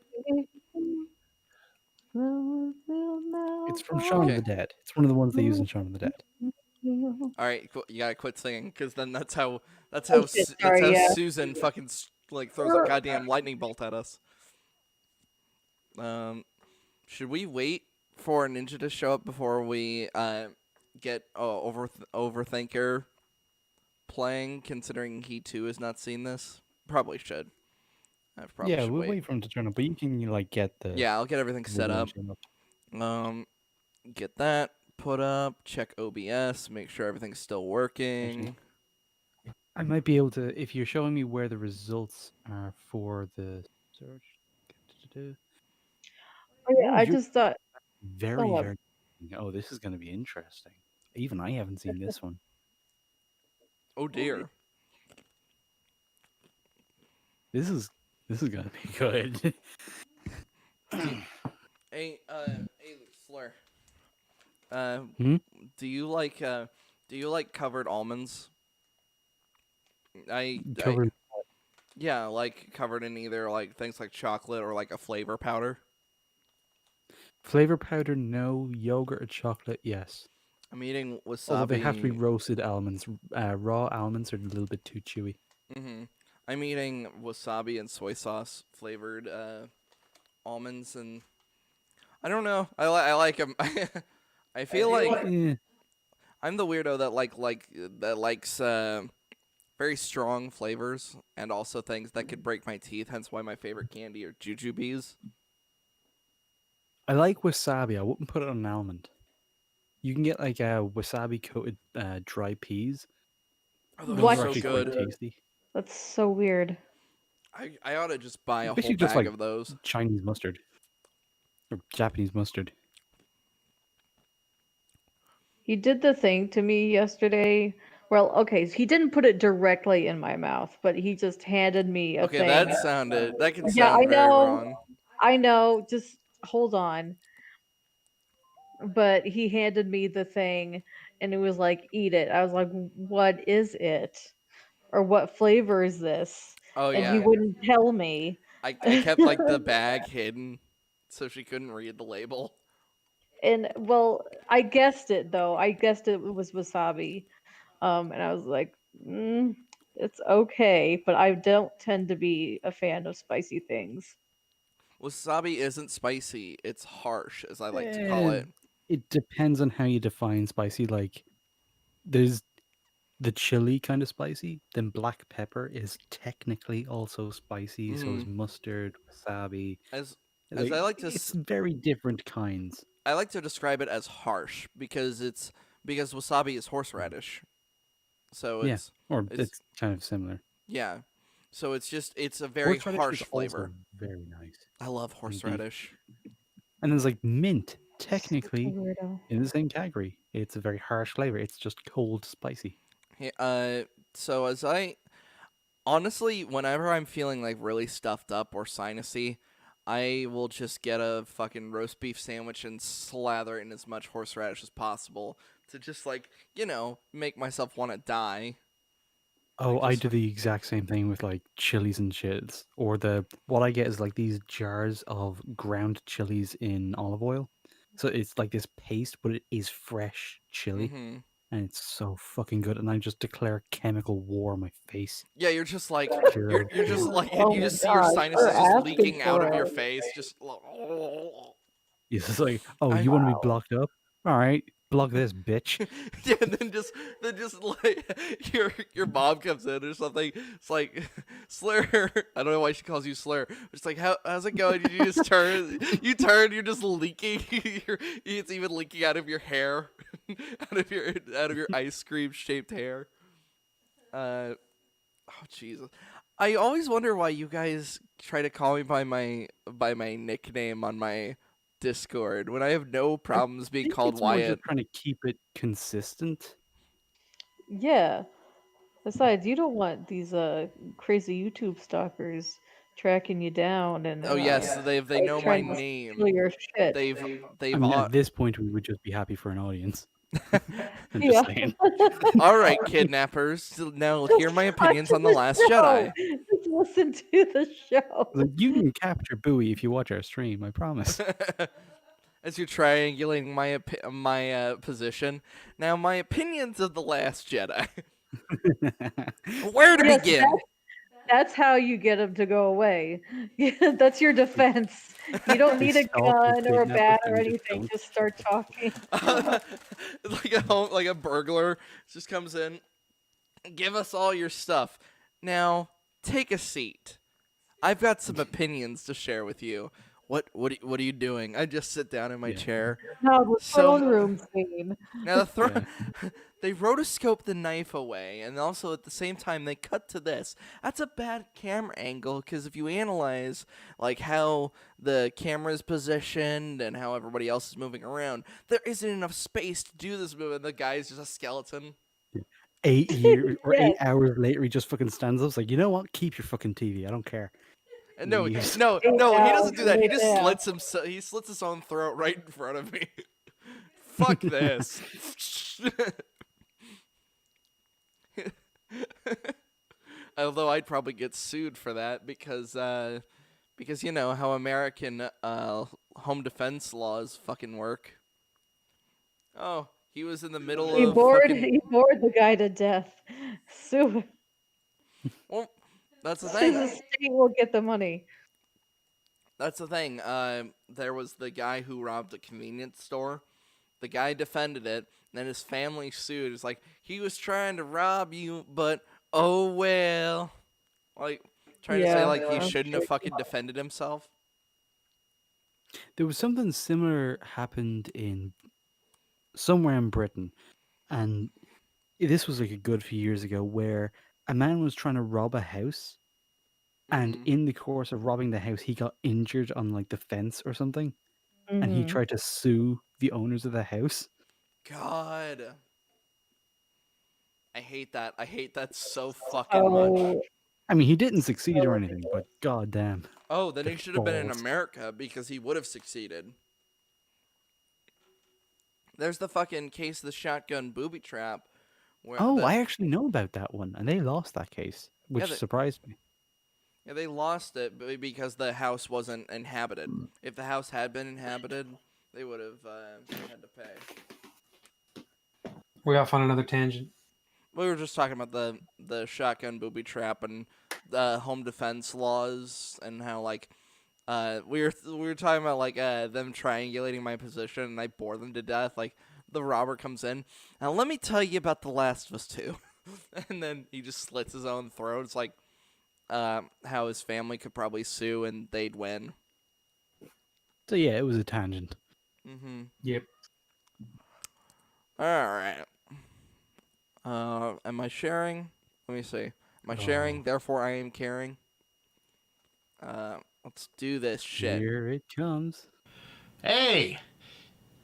It's from Shaun of the Dead. It's one of the ones they use in Shaun of the Dead. all right, you gotta quit singing because then that's how Oh, shit, sorry, yeah. Susan fucking like throws a goddamn lightning bolt at us. Should we wait for Ninja to show up before we get Overthinker playing? Considering he too has not seen this, probably should. I probably Yeah, should we'll wait for him to turn up, but you can like get the Yeah, I'll get everything set up. up. Get that put up. Check OBS. Make sure everything's still working. I might be able to, if you're showing me where the results are for the search. Oh, yeah, Oh, I you're just thought. very, Oh, very. Oh, this is going to be interesting. Even I haven't seen this one. Oh dear. This is going to be good. Hey, Slur. Hmm? Do you like covered almonds? Covered. Yeah, like covered in either like things like chocolate or like a flavor powder. Flavor powder, no. Yogurt or chocolate, yes. I'm eating wasabi. Although they have to be roasted almonds. Raw almonds are a little bit too chewy. I'm eating wasabi and soy sauce flavored almonds, and I don't know. I like them. I feel like I'm the weirdo that likes very strong flavors and also things that could break my teeth. Hence why my favorite candy are jujubes. I like wasabi. I wouldn't put it on an almond. You can get like wasabi coated dry peas. Oh, Those What? are actually good. quite tasty. That's so weird. I ought to just buy a whole Basically bag just like of those. Chinese mustard or Japanese mustard. He did the thing to me yesterday. Well, okay, he didn't put it directly in my mouth, but he just handed me a Okay, thing. that can Yeah, sound I very know. wrong. I know. Just hold on. But he handed me the thing, and it was like, "Eat it." I was like, "What is it? Or what flavor is this?" Oh And he yeah, wouldn't tell me. I kept like the bag hidden so she couldn't read the label. And well, I guessed it though. I guessed it was wasabi. And I was like, it's okay, but I don't tend to be a fan of spicy things. Wasabi isn't spicy; it's harsh, as I like to call it. It depends on how you define spicy. Like, there's the chili kind of spicy. Then black pepper is technically also spicy. So is mustard, wasabi. As Like, I like to it's very different kinds. I like to describe it as harsh because wasabi is horseradish. So it's it's kind of similar. yeah. So it's a very harsh flavor. Very nice. I love horseradish. And there's like mint, technically Weirdo. in the same category. It's a very harsh flavor. It's just cold spicy. So as I honestly, whenever I'm feeling like really stuffed up or sinusy, I will just get a fucking roast beef sandwich and slather it in as much horseradish as possible to just like, make myself want to die. Oh, Like, I just do the exact same thing with like chilies and shits. Or what I get is like these jars of ground chilies in olive oil. So it's like this paste, but it is fresh chili. And it's so fucking good. And I just declare chemical war on my face. Yeah, you're just like Pure you're just pure. like Oh you my just see your gosh, sinuses we're just asking leaking out for of your it. face, just It's just like, oh, you want to be blocked up? All right, block this, bitch. yeah, and then just like your mom comes in or something. It's like Slur. I don't know why she calls you Slur. It's like how's it going? Did you just turn? You turn. You're just leaking. It's even leaking out of your hair, out of your ice cream shaped hair. Oh Jesus. I always wonder why you guys try to call me by my nickname on my Discord when I have no problems being called It's more Wyatt. just trying to keep it consistent. Yeah. Besides, you don't want these crazy YouTube stalkers tracking you down and Oh yes, they know my trying to steal name. your shit. They've I mean, au- at this point, we would just be happy for an audience. I'm Yeah. just saying. All right, kidnappers. Now Just hear my watch opinions on the the Last show. Jedi. Just listen to the show. Like, you can capture Bowie if you watch our stream, I promise. As you're triangulating my position. Now, my opinions of the Last Jedi. Where to Yes, begin? That's how you get them to go away. That's your defense. You don't They need a stalk and gun or a kidnap us bat and or we just anything. don't. Just start talking. like a burglar just comes in. Give us all your stuff. Now, take a seat. I've got some opinions to share with you. What are you doing? I just sit down in my Yeah. chair. Now the So- throne room scene. Now Yeah. they rotoscope the knife away, and also at the same time they cut to this. That's a bad camera angle because if you analyze like how the camera is positioned and how everybody else is moving around, there isn't enough space to do this movie. And the guy's just a skeleton. 8 years or Yes. 8 hours later, he just fucking stands up. It's like, you know what? Keep your fucking TV. I don't care. And no, Leaves. no, Eight no, he doesn't hours do that. He later. just he slits his own throat right in front of me. Fuck this. Although I'd probably get sued for that because you know how American home defense laws fucking work. Oh, he was in the middle He of bored the guy to death. So Well, that's the his thing. estate will get the money. That's the thing. There was the guy who robbed a convenience store. The guy defended it. Then his family sued. It's like, he was trying to rob you, but oh well. Like, trying to say, Yeah. like, he Yeah. shouldn't have fucking defended himself. There was something similar happened in somewhere in Britain, and this was like a good few years ago, where a man was trying to rob a house, and Mhm. in the course of robbing the house, he got injured on like the fence or something, and he Mhm. tried to sue the owners of the house. God. I hate that. I hate that so fucking much. Oh, I mean, he didn't succeed or anything, but goddamn. Oh, then the he should have been in balls. America because he would have succeeded. There's the fucking case of the shotgun booby trap. Where Oh, the, I actually know about that one, and they lost that case, which they- surprised me. Yeah, they lost it because the house wasn't inhabited. If the house had been inhabited, they would have had to pay. We're off on another tangent. We were just talking about the shotgun booby trap and the home defense laws and how like we were talking about like them triangulating my position and I bore them to death. Like the robber comes in. Now let me tell you about The Last of Us 2. And then he just slits his own throat. It's like how his family could probably sue and they'd win. So yeah, it was a tangent. Mm-hmm. Yep. All right. Am I sharing? Let me see. Am I sharing? Therefore, I am caring. Let's do this shit. Here it comes. Hey!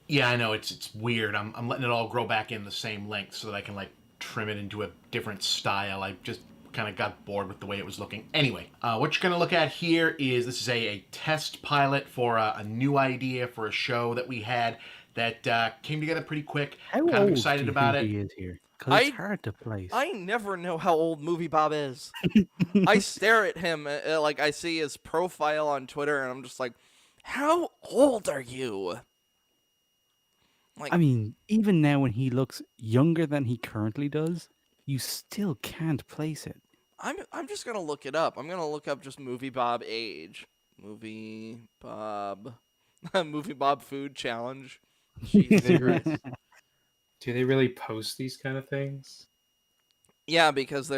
Yeah, I know, it's weird. I'm letting it all grow back in the same length so that I can, like, trim it into a different style. I just kind of got bored with the way it was looking. Anyway, what you're going to look at here is, this is a test pilot for a new idea for a show that we had that came together pretty quick. How Kind of old excited do you about think it. he is here? Because it's I- hard to place. I never know how old Movie Bob is. I stare at him, like I see his profile on Twitter, and I'm just like, how old are you? Like, I mean, even now when he looks younger than he currently does, you still can't place it. I'm just gonna look it up. I'm gonna look up just Movie Bob age. Movie Bob. Movie Bob food challenge. Jesus Christ. Do they really post these kind of things? Yeah, because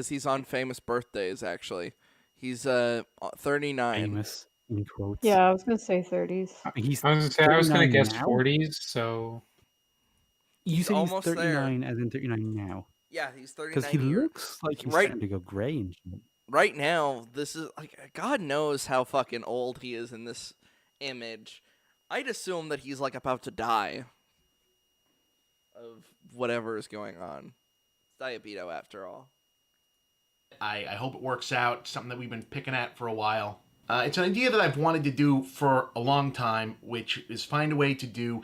he's on famous birthdays. Actually, he's 39. Famous in quotes. yeah, I was gonna say 30s. He's I was gonna say I was gonna 39 guess now? 40s. So You He's say he's almost there. 39 as in 39 now? Yeah, he's 39 Because he years. looks like he's Right. starting to go grey and shit. Right now, this is like God knows how fucking old he is in this image. I'd assume that he's like about to die of whatever is going on. It's Diabeto after all. I hope it works out. Something that we've been picking at for a while. It's an idea that I've wanted to do for a long time, which is find a way to do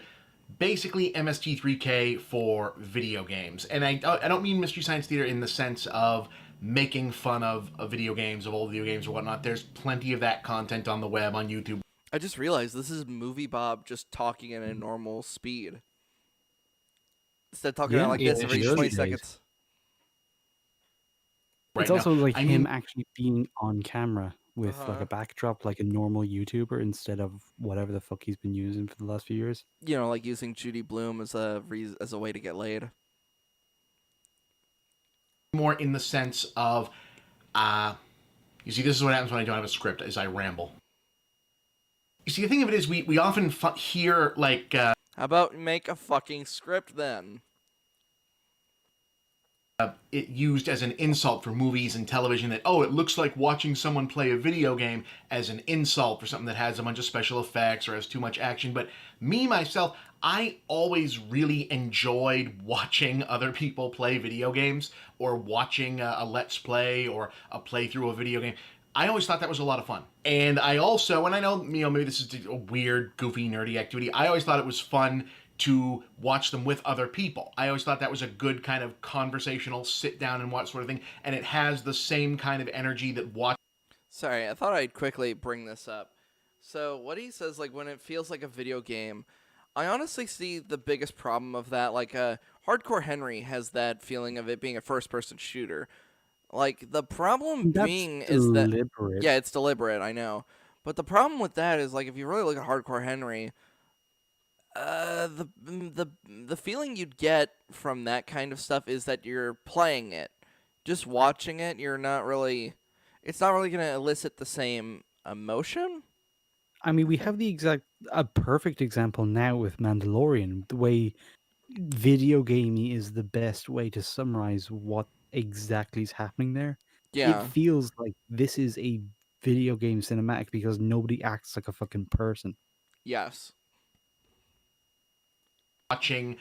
basically MST3K for video games. And I don't mean Mystery Science Theater in the sense of making fun of video games, of old video games or whatnot. There's plenty of that content on the web, on YouTube. I just realized this is Movie Bob just talking at a normal speed. Instead of talking Yeah, out like this yeah, every he does 20 these days. seconds. Right It's now. also like I him mean, actually being on camera with like Uh-huh. a backdrop like a normal YouTuber instead of whatever the fuck he's been using for the last few years. You know, like using Judy Bloom as a way to get laid. more in the sense of, you see, this is what happens when I don't have a script, is I ramble. You see, the thing of it is, we often hear, like, How about make a fucking script then? it used as an insult for movies and television that, oh, it looks like watching someone play a video game, as an insult for something that has a bunch of special effects or has too much action. But me, myself, I always really enjoyed watching other people play video games or watching a Let's Play or a playthrough of a video game. I always thought that was a lot of fun. And I also, and I know, maybe this is a weird, goofy, nerdy activity, I always thought it was fun to watch them with other people. I always thought that was a good kind of conversational sit down and watch sort of thing, and it has the same kind of energy that Sorry, I thought I'd quickly bring this up. So what he says, like when it feels like a video game, I honestly see the biggest problem of that. Like Hardcore Henry has that feeling of it being a first-person shooter. Like the problem That's being is that deliberate. yeah, it's deliberate. I know, but the problem with that is like if you really look at Hardcore Henry. The feeling you'd get from that kind of stuff is that you're playing it. Just watching it, you're not really. It's not really going to elicit the same emotion. I mean, we have a perfect example now with Mandalorian. The way video gamey is the best way to summarize what exactly is happening there. It Yeah. feels like this is a video game cinematic because nobody acts like a fucking person. Yes. watching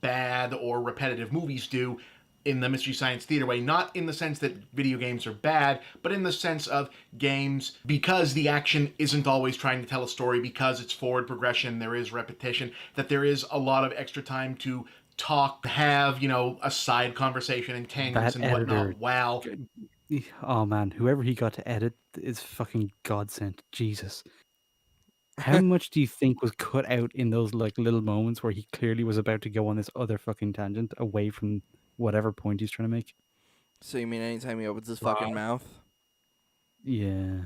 bad or repetitive movies do in the Mystery Science Theater way. Not in the sense that video games are bad, but in the sense of games, because the action isn't always trying to tell a story, because it's forward progression, there is repetition, that there is a lot of extra time to talk, have, a side conversation and tangents That and whatnot. editor- Wow. Oh man, whoever he got to edit is fucking godsend. Jesus. How much do you think was cut out in those like little moments where he clearly was about to go on this other fucking tangent away from whatever point he's trying to make? So you mean anytime he opens his fucking mouth? Yeah.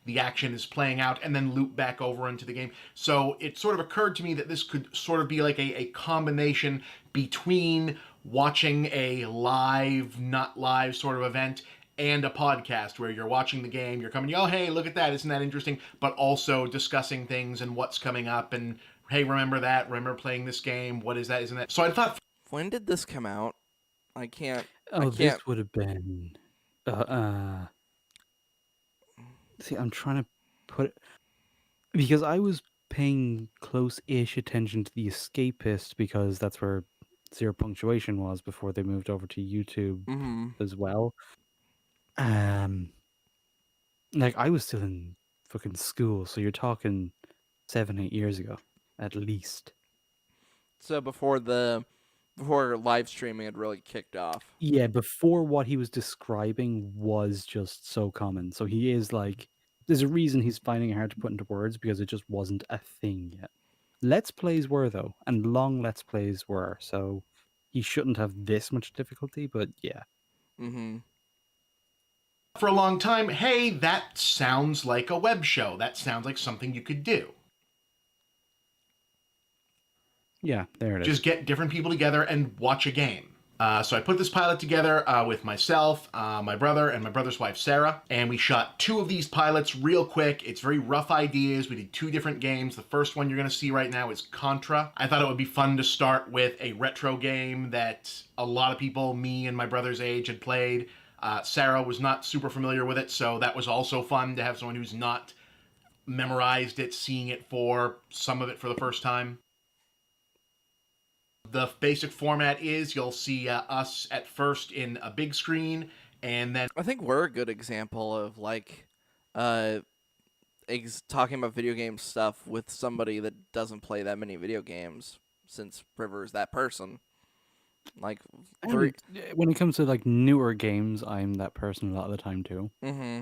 The action is playing out and then loop back over into the game. So it sort of occurred to me that this could sort of be like a combination between watching a live, not live sort of event and a podcast where you're watching the game, you're coming, oh, hey, look at that, isn't that interesting? But also discussing things and what's coming up and, hey, remember that, remember playing this game, what is that, isn't that? So I thought... When did this come out? I can't... This would have been... See, I'm trying to put it... Because I was paying close-ish attention to The Escapist because that's where Zero Punctuation was before they moved over to YouTube as well. Like, I was still in fucking school, so you're talking 7-8 years ago, at least. So before live streaming had really kicked off. Yeah, before what he was describing was just so common. So he is like, there's a reason he's finding it hard to put into words because it just wasn't a thing yet. Let's Plays were, though, and long Let's Plays were, so he shouldn't have this much difficulty, but yeah. For a long time, hey, that sounds like a web show. That sounds like something you could do. Yeah, there it is. Just get different people together and watch a game. So I put this pilot together with myself, my brother, and my brother's wife, Sarah. And we shot 2 of these pilots real quick. It's very rough ideas. We did 2 different games. The first one you're going to see right now is Contra. I thought it would be fun to start with a retro game that a lot of people, me and my brother's age, had played. Sarah was not super familiar with it, so that was also fun to have someone who's not memorized it, seeing it for some of it for the first time. The basic format is you'll see us at first in a big screen, and then I think we're a good example of like talking about video game stuff with somebody that doesn't play that many video games, since River's that person. Like, And when it comes to like newer games, I'm that person a lot of the time too. mm-hmm.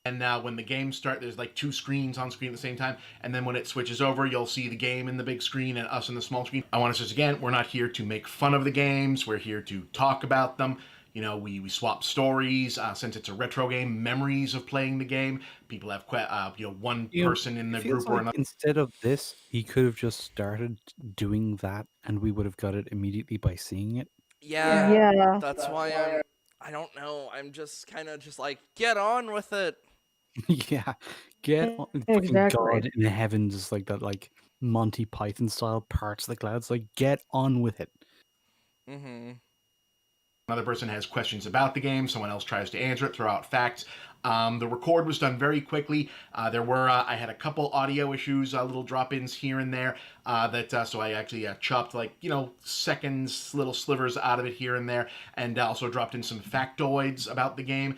And when the games start, there's like two screens on screen at the same time. And then when it switches over, you'll see the game in the big screen and us in the small screen. I want to stress again, we're not here to make fun of the games. We're here to talk about them. You know, we swap stories. Since it's a retro game, memories of playing the game. People have, one person in the group or another. Instead of this, he could have just started doing that, and we would have got it immediately by seeing it. Yeah. That's why I don't know. I'm just kind of just like, get on with it. Yeah, get on, fucking God in the heavens, like that, like Monty Python style parts of the clouds. Like, get on with it. Mm-hmm. Another person has questions about the game. Someone else tries to answer it, throw out facts. The record was done very quickly. I had a couple audio issues, little drop-ins here and there. So I actually chopped seconds, little slivers out of it here and there, and also dropped in some factoids about the game.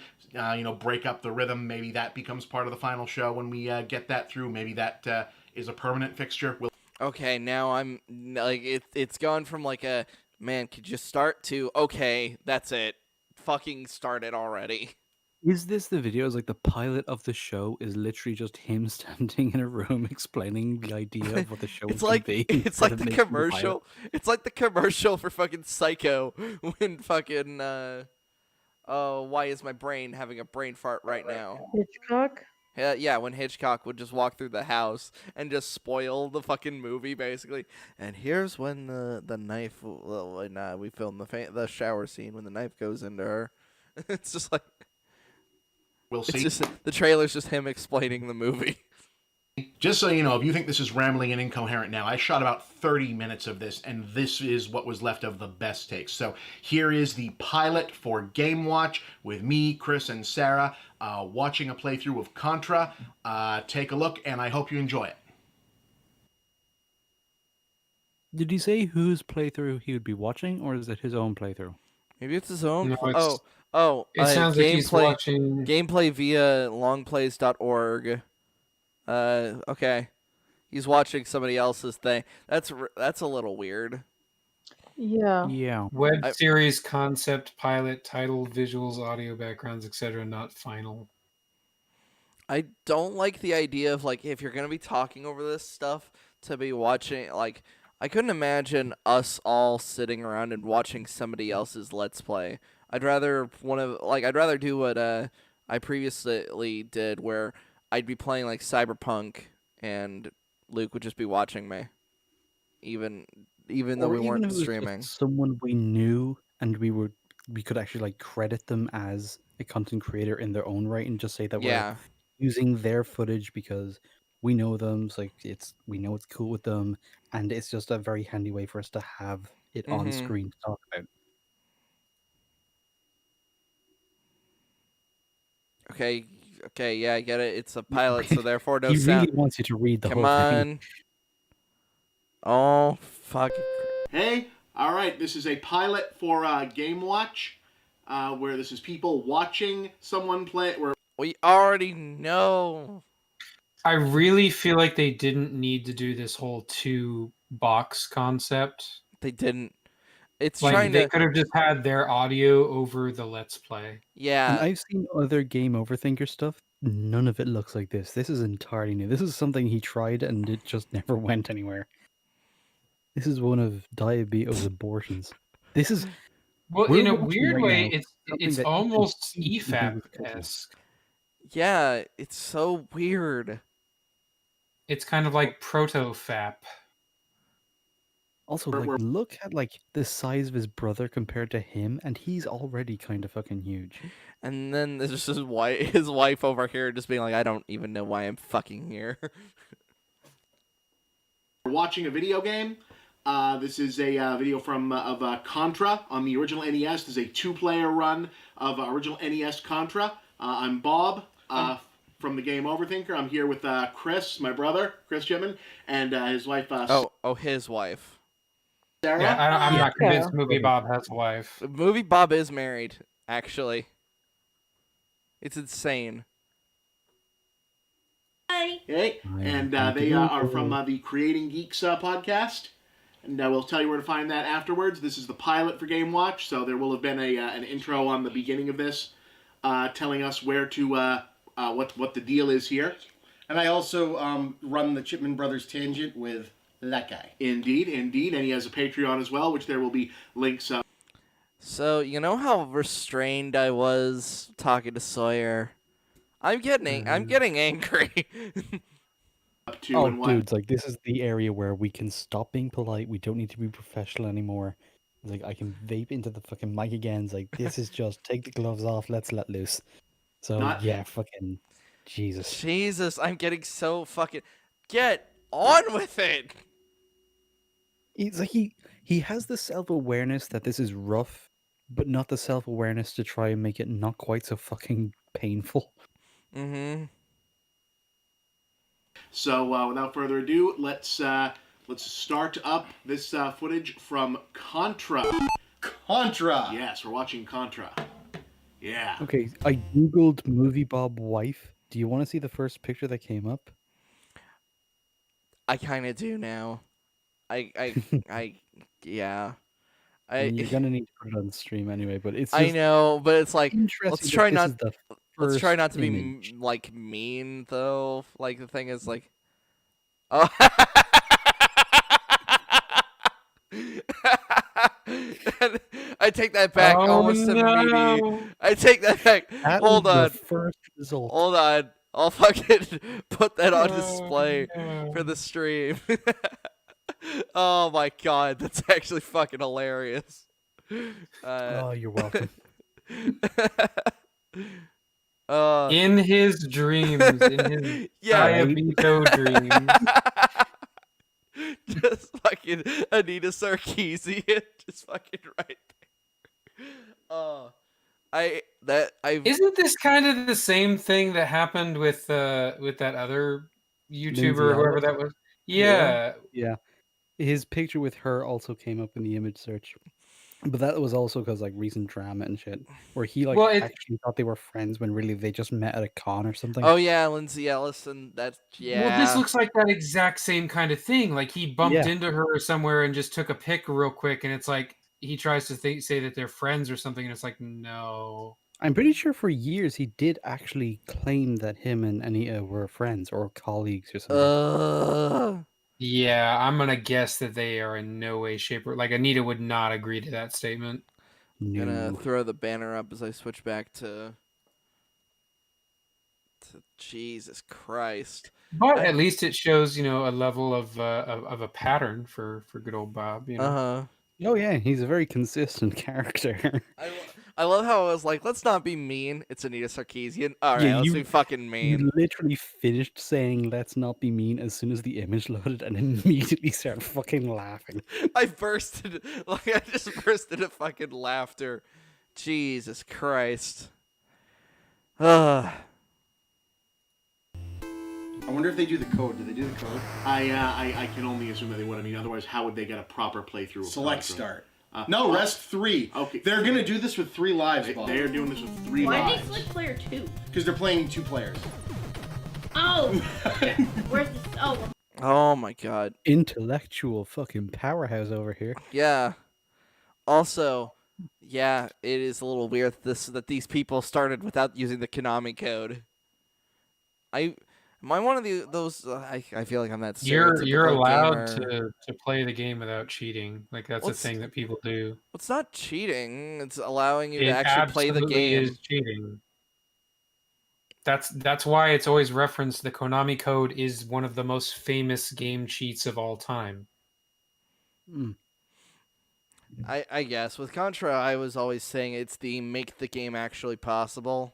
Break up the rhythm. Maybe that becomes part of the final show when we get that through. Maybe that is a permanent fixture. Okay, now I'm like it's gone from like a man could just start to okay, that's it. Fucking start it already. Is this the video? Is like the pilot of the show is literally just him standing in a room explaining the idea of what the show is going to be. It's like the commercial. It's like the commercial for fucking Psycho when fucking why is my brain having a brain fart right now? Hitchcock? Yeah, when Hitchcock would just walk through the house and just spoil the fucking movie, basically. And here's when the knife, when we filmed the shower scene when the knife goes into her. It's just like, we'll see. It's just the trailer's just him explaining the movie. Just so you know, if you think this is rambling and incoherent now, I shot about 30 minutes of this, and this is what was left of the best takes. So here is the pilot for Game Watch with me, Chris, and Sarah watching a playthrough of Contra. Take a look, and I hope you enjoy it. Did he say whose playthrough he would be watching, or is it his own playthrough? Maybe it's his own. No, it sounds like he's watching gameplay via longplays.org. Okay. He's watching somebody else's thing. That's a little weird. Yeah. Yeah. Web series concept, pilot, title, visuals, audio, backgrounds, etc. Not final. I don't like the idea of like if you're gonna be talking over this stuff to be watching like I couldn't imagine us all sitting around and watching somebody else's Let's Play. I'd rather do what I previously did where I'd be playing like Cyberpunk and Luke would just be watching me. Even though we weren't streaming. Someone we knew and we could actually like credit them as a content creator in their own right and just say that we're using their footage because we know them, so we know it's cool with them, and it's just a very handy way for us to have it on screen to talk about. Okay, yeah, I get it. It's a pilot, so therefore no he sound. He really wants you to read the Come whole on. thing. Oh, fuck. Hey, all right, this is a pilot for Game Watch, where this is people watching someone play. We already know. I really feel like they didn't need to do this whole 2-box concept. They didn't. It's like trying they could have just had their audio over the Let's Play. Yeah. And I've seen other Game Overthinker stuff. None of it looks like this. This is entirely new. This is something he tried and it just never went anywhere. This is one of Diabeto's abortions. This is well, in a weird way, it's almost E.A.R.P-esque. Yeah, it's so weird. It's kind of like proto-FAP. Also, like, look at like the size of his brother compared to him, and he's already kind of fucking huge. And then there's just his wife over here just being like, I don't even know why I'm fucking here. We're watching a video game. This is a video of Contra on the original NES. This is a 2-player run of original NES Contra. I'm Bob. from the Game Over Thinker. I'm here with Chris, my brother, Chris Chipman, and his wife, his wife. Sarah. Yeah, I'm not convinced Yeah. Movie Bob has a wife. Movie Bob is married, actually. It's insane. Hi. Okay, and they are from the Creating Geeks podcast. And we'll tell you where to find that afterwards. This is the pilot for Game Watch, so there will have been an intro on the beginning of this telling us where to what the deal is here. And I also run the Chipman Brothers Tangent with that guy. Indeed, and he has a Patreon as well, which there will be links. So you know how restrained I was talking to Sawyer. I'm getting angry. Up to Oh, and what. dudes, like, this is the area where we can stop being polite. We don't need to be professional anymore. It's like, I can vape into the fucking mic again. It's like, this is just take the gloves off, let's let loose. So, yeah, fucking Jesus. Jesus, I'm getting so fucking... Get on with it! It's like he has the self-awareness that this is rough, but not the self-awareness to try and make it not quite so fucking painful. Mm-hmm. So, without further ado, let's start up this footage from Contra. Contra! Yes, we're watching Contra. Yeah. Okay, I googled Movie Bob wife. Do you want to see the first picture that came up? I kind of do now. Yeah. And you're gonna need to put it on the stream anyway, but it's just I know, but it's like, interesting let's that try this not... is the Let's try first not to be image. like mean though. Like the thing is like, oh, I take that back almost immediately. I take that back. That Hold was on. the first result. Hold on. I'll fucking put that on display for the stream. Oh my god, that's actually fucking hilarious. Oh, you're welcome. In his dreams, in his diabito dreams. Just fucking Anita Sarkeesian, just fucking right there. Isn't this kind of the same thing that happened with that other YouTuber, or whoever that was? Yeah. Yeah. His picture with her also came up in the image search. But that was also because like recent drama and shit, where he actually thought they were friends when really they just met at a con or something. Oh yeah, Lindsay Ellison. That's Well, this looks like that exact same kind of thing. Like he bumped into her somewhere and just took a pic real quick, and it's like he tries to say that they're friends or something, and it's like no. I'm pretty sure for years he did actually claim that him and Anita were friends or colleagues or something. Yeah, I'm gonna guess that they are in no way, shape, or like Anita would not agree to that statement. I'm gonna throw the banner up as I switch back to Jesus Christ. But at least it shows, a level of a pattern for good old Bob. Oh yeah, he's a very consistent character. I love how I was like, let's not be mean. It's Anita Sarkeesian. All right, let's be fucking mean. You literally finished saying "let's not be mean" as soon as the image loaded, and immediately started fucking laughing. I just burst into fucking laughter. Jesus Christ. I wonder if they do the code. Do they do the code? I can only assume that they would. I mean, otherwise, how would they get a proper playthrough? Select start. No, rest 3. Okay. They're going to do this with 3 lives, Bob. They're doing this with 3 Why lives. did they select player 2? Because they're playing 2 players. Oh! Where's this? Oh. Oh my god. Intellectual fucking powerhouse over here. Yeah. Also, yeah, it is a little weird that these people started without using the Konami code. Am I one of those? I feel like I'm that. You're allowed gamer. to play the game without cheating. Like that's a thing that people do. It's not cheating. It's allowing you It to actually play the game. Is cheating. That's why it's always referenced. The Konami code is one of the most famous game cheats of all time. I guess with Contra, I was always saying it's the make the game actually possible.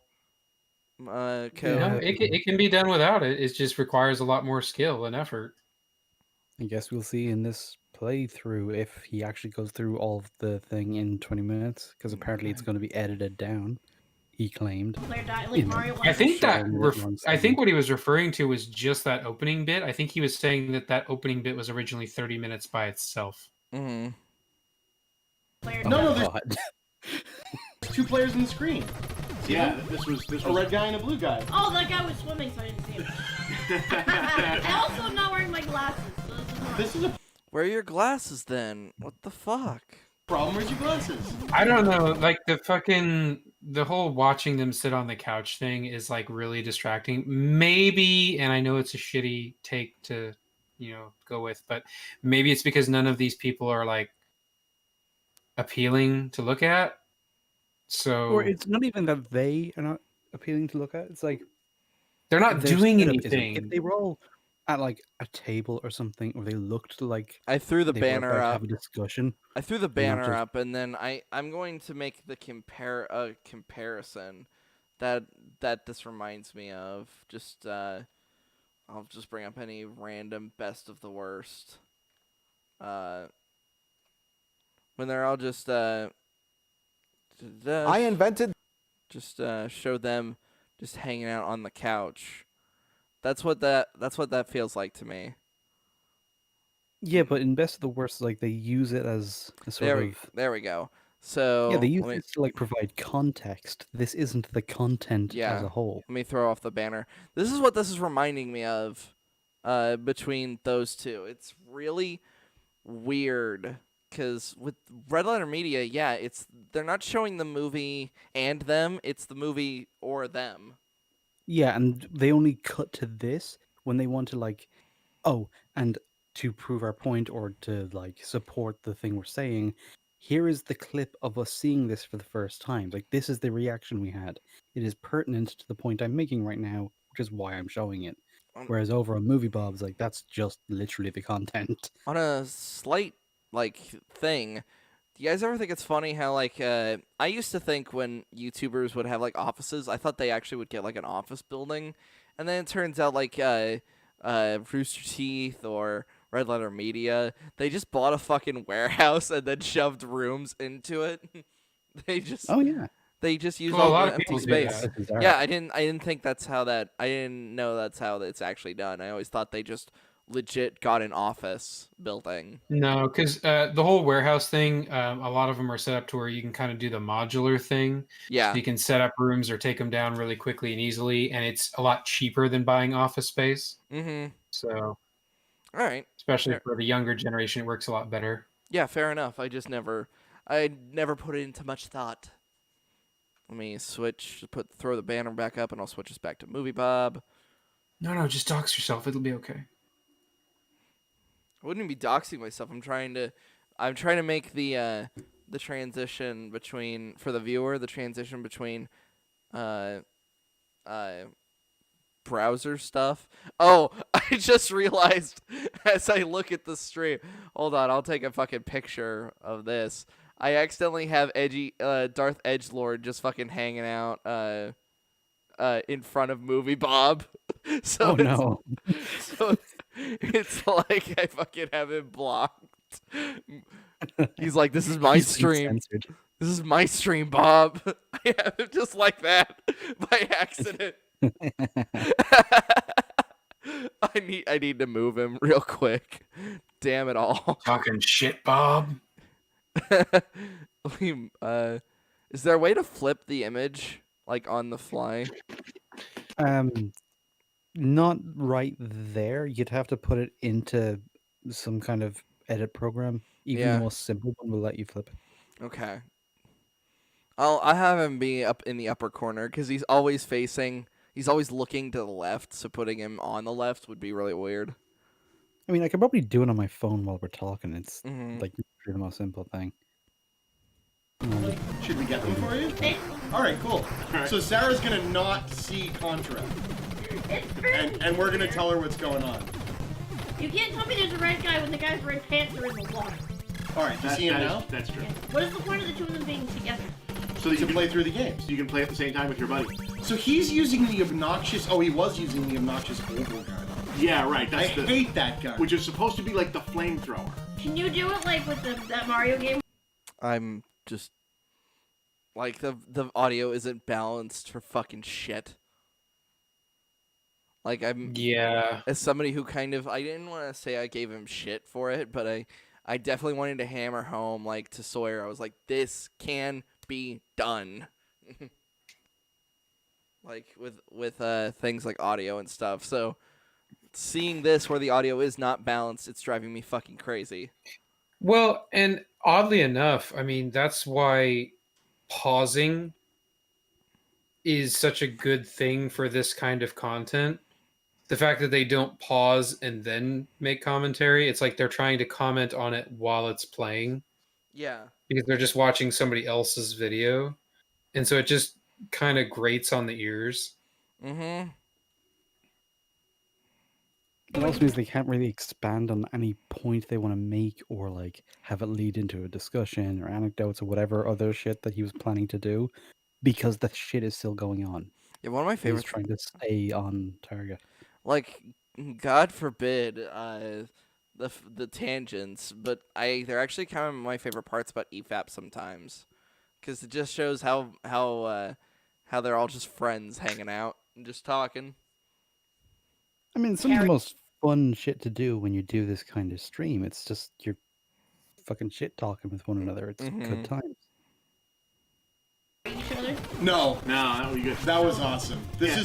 Code. No, it can be done without it. It just requires a lot more skill and effort. I guess we'll see in this playthrough if he actually goes through all of the thing in 20 minutes, because apparently it's going to be edited down. he claimed. Player died, like You know, Mario. I think that Showing it on I think screen. what he was referring to was just that opening bit. I think he was saying that opening bit was originally 30 minutes by itself. Mm-hmm. Player No, died. there's 2 players on the screen. See Yeah, them? this was A red guy and a blue guy. Oh, that guy was swimming, so I didn't see him. I also am not wearing my glasses, so this is hard. This is a Where are your glasses then? What the fuck? problem. Where's your glasses? I don't know, like the whole watching them sit on the couch thing is like really distracting. Maybe, and I know it's a shitty take to, go with, but maybe it's because none of these people are like appealing to look at. So Or it's not even that they are not appealing to look at. It's like they're not their doing setup isn't. anything. If they were all at like a table or something, or they looked like I threw the they were banner about to up. have a discussion. I threw the They're not banner just- up, and then I'm going to make the comparison that this reminds me of. Just I'll just bring up any random best of the worst. When they're all just I invented. just show them just hanging out on the couch. That's what that feels like to me. Yeah, but in Best of the Worst, like they use it as a sort of There we go. So yeah, they use let me- it to like provide context. This isn't the content Yeah. as a whole. Let me throw off the banner. This is what this is reminding me of between those two. It's really weird because with Red Letter Media, yeah, they're not showing the movie and them. It's the movie or them. Yeah, and they only cut to this when they want to like, oh, and to prove our point or to like support the thing we're saying, here is the clip of us seeing this for the first time. Like this is the reaction we had. It is pertinent to the point I'm making right now, which is why I'm showing it. Whereas over on Movie Bob's, like that's just literally the content. On a slight thing, do you guys ever think it's funny how I used to think when YouTubers would have like offices, I thought they actually would get like an office building, and then it turns out like Rooster Teeth or Red Letter Media, they just bought a fucking warehouse and then shoved rooms into it. They just use Well, a all lot the of empty people do space. that. Bizarre. Yeah, I didn't think that's how that. I didn't know that's how it's actually done. I always thought they just legit got an office building. No, because the whole warehouse thing, a lot of them are set up to where you can kind of do the modular thing. Yeah. So you can set up rooms or take them down really quickly and easily, and it's a lot cheaper than buying office space. Mm-hmm. So, all right. especially Fair. for the younger generation, it works a lot better. Yeah, fair enough. I never put it into much thought. Let me throw the banner back up, and I'll switch us back to Movie Bob. No, just dox yourself. It'll be okay. I wouldn't be doxing myself. I'm trying to make the transition between, for the viewer, the transition between browser stuff. Oh, I just realized as I look at the stream. Hold on, I'll take a fucking picture of this. I accidentally have Darth Edgelord just fucking hanging out in front of Movie Bob. So no. So it's like I fucking have him blocked. He's like, this is my He's stream. censored. This is my stream, Bob. I have him just like that by accident. I need to move him real quick. Damn it all. Talking shit, Bob. Is there a way to flip the image like on the fly? Not right there. You'd have to put it into some kind of edit program. Even Yeah. the most simple one will let you flip it. Okay. I'll have him be up in the upper corner because he's always looking to the left. So putting him on the left would be really weird. I mean, I could probably do it on my phone while we're talking. It's Mhm. like the most simple thing. Should we get them for you? All right, cool. So Sarah's gonna not see Contra, and we're gonna tell her what's going on. You can't tell me there's a red guy when the guy's red pants are in the water. All right, do you see him now? That's true. What is the point of the two of them being together? So that you can play through the games. You can play at the same time with your buddy. So he's using the obnoxious. Oh, he was using the obnoxious oval gun. Yeah, right. I hate that gun. Which is supposed to be like the flamethrower. Can you do it like with that Mario game? I'm just Like the audio isn't balanced for fucking shit. Like Yeah. as somebody who kind of, I didn't want to say I gave him shit for it, but I definitely wanted to hammer home like to Sawyer. I was like, this can be done. Like with things like audio and stuff. So seeing this where the audio is not balanced, it's driving me fucking crazy. Well, and oddly enough, I mean, that's why pausing is such a good thing for this kind of content. The fact that they don't pause and then make commentary, it's like they're trying to comment on it while it's playing Yeah. because they're just watching somebody else's video. And so it just kind of grates on the ears. Mm-hmm. It also means they can't really expand on any point they want to make or like have it lead into a discussion or anecdotes or whatever other shit that he was planning to do because the shit is still going on. Yeah, one of my He's favorite trying to stay on target. like, God forbid the tangents, but they're actually kind of my favorite parts about EFAP sometimes, because it just shows how they're all just friends hanging out and just talking. I mean, some of the most fun shit to do when you do this kind of stream, it's just you're fucking shit talking with one another. It's good times. Each other. No, that would be good. that was awesome. This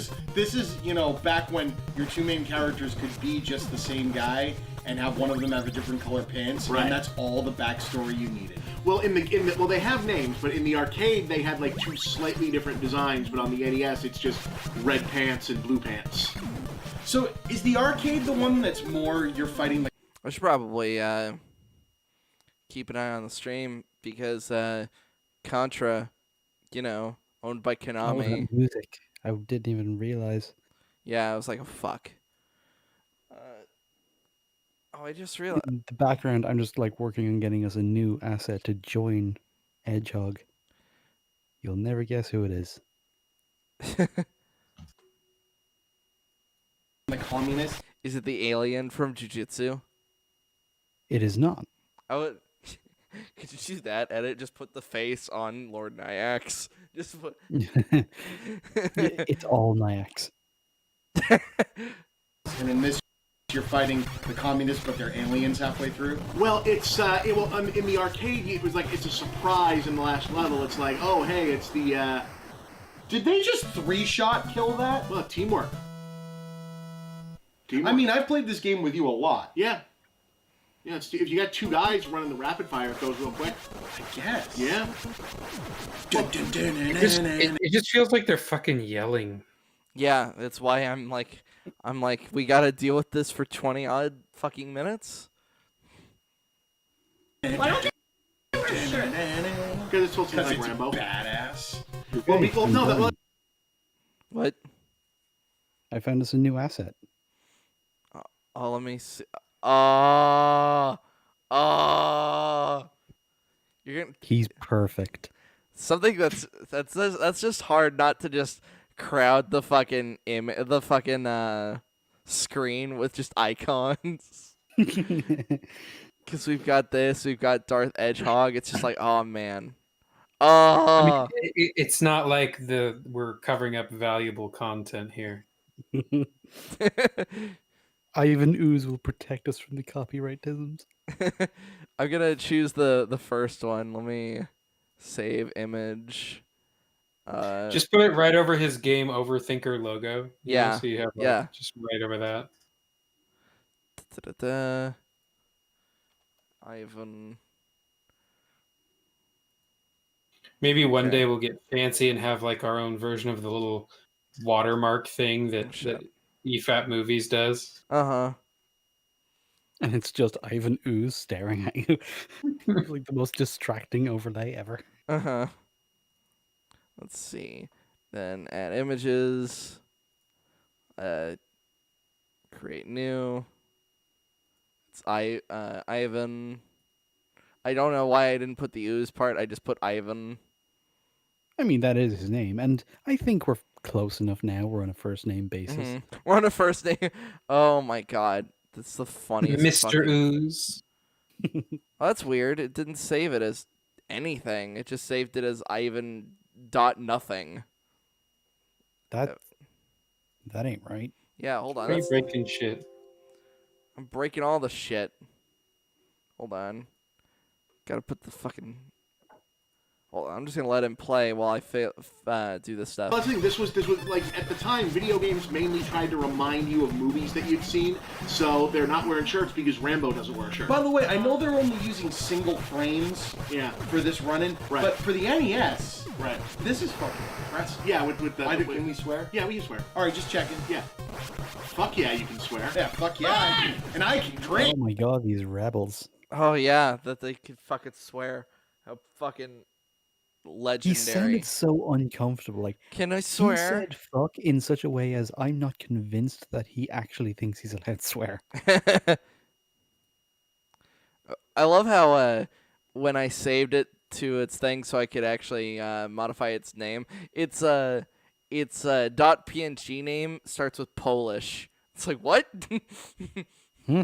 is back when your two main characters could be just the same guy and have one of them have a different color pants, Right. and that's all the backstory you needed. Well, well, they have names, but in the arcade they had like two slightly different designs. But on the NES, it's just red pants and blue pants. So is the arcade the one that's more you're fighting like? I should probably keep an eye on the stream because Contra, owned by Oh, Konami. that music. I didn't even realize. Yeah, I was like, oh fuck. I just realized. In the background, I'm just like working on getting us a new asset to join Hedgehog. You'll never guess who it is. The communist. Is it the alien from Jujutsu? It is not. I would. Could you do that edit? Just put the face on Lord Nyax. Just put. It's all Nyax. And in this, you're fighting the communists, but they're aliens halfway through. Well, it's in the arcade it was like it's a surprise in the last level. It's like, oh hey, it's the. Did they just 3-shot kill that? Well, teamwork. I mean, I've played this game with you a lot. Yeah. Yeah, if you got two guys running the rapid fire, it goes real quick. I guess. Yeah. It just feels like they're fucking yelling. Yeah, that's why I'm like, we gotta deal with this for 20 odd fucking minutes. Why don't they wear shirts? Because it's supposed to be Because like it's Rambo. badass. Well, no, that was. What? I found us a new asset. Oh, let me see. You're gonna He's perfect. something that's just hard not to just crowd the fucking screen with just icons. Because we've got Darth Edgehog. It's just like, oh man. I mean, Oh. it's not like we're covering up valuable content here. Ivan Ooze will protect us from the copyrightisms. I'm gonna choose the first one. Let me save image. Just put it right over his game overthinker logo. Yeah, So you have yeah. just right over that. Da-da-da. Ivan. Maybe one Okay. day we'll get fancy and have like our own version of the little watermark thing that EFAP Movies does. Uh-huh. And it's just Ivan Ooze staring at you. Like the most distracting overlay ever. Uh-huh. Let's see. Then add images. Create new. It's Ivan. I don't know why I didn't put the ooze part. I just put Ivan. I mean, that is his name. And I think we're close enough now. We're on a first name basis. Mhm. We're on a first name. Oh my god. That's the funniest Mr. fucking... Ooze. Oh, that's weird. It didn't save it as anything. It just saved it as Ivan dot nothing. That ain't right. Yeah, hold on. Why are you breaking shit? I'm breaking all the shit. Hold on. Gotta put the fucking... Hold on, I'm just gonna let him play while I do this stuff. Well, that's the thing. This was like at the time, video games mainly tried to remind you of movies that you'd seen, so they're not wearing shirts because Rambo doesn't wear a shirt. By the way, I know they're only using single frames for this run-in, Right. but for the NES, Right. this is fucking impressive. Yeah, with the. Can we swear? Yeah, we can swear. All right, just checking. Yeah. Fuck yeah, you can swear. Yeah, fuck yeah. And I can drink. Oh my god, these rebels. Oh yeah, that they could fucking swear. How fucking He legendary. sounded so uncomfortable. Like, Can I he swear? said fuck in such a way as I'm not convinced that he actually thinks he's allowed to swear. I love how when I saved it to its thing so I could actually modify its name, its .png name starts with Polish. It's like, what? Hmm?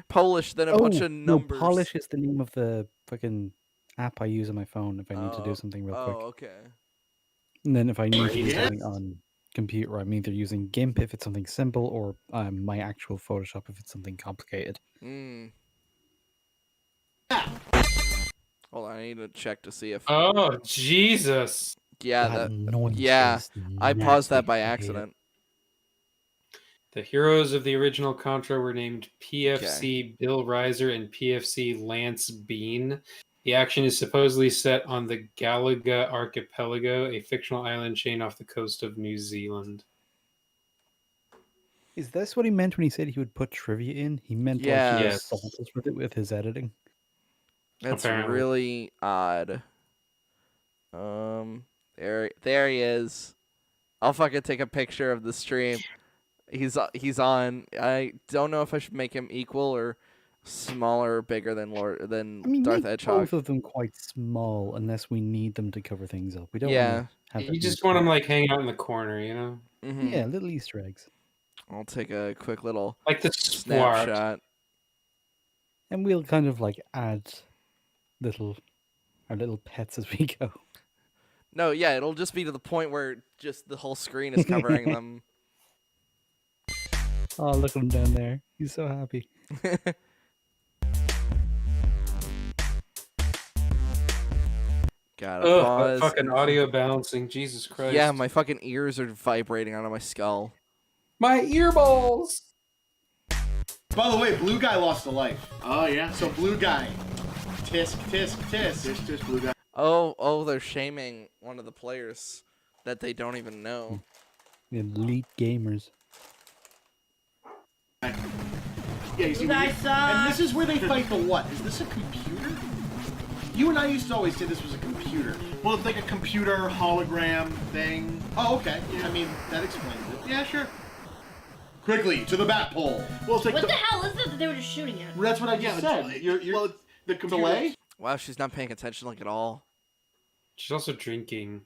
Polish, then a bunch of numbers. No, Polish is the name of the fucking app I use on my phone if I need to do something real quick. Oh, okay. And then if I need to do Yes. something on computer, I'm either using GIMP if it's something simple, or my actual Photoshop if it's something complicated. Hold on, I need to check to see if... Oh, Jesus. Yeah, That noise yeah, is I paused that nasty. by I hate it. accident. The heroes of the original Contra were named PFC Bill Reiser and PFC Lance Bean. The action is supposedly set on the Galaga Archipelago, a fictional island chain off the coast of New Zealand. Is this what he meant when he said he would put trivia in? He meant Yeah. like he Yes. was samples with it with his editing. That's Apparently. really odd. There he is. I'll fucking take a picture of the stream. He's on. I don't know if I should make him equal or smaller or bigger than I mean, Darth make Hedgehog. both of them quite small unless we need them to cover things up. We don't Yeah. want to have You them just want him too- like hanging out in the corner, you know? Mhm. Yeah, little Easter eggs. I'll take a quick little Like the swat. snapshot. And we'll kind of like add our little pets as we go. No, yeah, it'll just be to the point where just the whole screen is covering them. Oh, look at him down there. He's so happy. Gotta Ugh, pause. that fucking audio balancing. Jesus Christ. Yeah, my fucking ears are vibrating out of my skull. My earballs! By the way, Blue Guy lost a life. Oh yeah. So Blue Guy, tisk, tisk, tisk. This blue guy. Oh, they're shaming one of the players that they don't even know. The elite gamers. Yeah, you see. You guys suck. And this is where they fight the what? Is this a computer? You and I used to always say this was a computer. Well, it's like a computer hologram thing. Oh, okay. I mean, that explains it. Yeah, sure. Quickly, to the bat pole. Well, it's like What the hell is it that they were just shooting at? That's what I Yeah, just said. well, it's the computer. delay? Wow, she's not paying attention like at all. She's also drinking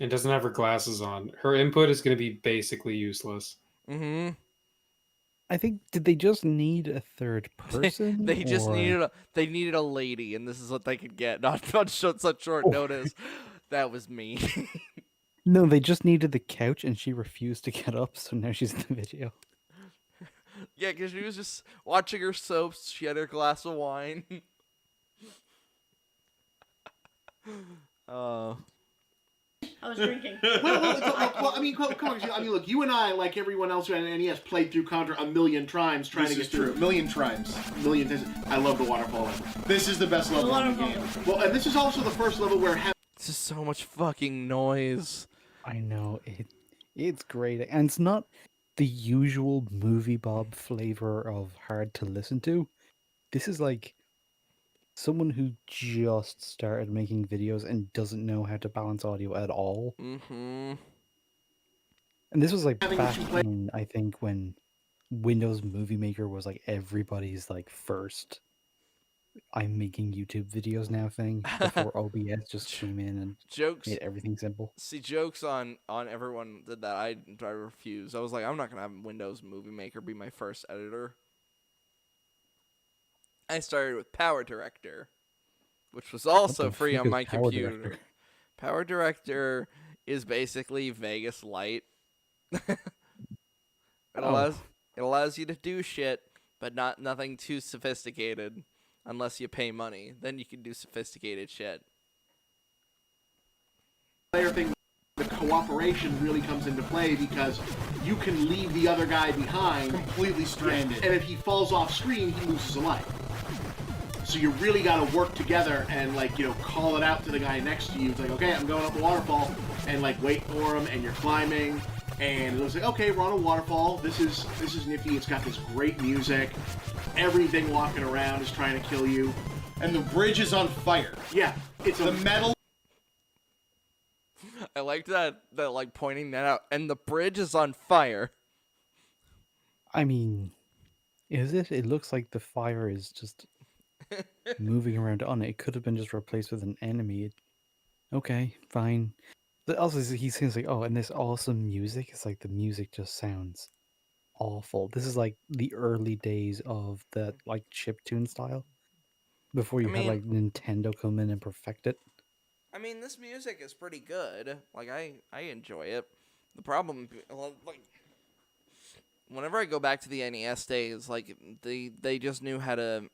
and doesn't have her glasses on. Her input is going to be basically useless. Mm-hmm. I think, did they just need a third person? They just or- needed a lady, and this is what they could get. Not on such short Oh. notice. That was me. No, they just needed the couch and she refused to get up, so now she's in the video. Yeah, because she was just watching her soaps. She had her glass of wine. Oh. I was drinking. Well, I mean, come on. I mean, look, you and I, like everyone else who had an NES, played through Contra a million times trying This to is get true. through it. Million times. Million times. I love the waterfall level. This is the best level in the game. Well, and this is also the first level where This is so much fucking noise. I know, it's great. And it's not the usual movie Bob flavor of hard to listen to. This is like someone who just started making videos and doesn't know how to balance audio at all. Mm-hmm. And this was like Having back to play- in, I think, when Windows Movie Maker was like everybody's like first I'm making YouTube videos now thing before OBS just came in and Jokes. made everything simple. See, jokes on everyone did that. I refused. I was like, I'm not gonna have Windows Movie Maker be my first editor. I started with Power Director. which was What also the free fuck on is my Power computer. Director? Power Director is basically Vegas Lite. It Oh, allows it allows you to do shit, but nothing too sophisticated, unless you pay money. Then you can do sophisticated shit. Player thing, the cooperation really comes into play because you can leave the other guy behind Completely stranded. and if he falls off screen, he loses a life. So you really got to work together and call it out to the guy next to you. It's like, okay, I'm going up the waterfall, and wait for him, and you're climbing, and it looks like, okay, we're on a waterfall. This is nifty. It's got this great music. Everything walking around is trying to kill you. And the bridge is on fire. Yeah, it's The metal. I liked that like pointing that out. And the bridge is on fire. I mean, is it? It looks like the fire is just moving around on it. It could have been just replaced with an enemy. Okay, fine. But also, he seems like, oh, and this awesome music. It's like the music just sounds awful. This is like the early days of that chiptune style before I you had mean, Nintendo come in and perfect it. this music is pretty good. Like I enjoy it. The problem, whenever I go back to the NES days, they just knew how to.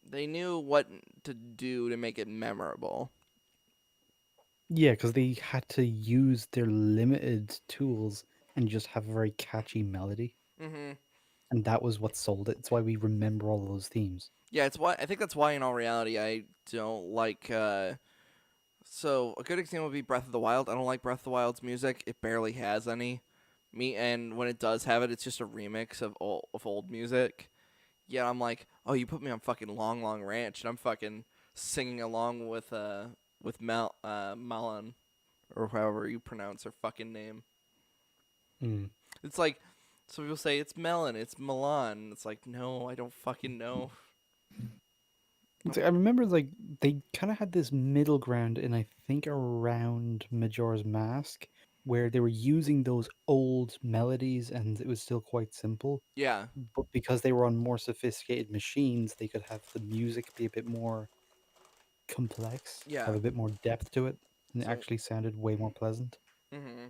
They knew what to do to make it memorable. Yeah, because they had to use their limited tools and just have a very catchy melody, Mm-hmm. and that was what sold it. It's why we remember all those themes. Yeah, I think that's why in all reality I don't like. So a good example would be Breath of the Wild. I don't like Breath of the Wild's music. It barely has any. And when it does have it, it's just a remix of old music. Yeah, I'm like, oh, you put me on fucking Long Long Ranch, and I'm fucking singing along with Malin, or however you pronounce her fucking name. Mm. It's like, some people say it's Melon, it's Milan. It's like, no, I don't fucking know. I remember they kind of had this middle ground in I think around Majora's Mask where they were using those old melodies and it was still quite simple. Yeah, But because they were on more sophisticated machines, they could have the music be a bit more complex, yeah. have a bit more depth to it, and it So, actually sounded way more pleasant. mm-hmm.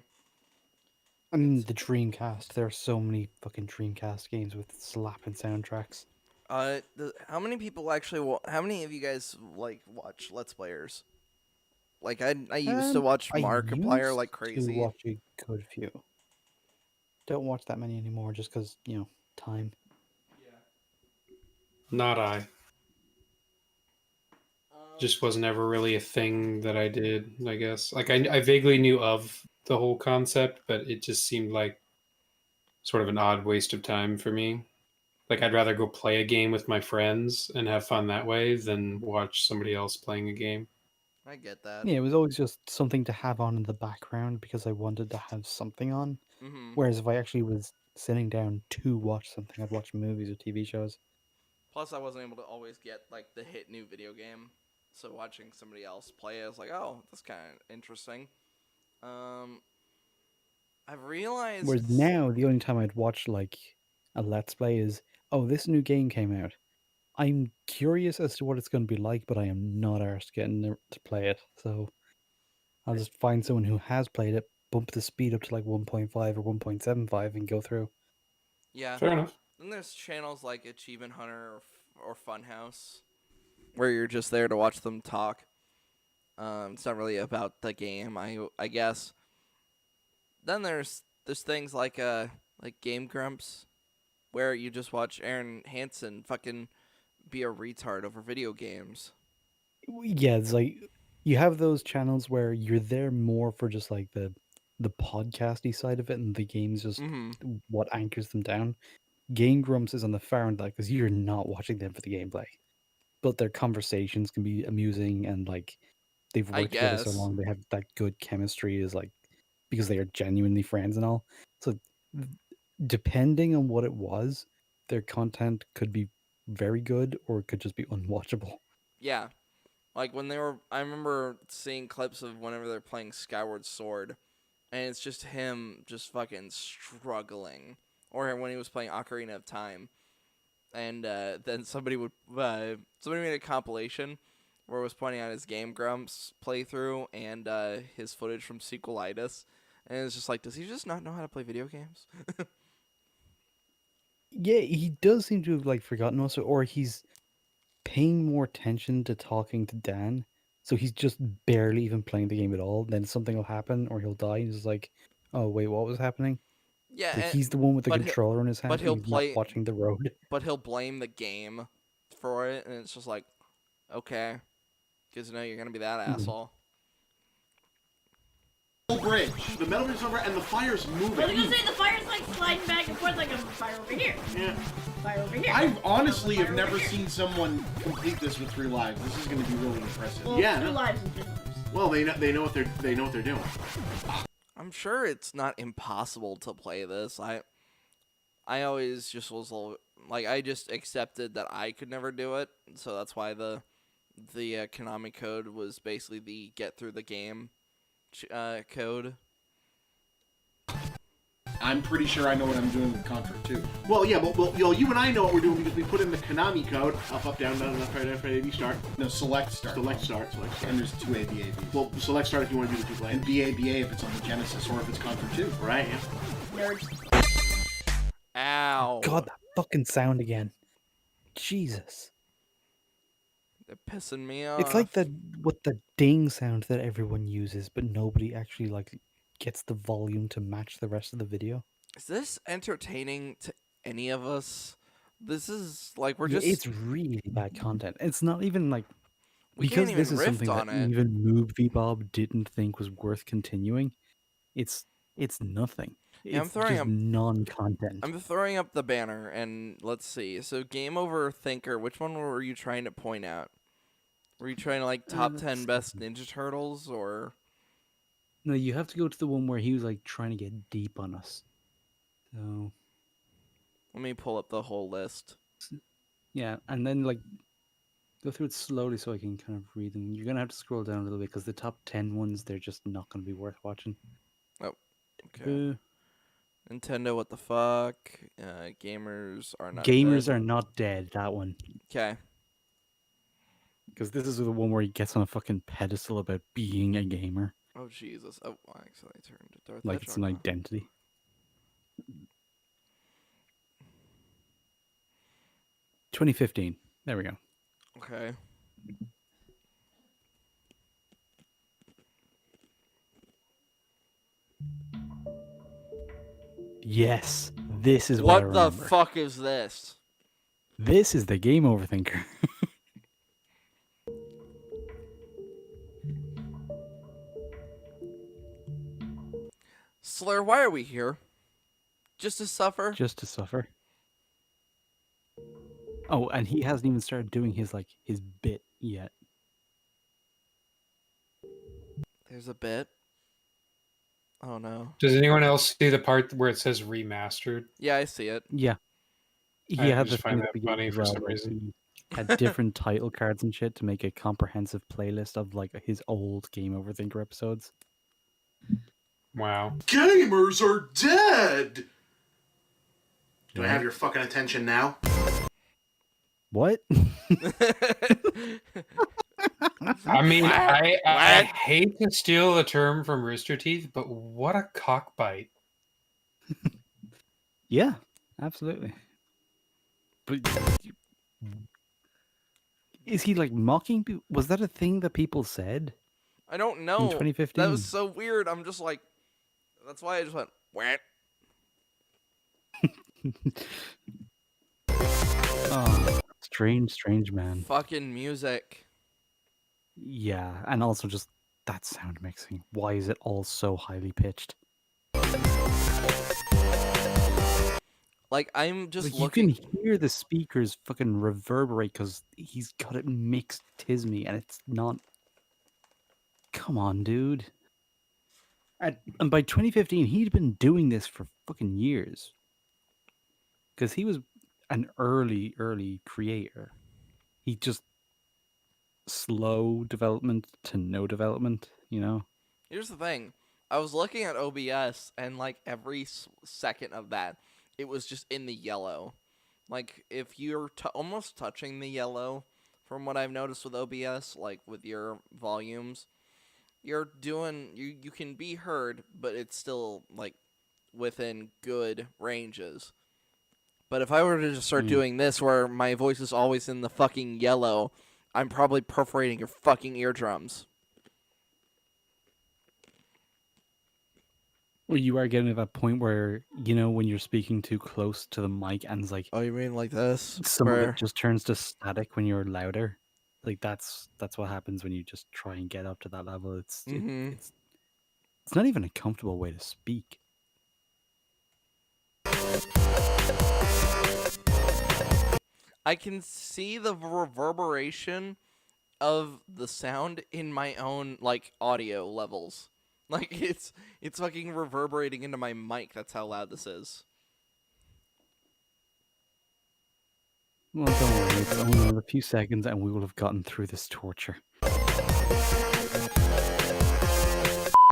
I mean, the Dreamcast. There are so many fucking Dreamcast games with slapping soundtracks. How many people actually? How many of you guys watch Let's Players? Like I used to watch I Markiplier like used to crazy. watch a good few. Don't watch that many anymore, just because time. Not I. Just was never really a thing that I did, I guess. I vaguely knew of the whole concept, but it just seemed like sort of an odd waste of time for me. Like I'd rather go play a game with my friends and have fun that way than watch somebody else playing a game. I get that. Yeah, it was always just something to have on in the background because I wanted to have something on. Mm-hmm. Whereas if I actually was sitting down to watch something, I'd watch movies or TV shows. Plus, I wasn't able to always get the hit new video game, so watching somebody else play it, I was like, oh, that's kind of interesting. I've realized. Whereas now, the only time I'd watch a Let's Play is, oh, this new game came out. I'm curious as to what it's going to be like, but I am not arsed getting to play it. So I'll just find someone who has played it, bump the speed up to 1.5 or 1.75 and go through. Yeah. Fair enough. Then there's channels like Achievement Hunter or Funhouse, where you're just there to watch them talk. It's not really about the game, I guess. Then there's things like Game Grumps, where you just watch Aaron Hansen fucking be a retard over video games. Yeah, it's you have those channels where you're there more for just the podcasty side of it, and the game's just Mm-hmm. what anchors them down. Game Grumps is on the far end because you're not watching them for the gameplay, but their conversations can be amusing and they've I worked together so guess. long they have that good chemistry is because they are genuinely friends and all. So depending on what it was, their content could be very good or it could just be unwatchable. Yeah. Like when I remember seeing clips of whenever they're playing Skyward Sword, and it's just him just fucking struggling. Or when he was playing Ocarina of Time, and then somebody made a compilation where it was pointing out his Game Grumps playthrough and his footage from Sequelitis, and it's just like, does he just not know how to play video games? Yeah, he does seem to have like forgotten also, or he's paying more attention to talking to Dan, so he's just barely even playing the game at all. Then something will happen, or he'll die, and he's like, "Oh wait, what was happening?" Yeah, Like he's the one with the but controller in his hand, but and he'll he's not play, watching the road. but he'll blame the game for it, and it's just like, okay, because you're gonna be that asshole. Bridge. The metal bridge is over, and the fire's moving. I was gonna say the fire's like sliding back and forth like a fire over here. Yeah. Fire over here. I honestly Fire have over never here. seen someone complete this with 3 lives. This is going to be really impressive. Well, Yeah. 2 lives and 3 lives. Well, they know what they're doing. I'm sure it's not impossible to play this. I always just was like, I just accepted that I could never do it, so that's why the Konami code was basically the get through the game code. I'm pretty sure I know what I'm doing with Contra 2. Well, yeah, well, you and I know what we're doing because we put in the Konami code: up, down, left, right, A, B, start. No, select start. Select start. And there's 2 A, B, A, B. Well, select start if you want to do the 2 player. And B, A, B, A if it's on the Genesis or if it's Contra 2. Right, yeah. Nerds. Ow! God, that fucking sound again. Jesus. They're pissing me off. It's like the ding sound that everyone uses, but nobody actually like gets the volume to match the rest of the video. Is this entertaining to any of us? This is like we're Yeah, just. it's really bad content. It's not even like We because can't this even is riff something on that it. even Movie Bob didn't think was worth continuing. It's nothing. Yeah, I'm It's throwing just up- non-content. I'm throwing up the banner, and let's see. So, Game Over Thinker, which one were you trying to point out? Were you trying to like top let's 10 best Ninja Turtles, or? No, you have to go to the one where he was like trying to get deep on us. So Let me pull up the whole list. yeah, and then like go through it slowly so I can kind of read them. You're gonna have to scroll down a little bit because the top 10 ones they're just not gonna be worth watching. Okay. Nintendo, what the fuck? Gamers are not. Gamers dead. are not dead. That one, Okay. because this is the one where he gets on a fucking pedestal about being a gamer, Oh Jesus. Oh, I accidentally turned to Darth like it's an Hedgehog. identity. 2015. There we go. Okay. Yes, this is what I What the remember. fuck is this? This is the Game Overthinker. Slur, why are we here? Just to suffer? Just to suffer. Oh, and he hasn't even started doing his bit yet. There's a bit. Oh no. Does anyone else see the part where it says remastered? Yeah, I see it. Yeah. He I had just the find thing that at the beginning funny as for well, some where reason. he had different title cards and shit to make a comprehensive playlist of like his old Game Overthinker episodes. Wow. Gamers are dead! Do I have your fucking attention now? What? I mean, I What? hate to steal a term from Rooster Teeth, but what a cockbite. Yeah, absolutely. But is he like mocking people? Was that a thing that people said? I don't know. In 2015? That was so weird. I'm just like, that's why I just went, what? Oh, strange man. Fucking music. Yeah, and also just that sound mixing. Why is it all so highly pitched? Like, I'm just Like, looking. you can hear the speakers fucking reverberate because he's got it mixed tismy, and it's not. Come on, dude. And by 2015, he'd been doing this for fucking years. Because he was an early creator. He just slow development to no development, you know? Here's the thing. I was looking at OBS, and like every second of that, it was just in the yellow. Like, if you're almost touching the yellow from what I've noticed with OBS, like with your volumes, you're doing you can be heard, but it's still like within good ranges. But if I were to just start doing this where my voice is always in the fucking yellow, I'm probably perforating your fucking eardrums. Well, you are getting to that point where, you know, when you're speaking too close to the mic and it's like Oh, you mean like this? some of Where it just turns to static when you're louder. Like that's what happens when you just try and get up to that level. It's not even a comfortable way to speak. I can see the reverberation of the sound in my own like audio levels. Like it's fucking reverberating into my mic. That's how loud this is. Well, don't worry. It's only another few seconds and we will have gotten through this torture.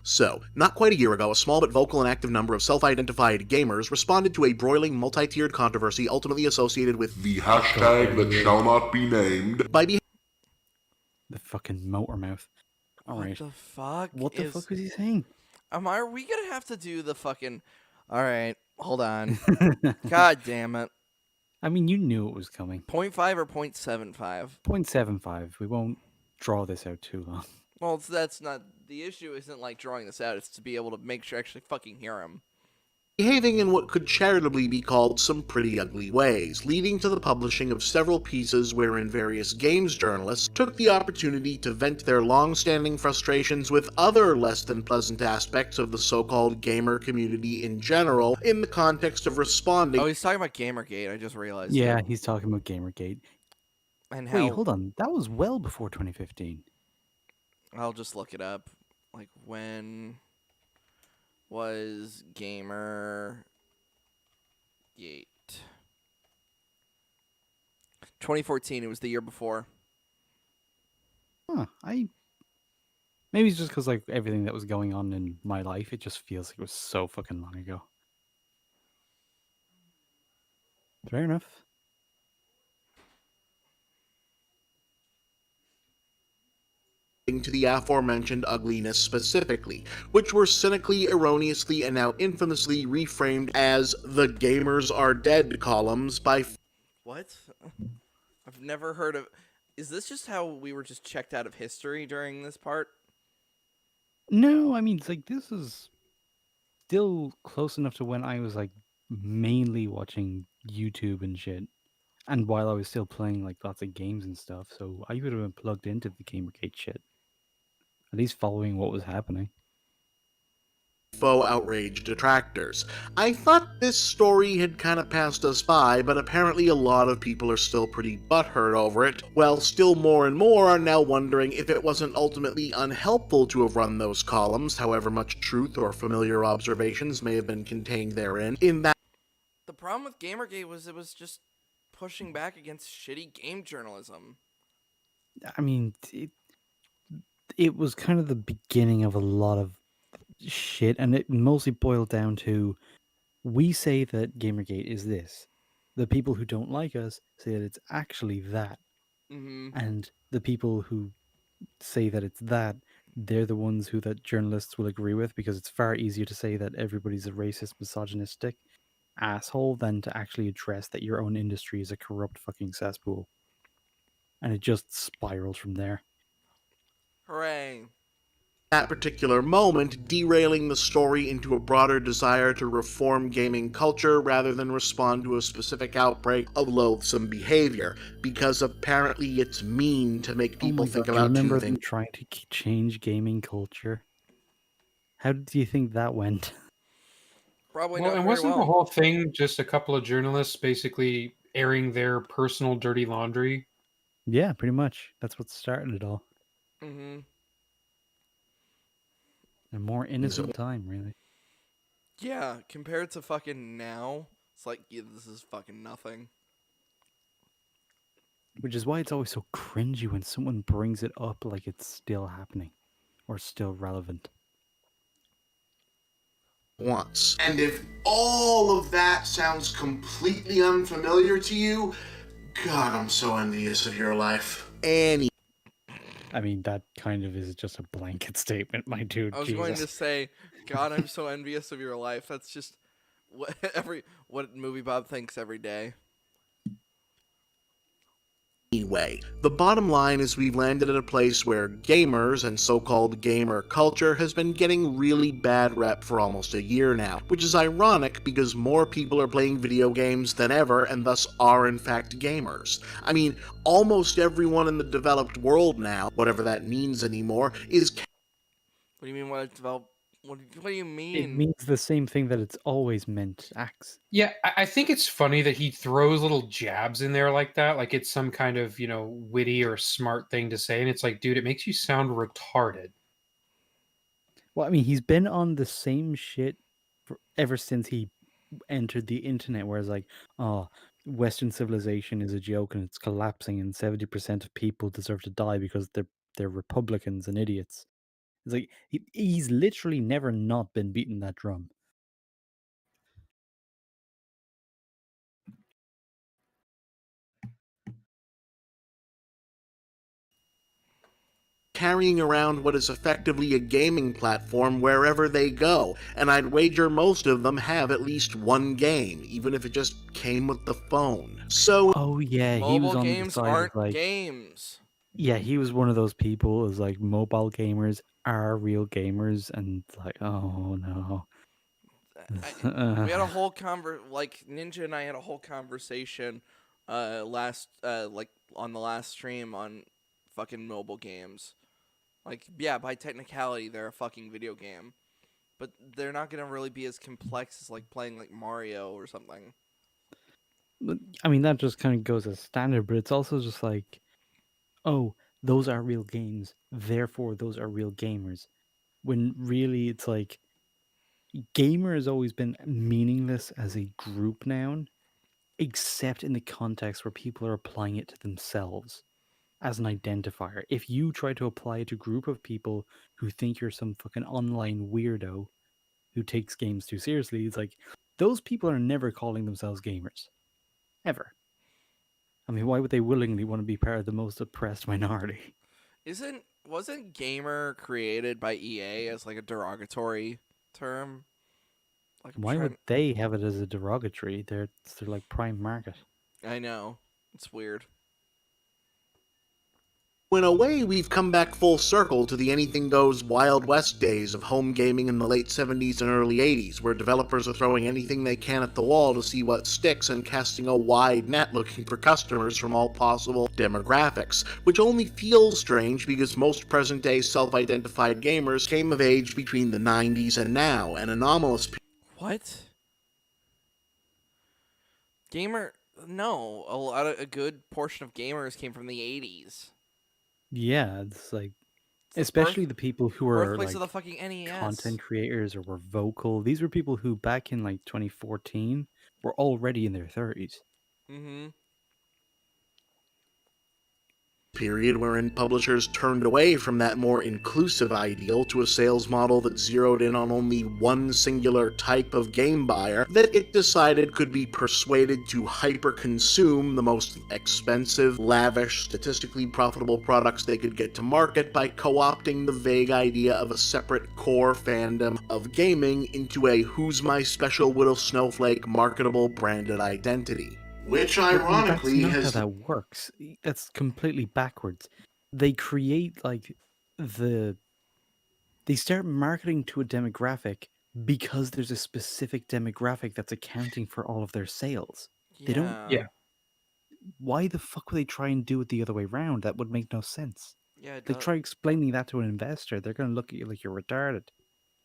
So, not quite a year ago, a small but vocal and active number of self-identified gamers responded to a broiling, multi-tiered controversy ultimately associated with the hashtag that shall not be named by the fucking motor mouth. What the fuck? What the fuck was he saying? Are we gonna have to do the fucking? All right, hold on. God damn it. I mean, you knew it was coming. 0.5 or 0.75? 0.75. We won't draw this out too long. Well, that's not the issue. Isn't like drawing this out. It's to be able to make sure I actually fucking hear him. Behaving in what could charitably be called some pretty ugly ways, leading to the publishing of several pieces wherein various games journalists took the opportunity to vent their long-standing frustrations with other less than pleasant aspects of the so-called gamer community in general, in the context of responding. Oh, he's talking about Gamergate, I just realized. Yeah, he's talking about Gamergate. And Wait, hold on. That was well before 2015. I'll just look it up. Like, when was Gamergate? 2014, it was the year before. Huh, maybe it's just because like everything that was going on in my life, it just feels like it was so fucking long ago. Fair enough. To the aforementioned ugliness specifically, which were cynically, erroneously, and now infamously reframed as the gamers are dead columns by... What? I've never heard of... Is this just how we were just checked out of history during this part? No, I mean, it's like, this is still close enough to when I was, like, mainly watching YouTube and shit. And while I was still playing, like, lots of games and stuff, so I would have been plugged into the Gamergate shit. At least following what was happening. Faux outrage detractors. I thought this story had kind of passed us by, but apparently a lot of people are still pretty butthurt over it, while still more and more are now wondering if it wasn't ultimately unhelpful to have run those columns, however much truth or familiar observations may have been contained therein, in that... The problem with Gamergate was it was just pushing back against shitty game journalism. I mean, it was kind of the beginning of a lot of shit, and it mostly boiled down to, we say that Gamergate is this. The people who don't like us say that it's actually that. And the people who say that it's that, they're the ones who that journalists will agree with, because it's far easier to say that everybody's a racist, misogynistic asshole than to actually address that your own industry is a corrupt fucking cesspool. And it just spiraled from there. Hooray. That particular moment, derailing the story into a broader desire to reform gaming culture rather than respond to a specific outbreak of loathsome behavior, because apparently it's mean to make people think about two remember things. them trying to change gaming culture? How do you think that went? Probably Well, not and very wasn't well. the whole thing just a couple of journalists basically airing their personal dirty laundry? Yeah, pretty much. That's what started it all. A more innocent time, really. Yeah, compared to fucking now, it's like, yeah, this is fucking nothing. Which is why it's always so cringy when someone brings it up like it's still happening or still relevant. Once. And if all of that sounds completely unfamiliar to you, God, I'm so envious of your life. any. I mean, that kind of is just a blanket statement, my dude. I was Jesus. going to say, God, I'm so envious of your life. That's just what movie Bob thinks every day. Anyway, the bottom line is we've landed at a place where gamers and so-called gamer culture has been getting really bad rep for almost a year now, which is ironic because more people are playing video games than ever and thus are in fact gamers. I mean, almost everyone in the developed world now, whatever that means anymore, is What do you mean? What do you It mean? means the same thing that it's always meant, Axe. Yeah, I think it's funny that he throws little jabs in there like that, like it's some kind of, witty or smart thing to say. And it's like, dude, it makes you sound retarded. Well, I mean, he's been on the same shit ever since he entered the internet, where it's like, oh, Western civilization is a joke and it's collapsing, and 70% of people deserve to die because they're Republicans and idiots. It's like he's literally never not been beating that drum. carrying around what is effectively a gaming platform wherever they go, and I'd wager most of them have at least one game, even if it just came with the phone. So, Oh yeah, he was Mobile on the games side of aren't like, games. yeah, he was one of those people who's like, mobile gamers are real gamers, and like, oh no. We had a whole like Ninja and I had a whole conversation last like on the last stream on fucking mobile games. Like, yeah, by technicality they're a fucking video game, but they're not going to really be as complex as like playing like Mario or something. I mean, that just kind of goes as standard, but it's also just like, oh, those are real games, therefore those are real gamers. When really it's like, gamer has always been meaningless as a group noun, except in the context where people are applying it to themselves as an identifier. If you try to apply it to a group of people who think you're some fucking online weirdo who takes games too seriously, it's like, those people are never calling themselves gamers. Ever. I mean, why would they willingly want to be part of the most oppressed minority? Wasn't gamer created by EA as like a derogatory term? Like I'm Why would trying. they have it as a derogatory? They're like prime market. I know it's weird. in a way, we've come back full circle to the anything goes Wild West days of home gaming in the late 70s and early 80s, where developers are throwing anything they can at the wall to see what sticks and casting a wide net looking for customers from all possible demographics, which only feels strange because most present-day self-identified gamers came of age between the 90s and now, an anomalous What? No, a good portion of gamers came from the 80s. Yeah, it's like, It's the especially the people who are birthplace like of the fucking NES. content creators or were vocal. These were people who back in like 2014 were already in their 30s. Mm-hmm. period wherein publishers turned away from that more inclusive ideal to a sales model that zeroed in on only one singular type of game buyer that it decided could be persuaded to hyper-consume the most expensive, lavish, statistically profitable products they could get to market by co-opting the vague idea of a separate core fandom of gaming into a who's my special little snowflake marketable branded identity. Which ironically that's not has how that works. That's completely backwards. They create like they start marketing to a demographic because there's a specific demographic that's accounting for all of their sales. They don't. Yeah. Why the fuck would they try and do it the other way around? That would make no sense. Yeah, it Like, does. try explaining that to an investor. They're going to look at you like you're retarded.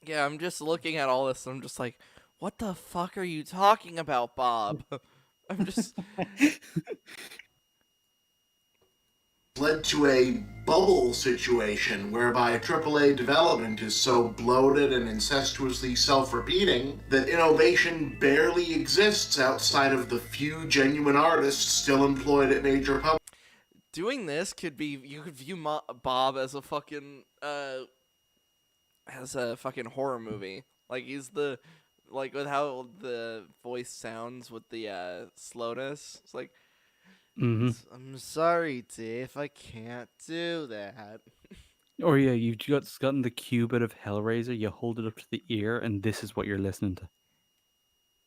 Yeah, I'm just looking at all this and I'm just like, what the fuck are you talking about, Bob? I'm just led to a bubble situation whereby AAA development is so bloated and incestuously self-repeating that innovation barely exists outside of the few genuine artists still employed at major publishers. doing this could be you could view Bob as a fucking horror movie. Like he's the like with how the voice sounds with the slowness. It's like Mm-hmm. I'm sorry, Dave. I can't do that. Or yeah, you've just gotten the cubit of Hellraiser, you hold it up to the ear, and this is what you're listening to.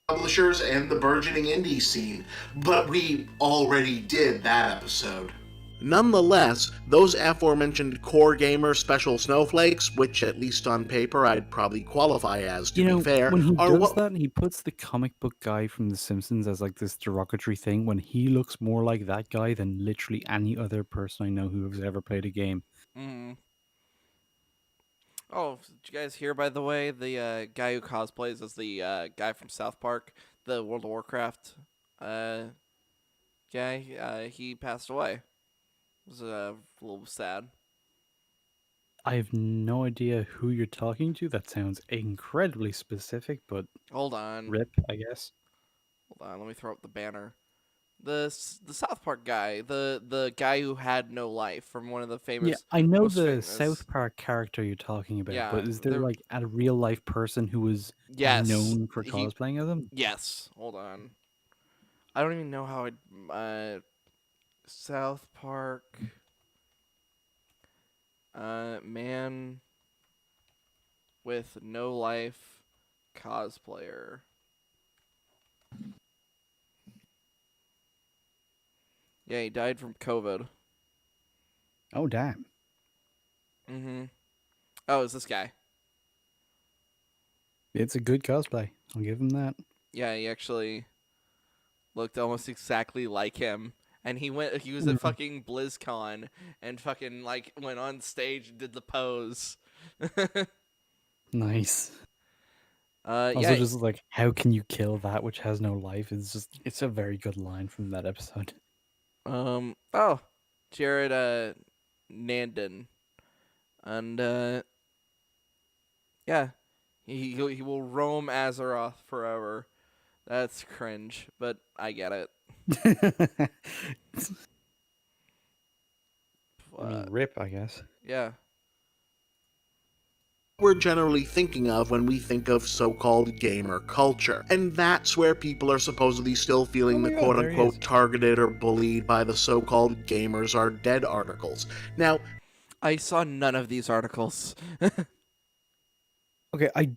Publishers and the burgeoning indie scene, but we already did that episode. Nonetheless, those aforementioned core gamer special snowflakes, which at least on paper I'd probably qualify as, to be fair, when he are does what... that, he puts the comic book guy from The Simpsons as like this derogatory thing when he looks more like that guy than literally any other person I know who has ever played a game. Mm. Oh, did you guys hear, by the way, the guy who cosplays as the guy from South Park, the World of Warcraft guy, he passed away. It was a little sad. I have no idea who you're talking to. That sounds incredibly specific, but Hold on. rip, I guess. Hold on, let me throw up the banner. The South Park guy, the guy who had no life from one of the famous. Yeah, I know most the famous- South Park character you're talking about, Yeah, but is there there- like a real life person who was Yes, known for he- cosplaying as him? Yes. Hold on. I don't even know how it. South Park. Man with no life cosplayer. Yeah, he died from COVID. Oh damn! Mm-hmm. Oh, it's this guy. It's a good cosplay. I'll give him that. Yeah, he actually looked almost exactly like him. And he was at fucking BlizzCon and fucking like went on stage and did the pose. Nice. Also, Yeah. just like, how can you kill that which has no life? It's a very good line from that episode. Oh, Jared Nandon, and yeah, he will roam Azeroth forever. That's cringe, but I get it. I mean, rip, I guess. Yeah. we're generally thinking of when we think of so-called gamer culture. And that's where people are supposedly still feeling the quote-unquote targeted or bullied by the so-called gamers are dead articles. Now, I saw none of these articles. Okay, I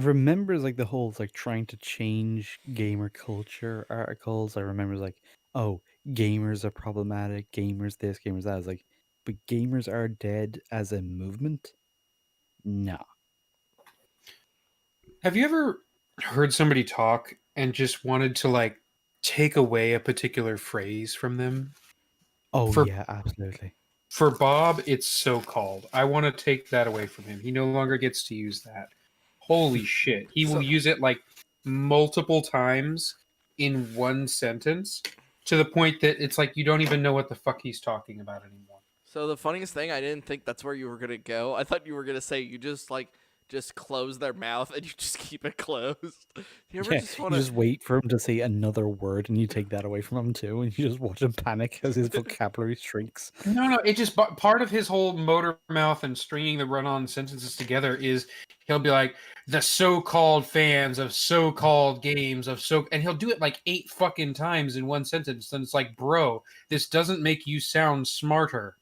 remember like the whole like trying to change gamer culture articles. I remember like, oh, gamers are problematic, gamers this, gamers that. I was like, but gamers are dead as a movement? Nah. Have you ever heard somebody talk and just wanted to like take away a particular phrase from them? Oh yeah, absolutely. For Bob, it's so-called. I want to take that away from him. He no longer gets to use that. Holy shit. He will use it like multiple times in one sentence to the point that it's like you don't even know what the fuck he's talking about anymore. So the funniest thing, I didn't think that's where you were going to go. I thought you were going to say you just close their mouth and you just keep it closed. Do you ever just want to... You just wait for him to say another word and you take that away from him too, and you just watch him panic as his vocabulary shrinks. No, it just part of his whole motor mouth and stringing the run-on sentences together is he'll be like, the so-called fans of so-called games of and he'll do it like 8 fucking times in one sentence, and it's like, bro, this doesn't make you sound smarter.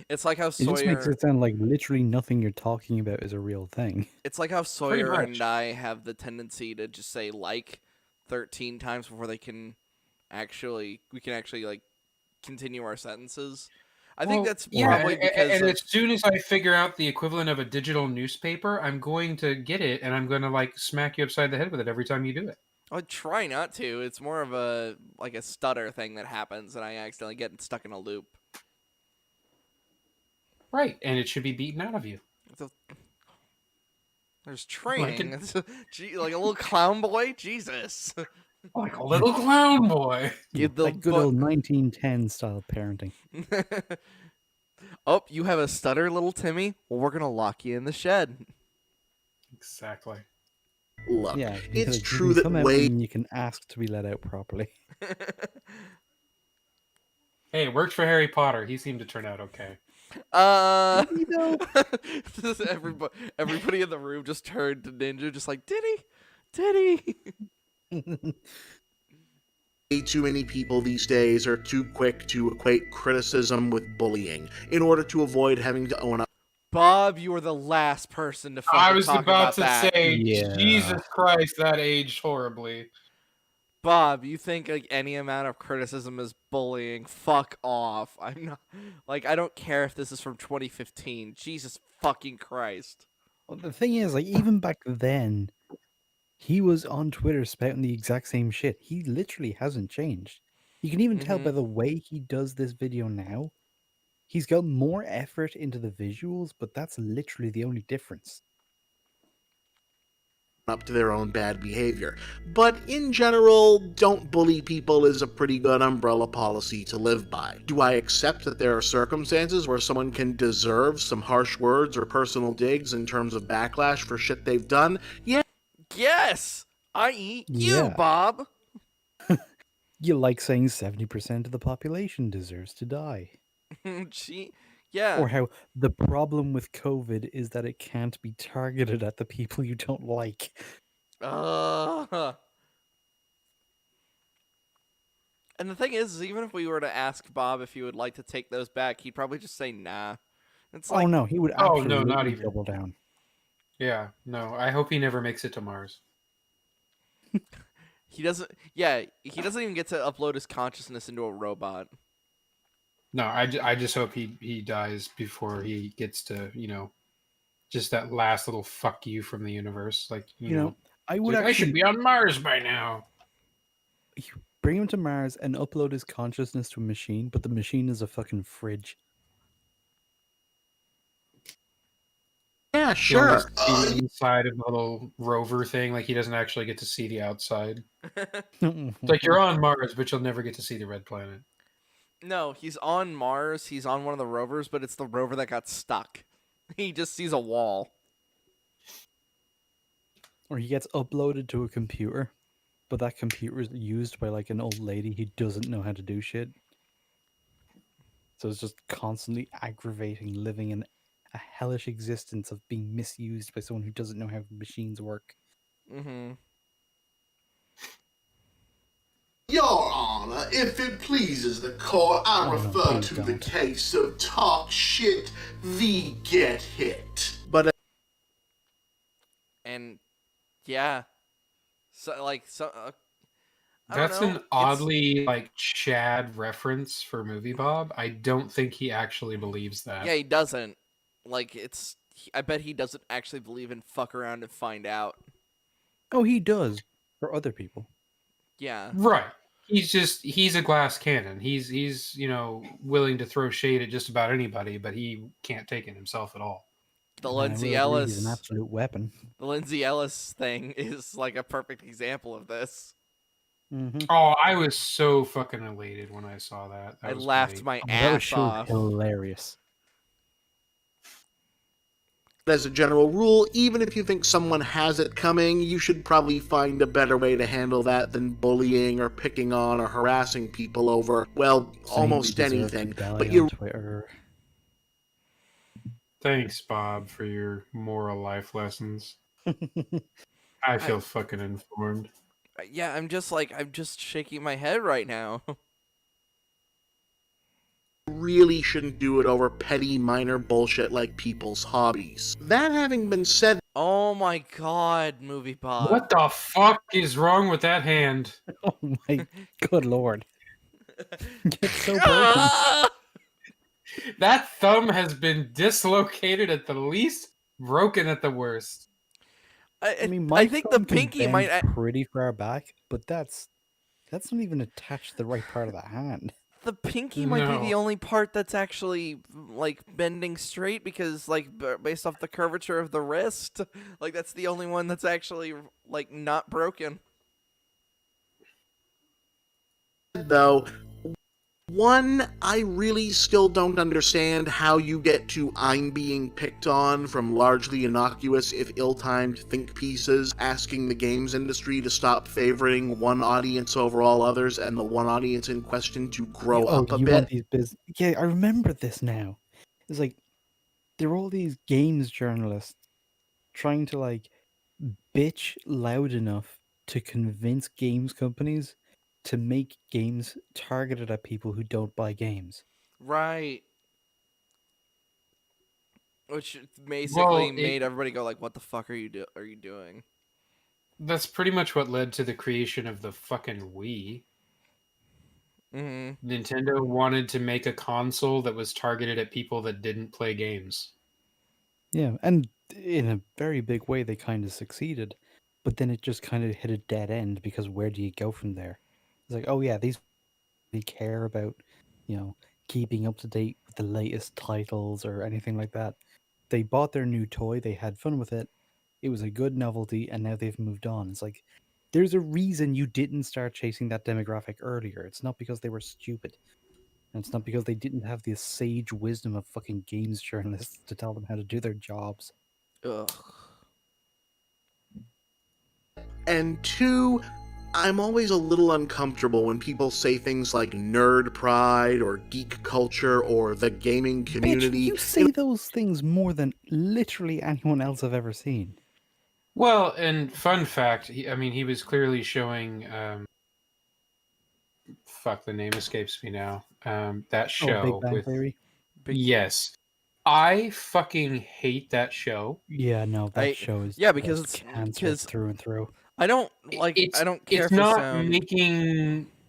It's like how Sawyer... It just makes it sound like literally nothing you're talking about is a real thing. It's like how Sawyer and I have the tendency to just say like 13 times before we can actually like continue our sentences. I think that's probably because and as soon as I figure out the equivalent of a digital newspaper, I'm going to get it and I'm going to like smack you upside the head with it every time you do it. I try not to. It's more of a stutter thing that happens and I accidentally get stuck in a loop. Right, and it should be beaten out of you. There's training. Like a little clown boy? Jesus. Like a little clown boy. Like good old 1910 style parenting. Oh, you have a stutter, little Timmy? Well, we're going to lock you in the shed. Exactly. Look, yeah, it's you true can come that out when you can ask to be let out properly. Hey, it worked for Harry Potter. He seemed to turn out okay. Everybody in the room just turned to Ninja, just like, did he? Way too many people these days are too quick to equate criticism with bullying in order to avoid having to own up. Bob, you were the last person to I fucking was talk about about to that. say, Yeah. Jesus Christ, that aged horribly. Bob, you think like any amount of criticism is bullying? Fuck off. I'm not like I don't care if this is from 2015. Jesus fucking Christ. Well, the thing is, like, even back then, he was on Twitter spouting the exact same shit. He literally hasn't changed. You can even tell by Mhm. the way he does this video now. He's got more effort into the visuals, but that's literally the only difference. Up to their own bad behavior. But in general, don't bully people is a pretty good umbrella policy to live by. Do I accept that there are circumstances where someone can deserve some harsh words or personal digs in terms of backlash for shit they've done? Yeah. Yes, i.e. you, Yeah. Bob. You like saying 70% of the population deserves to die. Gee, yeah. Or how the problem with COVID is that it can't be targeted at the people you don't like. And the thing is even if we were to ask Bob if he would like to take those back, he'd probably just say nah. It's like, Oh no, he would Oh, absolutely no, not even. double down. Yeah, no. I hope he never makes it to Mars. he doesn't. Yeah, he doesn't even get to upload his consciousness into a robot. No, I just hope he dies before he gets to, just that last little fuck you from the universe. Like, You know, I would like, I actually should be on Mars by now. bring him to Mars and upload his consciousness to a machine, but the machine is a fucking fridge. Yeah, You'll only sure. see the inside of the little rover thing. Like, he doesn't actually get to see the outside. It's like, you're on Mars, but you'll never get to see the red planet. No, he's on Mars. He's on one of the rovers, but it's the rover that got stuck. He just sees a wall. Or he gets uploaded to a computer, but that computer is used by like an old lady who doesn't know how to do shit. So it's just constantly aggravating living in a hellish existence of being misused by someone who doesn't know how machines work. Mm-hmm. Your Honor, if it pleases the court, I Oh, no, refer please to the don't. case of Talk Shit v. Get Hit. But And yeah, so I don't That's know. an oddly like Chad reference for Movie Bob. I don't think he actually believes that. Yeah, he doesn't. Like I bet he doesn't actually believe in fuck around and find out. Oh, he does for other people. Yeah. Right. He's a glass cannon. He's willing to throw shade at just about anybody, but he can't take it himself at all. The And I Lindsay will agree he's an Ellis absolute weapon. The Lindsay Ellis thing is like a perfect example of this. Mm-hmm. Oh, I was so fucking elated when I saw that. I was laughed great. my That was ass sure off. hilarious. as a general rule, even if you think someone has it coming, you should probably find a better way to handle that than bullying or picking on or harassing people over, well, Saying almost they deserve to anything. die But on you Twitter. Thanks, Bob, for your moral life lessons. I feel fucking informed. Yeah, I'm just shaking my head right now. really shouldn't do it over petty minor bullshit like people's hobbies. That having been said, Oh my god, Movie Bob. What the fuck is wrong with that hand? Oh my good lord. It's so broken. That thumb has been dislocated at the least, broken at the worst. I mean, my I think the thumb can pinky bend might pretty far back, but that's not even attached to the right part of the hand. The pinky might be the No. only part that's actually like bending straight because like based off the curvature of the wrist, like that's the only one that's actually like not broken. though, one, I really still don't understand how you get to I'm being picked on from largely innocuous, if ill-timed think pieces, asking the games industry to stop favoring one audience over all others and the one audience in question to grow up a you bit. want these Yeah, I remember this now. It's like there are all these games journalists trying to like bitch loud enough to convince games companies to make games targeted at people who don't buy games. Right. Which basically Well, made everybody go like, "What the fuck are you doing?" that's pretty much what led to the creation of the fucking Wii. Mm-hmm. Nintendo wanted to make a console that was targeted at people that didn't play games. Yeah, and in a very big way, they kind of succeeded. But then it just kind of hit a dead end because where do you go from there? It's like, oh yeah, these they care about, keeping up to date with the latest titles or anything like that. They bought their new toy, they had fun with it. It was a good novelty, and now they've moved on. It's like there's a reason you didn't start chasing that demographic earlier. It's not because they were stupid. And it's not because they didn't have the sage wisdom of fucking games journalists to tell them how to do their jobs. Ugh. And two, I'm always a little uncomfortable when people say things like nerd pride or geek culture or the gaming community. Bitch, you say those things more than literally anyone else I've ever seen. Well, and fun fact, he was clearly showing. Fuck, the name escapes me now. That Oh, Big show Bang with Theory? yes, I fucking hate that show. Yeah, no, that show is because just cancer through and through. I don't I don't care It's for not sound.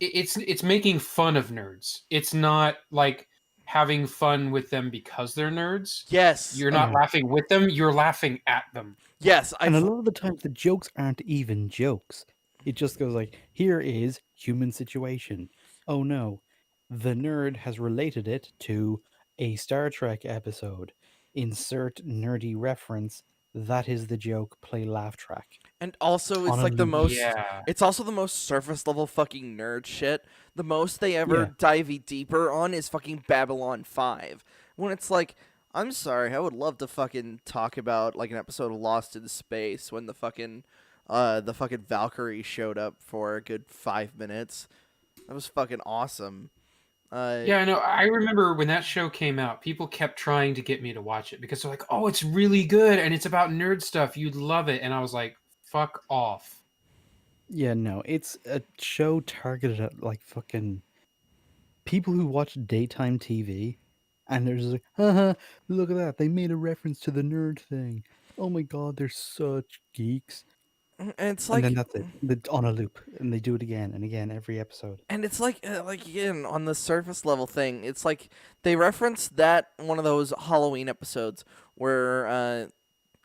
it's making fun of nerds. It's not like having fun with them because they're nerds. Yes. You're not laughing with them, you're laughing at them. Yes, And a lot of the times the jokes aren't even jokes. It just goes like, here is human situation. Oh no, the nerd has related it to a Star Trek episode. Insert nerdy reference. That is the joke. Play laugh track. And also, it's On a like the loop. most. Yeah. It's also the most surface level fucking nerd shit. The most they ever dive deeper on is fucking Babylon 5. When it's like, I'm sorry, I would love to fucking talk about like an episode of Lost in Space when the fucking Valkyrie showed up for a good 5 minutes. That was fucking awesome. Yeah, I know. I remember when that show came out, people kept trying to get me to watch it because they're like, "Oh, it's really good and it's about nerd stuff. You'd love it." And I was like, "Fuck off." Yeah, no, it's a show targeted at like fucking people who watch daytime TV, and they're just like, haha, look at that. They made a reference to the nerd thing. Oh my god, they're such geeks. And it's And then like that's it. On a loop. And they do it again and again every episode. And it's like again on the surface level thing. It's like they reference that one of those Halloween episodes where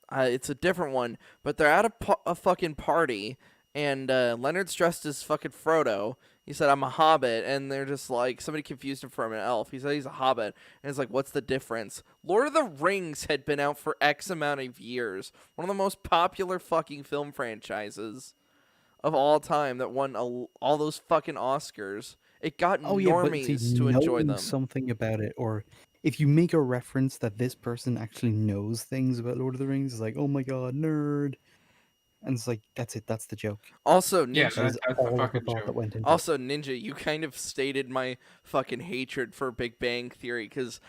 it's a different one, but they're at a fucking party, and Leonard's dressed as fucking Frodo. He said, "I'm a hobbit," and they're just like, somebody confused him for an elf. He said he's a hobbit, and it's like, what's the difference? Lord of the Rings had been out for X amount of years. One of the most popular fucking film franchises of all time that won all those fucking Oscars. It got normies to enjoy them. Something about it, or if you make a reference that this person actually knows things about Lord of the Rings, it's like, oh my god, nerd. And it's like, that's it, that's the joke. Also, Yeah, Ninja, That is all of the thought that went into also, Ninja, you kind of stated my fucking hatred for Big Bang Theory because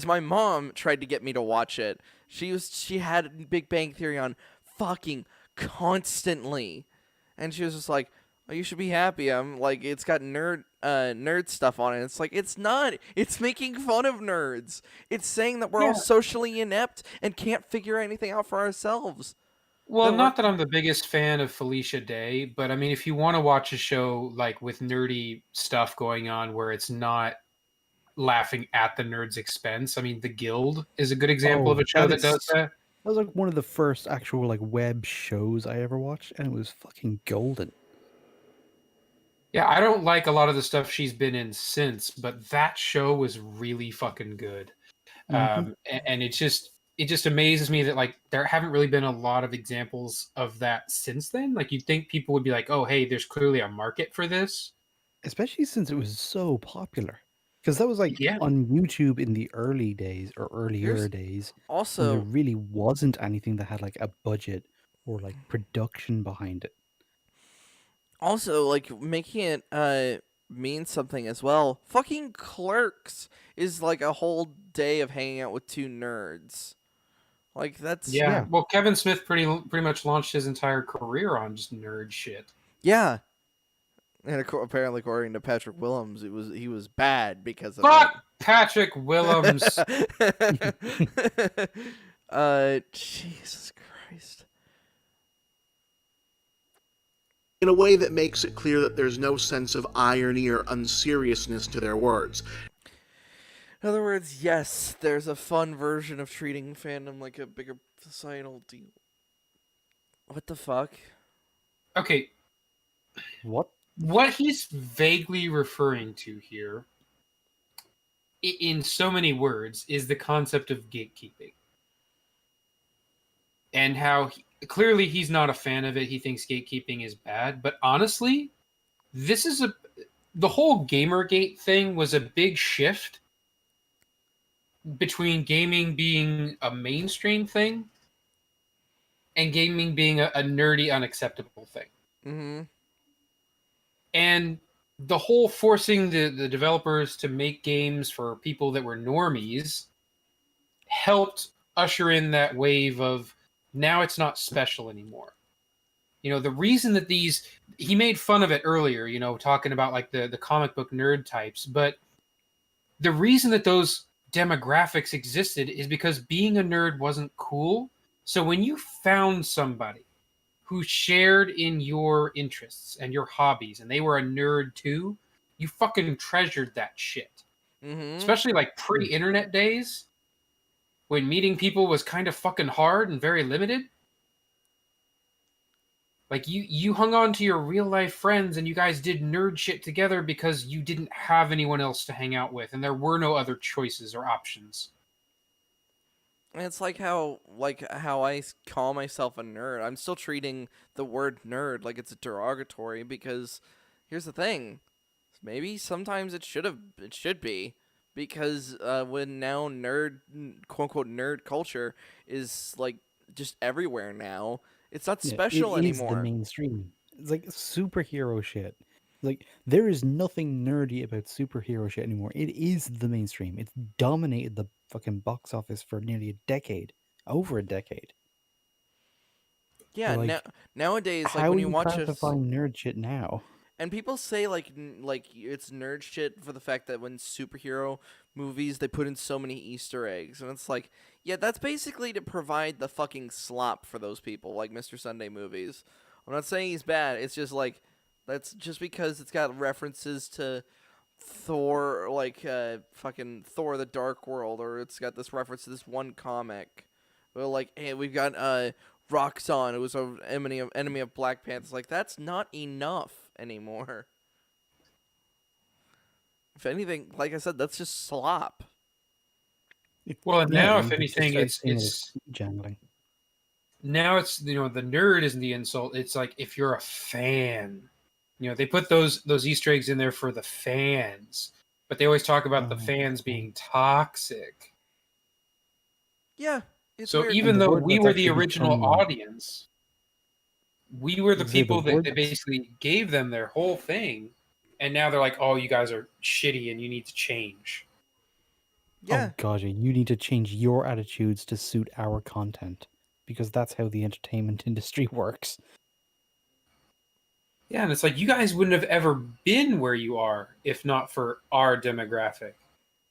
my mom tried to get me to watch it. She had Big Bang Theory on fucking constantly. And she was just like, "Oh, you should be happy. I'm like, it's got nerd stuff on it." It's like, it's not. It's making fun of nerds. It's saying that we're all socially inept and can't figure anything out for ourselves. Well, not that I'm the biggest fan of Felicia Day, but I mean, if you want to watch a show like with nerdy stuff going on where it's not laughing at the nerd's expense, I mean, The Guild is a good example of a show that does that. That was like one of the first actual like web shows I ever watched, and it was fucking golden. Yeah, I don't like a lot of the stuff she's been in since, but that show was really fucking good. And it just amazes me that like there haven't really been a lot of examples of that since then. Like you'd think people would be like, "Oh, hey, there's clearly a market for this." Especially since it was so popular. Because that was like on YouTube in the early days or earlier days. Also, when there really wasn't anything that had like a budget or like production behind it. Also, like making it mean something as well. Fucking Clerks is like a whole day of hanging out with two nerds. Like that's Well, Kevin Smith pretty much launched his entire career on just nerd shit. Yeah. And apparently, according to Patrick Willems, he was bad because of Fuck Patrick Willems. it. Jesus Christ. In a way that makes it clear that there's no sense of irony or unseriousness to their words. In other words, yes, there's a fun version of treating fandom like a bigger societal deal. What the fuck? Okay. What? What he's vaguely referring to here, in so many words, is the concept of gatekeeping. And how clearly he's not a fan of it. He thinks gatekeeping is bad. But honestly, the whole Gamergate thing was a big shift between gaming being a mainstream thing and gaming being a nerdy, unacceptable thing. Mm-hmm. And the whole forcing the developers to make games for people that were normies helped usher in that wave of now it's not special anymore. You know, the reason that he made fun of it earlier, you know, talking about like the comic book nerd types, but the reason that those demographics existed is because being a nerd wasn't cool. So when you found somebody who shared in your interests and your hobbies and they were a nerd too, you fucking treasured that shit. Mm-hmm. Especially like pre-internet days when meeting people was kind of fucking hard and very limited. Like you hung on to your real life friends and you guys did nerd shit together because you didn't have anyone else to hang out with and there were no other choices or options. And it's like how I call myself a nerd. I'm still treating the word nerd like it's a derogatory because here's the thing. Maybe sometimes it should be because when now quote unquote nerd culture is like just everywhere now, it's not special it anymore. It is the mainstream. It's like superhero shit. Like there is nothing nerdy about superhero shit anymore. It is the mainstream. It's dominated the fucking box office for nearly a decade, over a decade. Yeah, so, like, nowadays, like how when are you you watch classifying nerd shit now? and people say like it's nerd shit for the fact that when superhero movies they put in so many Easter eggs, and it's like, yeah, that's basically to provide the fucking slop for those people, like Mr. Sunday movies. I'm not saying he's bad. It's just like that's just because it's got references to Thor, like fucking Thor: The Dark World, or it's got this reference to this one comic. Well, like, hey, we've got Roxxon, who was an enemy of Black Panther. Like, that's not enough anymore. If anything, like I said, that's just slop. Well, and now, if anything, it's jangling. Now it's, you know, the nerd isn't the insult. It's like if you're a fan, you know, they put those Easter eggs in there for the fans, but they always talk about the fans being toxic. Yeah, it's so weird. Even though we were the original audience, we were the people that basically gave them their whole thing, and now they're like, "Oh, you guys are shitty, and you need to change." Yeah. Oh god, you need to change your attitudes to suit our content, because that's how the entertainment industry works. Yeah, and it's like you guys wouldn't have ever been where you are if not for our demographic.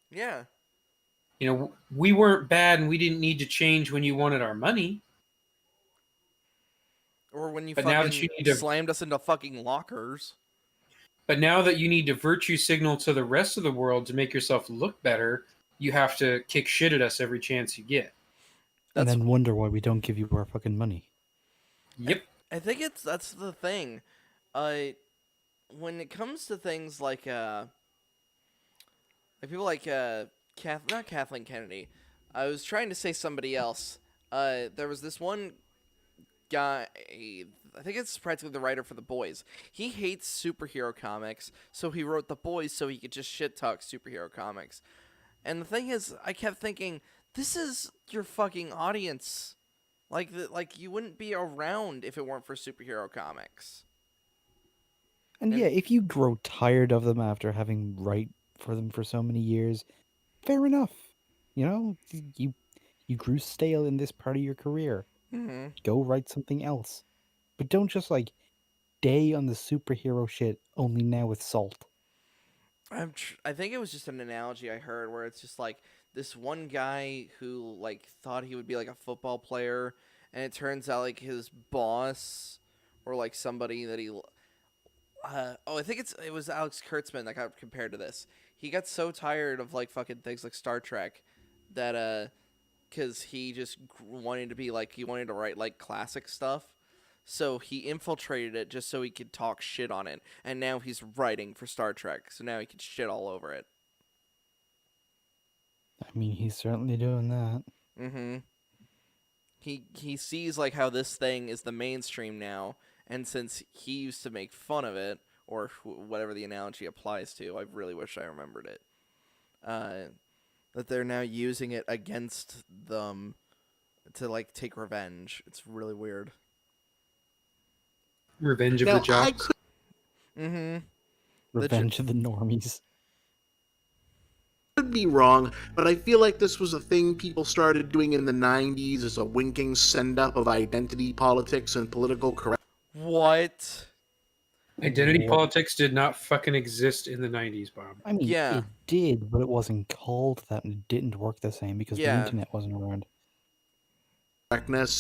Yeah. You know, we weren't bad and we didn't need to change when you wanted our money. Or when you but fucking now that you need to, slammed us into fucking lockers. But now that you need to virtue signal to the rest of the world to make yourself look better, you have to kick shit at us every chance you get. And then wonder why we don't give you our fucking money. Yep. I think that's the thing. When it comes to things like people like not Kathleen Kennedy. I was trying to say somebody else. There was this one guy, I think it's practically the writer for The Boys. He hates superhero comics, so he wrote The Boys so he could just shit talk superhero comics. And the thing is, I kept thinking, this is your fucking audience. Like you wouldn't be around if it weren't for superhero comics. And yeah, if you grow tired of them after having write for them for so many years, fair enough. You know, you grew stale in this part of your career. Mm-hmm. Go write something else. But don't just like day on the superhero shit, only now with salt. I think it was just an analogy I heard where it's just like this one guy who like thought he would be like a football player, and it turns out like his boss or like somebody that he I think it was Alex Kurtzman that got compared to this. He got so tired of like fucking things like Star Trek that because he just wanted to be like he wanted to write like classic stuff. So he infiltrated it just so he could talk shit on it, and now he's writing for Star Trek. So now he can shit all over it. I mean, he's certainly doing that. Mm-hmm. He sees like how this thing is the mainstream now, and since he used to make fun of it, or whatever the analogy applies to, I really wish I remembered it. That they're now using it against them to like take revenge. It's really weird. Revenge of Now, the Jocks. Mm-hmm. Revenge of the Normies. Could be wrong, but I feel like this was a thing people started doing in the 90s as a winking send-up of identity politics and political correctness. What? Identity What? politics did not fucking exist in the 90s, Bob. I mean, Yeah. it did, but it wasn't called that, and it didn't work the same because the Yeah. internet wasn't around.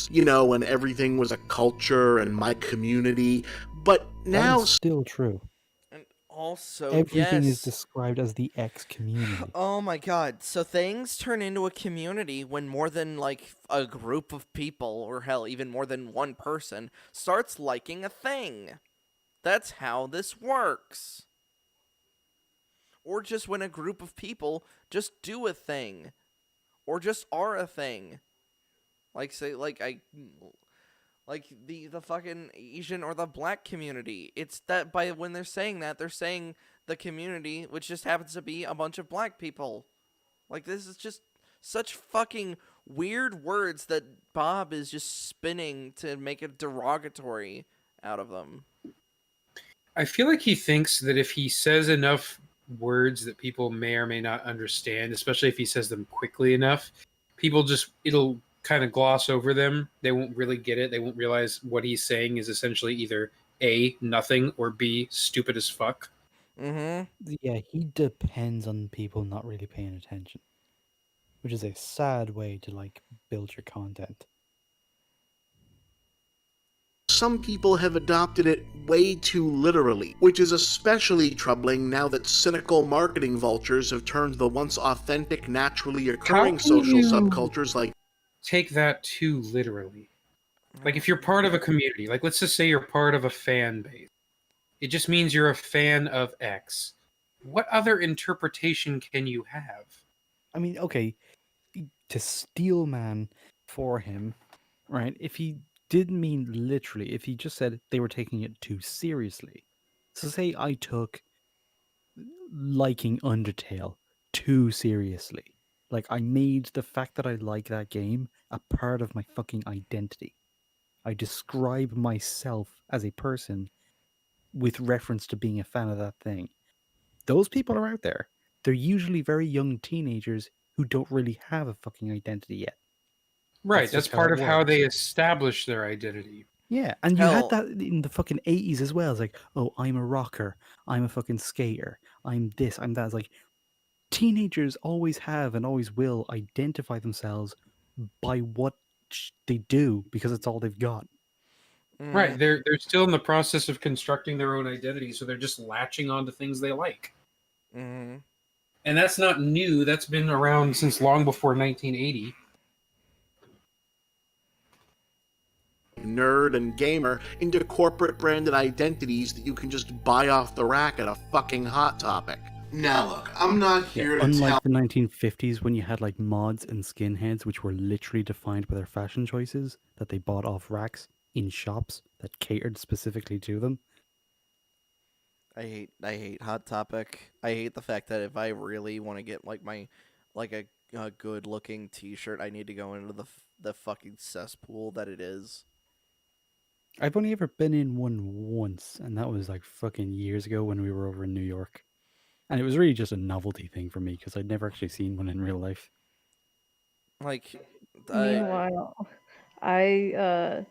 You know, when everything was a culture and my community, but now That is still true. And also, Everything is yes. described as the X community. Oh my god. So things turn into a community when more than like a group of people, or hell, even more than one person, starts liking a thing. That's how this works. Or just when a group of people just do a thing. Or just are a thing. Like say like the fucking Asian or the black community. It's that by when they're saying that, they're saying the community, which just happens to be a bunch of black people. Like, this is just such fucking weird words that Bob is just spinning to make it derogatory out of them. I feel like he thinks that if he says enough words that people may or may not understand, especially if he says them quickly enough, it'll kind of gloss over them. They won't really get it. They won't realize what he's saying is essentially either A, nothing, or B, stupid as fuck. Mm-hmm. Yeah, he depends on people not really paying attention, which is a sad way to like build your content. some people have adopted it way too literally, which is especially troubling now that cynical marketing vultures have turned the once authentic, naturally occurring social subcultures like take that too literally. Like if you're part of a community, like let's just say you're part of a fan base. It just means you're a fan of X. What other interpretation can you have? I mean, okay, to steal man for him, right? If he didn't mean literally, if he just said they were taking it too seriously. So say I took liking Undertale too seriously. Like I made the fact that I like that game a part of my fucking identity. I describe myself as a person with reference to being a fan of that thing. Those people are out there. They're usually very young teenagers who don't really have a fucking identity yet. Right, that's just how part it of how works. they establish their identity. Yeah, and you Hell- had that in the fucking 80s as well. It's like, oh, I'm a rocker, I'm a fucking skater, I'm this, I'm that. It's like, teenagers always have and always will identify themselves by what they do because it's all they've got. Right, they're still in the process of constructing their own identity, so they're just latching on to things they like. Mm-hmm. And that's not new. That's been around since long before 1980. nerd and gamer into corporate branded identities that you can just buy off the rack at a fucking Hot Topic. Now look, I'm not here to Unlike tell the 1950s when you had like mods and skinheads which were literally defined by their fashion choices that they bought off racks in shops that catered specifically to them. I hate Hot Topic. I hate the fact that if I really want to get like a good looking T-shirt, I need to go into the fucking cesspool that it is. I've only ever been in one once, and that was like fucking years ago when we were over in New York. And it was really just a novelty thing for me because I'd never actually seen one in real life. Like, Meanwhile, I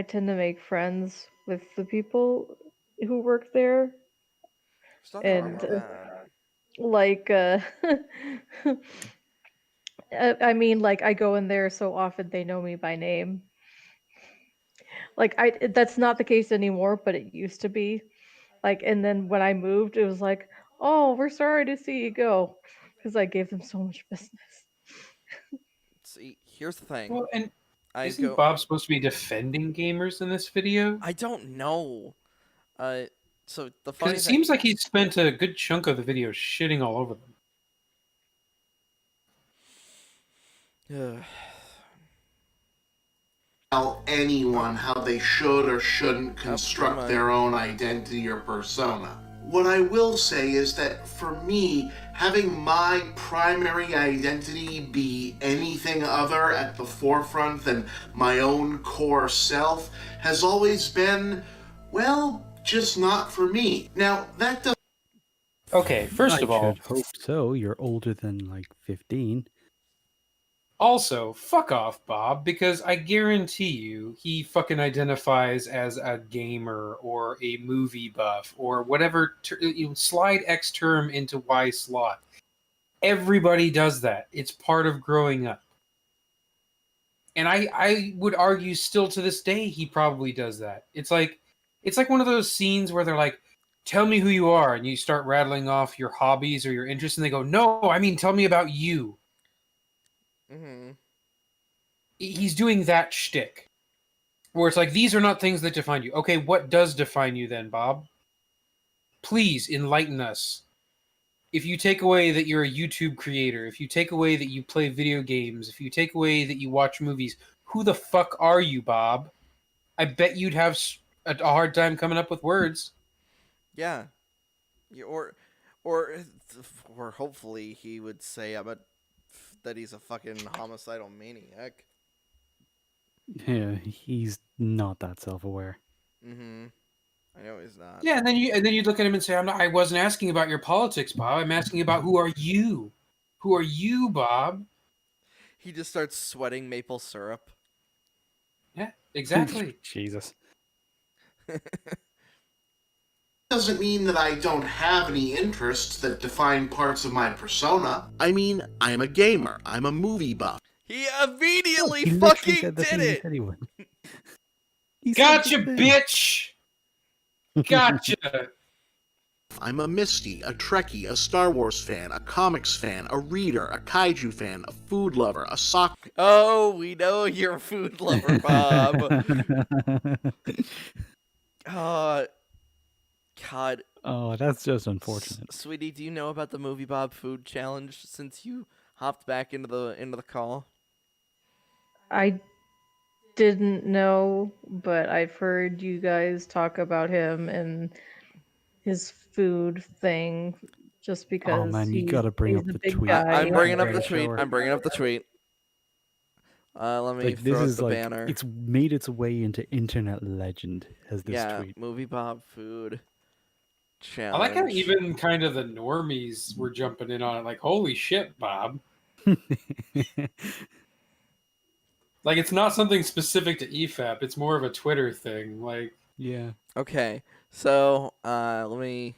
tend to make friends with the people who work there, There's nothing wrong and with that. like I mean, like, I go in there so often they know me by name. Like, that's not the case anymore, but it used to be. Like, and then when I moved, it was like, oh, we're sorry to see you go, because I gave them so much business. See, here's the thing. Well, and I isn't go. Bob supposed to be defending gamers in this video? I don't know. So the Because funny it thing. seems like he spent a good chunk of the video shitting all over them. Tell anyone how they should or shouldn't construct mind. their own identity or persona. What I will say is that for me, having my primary identity be anything other at the forefront than my own core self has always been, well, just not for me. Now, that doesn't. Okay, first of I all, should hope so. You're older than like 15. also, fuck off, Bob, because I guarantee you he fucking identifies as a gamer or a movie buff or whatever. Slide X term into Y slot. Everybody does that. It's part of growing up. And I would argue still to this day he probably does that. It's like one of those scenes where they're like, tell me who you are, and you start rattling off your hobbies or your interests, and they go, no, I mean tell me about you. Mm-hmm. He's doing that shtick. Where it's like, these are not things that define you. Okay, what does define you then, Bob? Please enlighten us. If you take away that you're a YouTube creator, if you take away that you play video games, if you take away that you watch movies, who the fuck are you, Bob? I bet you'd have a hard time coming up with words. Yeah. Or hopefully he would say that he's a fucking homicidal maniac. Yeah, he's not that self-aware. Mm-hmm. I know he's not. Yeah, and then you look at him and say, I wasn't asking about your politics, Bob. I'm asking about who are you? Who are you, Bob? He just starts sweating maple syrup. Yeah, exactly. Jesus. Doesn't mean that I don't have any interests that define parts of my persona. I mean, I'm a gamer. I'm a movie buff. He immediately He literally fucking said the did thing he it. said he would. He said Gotcha, the thing. bitch! Gotcha! I'm a Misty, a Trekkie, a Star Wars fan, a comics fan, a reader, a kaiju fan, a food lover, a soccer. Oh, we know you're a food lover, Bob. God. Oh, that's just unfortunate. Sweetie, do you know about the Movie Bob Food Challenge since you hopped back into the call? I didn't know, but I've heard you guys talk about him and his food thing just because Oh man, you gotta bring he's up a the big tweet. guy. I'm bringing up Very the tweet. short. I'm bringing up the tweet. Let me Like this throw up is the like banner. it's made its way into internet legend as this Yeah, tweet. Movie Bob Food Challenge. I like how even kind of the normies were jumping in on it, like, holy shit, Bob. Like, it's not something specific to EFAP, it's more of a Twitter thing. Like, yeah. Okay, so let me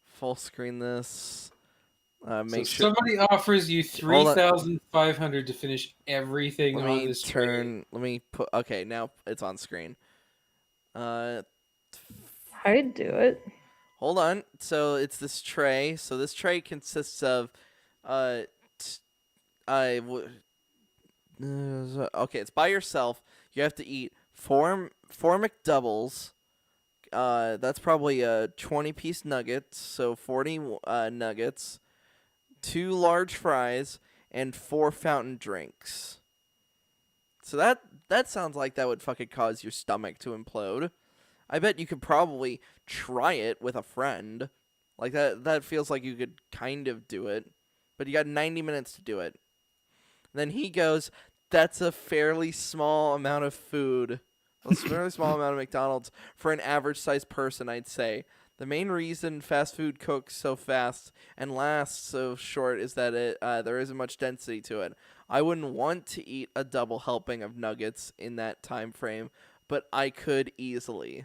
full screen this. Make so sure. somebody offers you Hold on. 3,500 to finish everything Let on me this turn. Let me put. Okay, now it's on screen. I'd do it. Hold on. So it's this tray. So this tray consists of, okay, it's by yourself. You have to eat four McDoubles. That's probably a 20-piece nugget, so 40 nuggets, 2 large fries, and 4 fountain drinks. So that sounds like that would fucking cause your stomach to implode. I bet you could probably try it with a friend. Like that feels like you could kind of do it. But you got 90 minutes to do it. Then he goes, that's a fairly small amount of food. A fairly small amount of McDonald's for an average-sized person, I'd say. The main reason fast food cooks so fast and lasts so short is that there isn't much density to it. I wouldn't want to eat a double helping of nuggets in that time frame, but I could easily.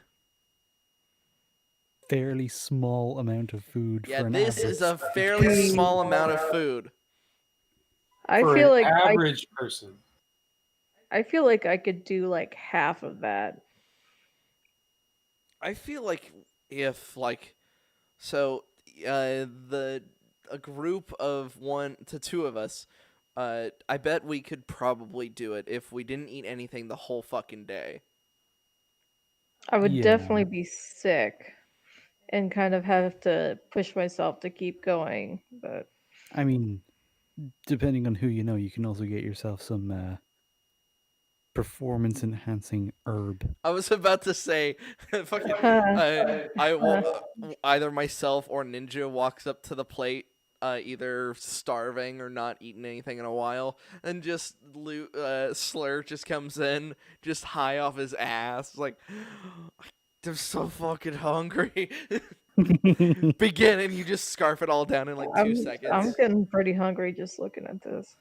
Fairly small amount of food Yeah, for an this average. is a fairly small amount of food. I For feel an like average person. I feel like I could do like half of that. I feel like if like so the a group of 1 to 2 of us, I bet we could probably do it if we didn't eat anything the whole fucking day. I would Yeah. definitely be sick and kind of have to push myself to keep going. But I mean, depending on who you know, you can also get yourself some performance enhancing herb. I was about to say, fucking, either myself or Ninja walks up to the plate, either starving or not eating anything in a while, and just Slur just comes in, just high off his ass, like, I'm so fucking hungry. Begin, and you just scarf it all down in like 2 I'm seconds. getting pretty hungry just looking at this.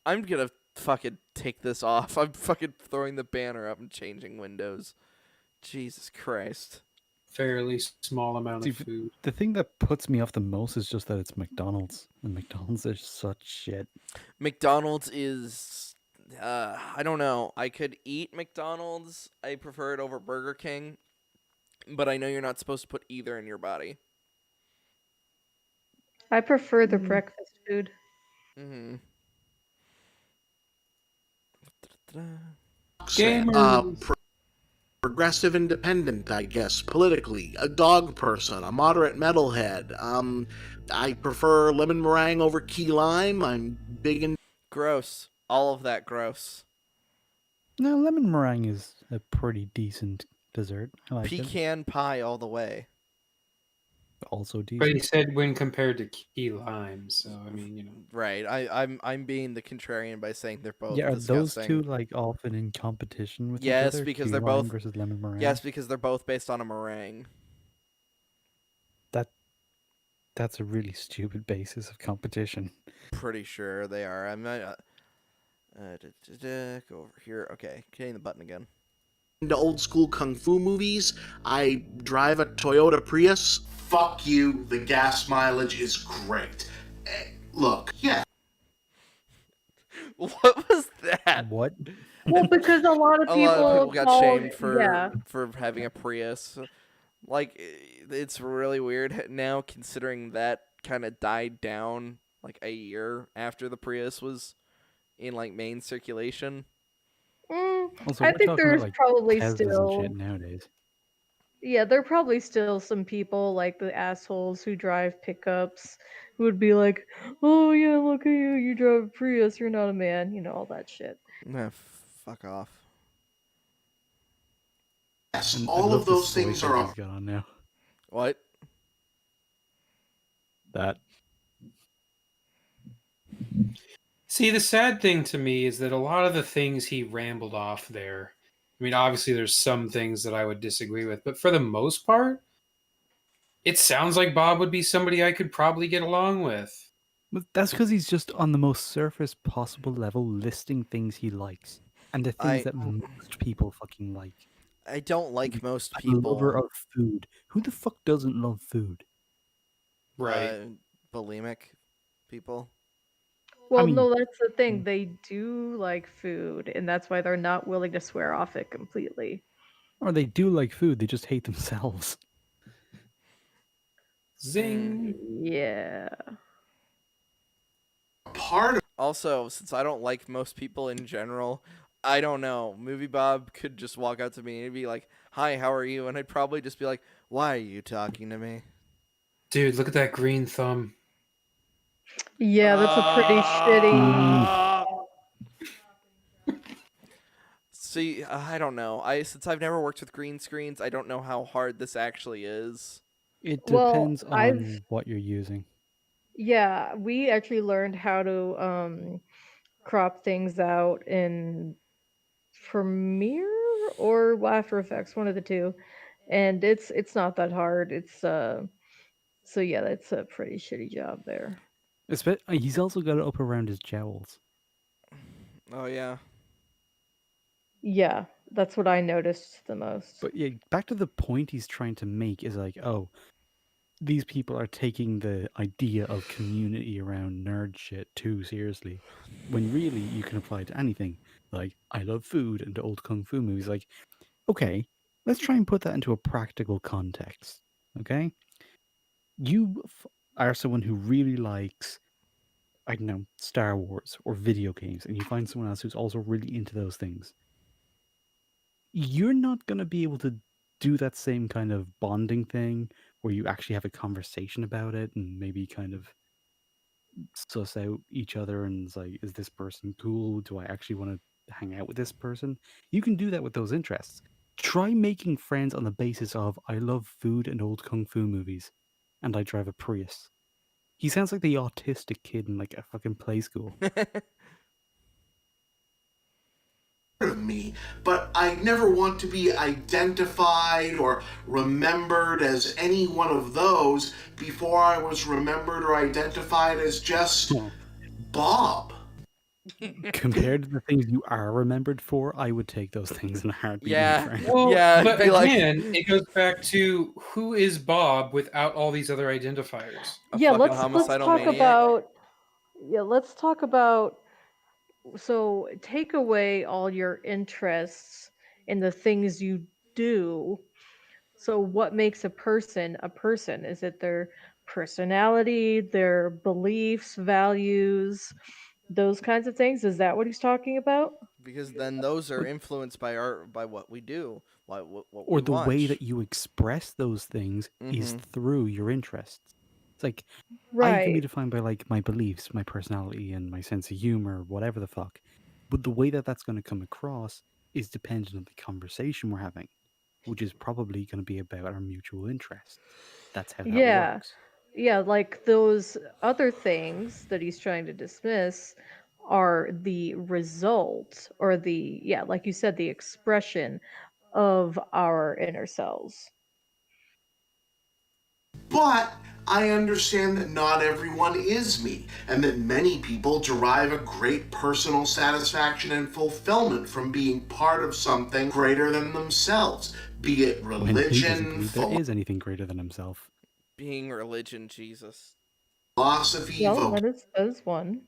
I'm gonna fucking take this off. I'm fucking throwing the banner up and changing windows. Jesus Christ. Fairly small amount See, of food. the thing that puts me off the most is just that it's McDonald's, and McDonald's is such shit. McDonald's is I don't know. I could eat McDonald's. I prefer it over Burger King, but I know you're not supposed to put either in your body. I prefer the breakfast food. Mhm. Gamers. Progressive independent, I guess, politically, a dog person, a moderate metalhead. I prefer lemon meringue over key lime. I'm big in. Gross. All of that gross. No, lemon meringue is a pretty decent dessert. I like it. Pecan pie all the way. Also But he decent. said when compared to key lime, so I mean, you know. Right. I'm being the contrarian by saying they're both Yeah, are those disgusting. two like often in competition with each Yes, other? because Key they're lime both versus lemon meringue. Yes, because they're both based on a meringue. That's a really stupid basis of competition. Pretty sure they are. I'm not. Go over here. Okay, hitting the button again. Into old school kung fu movies. I drive a Toyota Prius. Fuck you. The gas mileage is great. Look, yeah. What was that? What? Well, because a lot of A people, lot of people got call- shamed for yeah. for having a Prius. Like, it's really weird now considering that kind of died down like a year after the Prius was in like main circulation. Also, I we're think talking there's about, like, probably Teslas and still shit nowadays. Yeah, there are probably still some people like the assholes who drive pickups who would be like, "Oh yeah, look at you, you drive a Prius, you're not a man," all that shit. Nah, fuck off. Yes, And I all love of the those soy things shirt are he's got on now. What? That. See, the sad thing to me is that a lot of the things he rambled off there, I mean, obviously there's some things that I would disagree with, but for the most part, it sounds like Bob would be somebody I could probably get along with. But that's because he's just on the most surface possible level listing things he likes. And the things that most people fucking like. I don't like most I'm a lover people. of food. Who the fuck doesn't love food? Right. Bulimic people. Well, mean- no, that's the thing. They do like food, and that's why they're not willing to swear off it completely. Or they do like food, they just hate themselves. Zing. Yeah. part of. Also, since I don't like most people in general, I don't know. Movie Bob could just walk up to me and be like, "Hi, how are you?" And I'd probably just be like, "Why are you talking to me?" Dude, look at that green thumb. Yeah, that's a pretty shitty. See, I don't know. Since I've never worked with green screens, I don't know how hard this actually is. It Well, depends on I've- what you're using. Yeah, we actually learned how to crop things out in Premiere or After Effects, one of the two, and it's not that hard. So yeah, that's a pretty shitty job there. He's also got it up around his jowls. Oh yeah. Yeah, that's what I noticed the most. But yeah, back to the point he's trying to make is like, oh, these people are taking the idea of community around nerd shit too seriously. When really you can apply it to anything. Like, I love food and old kung fu movies. Like, okay, let's try and put that into a practical context. Okay? You are someone who really likes, I don't know, Star Wars or video games, and you find someone else who's also really into those things. You're not going to be able to do that same kind of bonding thing where you actually have a conversation about it and maybe kind of suss out each other and it's like, is this person cool? Do I actually want to hang out with this person? You can do that with those interests. Try making friends on the basis of I love food and old kung fu movies and I drive a Prius. He sounds like the autistic kid in like a fucking play school. Of me, but I never want to be identified or remembered as any one of those before I was remembered or identified as just Bob. Compared to the things you are remembered for, I would take those things in a heartbeat, my Yeah. friend. Well, Yeah, but be like- again, it goes back to who is Bob without all these other identifiers? Yeah, fucking let's homicidal talk maniac. about let's talk about, so take away all your interests in the things you do. So what makes a person a person? Is it their personality, their beliefs, values, those kinds of things? Is that what he's talking about? Because then those are influenced by by what we do, what Or we the watch. way that you express those things is Mhm. through your interests. It's like I can be Right. defined by like my beliefs, my personality, and my sense of humor, whatever the fuck. But the way that that's going to come across is dependent on the conversation we're having, which is probably going to be about our mutual interests. That's how that Yeah. works. Yeah, like those other things that he's trying to dismiss are the result, or the, yeah, like you said, the expression of our inner selves. But I understand that not everyone is me, and that many people derive a great personal satisfaction and fulfillment from being part of something greater than themselves, be it When he doesn't religion, believe there is anything greater than himself. Being religion, Jesus. philosophy, Well, that is one.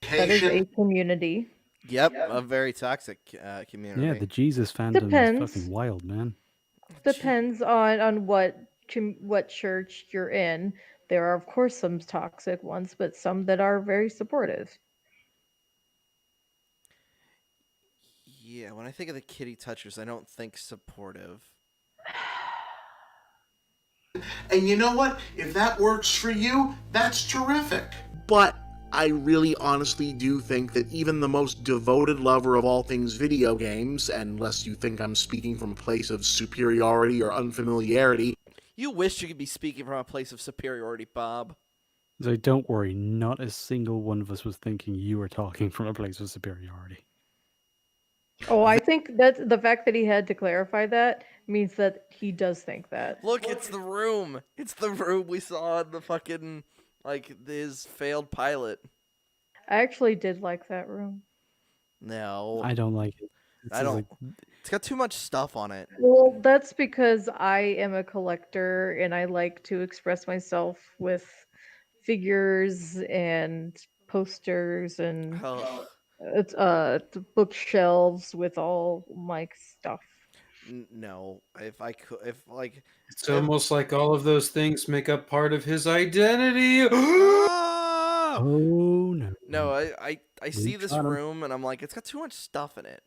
That is a vocation. community. Yep, a very toxic community. Yeah, the Jesus fandom is Depends. fucking wild, man. Depends on what church you're in. There are of course some toxic ones, but some that are very supportive. Yeah, when I think of the kitty touchers, I don't think supportive. And you know what? If that works for you, that's terrific. But I really honestly do think that even the most devoted lover of all things video games, unless you think I'm speaking from a place of superiority or unfamiliarity, You wish you could be speaking from a place of superiority, Bob. So don't worry, not a single one of us was thinking you were talking from a place of superiority. Oh, I think that the fact that he had to clarify that means that he does think that. Look, it's the room. It's the room we saw in the fucking, like, his failed pilot. I actually did like that room. No. I don't like it. I don't. It's got too much stuff on it. Well, that's because I am a collector and I like to express myself with figures and posters and Ugh. bookshelves with all my stuff. No. If I could, if, like. It's almost like all of those things make up part of his identity. Ah! Oh no. No, I see We this got 'em. room and I'm like, it's got too much stuff in it.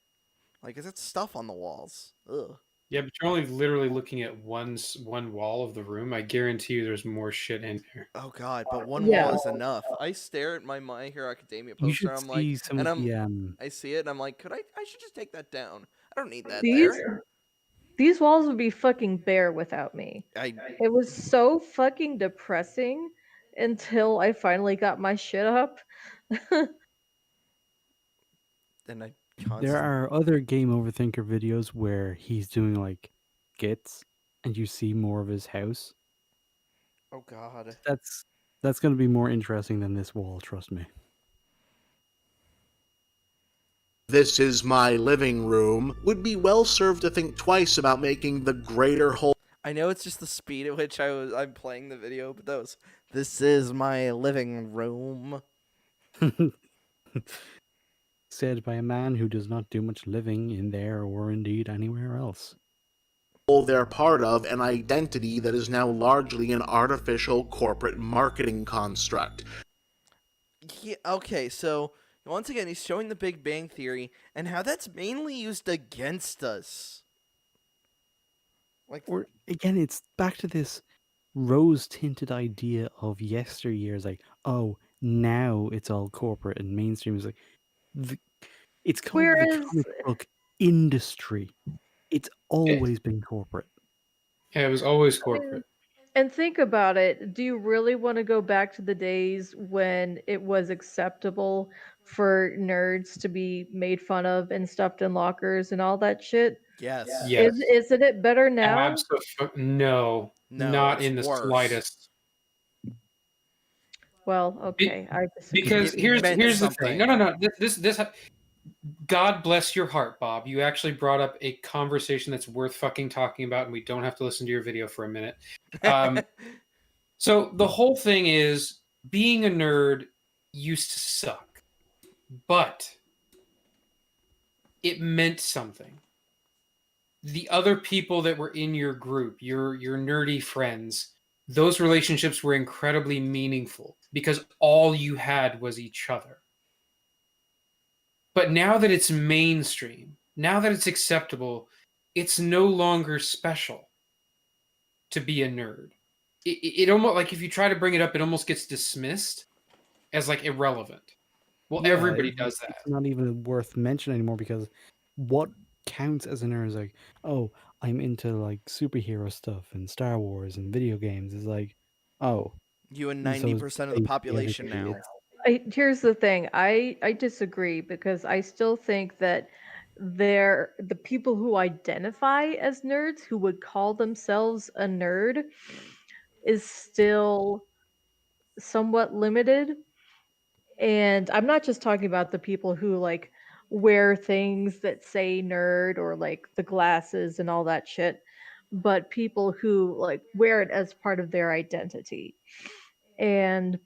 Like, it's got stuff on the walls. Ugh. Yeah, but you're only literally looking at one wall of the room. I guarantee you there's more shit in here. Oh god, but one Yeah. wall is enough. I stare at my My Hero Academia You poster. should I'm like, see some and of the I see it and I'm like, I should just take that down. I don't need that These there. these walls would be fucking bare without me. It was so fucking depressing until I finally got my shit up. And I There constantly. are other Game Overthinker videos where he's doing like skits and you see more of his house. Oh god. That's going to be more interesting than this wall, trust me. "This is my living room" would be well served to think twice about making the greater whole I know it's just the speed at which I'm playing the video, but this is my living room. Said by a man who does not do much living in there or indeed anywhere else. they're part of an identity that is now largely an artificial corporate marketing construct. Yeah, okay, so once again, he's showing the Big Bang Theory and how that's mainly used against us. Or again, it's back to this rose-tinted idea of yesteryears, like, oh, now it's all corporate and mainstream. Is like, it's called the Whereas, comic book industry. It's always been corporate. Yeah, it was always I mean, corporate. and think about it. Do you really want to go back to the days when it was acceptable for nerds to be made fun of and stuffed in lockers and all that shit? Yes. Yes. Isn't it better now? No, No, not it's in the worse. slightest. Well, okay, I disagree. Because It here's meant the something. thing. No. This. God bless your heart, Bob. You actually brought up a conversation that's worth fucking talking about, and we don't have to listen to your video for a minute. So the whole thing is being a nerd used to suck, but it meant something. The other people that were in your group, your nerdy friends, those relationships were incredibly meaningful because all you had was each other. But now that it's mainstream, now that it's acceptable, it's no longer special to be a nerd. It almost, like, if you try to bring it up, it almost gets dismissed as like irrelevant. Well, Yeah, everybody does that. It's not even worth mentioning anymore because what counts as a nerd is like, oh, I'm into like superhero stuff and Star Wars and video games. Is like, oh, You and so is 90% of the population Christianity. now. Here's the thing. I disagree because I still think that the people who identify as nerds who would call themselves a nerd is still somewhat limited. And I'm not just talking about the people who like wear things that say nerd or like the glasses and all that shit, but people who like wear it as part of their identity. And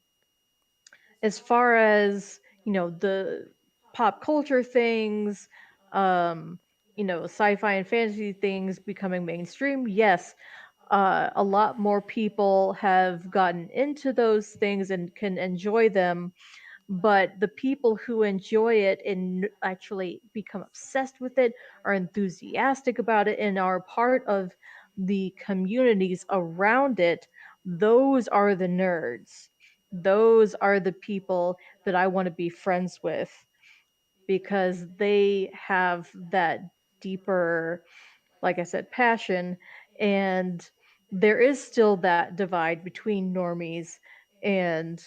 as far as, the pop culture things, sci-fi and fantasy things becoming mainstream, yes, a lot more people have gotten into those things and can enjoy them, but the people who enjoy it and actually become obsessed with it, are enthusiastic about it, and are part of the communities around it, those are the nerds. Those are the people that I want to be friends with because they have that deeper, like I said, passion. And there is still that divide between normies and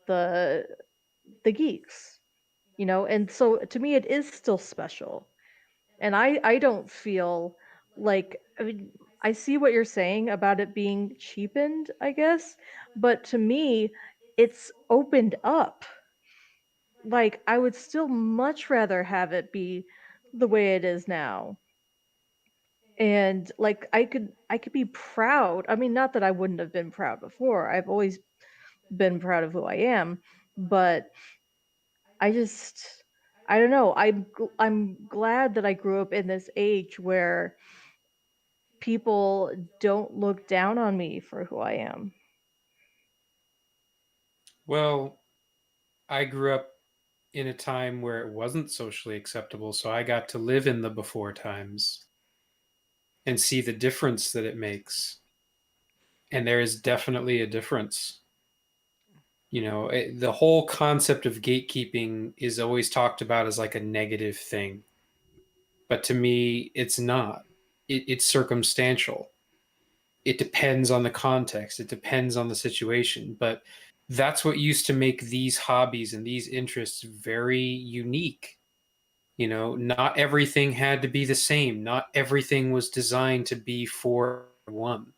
the geeks, and so to me it is still special. And I don't feel like, I mean, I see what you're saying about it being cheapened, I guess, but to me it's opened up. Like, I would still much rather have it be the way it is now. And like, I could be proud. I mean, not that I wouldn't have been proud before. I've always been proud of who I am, but I just, I don't know. I'm glad that I grew up in this age where people don't look down on me for who I am. Well, I grew up in a time where it wasn't socially acceptable, so I got to live in the before times and see the difference that it makes. And there is definitely a difference. The whole concept of gatekeeping is always talked about as like a negative thing. But to me, it's not. It's circumstantial. It depends on the context, it depends on the situation. But that's what used to make these hobbies and these interests very unique. Not everything had to be the same. Not everything was designed to be for one.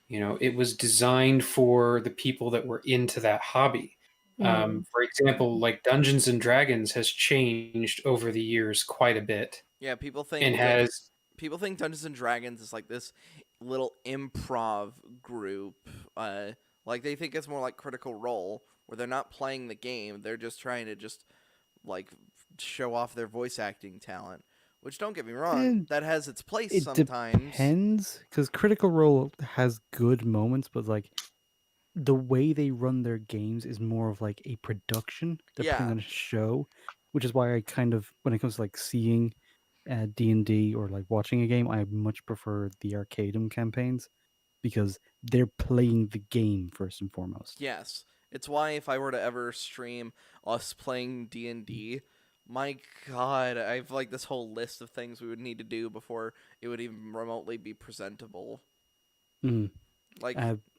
It was designed for the people that were into that hobby. For example, like Dungeons and Dragons has changed over the years quite a bit, Yeah, and has people think Dungeons and Dragons is like this little improv group. Like they think it's more like Critical Role, where they're not playing the game; they're just trying to just like show off their voice acting talent. Which, don't get me wrong, And that has its place it sometimes. depends, because Critical Role has good moments, but like the way they run their games is more of like a production. They're putting Yeah, on a show, which is why I kind of, when it comes to like seeing D&D or like watching a game, I much prefer the Arcadum campaigns because they're playing the game first and foremost. yes. It's why if I were to ever stream us playing D&D, my god, I've like this whole list of things we would need to do before it would even remotely be presentable. Mm. Like,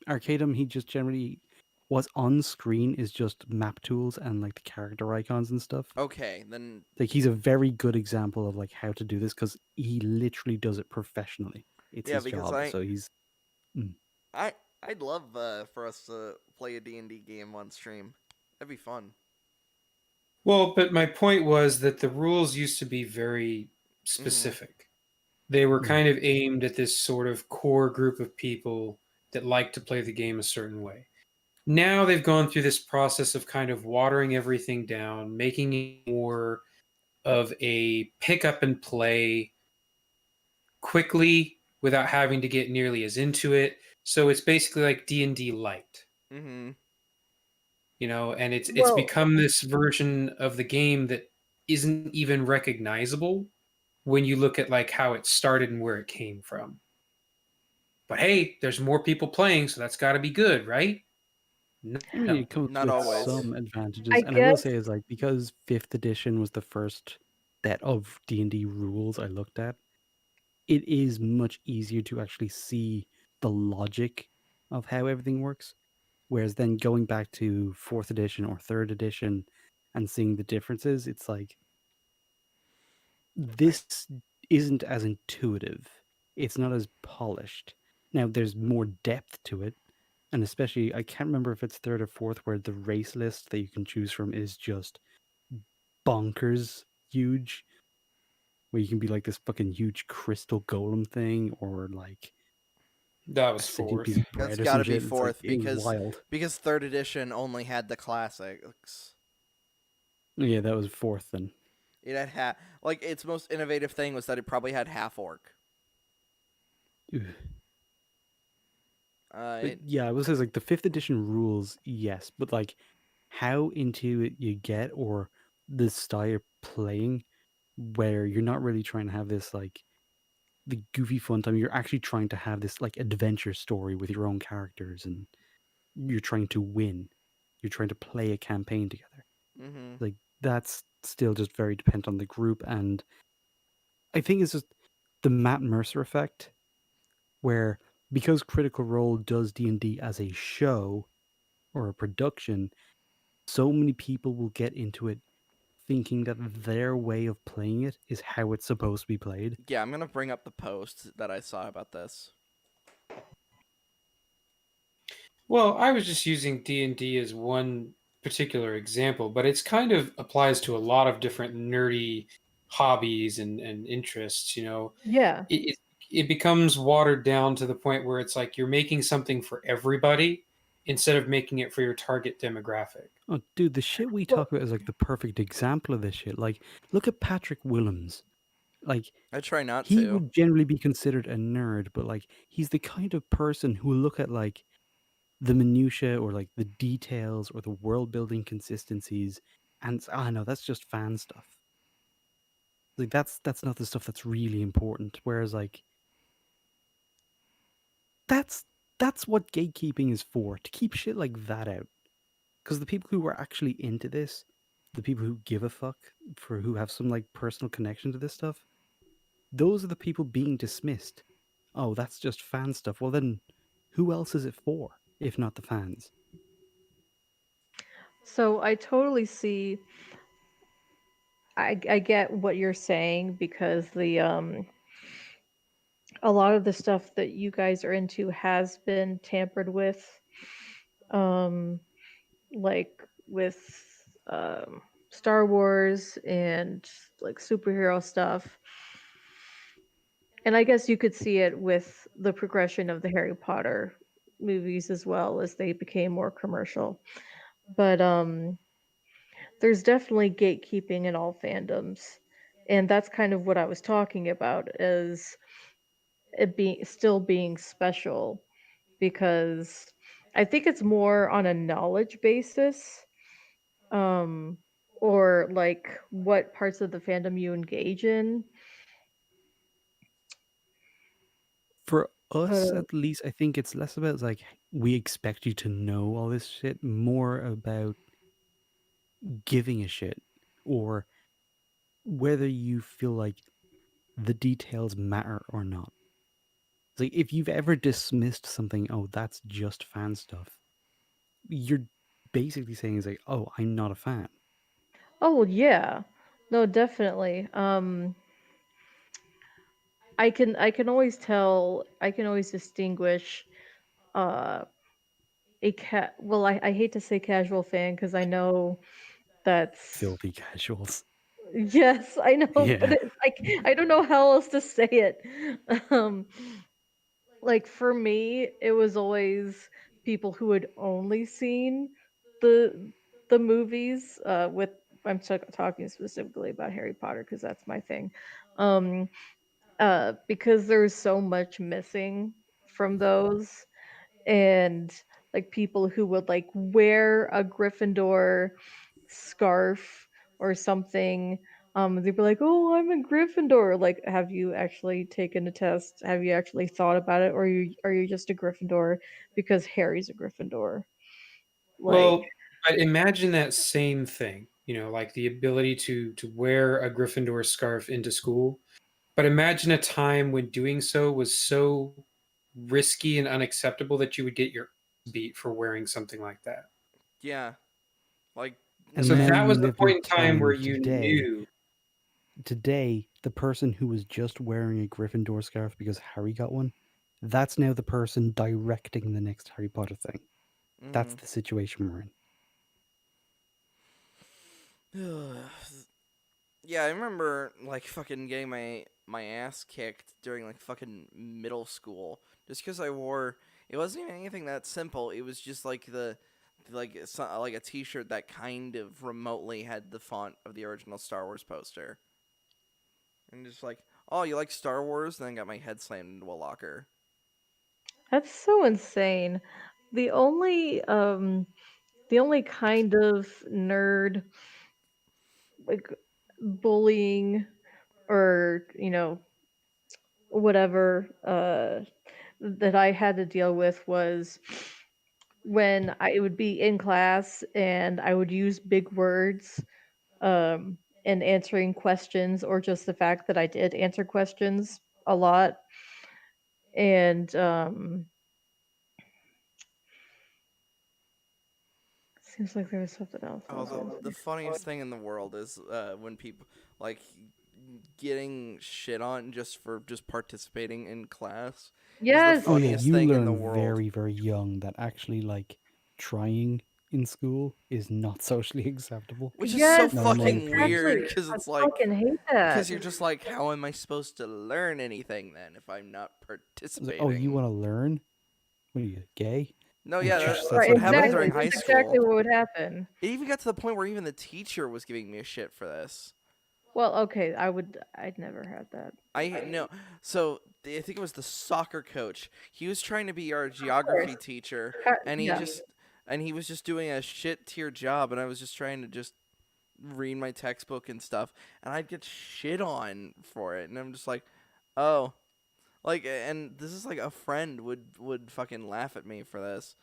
Arcadum, he just generally, what's on screen is just map tools and like the character icons and stuff. okay, then Like he's a very good example of like how to do this because he literally does it professionally. It's yeah, his because job, so he's. Mm. I'd love for us to play a D&D game on stream. That'd be fun. well, but my point was that the rules used to be very Mhm. specific. They were Mm. kind of aimed at this sort of core group of people that like to play the game a certain way. Now they've gone through this process of kind of watering everything down, making it more of a pick up and play quickly without having to get nearly as into it. So it's basically like D&D light, Mhm. and it's Well, become this version of the game that isn't even recognizable when you look at like how it started and where it came from. But hey, there's more people playing, so that's got to be good, right? I mean, No. it comes Not with always. some I advantages, and I will guess say is like because fifth edition was the first set of D&D rules I looked at, it is much easier to actually see the logic of how everything works. Whereas then going back to fourth edition or third edition and seeing the differences, it's like I this isn't as intuitive. It's not as polished. Now there's more depth to it, and especially I can't remember if it's third or fourth where the race list that you can choose from is just bonkers huge, where you can be like this fucking huge crystal golem thing or like That a was sentient piece fourth. of That's bread or got some to be shit. It's like fourth it was wild. because third edition only had the classics. Yeah, that was fourth then. It had like its most innovative thing was that it probably had half orc. Ugh. But It, yeah, I would say like the fifth edition rules, yes, but like how into it you get or the style you're playing, where you're not really trying to have this like the goofy fun time. You're actually trying to have this like adventure story with your own characters, and you're trying to win. You're trying to play a campaign together. mhm. Like that's still just very dependent on the group, and I think it's just the Matt Mercer effect, where because Critical Role does D&D as a show or a production, so many people will get into it thinking that their way of playing it is how it's supposed to be played. Yeah, I'm gonna bring up the post that I saw about this. Well, I was just using D&D as one particular example, but it's kind of applies to a lot of different nerdy hobbies and interests, yeah. It becomes watered down to the point where it's like you're making something for everybody instead of making it for your target demographic. Oh, dude, the shit we Well, talk about is like the perfect example of this shit. Like, look at Patrick Willems. Like, I try not he to. would generally be considered a nerd, but like, he's the kind of person who will look at like the minutia or like the details or the world building consistencies, and I know that's just fan stuff. Like, that's not the stuff that's really important. Whereas like, that's that's what gatekeeping is for, to keep shit like that out. Because the people who are actually into this, the people who give a fuck, for who have some like personal connection to this stuff, those are the people being dismissed. Oh, that's just fan stuff. Well, then who else is it for if not the fans? so I totally see. I get what you're saying because a lot of the stuff that you guys are into has been tampered with. Um, like with Star Wars and like superhero stuff. And I guess you could see it with the progression of the Harry Potter movies as well as they became more commercial. But there's definitely gatekeeping in all fandoms. And that's kind of what I was talking about is it being still being special because I think it's more on a knowledge basis um or like what parts of the fandom you engage in. For But us, at least, I think it's less about like we expect you to know all this shit, more about giving a shit or whether you feel like the details matter or not. It's like if you've ever dismissed something, oh, that's just fan stuff, you're basically saying is like, oh, I'm not a fan. oh well, yeah. No, definitely. I can always tell I can always distinguish uh well I hate to say casual fan because I know that's Filthy casuals. yes, I know, but Yeah. it's like I don't know how else to say it. Um like for me, it was always people who had only seen the the movies with talking specifically about Harry Potter because that's my thing. Um because there's so much missing from those and like people who would like wear a Gryffindor scarf or something. They'd be like, "Oh, I'm a Gryffindor." Like, have you actually taken a test? Have you actually thought about it, or are you just a Gryffindor because Harry's a Gryffindor? Like, Well, but imagine that same thing, like the ability to wear a Gryffindor scarf into school. But imagine a time when doing so was so risky and unacceptable that you would get your ass beat for wearing something like that. Yeah. Like And So now imagine that you was the live point in in time where time you today. knew. Today, the person who was just wearing a Gryffindor scarf because Harry got one, that's now the person directing the next Harry Potter thing. That's the situation we're in. Yeah, I remember like fucking getting my ass kicked during like fucking middle school just because I wore. It wasn't even anything that simple. It was just like like a T-shirt that kind of remotely had the font of the original Star Wars poster, and just like, oh, you like Star Wars? And then got my head slammed into a locker. that's so insane. The only um the only kind of nerd like bullying or whatever that I had to deal with was when I would be in class and I would use big words in answering questions or just the fact that I did answer questions a lot and seems like there was something else I Oh, was gonna the say. funniest thing in the world is when people like getting shit on just for just participating in class is the Yes. Oh yeah, funniest you thing in the learn world. very, very young that actually like trying in school is not socially acceptable. Which is so Yes, Normally fucking praised. weird exactly. because I it's like, fucking hate because that. you're just like, how am I supposed to learn anything then if I'm not It's like, oh, you participating? want to learn? What are you, gay? No, Like, yeah, just that's that's Right, what what you happened want? exactly. during That's high exactly school. what would happen. It even got to the point where even the teacher was giving me a shit for this. Well, okay, I'd never had that. I know. So I think it was the soccer coach. He was trying to be our Of course. geography teacher, and Yeah. he was just doing a shit tier job, and I was just trying to just read my textbook and stuff, and I'd get shit on for it, and I'm just like, oh, like, and this is like a friend would fucking laugh at me for this,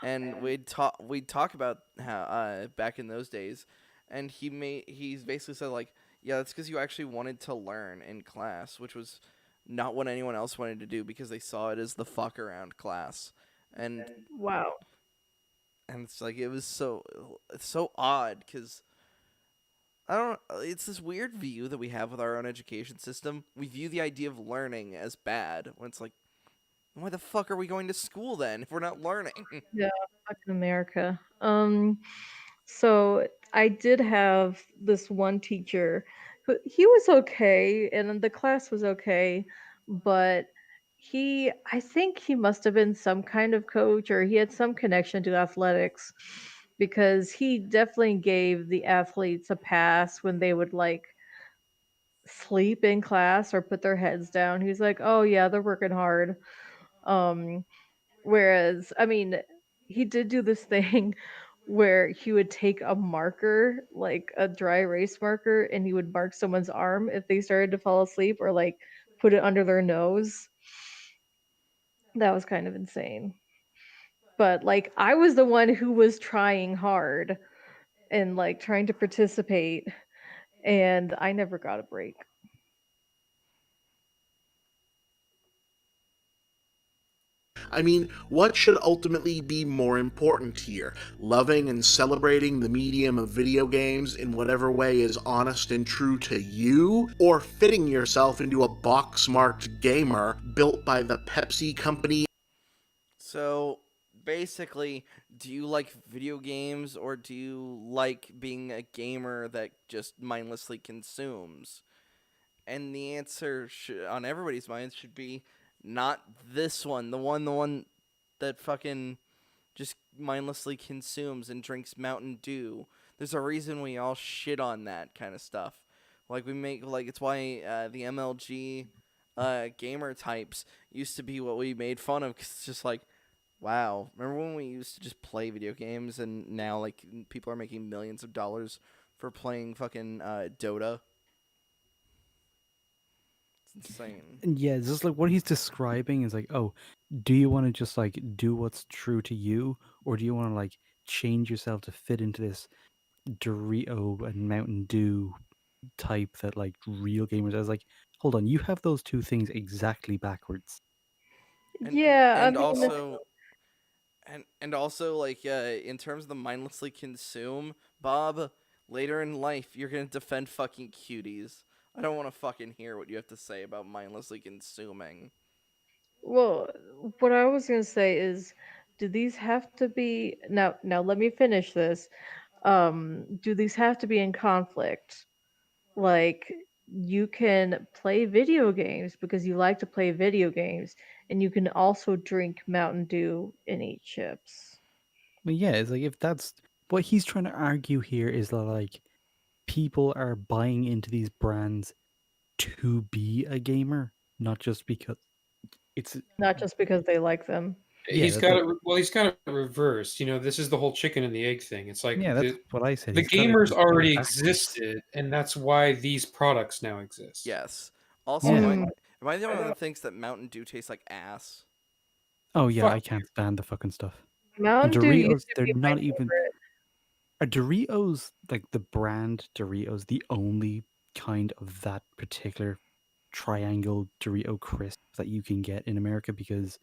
and we'd talk about how back in those days, and he's basically said like, yeah, that's because you actually wanted to learn in class, which was not what anyone else wanted to do because they saw it as the fuck around class, and Wow. it's like it's so odd because I don't. It's this weird view that we have with our own education system. We view the idea of learning as bad when it's like, why the fuck are we going to school then if we're not learning? Yeah, fucking America. So I did have this one teacher who he was okay and the class was okay, but I think he must have been some kind of coach or he had some connection to athletics because he definitely gave the athletes a pass when they would like sleep in class or put their heads down. He's like, "Oh yeah, they're working hard." Um Whereas, I mean, he did do this thing where he would take a marker, like a dry erase marker, and he would mark someone's arm if they started to fall asleep or like put it under their nose. That was kind of insane. But like I was the one who was trying hard and like trying to participate and I never got a break. I mean, what should ultimately be more important here? Loving and celebrating the medium of video games in whatever way is honest and true to you? Or fitting yourself into a box-marked gamer built by the Pepsi company? So basically, do you like video games or do you like being a gamer that just mindlessly consumes? And the answer on everybody's mind should be not this one. The one that fucking just mindlessly consumes and drinks Mountain Dew. There's a reason we all shit on that kind of stuff. Like we make like it's why the MLG gamer types used to be what we made fun of, 'cause it's just like, wow, remember when we used to just play video games and now like people are making millions of dollars for playing fucking Dota? It's insane. And yeah, it's just like what he's describing is like, oh, do you want to just like do what's true to you, or do you want to like change yourself to fit into this Dorito and Mountain Dew type that like real gamers? I was like, hold on, you have those two things exactly backwards. And Yeah, I and mean, also and also like in terms of the mindlessly consume, Bob, later in life you're gonna defend fucking cuties. I don't want to fucking hear what you have to say about mindlessly consuming. well, what I was gonna say is, do these have to be now? Now let me finish this. Do these have to be in conflict? Like, you can play video games because you like to play video games, and you can also drink Mountain Dew and eat chips. But yeah, it's like if that's what he's trying to argue here is that like people are buying into these brands to be a gamer, not just because it's Not just because they like them. yeah, He's that's got like it. Well, he's got it reversed. You know, this is the whole chicken and the egg thing. It's like yeah, that's what I said. the He's got it gamers completely already backwards. existed, and that's why these products now exist. Yes. Also, Yeah. am I the only one that thinks that Mountain Dew tastes like ass? Oh yeah, Fuck I can't stand the fucking stuff. And Mountain Dew used Doritos, to they're be my not even favorite. are Doritos like the brand Doritos the only kind of that particular triangle Dorito crisp that you can get in America, because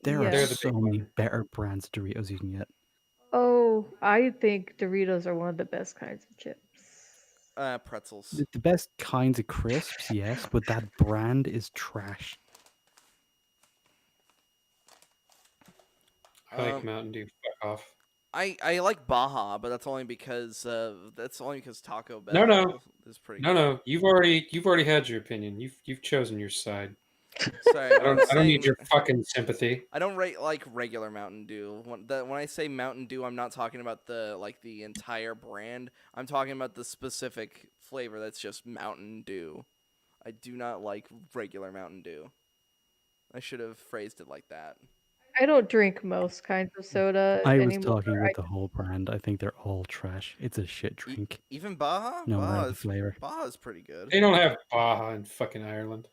there are They're the Yes. so big many one. better brands of Doritos you can get. Oh, I think Doritos are one of the best kinds of chips. Pretzels. The best kinds of crisps, yes, but that brand is trash. I like Um, Mountain Dew. Fuck off. I like Baja, but that's only because Taco Bell No. is pretty No, good. no. You've already had your opinion. You've chosen your side. Sorry, I don't need your fucking sympathy. I don't rate like regular Mountain Dew. When I say Mountain Dew, I'm not talking about the entire brand. I'm talking about the specific flavor that's just Mountain Dew. I do not like regular Mountain Dew. I should have phrased it like that. I don't drink most kinds of soda I was anymore. talking about the whole brand. I think they're all trash. It's a shit drink. Even Baja? No matter the flavor. Baja's pretty good. They don't have Baja in fucking Ireland.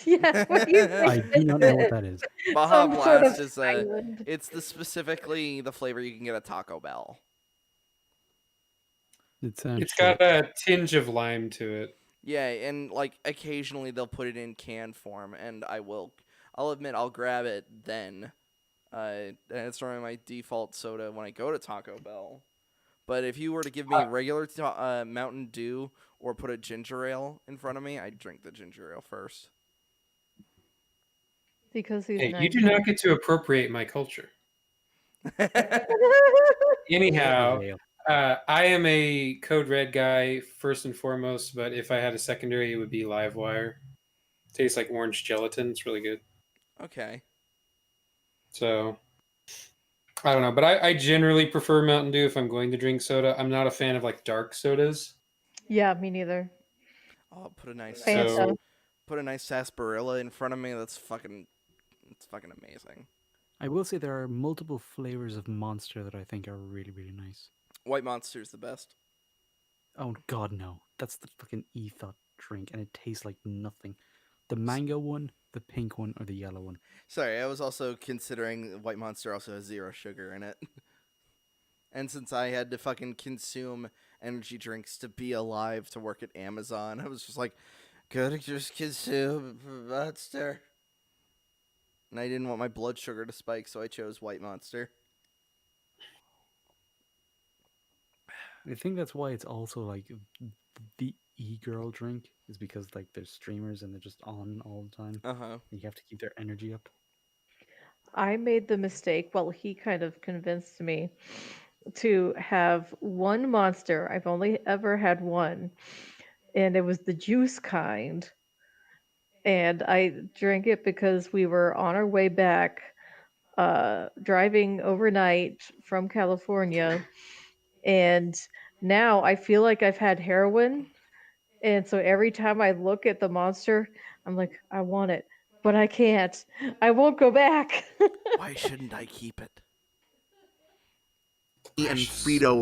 Yeah, what do you I think do not know what is that is. Baja some sort Blast of is island? it's specifically the flavor you can get at Taco Bell. It sounds It's got a tinge of lime to it. Yeah, and like occasionally they'll put it in can form, and I'll admit I'll grab it then. And it's normally my default soda when I go to Taco Bell. But if you were to give me regular Mountain Dew or put a ginger ale in front of me, I'd drink the ginger ale first. Because he's Hey, nice. you do not get to appropriate my culture. Anyhow, I am a Code Red guy first and foremost, but if I had a secondary, it would be Livewire. Tastes like orange gelatin. It's really good. Okay. So I don't know, but I generally prefer Mountain Dew if I'm going to drink soda. I'm not a fan of like dark sodas. Yeah, me neither. I'll put a nice Fanta. put a nice sarsaparilla in front of me. It's fucking amazing. I will say there are multiple flavors of Monster that I think are really, really nice. White Monster's the best. Oh God, no! That's the fucking ethos drink, and it tastes like nothing. The mango one, the pink one, or the yellow one. Sorry, I was also considering White Monster also has 0 sugar in it. And since I had to fucking consume energy drinks to be alive to work at Amazon, I was just like, gotta just consume Monster. And I didn't want my blood sugar to spike, so I chose White Monster. I think that's why it's also like the e-girl drink is because like they're streamers and they're just on all the time. Uh-huh. You have to keep their energy up. I made the mistake, well, he kind of convinced me to have one Monster. I've only ever had one, and it was the juice kind. And I drank it because we were on our way back, driving overnight from California. And now I feel like I've had heroin. And so every time I look at the Monster, I'm like, I want it, but I can't. I won't go back. Why shouldn't I keep it? And Frito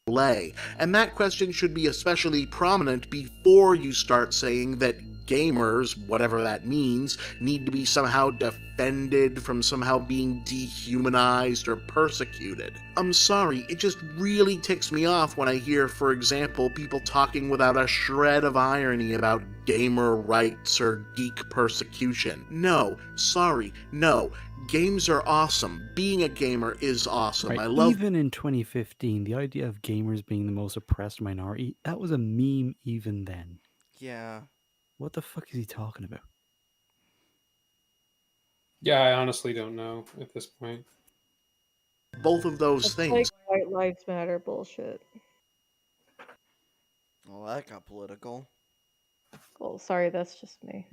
Lay. And that question should be especially prominent before you start saying that gamers, whatever that means, need to be somehow defended from somehow being dehumanized or persecuted. I'm sorry, it just really ticks me off when I hear, for example, people talking without a shred of irony about gamer rights or geek persecution. No, sorry, no. Games are awesome. Being a gamer is awesome. Right. I love. Even in 2015, the idea of gamers being the most oppressed minority, that was a meme even then. Yeah. What the fuck is he talking about? Yeah, I honestly don't know at this point. Both of those It's things. like White Lives Matter bullshit. Well, that got political. Well, sorry, that's just me.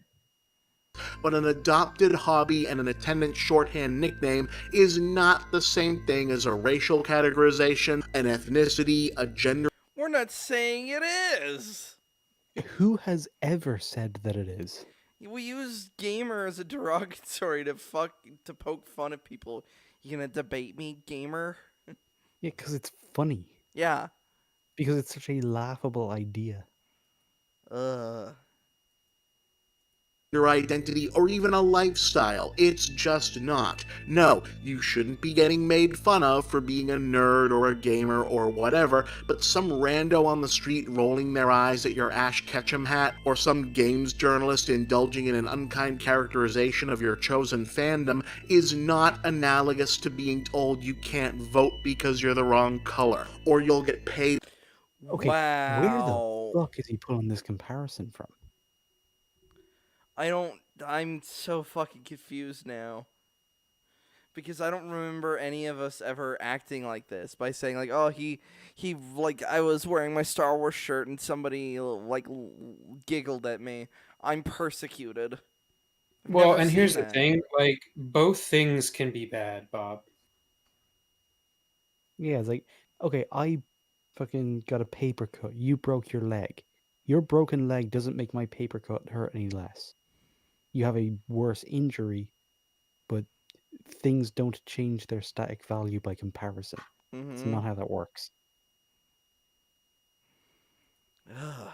But an adopted hobby and an attendant shorthand nickname is not the same thing as a racial categorization, an ethnicity, a gender. We're not saying it is. Who has ever said that it is? We use gamer as a derogatory to poke fun at people. You gonna debate me, gamer? Yeah, because it's funny. Yeah. Because it's such a laughable idea. Your identity or even a lifestyle. It's just not. No, you shouldn't be getting made fun of for being a nerd or a gamer or whatever, but some rando on the street rolling their eyes at your Ash Ketchum hat, or some games journalist indulging in an unkind characterization of your chosen fandom is not analogous to being told you can't vote because you're the wrong color, or you'll get paid. Okay, wow. where the fuck is he pulling this comparison from? I'm so fucking confused now. Because I don't remember any of us ever acting like this by saying like, oh, he like I was wearing my Star Wars shirt and somebody like giggled at me. I'm persecuted. I've Well, never and seen here's the that. thing, like both things can be bad, Bob. Yeah, it's like, okay, I fucking got a paper cut. You broke your leg. Your broken leg doesn't make my paper cut hurt any less. You have a worse injury, but things don't change their static value by comparison. It's not how that works. Ugh.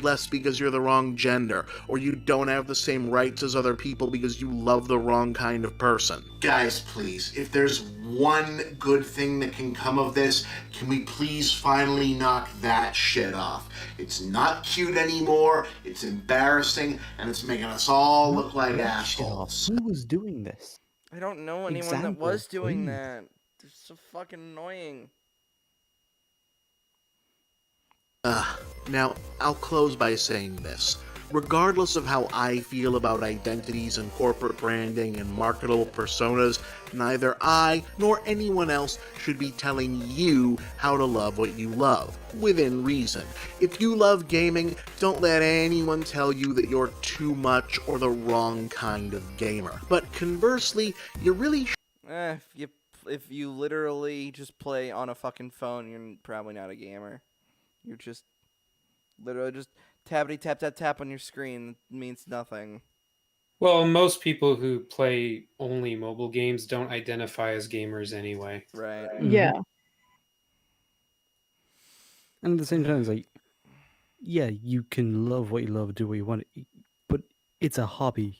Less because you're the wrong gender, or you don't have the same rights as other people because you love the wrong kind of person. Guys, please, if there's one good thing that can come of this, can we please finally knock that shit off? It's not cute anymore, it's embarrassing, and it's making us all look like assholes. Who was doing this? I don't know anyone that was doing that. They're so fucking annoying. Now, I'll close by saying this. Regardless of how I feel about identities and corporate branding and marketable personas, neither I nor anyone else should be telling you how to love what you love, within reason. If you love gaming, don't let anyone tell you that you're too much or the wrong kind of gamer. But conversely, you really If you literally just play on a fucking phone, you're probably not a gamer. You're just literally just tappity tap tap tap on your screen. It means nothing. Well, most people who play only mobile games don't identify as gamers anyway. Right. Yeah. And at the same time, it's like, yeah, you can love what you love, do what you want, but it's a hobby.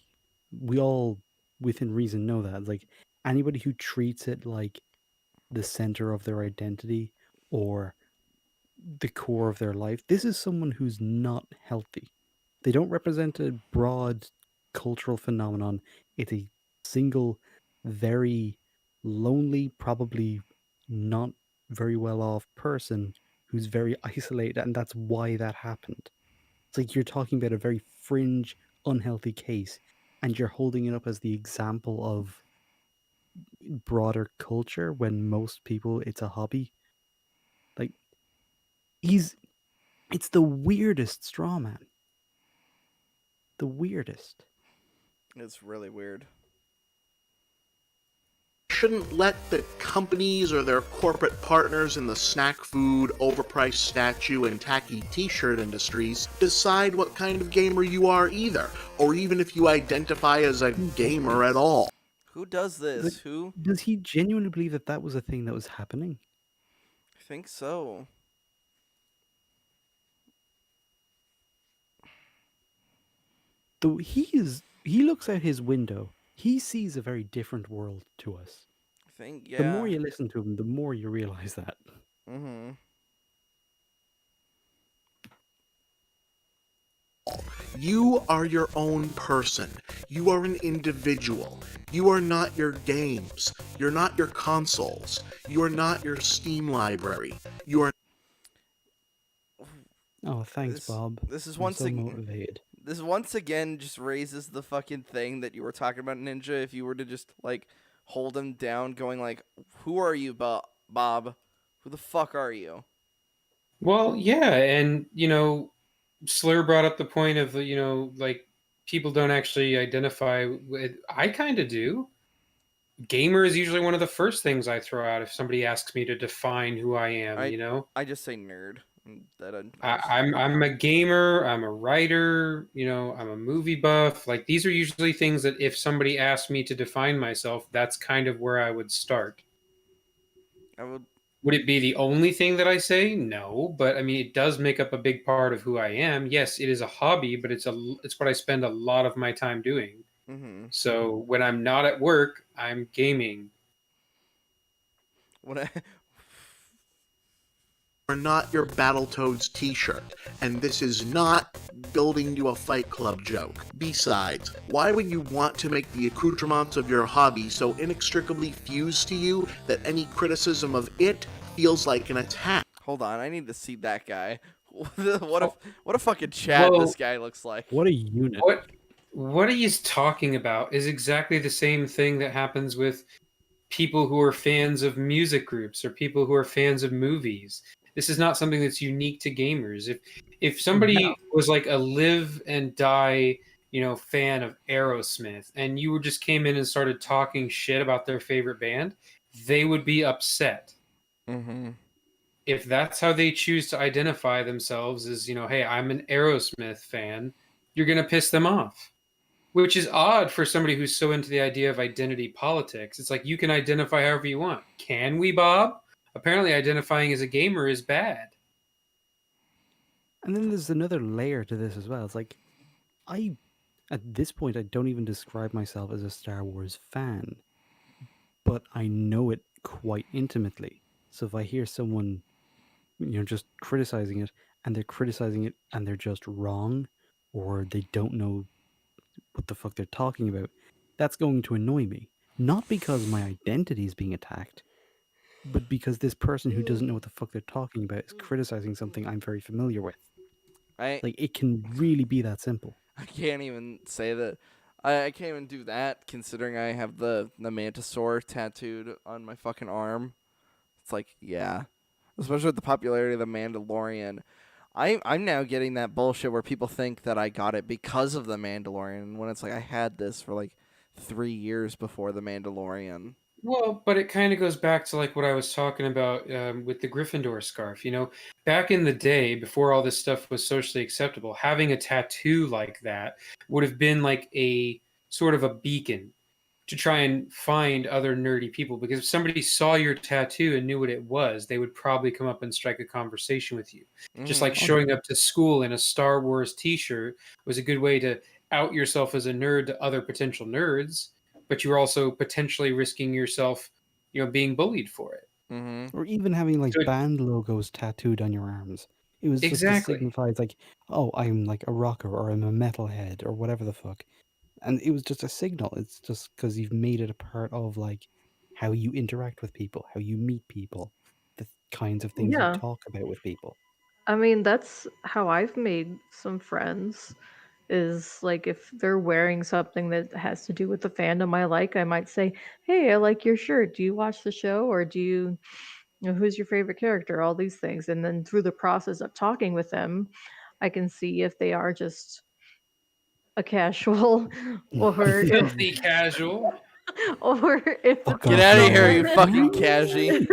We all, within reason, know that. It's like anybody who treats it like the center of their identity or the core of their life, this is someone who's not healthy. They don't represent a broad cultural phenomenon. It's a single, very lonely, probably not very well off person who's very isolated, and that's why that happened. It's like you're talking about a very fringe, unhealthy case, and you're holding it up as the example of broader culture when most people it's a hobby. Like it's the weirdest straw man. The weirdest. It's really weird. shouldn't let the companies or their corporate partners in the snack food, overpriced statue, and tacky t-shirt industries decide what kind of gamer you are either, or even if you identify as a gamer at all. Who does this? Like, Who? Does he genuinely believe that that was a thing that was happening? I think so. Though he looks out his window, he sees a very different world to us. I think, yeah. The more you listen to him, the more you realize that. Mm-hmm. You are your own person. You are an individual. You are not your games. You're not your consoles. You are not your Steam library. You are... Oh, thanks, Bob. This is I'm once so again motivated. This once again just raises the fucking thing that you were talking about, Ninja. If you were to just like hold him down, going like, "Who are you, Bob? Who the fuck are you?" Well, yeah, and Slur brought up the point of like people don't actually identify with. I kind of do. Gamer is usually one of the first things I throw out if somebody asks me to define who I am. I just say nerd. I'm a gamer. I'm a writer. I'm a movie buff. Like these are usually things that if somebody asked me to define myself, that's kind of where I would start. Would it be the only thing that I say? No, but I mean, it does make up a big part of who I am. Yes, it is a hobby, but it's what I spend a lot of my time doing. Mm-hmm. So when I'm not at work, I'm gaming. Are not your Battletoads t-shirt, and this is not building you a Fight Club joke. Besides, why would you want to make the accoutrements of your hobby so inextricably fused to you that any criticism of it feels like an attack? Hold on, I need to see that guy. What a fucking Chad this guy looks like. What a unit. What he's talking about is exactly the same thing that happens with people who are fans of music groups or people who are fans of movies. This is not something that's unique to gamers. If somebody was like a live and die, fan of Aerosmith, and you just came in and started talking shit about their favorite band, they would be upset. Mm-hmm. If that's how they choose to identify themselves as, hey, I'm an Aerosmith fan, you're going to piss them off. Which is odd for somebody who's so into the idea of identity politics. It's like you can identify however you want. Can we, Bob? Apparently identifying as a gamer is bad. And then there's another layer to this as well. It's like, at this point, I don't even describe myself as a Star Wars fan, but I know it quite intimately. So if I hear someone, just criticizing it, and they're criticizing it and they're just wrong, or they don't know what the fuck they're talking about, that's going to annoy me. Not because my identity is being attacked, but because this person who doesn't know what the fuck they're talking about is criticizing something I'm very familiar with. Like, it can really be that simple. I can't even say that. I can't even do that considering I have the Mantisaur tattooed on my fucking arm. It's like, yeah. Especially with the popularity of the Mandalorian. I'm now getting that bullshit where people think that I got it because of the Mandalorian when it's like I had this for like 3 years before the Mandalorian. Well, but it kind of goes back to like what I was talking about with the Gryffindor scarf. Back in the day, before all this stuff was socially acceptable, having a tattoo like that would have been like a sort of a beacon to try and find other nerdy people. Because if somebody saw your tattoo and knew what it was, they would probably come up and strike a conversation with you. Just like showing up to school in a Star Wars T-shirt was a good way to out yourself as a nerd to other potential nerds, but you're also potentially risking yourself, being bullied for it. Or even having like So band logos tattooed on your arms. It was just to exactly. signify it's like, oh, I'm like a rocker or I'm a metalhead or whatever the fuck. And it was just a signal. It's just because you've made it a part of like how you interact with people, how you meet people, the kinds of things you Yeah. talk about with people. I mean, that's how I've made some friends. Is like if they're wearing something that has to do with the fandom I like, I might say, "Hey, I like your shirt. Do you watch the show, or who's your favorite character?" All these things, and then through the process of talking with them, I can see if they are just a casual, or if Filthy casual. or if Fuck it's Get off, out of here, Noah. you fucking cashy.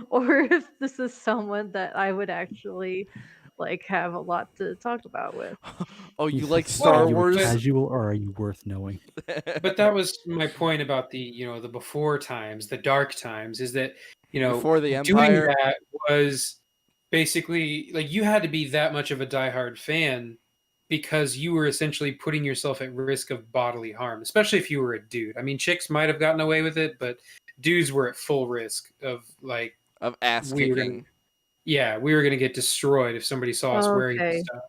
or if this is someone that I would actually like have a lot to talk about with. Oh, you It's like just, are Star you a Wars? casual or are you worth knowing? But that was my point about the before times, the dark times, is that Before the doing Empire? that was basically like you had to be that much of a diehard fan because you were essentially putting yourself at risk of bodily harm, especially if you were a dude. I mean, chicks might have gotten away with it, but dudes were at full risk of like Of ass we were gonna, kicking. we were gonna get destroyed if somebody saw us wearing this Okay. stuff.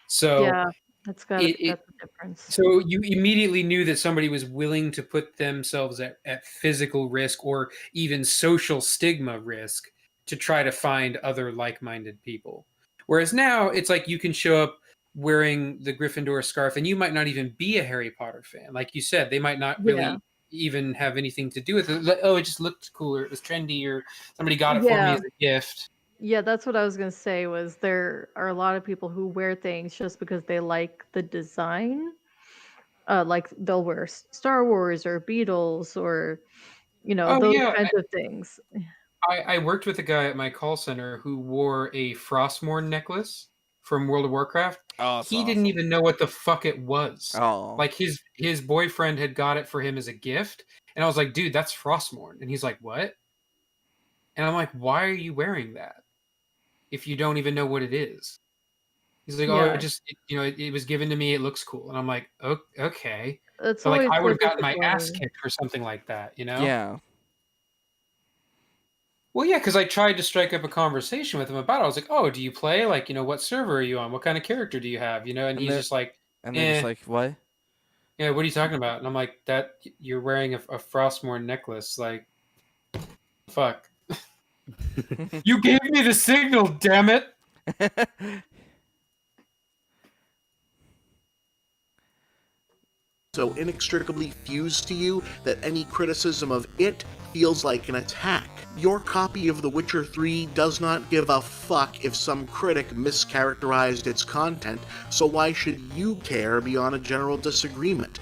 So Yeah, that's a difference. so you immediately knew that somebody was willing to put themselves at physical risk or even social stigma risk to try to find other like-minded people. Whereas now it's like you can show up wearing the Gryffindor scarf and you might not even be a Harry Potter fan. Like you said, they might not Yeah. really even have anything to do with it. Like, oh, it just looked cooler. It was trendy, or somebody got it for me Yeah. as a gift. Yeah, that's what I was gonna say was there are a lot of people who wear things just because they like the design. Like they'll wear Star Wars or Beatles or Oh those yeah, kinds of things. I worked with a guy at my call center who wore a Frostmourne necklace from World of Warcraft. Oh, that's He didn't awesome. even know what the fuck it was. Oh. Like his boyfriend had got it for him as a gift, and I was like, "Dude, that's Frostmourne." And he's like, "What?" And I'm like, "Why are you wearing that if you don't even know what it is?" He's like, "Oh, Yeah, it was given to me. It looks cool." And I'm like, "Okay." it's But like, always I would so have gotten my ass disappointing. kicked for something like that, you know? Yeah. Well, yeah, because I tried to strike up a conversation with him about it. I was like, "Oh, do you play? Like, what server are you on? What kind of character do you have?" And And he's they're just like, and they're just "Eh, like, what? yeah, what are you talking about?" And I'm like, "That you're wearing a Frostmourne necklace. Like, fuck. You gave me the signal, damn it." So inextricably fused to you that any criticism of it feels like an attack. Your copy of The Witcher 3 does not give a fuck if some critic mischaracterized its content, so why should you care beyond a general disagreement?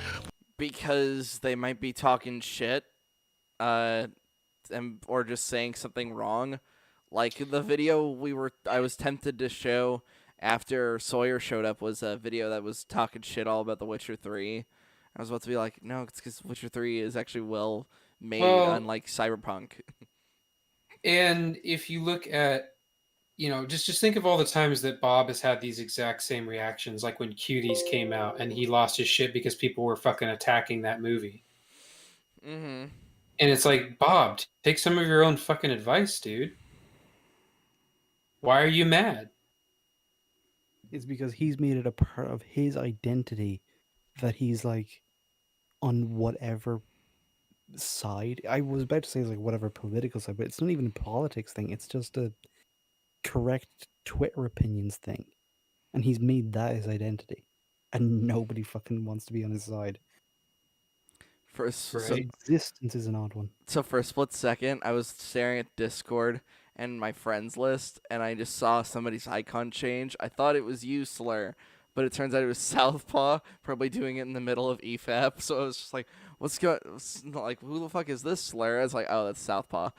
Because they might be talking shit, or just saying something wrong. Like the video I was tempted to show after Sawyer showed up was a video that was talking shit all about The Witcher 3. I was about to be like, no, it's because Witcher 3 is actually well made, Well, unlike Cyberpunk. and if you look at, just think of all the times that Bob has had these exact same reactions, like when Cuties came out and he lost his shit because people were fucking attacking that movie. Mm-hmm. And it's like, Bob, take some of your own fucking advice, dude. Why are you mad? It's because he's made it a part of his identity that he's like on whatever side. I was about to say like whatever political side, but it's not even a politics thing. It's just a correct Twitter opinions thing. And he's made that his identity. and nobody fucking wants to be on his side. First, His Right. existence is an odd one. So for a split second, I was staring at Discord and my friends list, and I just saw somebody's icon change. I thought it was you, Slur, but it turns out it was Southpaw, probably doing it in the middle of EFAP. So I was just like, like, who the fuck is this Slur? I was like, oh, that's Southpaw.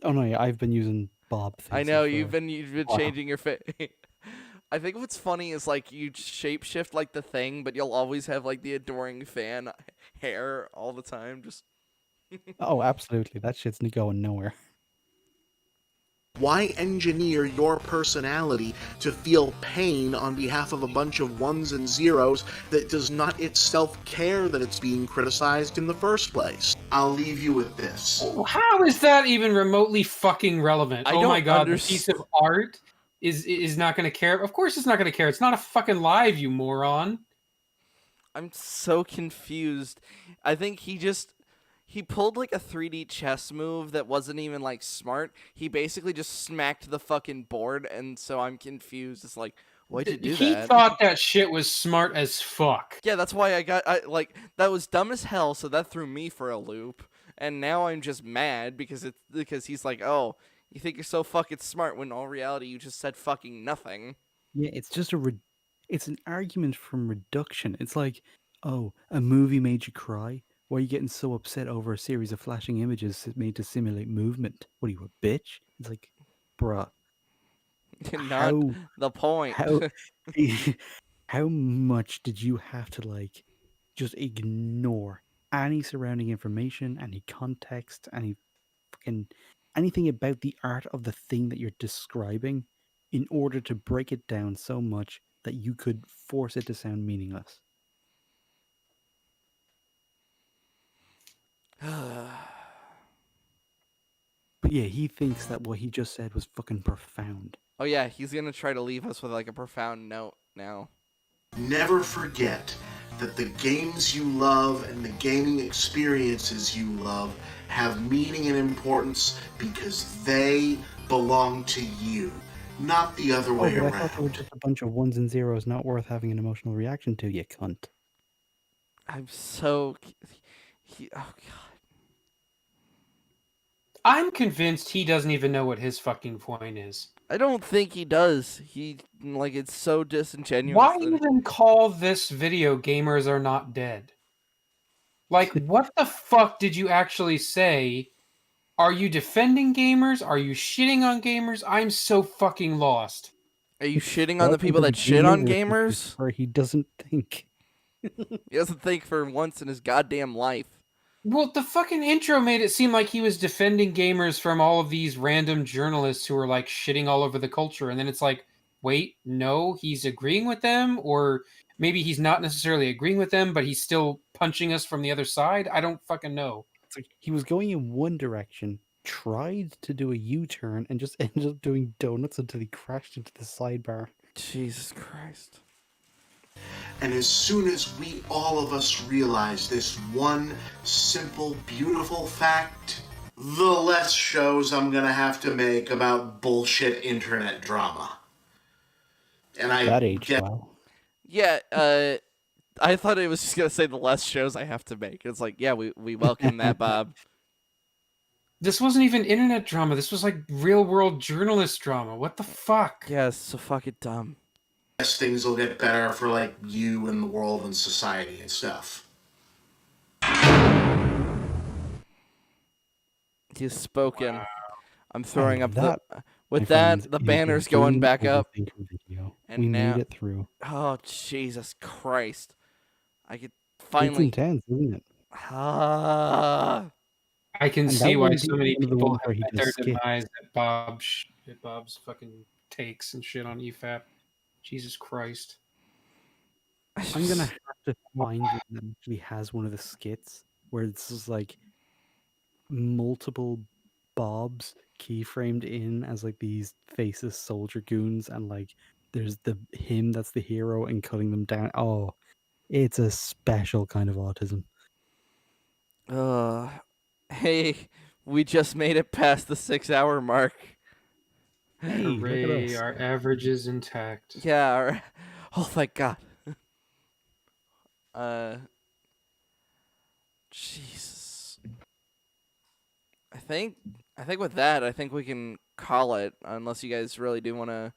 Oh no, yeah, I've been using Bob faces. I know for you've been wow. changing your face. I think what's funny is like you shapeshift like the Thing, but you'll always have like the adoring fan hair all the time. Just Oh, absolutely. That shit's going nowhere. Why engineer your personality to feel pain on behalf of a bunch of ones and zeros that does not itself care that it's being criticized in the first place? I'll leave you with this. How is that even remotely fucking relevant? I Oh my don't god, the piece of art is not going to care. Of course it's not going to care. It's not a fucking live, you moron. I'm so confused. I think he pulled like a 3D chess move that wasn't even like smart. He basically just smacked the fucking board, and so I'm confused. It's like, why'd you do He that? thought that shit was smart as fuck. Yeah, that's why that was dumb as hell. So that threw me for a loop, and now I'm just mad because he's like, oh, you think you're so fucking smart when in all reality you just said fucking nothing. Yeah, it's just it's an argument from reduction. It's like, oh, a movie made you cry. Why are you getting so upset over a series of flashing images made to simulate movement? What are you, a bitch? It's like, bruh. Not the point. How much did you have to like just ignore any surrounding information, any context, anything about the art of the thing that you're describing in order to break it down so much that you could force it to sound meaningless? But yeah, he thinks that what he just said was fucking profound. Oh yeah, he's gonna try to leave us with like a profound note now. Never forget that the games you love and the gaming experiences you love have meaning and importance because they belong to you, not the other way I around. thought they were just a bunch of ones and zeros not worth having an emotional reaction to, you cunt. I'm so... oh god. I'm convinced he doesn't even know what his fucking point is. I don't think he does. It's so disingenuous. Why even call this video Gamers Are Not Dead? Like, what the fuck did you actually say? Are you defending gamers? Are you shitting on gamers? I'm so fucking lost. Are you shitting on the people that shit on gamers? Or he doesn't think. He doesn't think for once in his goddamn life. Well, the fucking intro made it seem like he was defending gamers from all of these random journalists who are like shitting all over the culture. And then it's like, wait, no, he's agreeing with them? Or maybe he's not necessarily agreeing with them, but he's still punching us from the other side? I don't fucking know. It's like he was going in one direction, tried to do a U-turn, and just ended up doing donuts until he crashed into the sidebar. Jesus Christ. And as soon as all of us realize this one simple, beautiful fact, the less shows I'm gonna have to make about bullshit internet drama. And That aged well. Yeah, I thought it was just gonna say the less shows I have to make. It's like, yeah, we welcome that, Bob. This wasn't even internet drama. This was like real world journalist drama. What the fuck? Yeah, it's so fucking dumb. Yes, things will get better for like you and the world and society and stuff. He's spoken. Wow. I'm throwing and up the banner's going back up. And we made it through. Oh Jesus Christ! I could finally. It's intense, isn't it? Ah. I can see why so many people have met their demise at Bob's fucking takes and shit on EFAP. Jesus Christ. I'm gonna have to find one that actually has one of the skits where it's just like multiple Bobs keyframed in as like these faceless soldier goons, and like there's him that's the hero and cutting them down. Oh, it's a special kind of autism. Hey, we just made it past the 6-hour mark. Hey, hooray, our average is intact. Yeah, oh thank God. Jesus. I think with that, I think we can call it. Unless you guys really do want to.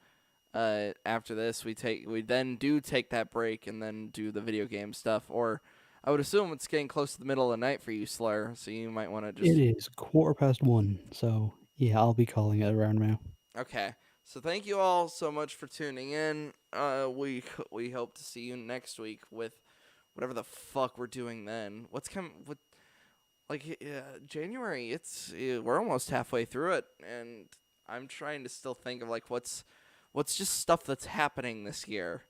After this, we then do take that break and then do the video game stuff. Or I would assume it's getting close to the middle of the night for you, Slayer. So you might want to just. It is 1:15, so yeah, I'll be calling it around now. Okay. So thank you all so much for tuning in. We hope to see you next week with whatever the fuck we're doing then. What's coming with January? We're almost halfway through it, and I'm trying to still think of like what's just stuff that's happening this year.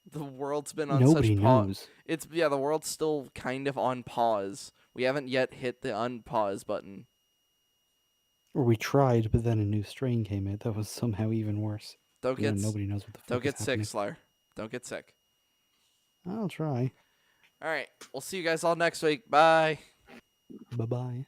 The world's been on Nobody such pause. knows. The world's still kind of on pause. We haven't yet hit the unpause button. Or we tried, but then a new strain came out that was somehow even worse. Nobody knows what the fuck Don't get is happening. sick, Slayer. Don't get sick. I'll try. All right. We'll see you guys all next week. Bye. Bye-bye.